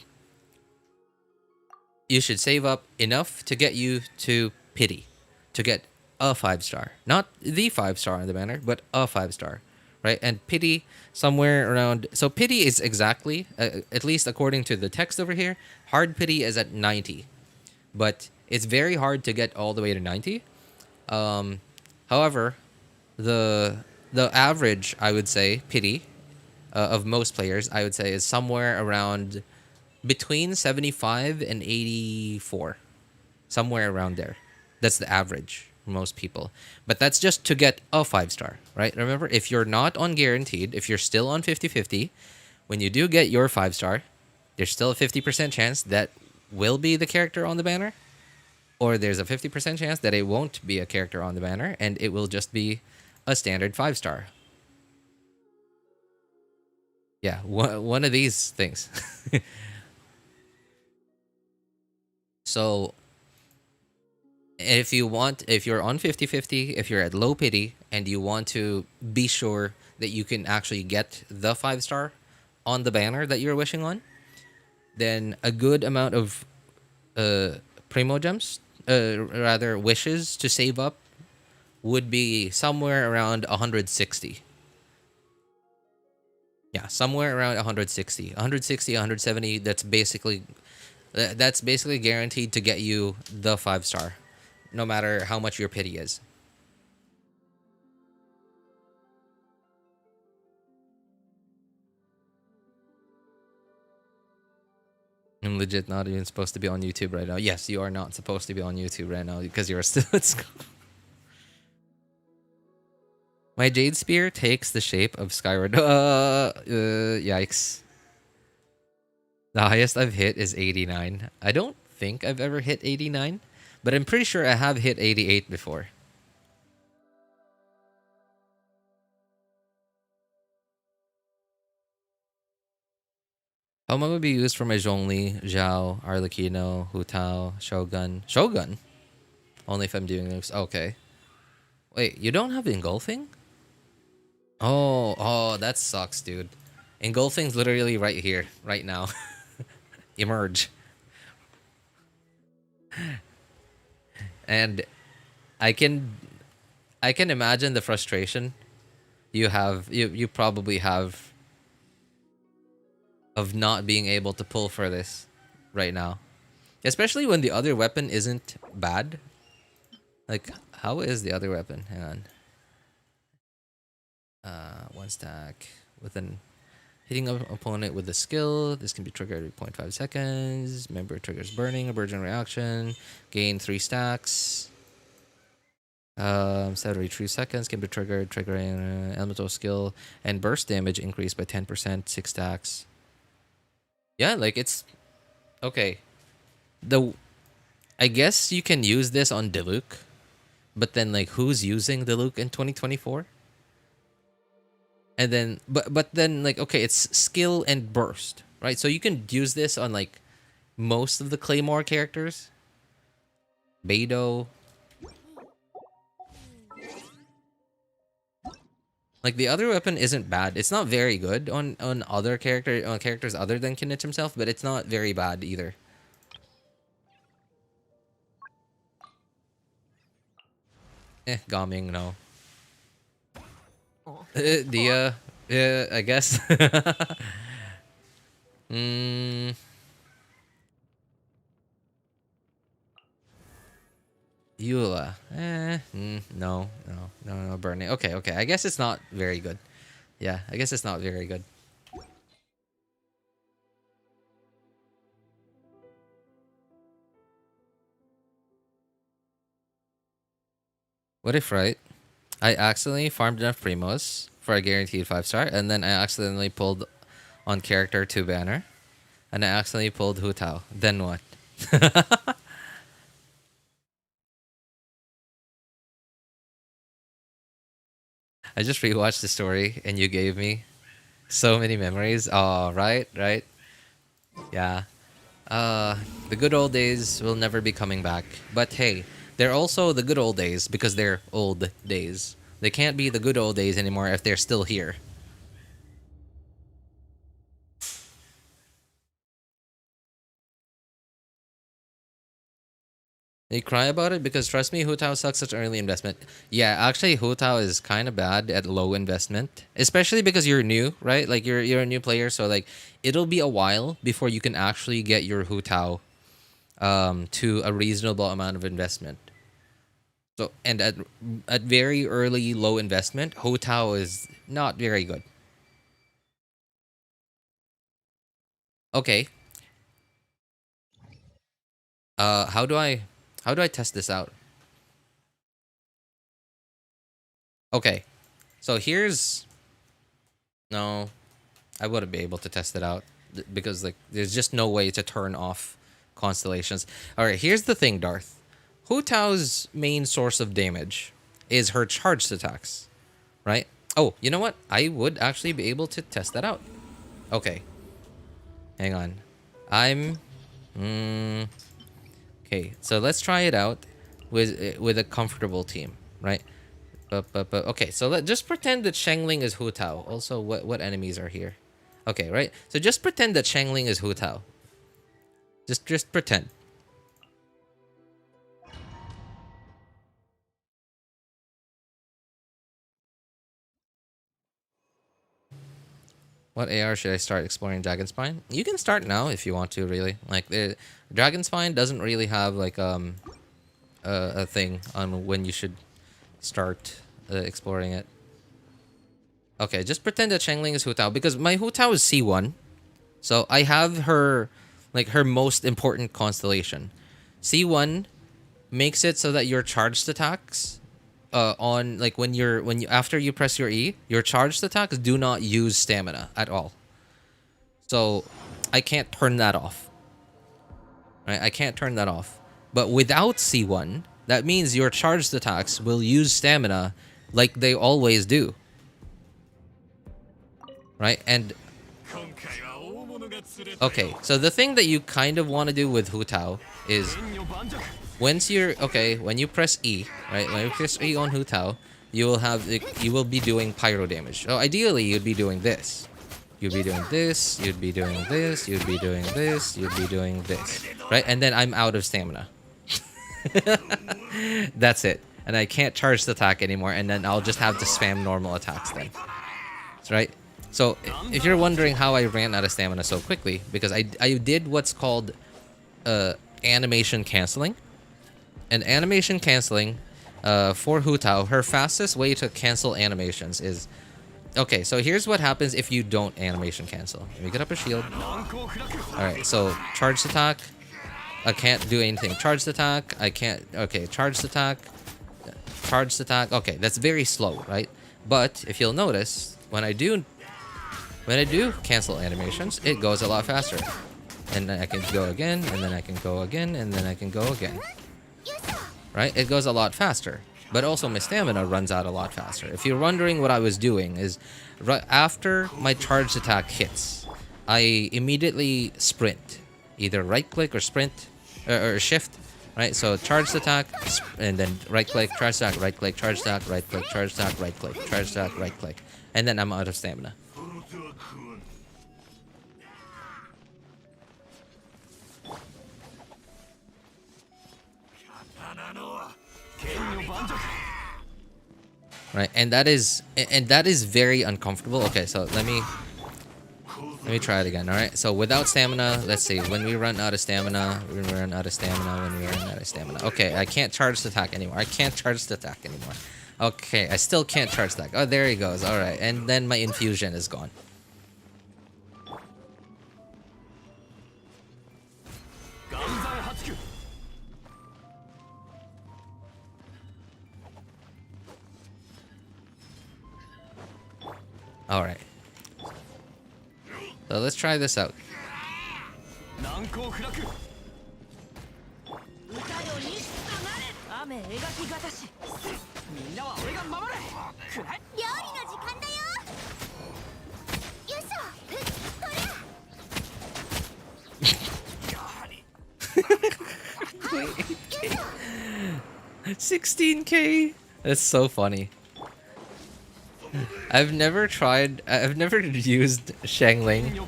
You should save up enough to get you to pity, to get a 5-star, not the 5-star on the banner, but a 5-star. Right? And pity somewhere around. So pity is exactly, at least according to the text over here, hard pity is at 90, but it's very hard to get all the way to 90. However, the average, I would say, pity of most players, I would say, is somewhere around between 75 and 84, somewhere around there. That's the average. Most people, but that's just to get a 5-star, right? Remember, if you're not on guaranteed, if you're still on 50-50, when you do get your 5-star, there's still a 50% chance that will be the character on the banner, or there's a 50% chance that it won't be a character on the banner and it will just be a standard 5-star. Yeah, one of these things. So If you want, if you're on 50-50, if you're at low pity and you want to be sure that you can actually get the 5-star on the banner that you're wishing on, then a good amount of Primogems, rather wishes to save up, would be somewhere around 160. Yeah, somewhere around 160. 160, 170, that's basically guaranteed to get you the 5-star, no matter how much your pity is. I'm legit not even supposed to be on YouTube right now. Yes, you are not supposed to be on YouTube right now because you're still at school. My Jade Spear takes the shape of Skyward. Yikes. The highest I've hit is 89. I don't think I've ever hit 89, but I'm pretty sure I have hit 88 before. Homa would be used for my Zhongli, Zhao, Arlecchino, Hutao, Shogun. Shogun? Only if I'm doing this. Okay. Wait, you don't have Engulfing? Oh, that sucks, dude. Engulfing's literally right here, right now. Emerge. And I can imagine the frustration you probably have of not being able to pull for this right now. Especially when the other weapon isn't bad. Like, how is the other weapon? Hang on. 1 stack with an hitting an opponent with a skill. This can be triggered every 0.5 seconds. Member triggers burning, a burgeon reaction. Gain 3 stacks. Every 3 seconds can be triggered, triggering elemental skill and burst damage increased by 10%, 6 stacks. Yeah, like it's okay. I guess you can use this on Diluc, but then like who's using Diluc in 2024? And then but then like okay, it's skill and burst, right? So you can use this on like most of the Claymore characters. Beidou. Like the other weapon isn't bad. It's not very good on characters other than Kinich himself, but it's not very bad either. Gaming, no. Dia, I guess. Eula. No, burning. Okay. I guess it's not very good. Yeah, I guess it's not very good. What if, right, I accidentally farmed enough Primos for a guaranteed 5-star, and then I accidentally pulled on character 2 banner, and I accidentally pulled Hutao. Then what? I just rewatched the story, and you gave me so many memories. Oh, right. Yeah. The good old days will never be coming back. But hey, they're also the good old days because they're old days. They can't be the good old days anymore if they're still here. They cry about it because trust me, Hutao sucks at early investment. Yeah, actually Hutao is kind of bad at low investment, especially because you're new, right? Like you're a new player, so like it'll be a while before you can actually get your Hutao to a reasonable amount of investment. So and at very early low investment, Hutao is not very good. Okay. How do I test this out? Okay. So here's no, I wouldn't be able to test it out because like there's just no way to turn off constellations. All right, here's the thing, Darth. Hutao's main source of damage is her charged attacks, right? Oh, you know what? I would actually be able to test that out. Okay. Hang on. Okay, so let's try it out. with a comfortable team, right? But okay, so just pretend that Xiangling is Hutao. Also, what enemies are here? Okay, right? So just pretend that Xiangling is Hutao. Just pretend. What AR should I start exploring Dragon Spine? You can start now if you want to, really. Like, the Dragon Spine doesn't really have like a thing on when you should start exploring it. Okay, just pretend that Xiangling is Hutao because my Hutao is C1. So I have her like her most important constellation. C1 makes it so that your charged attacks on like when you after you press your E, your charged attacks do not use stamina at all. So I can't turn that off. Right? I can't turn that off. But without C1, that means your charged attacks will use stamina like they always do. Right? And okay, so the thing that you kind of want to do with Hutao is when you press E, right? When you press E on Hutao, you will be doing pyro damage. So ideally, you'd be doing this. You'd be doing this, you'd be doing this, you'd be doing this, you'd be doing this. Right? And then I'm out of stamina. That's it. And I can't charge the attack anymore, and then I'll just have to spam normal attacks then. Right? So if you're wondering how I ran out of stamina so quickly, because I did what's called animation canceling. And animation canceling for Hutao, her fastest way to cancel animations is... Okay, so here's what happens if you don't animation cancel. Let me get up a shield. Alright, so charged attack. I can't do anything. Charged attack. I can't... Okay, charged attack. Charged attack. Okay, that's very slow, right? But if you'll notice, when I do cancel animations, it goes a lot faster. And then I can go again, and then I can go again, and then I can go again. Right? It goes a lot faster. But also my stamina runs out a lot faster. If you're wondering what I was doing is, right after my charged attack hits, I immediately sprint. Either right click or sprint, or shift. Right? So charged attack, and then right click, charged attack, right click, charged attack, right click, charged attack, right click, charged attack, right click. And then I'm out of stamina. Right, and that is very uncomfortable. Okay, so let me try it again. All right, so without stamina, let's see. When we run out of stamina, Okay, I can't charge the attack anymore. Okay, I still can't charge that. Oh, there he goes. All right, and then my infusion is gone. All right. So let's try this out. $16K. That's so funny. I've never used Xiangling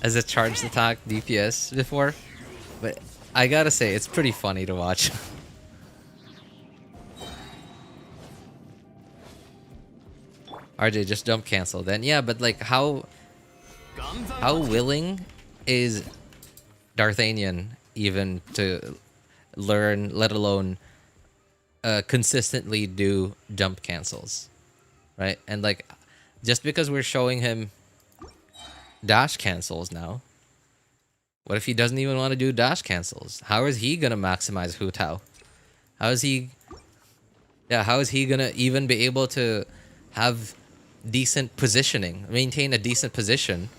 as a charged attack DPS before, but I gotta say it's pretty funny to watch. RJ, just jump cancel then. Yeah, but like how willing is D'Artagnan even to learn, let alone consistently do jump cancels? Right? And like, just because we're showing him dash cancels now, what if he doesn't even want to do dash cancels? How is he gonna maximize Hutao? How is he gonna even be able to have decent positioning, maintain a decent position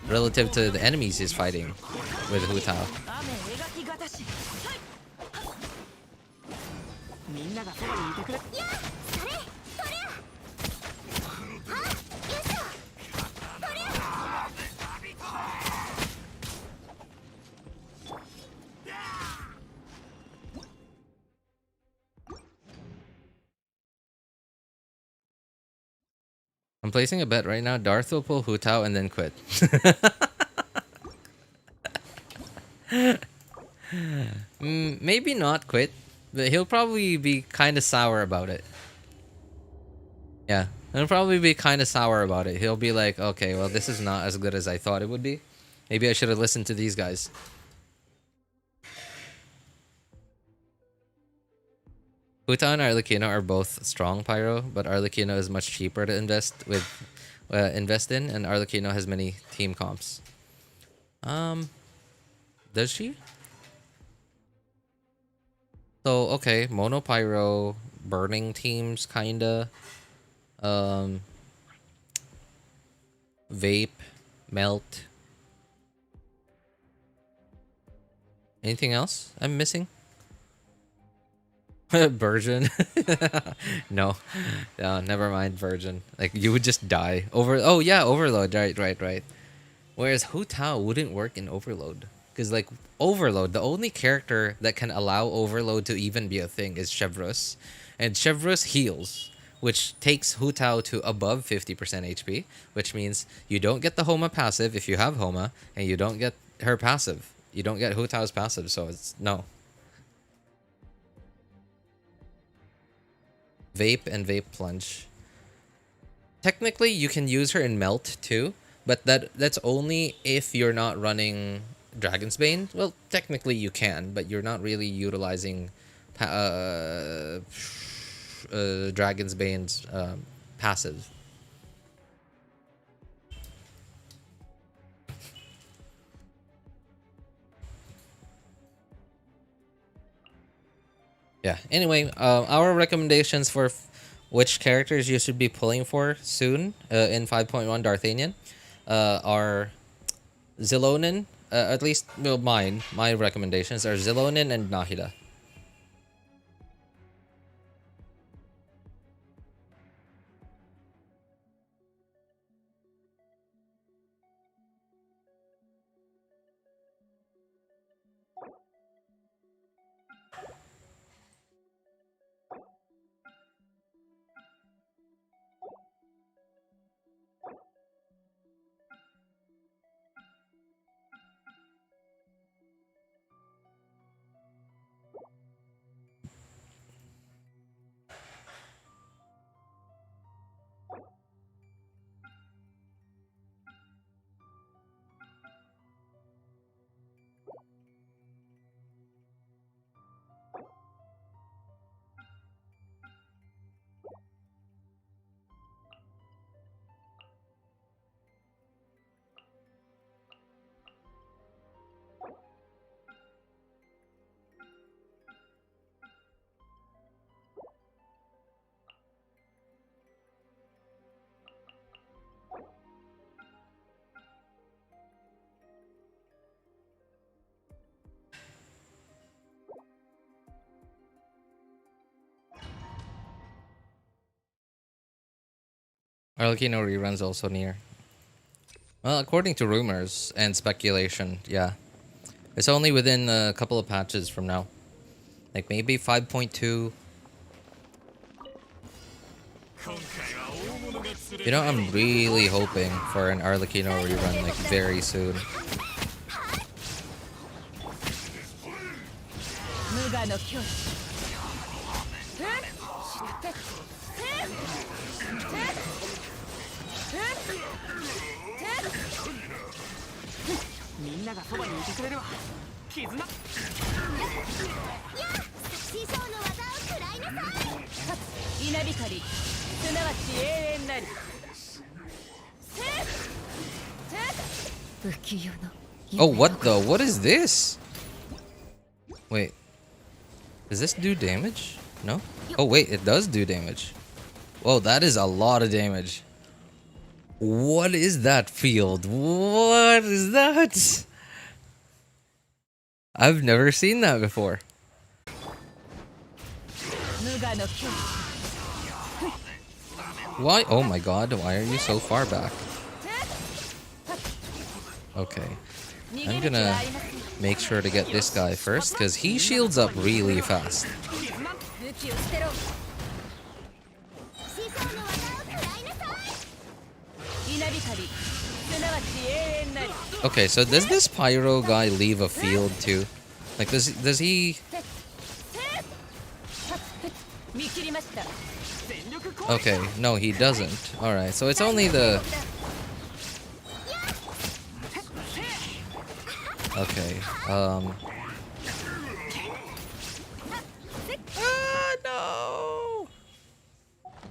relative to the enemies he's fighting with Hutao? I'm placing a bet right now. Darth will pull Hutao and then quit. Maybe not quit, but he'll probably be kind of sour about it. Yeah, he'll probably be kind of sour about it. He'll be like, okay, well, this is not as good as I thought it would be. Maybe I should have listened to these guys. Hutao and Arlecchino are both strong pyro, but Arlecchino is much cheaper to invest in, and Arlecchino has many team comps. Does she? So okay, mono pyro, burning teams, kinda. Vape, melt. Anything else I'm missing? Virgin. No, never mind. Virgin. Like you would just die. Oh yeah, overload. Right. Whereas Hutao wouldn't work in overload, because like overload, the only character that can allow overload to even be a thing is Chevreuse, and Chevreuse heals, which takes Hutao to above 50% HP, which means you don't get the Homa passive if you have Homa, and you don't get her passive. You don't get Hutao's passive, so it's no. Vape and Vape Plunge. Technically, you can use her in Melt too, but that's only if you're not running Dragon's Bane. Well, technically you can, but you're not really utilizing Dragon's Bane's passive. Yeah. Anyway, our recommendations for which characters you should be pulling for soon in 5.1 Darthanian are Xilonen. At least, well, my recommendations are Xilonen and Nahida. Arlecchino reruns also near. Well, according to rumors and speculation, yeah. It's only within a couple of patches from now. Like maybe 5.2. You know, I'm really hoping for an Arlecchino rerun like very soon. Oh, what the? What is this? Wait. Does this do damage? No? Oh, wait, it does do damage. Whoa, that is a lot of damage. What is that field? What is that? I've never seen that before. Why? Oh my god, why are you so far back? Okay. I'm gonna make sure to get this guy first, because he shields up really fast. Okay, so does this pyro guy leave a field too? Like, does he? Okay, no, he doesn't. All right, so it's only the. Okay. No.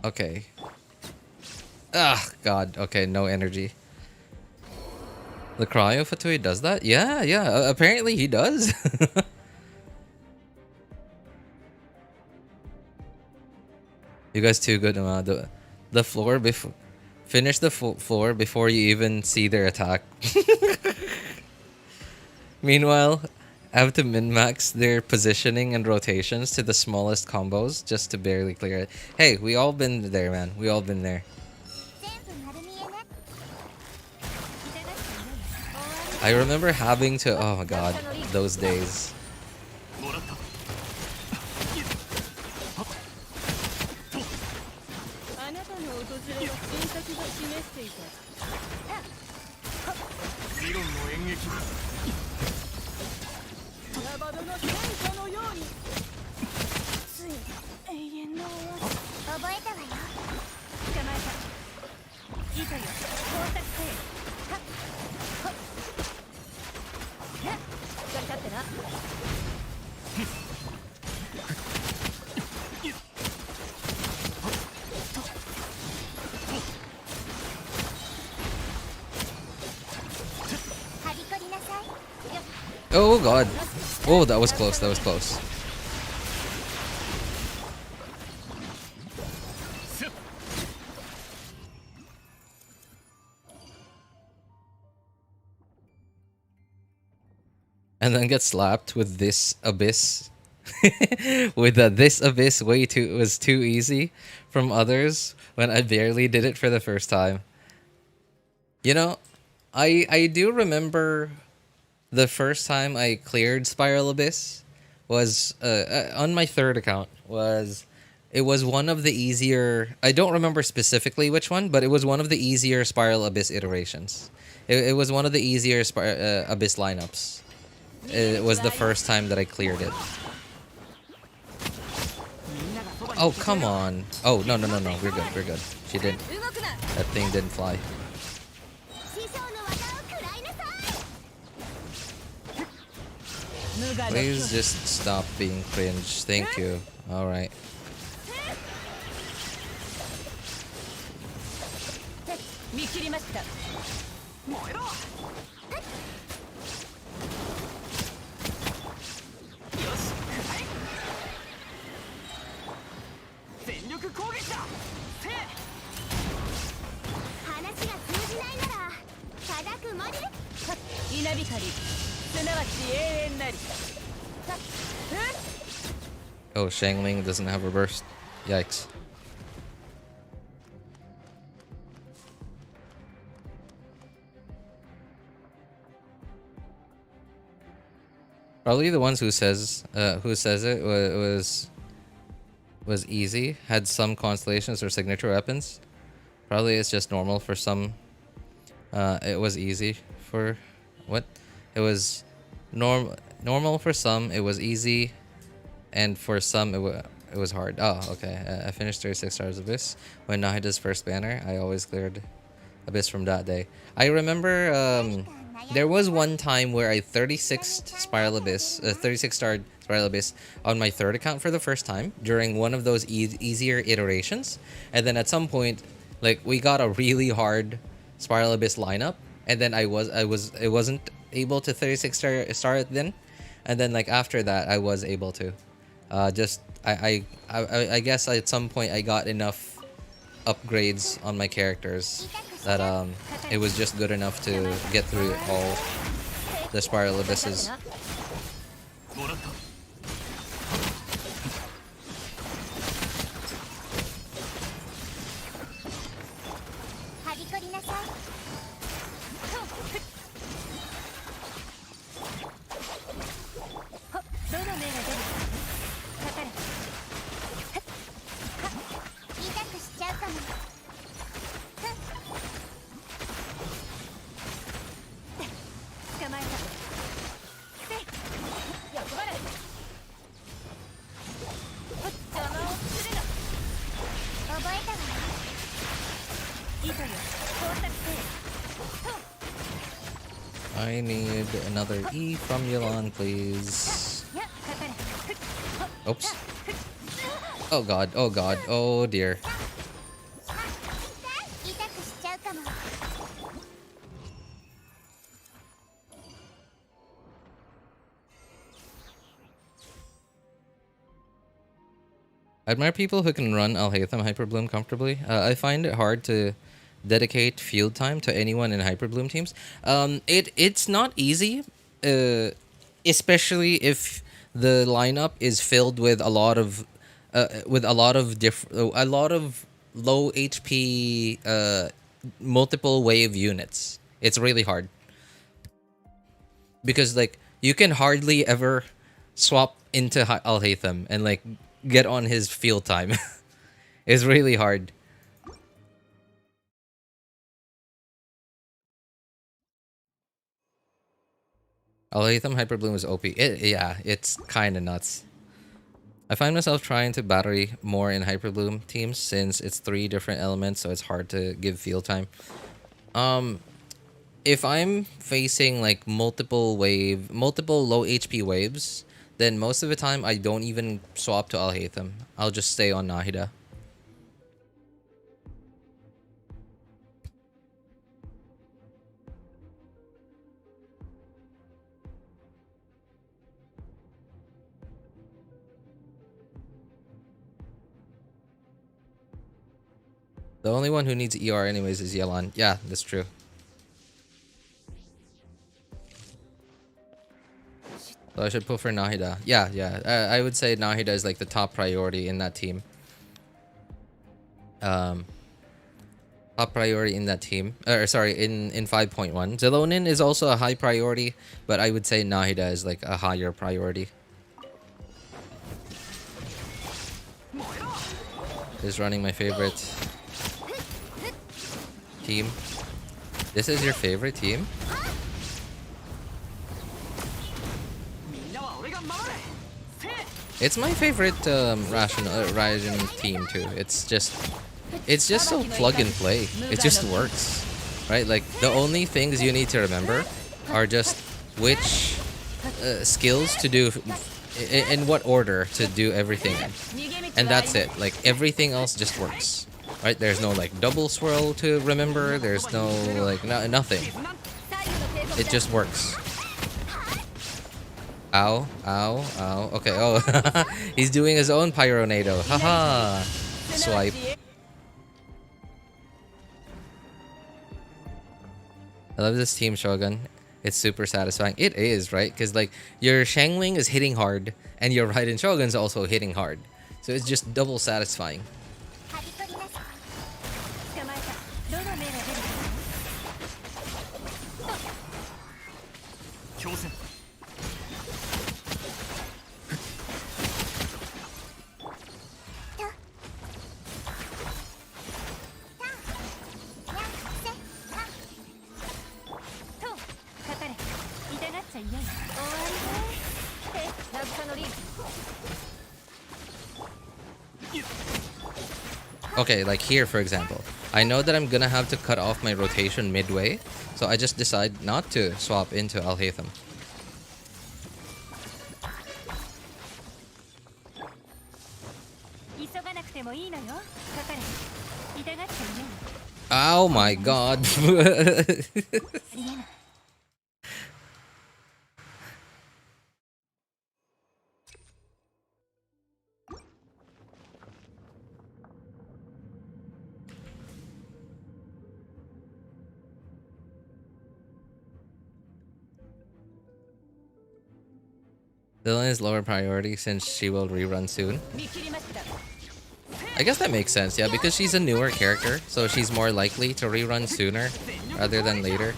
Okay. Ah, God. Okay, no energy. The cryo Fatui does that? Yeah, yeah. Apparently he does. You guys too good. The floor before. Finish the floor before you even see their attack. Meanwhile, I have to min-max their positioning and rotations to the smallest combos just to barely clear it. Hey, we all been there, man. We all been there. I remember having to, oh my god, those days. Oh god. Oh, that was close, that was close. And then get slapped with this abyss. With this abyss was too easy from others when I barely did it for the first time. You know, I do remember the first time I cleared Spiral Abyss was on my third account. It was one of the easier. I don't remember specifically which one, but it was one of the easier Spiral Abyss iterations. It was one of the easier Abyss lineups. It was the first time that I cleared it. Oh come on! Oh no. We're good. She didn't. That thing didn't fly. Please just stop being cringe. Thank you. Alright. Oh, Xiangling doesn't have a burst. Yikes. Probably the ones who says it was easy, had some constellations or signature weapons. Probably it's just normal for some. It was easy for what? It was normal for some. It was easy, and for some it was hard. Oh, okay. I finished 36 Stars Abyss when Nahida's first banner. I always cleared Abyss from that day. I remember there was one time where I 36'd Spiral Abyss, 36-starred Spiral Abyss on my third account for the first time during one of those easier iterations, and then at some point, like, we got a really hard Spiral Abyss lineup, and then I wasn't able to 36-star it then, and then like after that I was able to. I guess at some point I got enough upgrades on my characters that it was just good enough to get through all the Spiral Abysses. I need another E from Yulan, please. Oops. Oh god, oh god, oh dear. I admire people who can run Alhaitham Hyperbloom comfortably. I find it hard to dedicate field time to anyone in Hyperbloom teams. It's not easy, especially if the lineup is filled with a lot of low HP multiple wave units. It's really hard because like you can hardly ever swap into Alhaitham and like get on his field time. It's really hard. Alhaitham Hyperbloom is OP. Yeah, it's kind of nuts. I find myself trying to battery more in Hyperbloom teams since it's 3 different elements, so it's hard to give field time. If I'm facing like multiple low HP waves, then most of the time I don't even swap to Alhaitham. I'll just stay on Nahida. The only one who needs ER anyways is Yelan. Yeah, that's true. So I should pull for Nahida. Yeah. I would say Nahida is like the top priority in that team. Top priority in that team. Sorry, in 5.1. Xilonen is also a high priority, but I would say Nahida is like a higher priority. Is running my favorite team. This is your favorite team? It's my favorite Raiden team too. It's just so plug and play. It just works, right? Like the only things you need to remember are just which skills to do in what order to do everything in, and that's it. Like everything else just works, right? There's no like double swirl to remember. There's no like nothing. It just works. Ow, ow, ow. Okay, oh. He's doing his own Pyronado. Haha. Swipe. I love this team, Shogun. It's super satisfying. It is, right? Because like your Xiangling is hitting hard and your Raiden Shogun's also hitting hard. So it's just double satisfying. Okay, like here for example, I know that I'm gonna have to cut off my rotation midway, so I just decide not to swap into Alhaitham. Oh my god. Xilonen is lower priority since she will rerun soon. I guess that makes sense, yeah, because she's a newer character, so she's more likely to rerun sooner rather than later.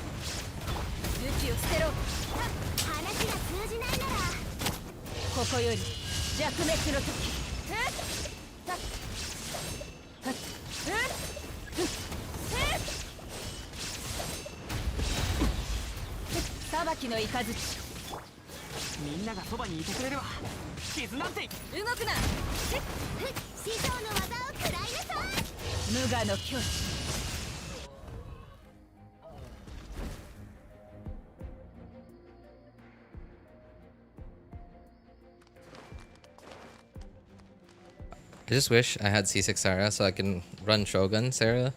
I just wish I had C6 Sarah so I can run Shogun Sarah.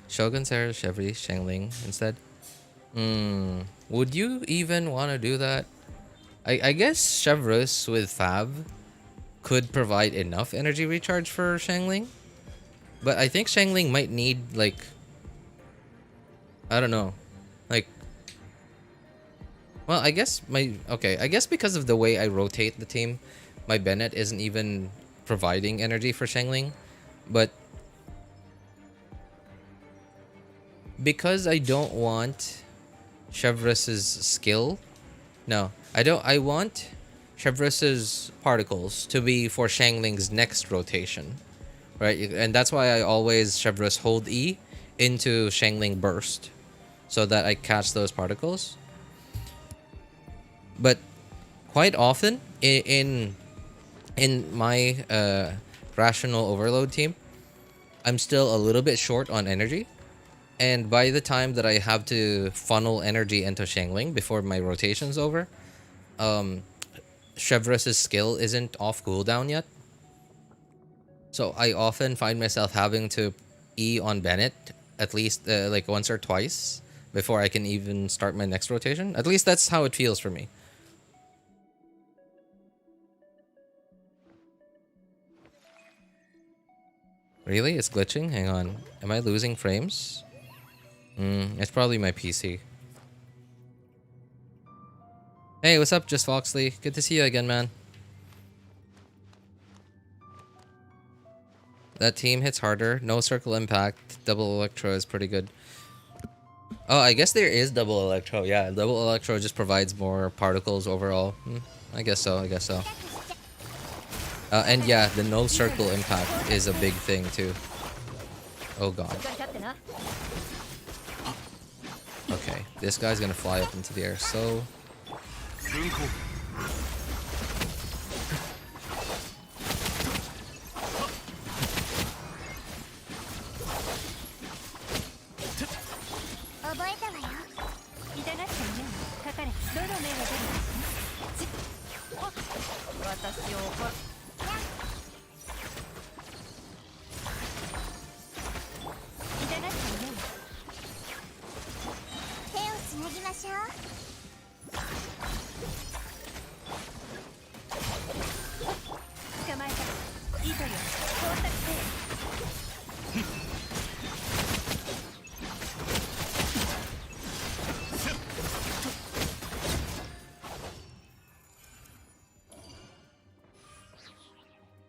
Shogun Sarah, Chevry, Shangling instead. Would you even want to do that? I guess Chevrus with Fab could provide enough energy recharge for Shangling. But I think Shangling might need, like, I don't know. Like, well, I guess I guess because of the way I rotate the team, my Bennett isn't even providing energy for Shangling. But because I don't want Chevrus's skill, no, I want Chevrus's particles to be for Shangling's next rotation, right? And that's why I always Chevrus hold E into Shangling burst, so that I catch those particles. But quite often in my rational overload team, I'm still a little bit short on energy. And by the time that I have to funnel energy into Shangling before my rotation's over, Chevrus's skill isn't off cooldown yet. So I often find myself having to E on Bennett at least like once or twice before I can even start my next rotation. At least that's how it feels for me. Really? It's glitching? Hang on. Am I losing frames? It's probably my PC. Hey, what's up, Just Foxley? Good to see you again, man. That team hits harder. No circle impact. Double electro is pretty good. Oh, I guess there is double electro. Yeah, double electro just provides more particles overall. I guess so. I guess so. And yeah, the no circle impact is a big thing too. Oh god. Okay, this guy's gonna fly up into the air. So.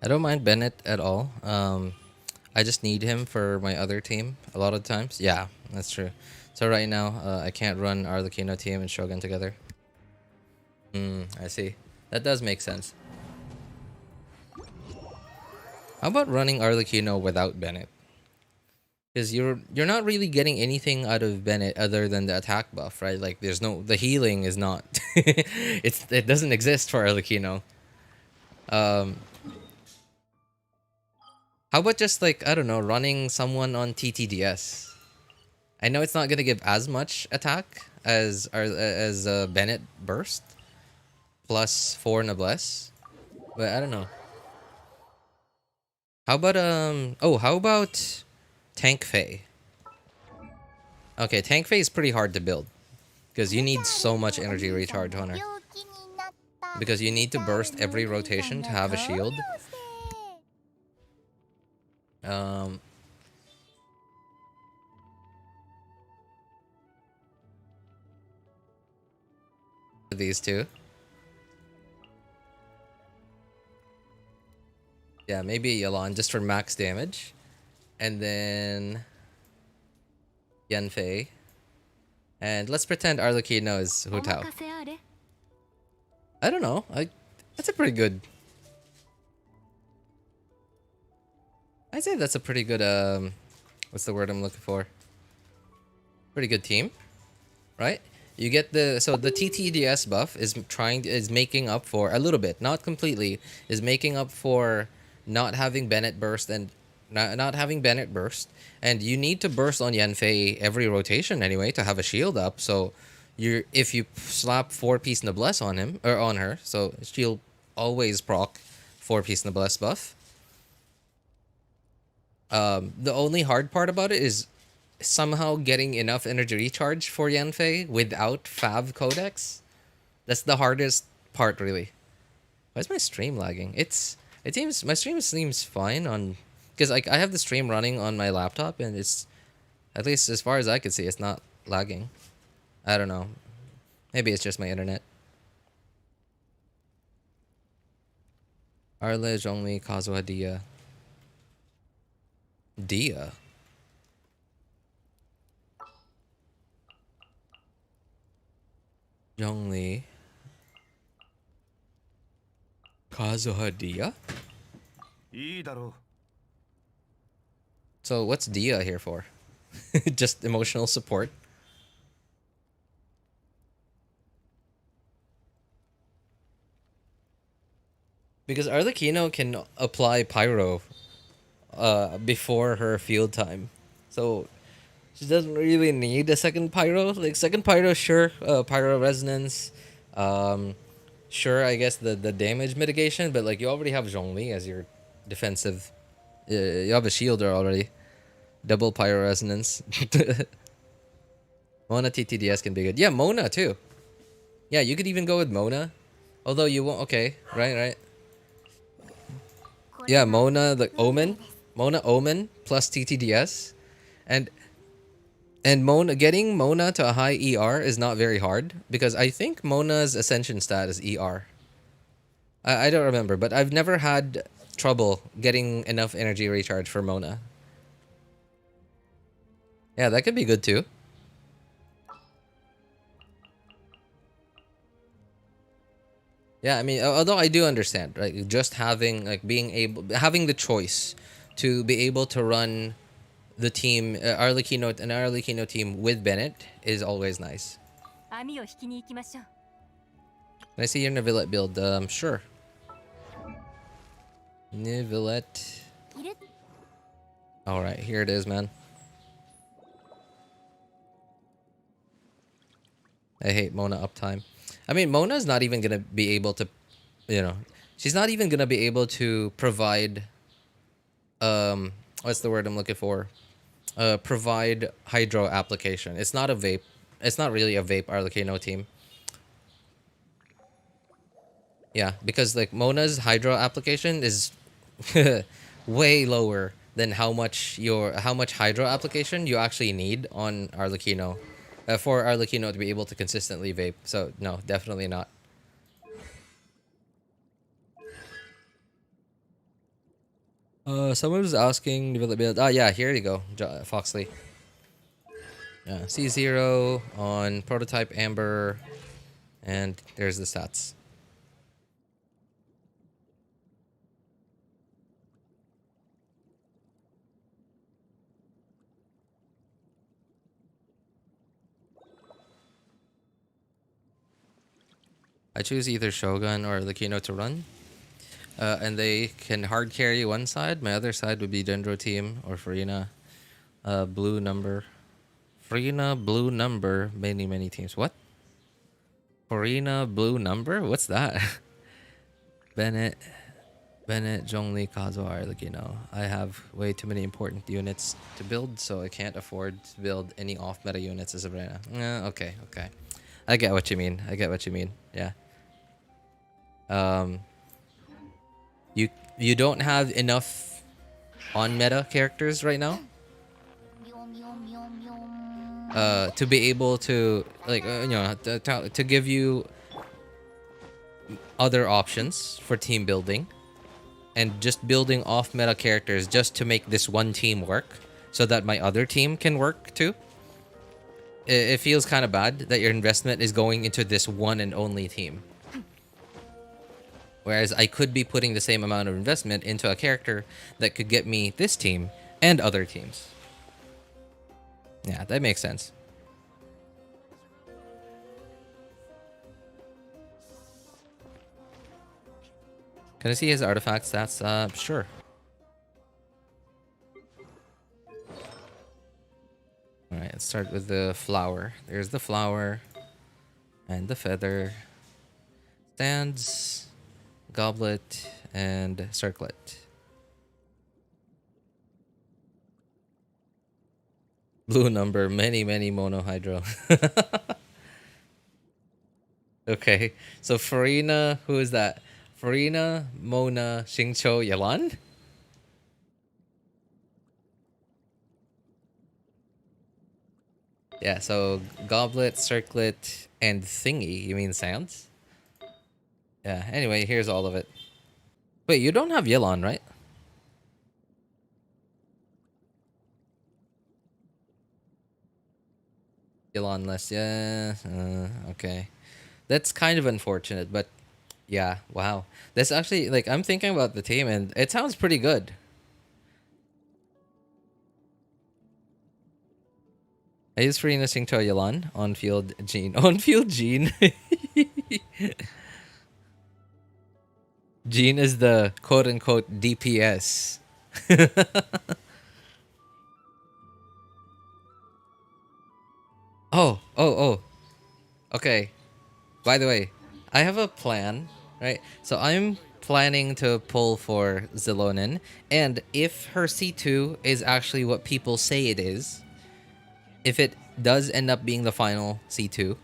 I don't mind Bennett at all. I just need him for my other team a lot of times. Yeah, that's true. So right now, I can't run Arlecchino team and Shogun together. I see. That does make sense. How about running Arlecchino without Bennett? Because you're not really getting anything out of Bennett other than the attack buff, right? Like the healing is not it doesn't exist for Arlecchino. How about just like, I don't know, running someone on TTDS? I know it's not gonna give as much attack as Bennett burst plus 4 noblesse, but I don't know. How about how about Tank Faye? Okay, Tank Faye is pretty hard to build because you need so much energy recharge on her. Because you need to burst every rotation to have a shield. These two. Yeah, maybe Yelan just for max damage. And then Yanfei. And let's pretend Arlecchino is Hutao. I don't know. That's a pretty good. I'd say that's a pretty good what's the word I'm looking for? Pretty good team, right? You get the TTDS buff is making up for a little bit, not completely, is making up for not having Bennett burst and not having Bennett burst, and you need to burst on Yanfei every rotation anyway to have a shield up. So if you slap 4-piece noblesse on him or on her, so she'll always proc 4-piece noblesse buff. The only hard part about it is somehow getting enough energy recharge for Yanfei without Fav Codex. That's the hardest part, really. Why is my stream lagging? It seems my stream seems fine on, because like I have the stream running on my laptop and it's, at least as far as I can see, it's not lagging. I don't know. Maybe it's just my internet. Arle, Zhongli, Kazuha, Dia. Dia? Zhongli. Kazuha, Dia? So what's Dia here for? Just emotional support? Because Arlecchino can apply Pyro before her field time. So she doesn't really need a second Pyro. Like second Pyro, sure, Pyro Resonance. Sure, I guess the damage mitigation, but like you already have Zhongli as your defensive. You have a shielder already. Double Pyro Resonance. Mona TTDS can be good. Yeah, Mona too. Yeah, you could even go with Mona. Although you won't. Okay, right. Yeah, Mona, the Omen. Mona Omen plus TTDS. And Mona, getting Mona to a high ER is not very hard. Because I think Mona's Ascension stat is ER. I don't remember, but I've never had trouble getting enough energy recharge for Mona. Yeah, that could be good too. Yeah, I mean, although I do understand, right? Just having having the choice to be able to run the team, an Arlecchino team with Bennett is always nice. Can I see your Neuvillette build? Sure. Neuvillette. All right, here it is, man. I hate Mona uptime. I mean, Mona's not even gonna be able to, she's not even gonna be able to provide, what's the word I'm looking for? Provide hydro application. It's not a vape. It's not really a vape Arlecchino team. Yeah, because like Mona's hydro application is way lower than how much hydro application you actually need on Arlecchino. For Arlecchino to be able to consistently vape. So, no, definitely not. Someone was asking... yeah, here you go, Foxley. C0 on Prototype Amber. And there's the stats. I choose either Shogun or Arlecchino to run. And they can hard carry one side. My other side would be Dendro team or Farina. Blue number. Farina, blue number. Many teams. What? Farina, blue number? What's that? Bennett, Zhongli, Kazuha, Arlecchino. I have way too many important units to build, so I can't afford to build any off-meta units as of right now. Okay. I get what you mean. Yeah. You don't have enough on-meta characters right now. To be able to to give you other options for team building, and just building off-meta characters just to make this one team work, so that my other team can work too. It feels kind of bad that your investment is going into this one and only team. Whereas I could be putting the same amount of investment into a character that could get me this team and other teams. Yeah, that makes sense. Can I see his artifact stats? Sure. Alright, let's start with the flower. There's the flower. And the feather. Stands. Goblet. And circlet. Blue number, many monohydro. Okay, so Farina, who is that? Farina, Mona, Xingqiu, Yalan? Yeah, so Goblet, Circlet, and Thingy. You mean Sands? Yeah, anyway, here's all of it. Wait, you don't have Yelan, right? Yelan less, yeah. Okay. That's kind of unfortunate, but yeah, wow. That's actually, like, I'm thinking about the team, and it sounds pretty good. I use Farina Xingqiu Yelan, on-field Jean. On-field Jean? Jean is the quote-unquote DPS. Oh. Okay. By the way, I have a plan, right? So I'm planning to pull for Xilonen, and if her C2 is actually what people say it is, if it does end up being the final C2,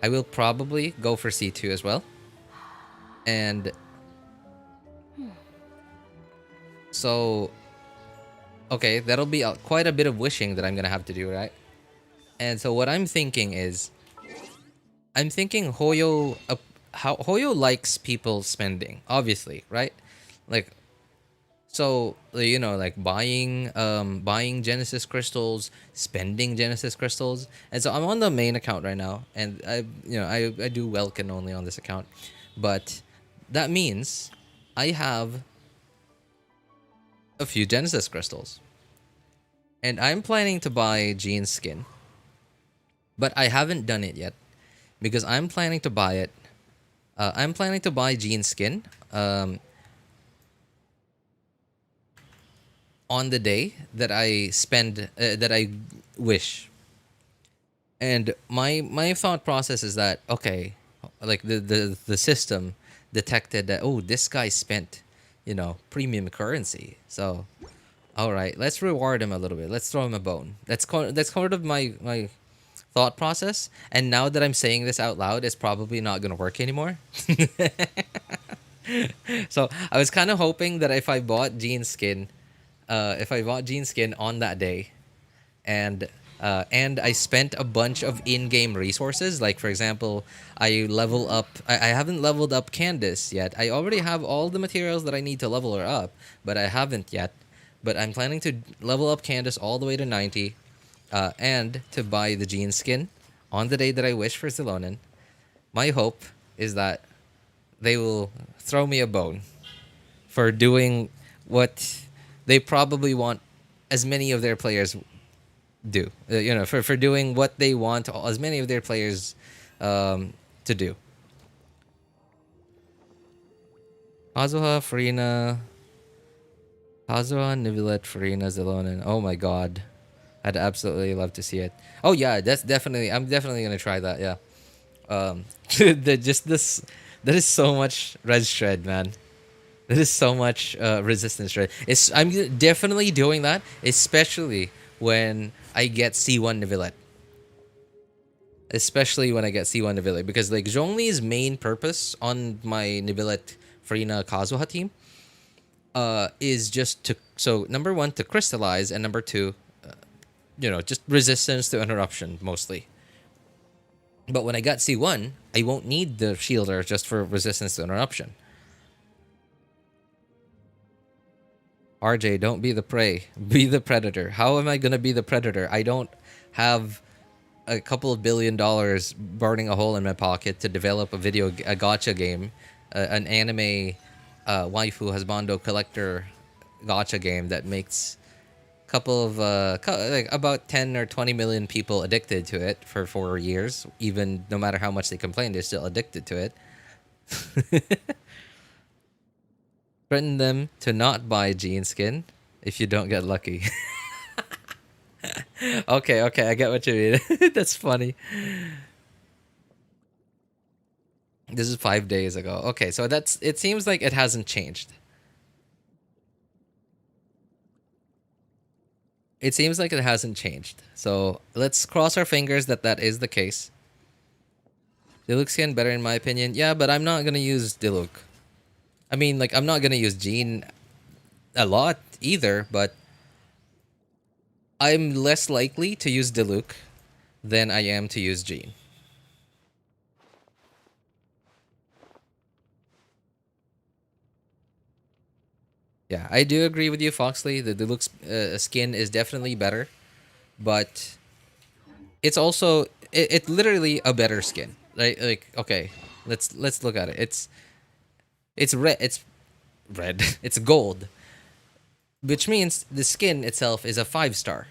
I will probably go for C2 as well. And so, okay, that'll be quite a bit of wishing that I'm gonna have to do, right? And so what I'm thinking is, I'm thinking Hoyo, how Hoyo likes people spending, obviously, right? Like, so you know, like buying Genesis crystals, spending Genesis crystals, and so I'm on the main account right now, and I do Welkin only on this account, but that means I have a few Genesis crystals, and I'm planning to buy Jean's skin, but I haven't done it yet because I'm planning to buy it. I'm planning to buy Jean's skin on the day that I spend that I wish. And my thought process is that, okay, like the system detected that, oh, this guy spent, premium currency. So, all right, let's reward him a little bit. Let's throw him a bone. That's kind of my thought process. And now that I'm saying this out loud, it's probably not gonna work anymore. So I was kind of hoping that if I bought Jean's skin, on that day, and I spent a bunch of in-game resources, like for example, I level up. I haven't leveled up Candace yet. I already have all the materials that I need to level her up, but I haven't yet. But I'm planning to level up Candace all the way to 90, and to buy the Jean skin on the day that I wish for Xilonen. My hope is that they will throw me a bone for doing what they probably want as many of their players do. For doing what they want as many of their players to do. Kazuha, Farina, Neuvillette, Farina, Xilonen. Oh my god. I'd absolutely love to see it. Oh yeah, I'm definitely gonna try that, yeah. That is so much res shred, man. That is so much resistance shred. I'm definitely doing that, especially when I get C1 Neuvillette. Because like Zhongli's main purpose on my Neuvillette Farina Kazuha team is just to number one, to crystallize, and number two, just resistance to interruption mostly. But when I got C1, I won't need the shielder just for resistance to interruption. RJ, don't be the prey. Be the predator. How am I going to be the predator? I don't have a couple of $1 billion burning a hole in my pocket to develop a gacha game, an anime waifu husbando collector gacha game that makes couple of like about 10 or 20 million people addicted to it for 4 years. Even no matter how much they complain, they're still addicted to it. Threaten them to not buy Jean skin if you don't get lucky. Okay, I get what you mean. That's funny. This is 5 days ago. Okay, so it seems like it hasn't changed. It seems like it hasn't changed. So let's cross our fingers that that is the case. Diluc skin better in my opinion. Yeah, but I'm not gonna use Diluc. I mean, like, I'm not gonna use Jean a lot either, but I'm less likely to use Diluc than I am to use Jean. Yeah, I do agree with you, Foxley. The Diluc skin is definitely better, but it's also it's literally a better skin. Like okay, let's look at it. It's red. It's red. It's gold, which means the skin itself is a 5-star.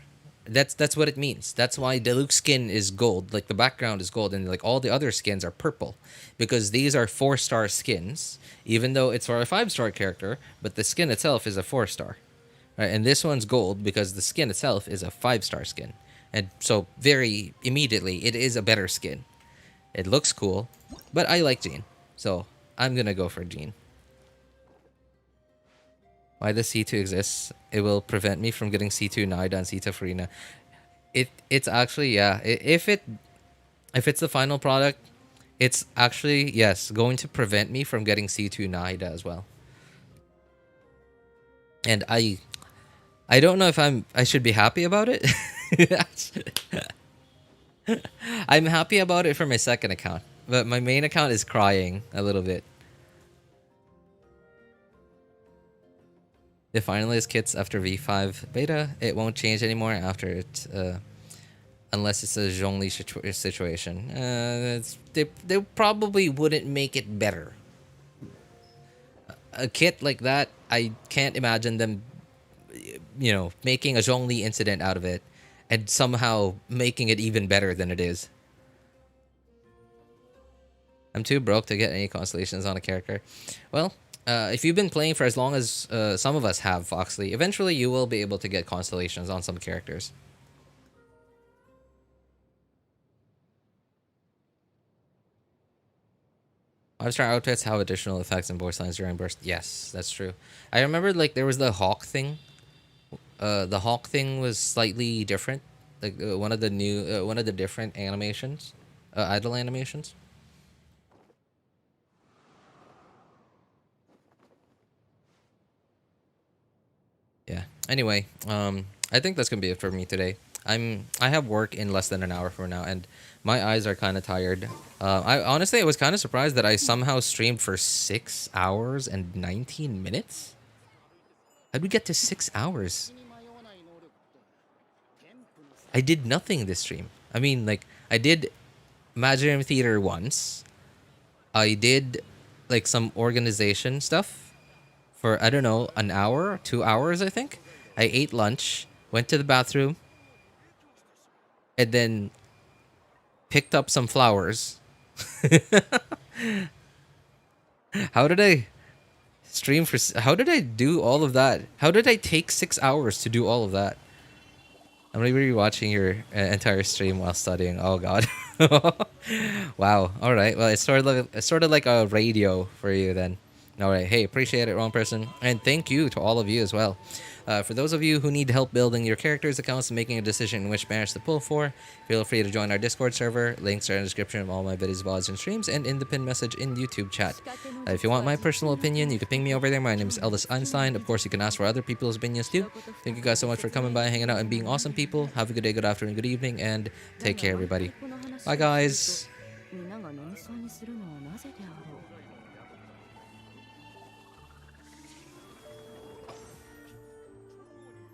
That's what it means. That's why Diluc skin is gold. Like the background is gold, and like all the other skins are purple, because these are 4-star skins. Even though it's for a 5-star character, but the skin itself is a 4-star. Right, and this one's gold because the skin itself is a 5-star skin, and so very immediately it is a better skin. It looks cool, but I like Jean, so I'm gonna go for Jean. Why does C2 exists? It will prevent me from getting C2 Nahida and C2 Farina. It's actually, yeah. If it's the final product, it's actually, yes, going to prevent me from getting C2 Nahida as well. And I don't know if I should be happy about it. I'm happy about it for my second account, but my main account is crying a little bit. The finalist kits after V5 beta, it won't change anymore after it, unless it's a Zhongli situation. They probably wouldn't make it better. A kit like that, I can't imagine them, you know, making a Zhongli incident out of it and somehow making it even better than it is. I'm too broke to get any constellations on a character. Well, if you've been playing for as long as some of us have, Foxley, eventually you will be able to get constellations on some characters. Five-star outfits have additional effects and voice lines during burst. Yes, that's true. I remember like there was the hawk thing. The hawk thing was slightly different. Like one of the different animations, idle animations. Yeah. Anyway, I think that's gonna be it for me today. I have work in less than an hour from now, and my eyes are kind of tired. I was kind of surprised that I somehow streamed for 6 hours and 19 minutes. How'd we get to 6 hours? I did nothing this stream. I mean, like, I did Imaginarium Theater once. I did, like, some organization stuff for, I don't know, an hour, 2 hours, I think. I ate lunch, went to the bathroom, and then picked up some flowers. How did I stream for... How did I do all of that? How did I take 6 hours to do all of that? I'm going to be watching your entire stream while studying. Oh, God. Wow. All right. Well, it's sort of like a radio for you then. All right. Hey, appreciate it, wrong person. And thank you to all of you as well. For those of you who need help building your characters' accounts and making a decision in which banners to pull for, feel free to join our Discord server. Links are in the description of all my videos, VODs, and streams, and in the pinned message in YouTube chat. If you want my personal opinion, you can ping me over there. My name is Elvis Einstein. Of course, you can ask for other people's opinions too. Thank you guys so much for coming by, hanging out, and being awesome people. Have a good day, good afternoon, good evening, and take care, everybody. Bye, guys.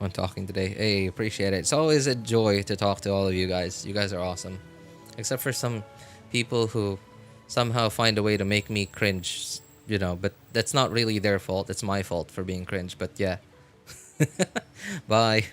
On talking today. Hey, appreciate it. It's always a joy to talk to all of you guys. You guys are awesome. Except for some people who somehow find a way to make me cringe, you know, but that's not really their fault. It's my fault for being cringe, but yeah. Bye.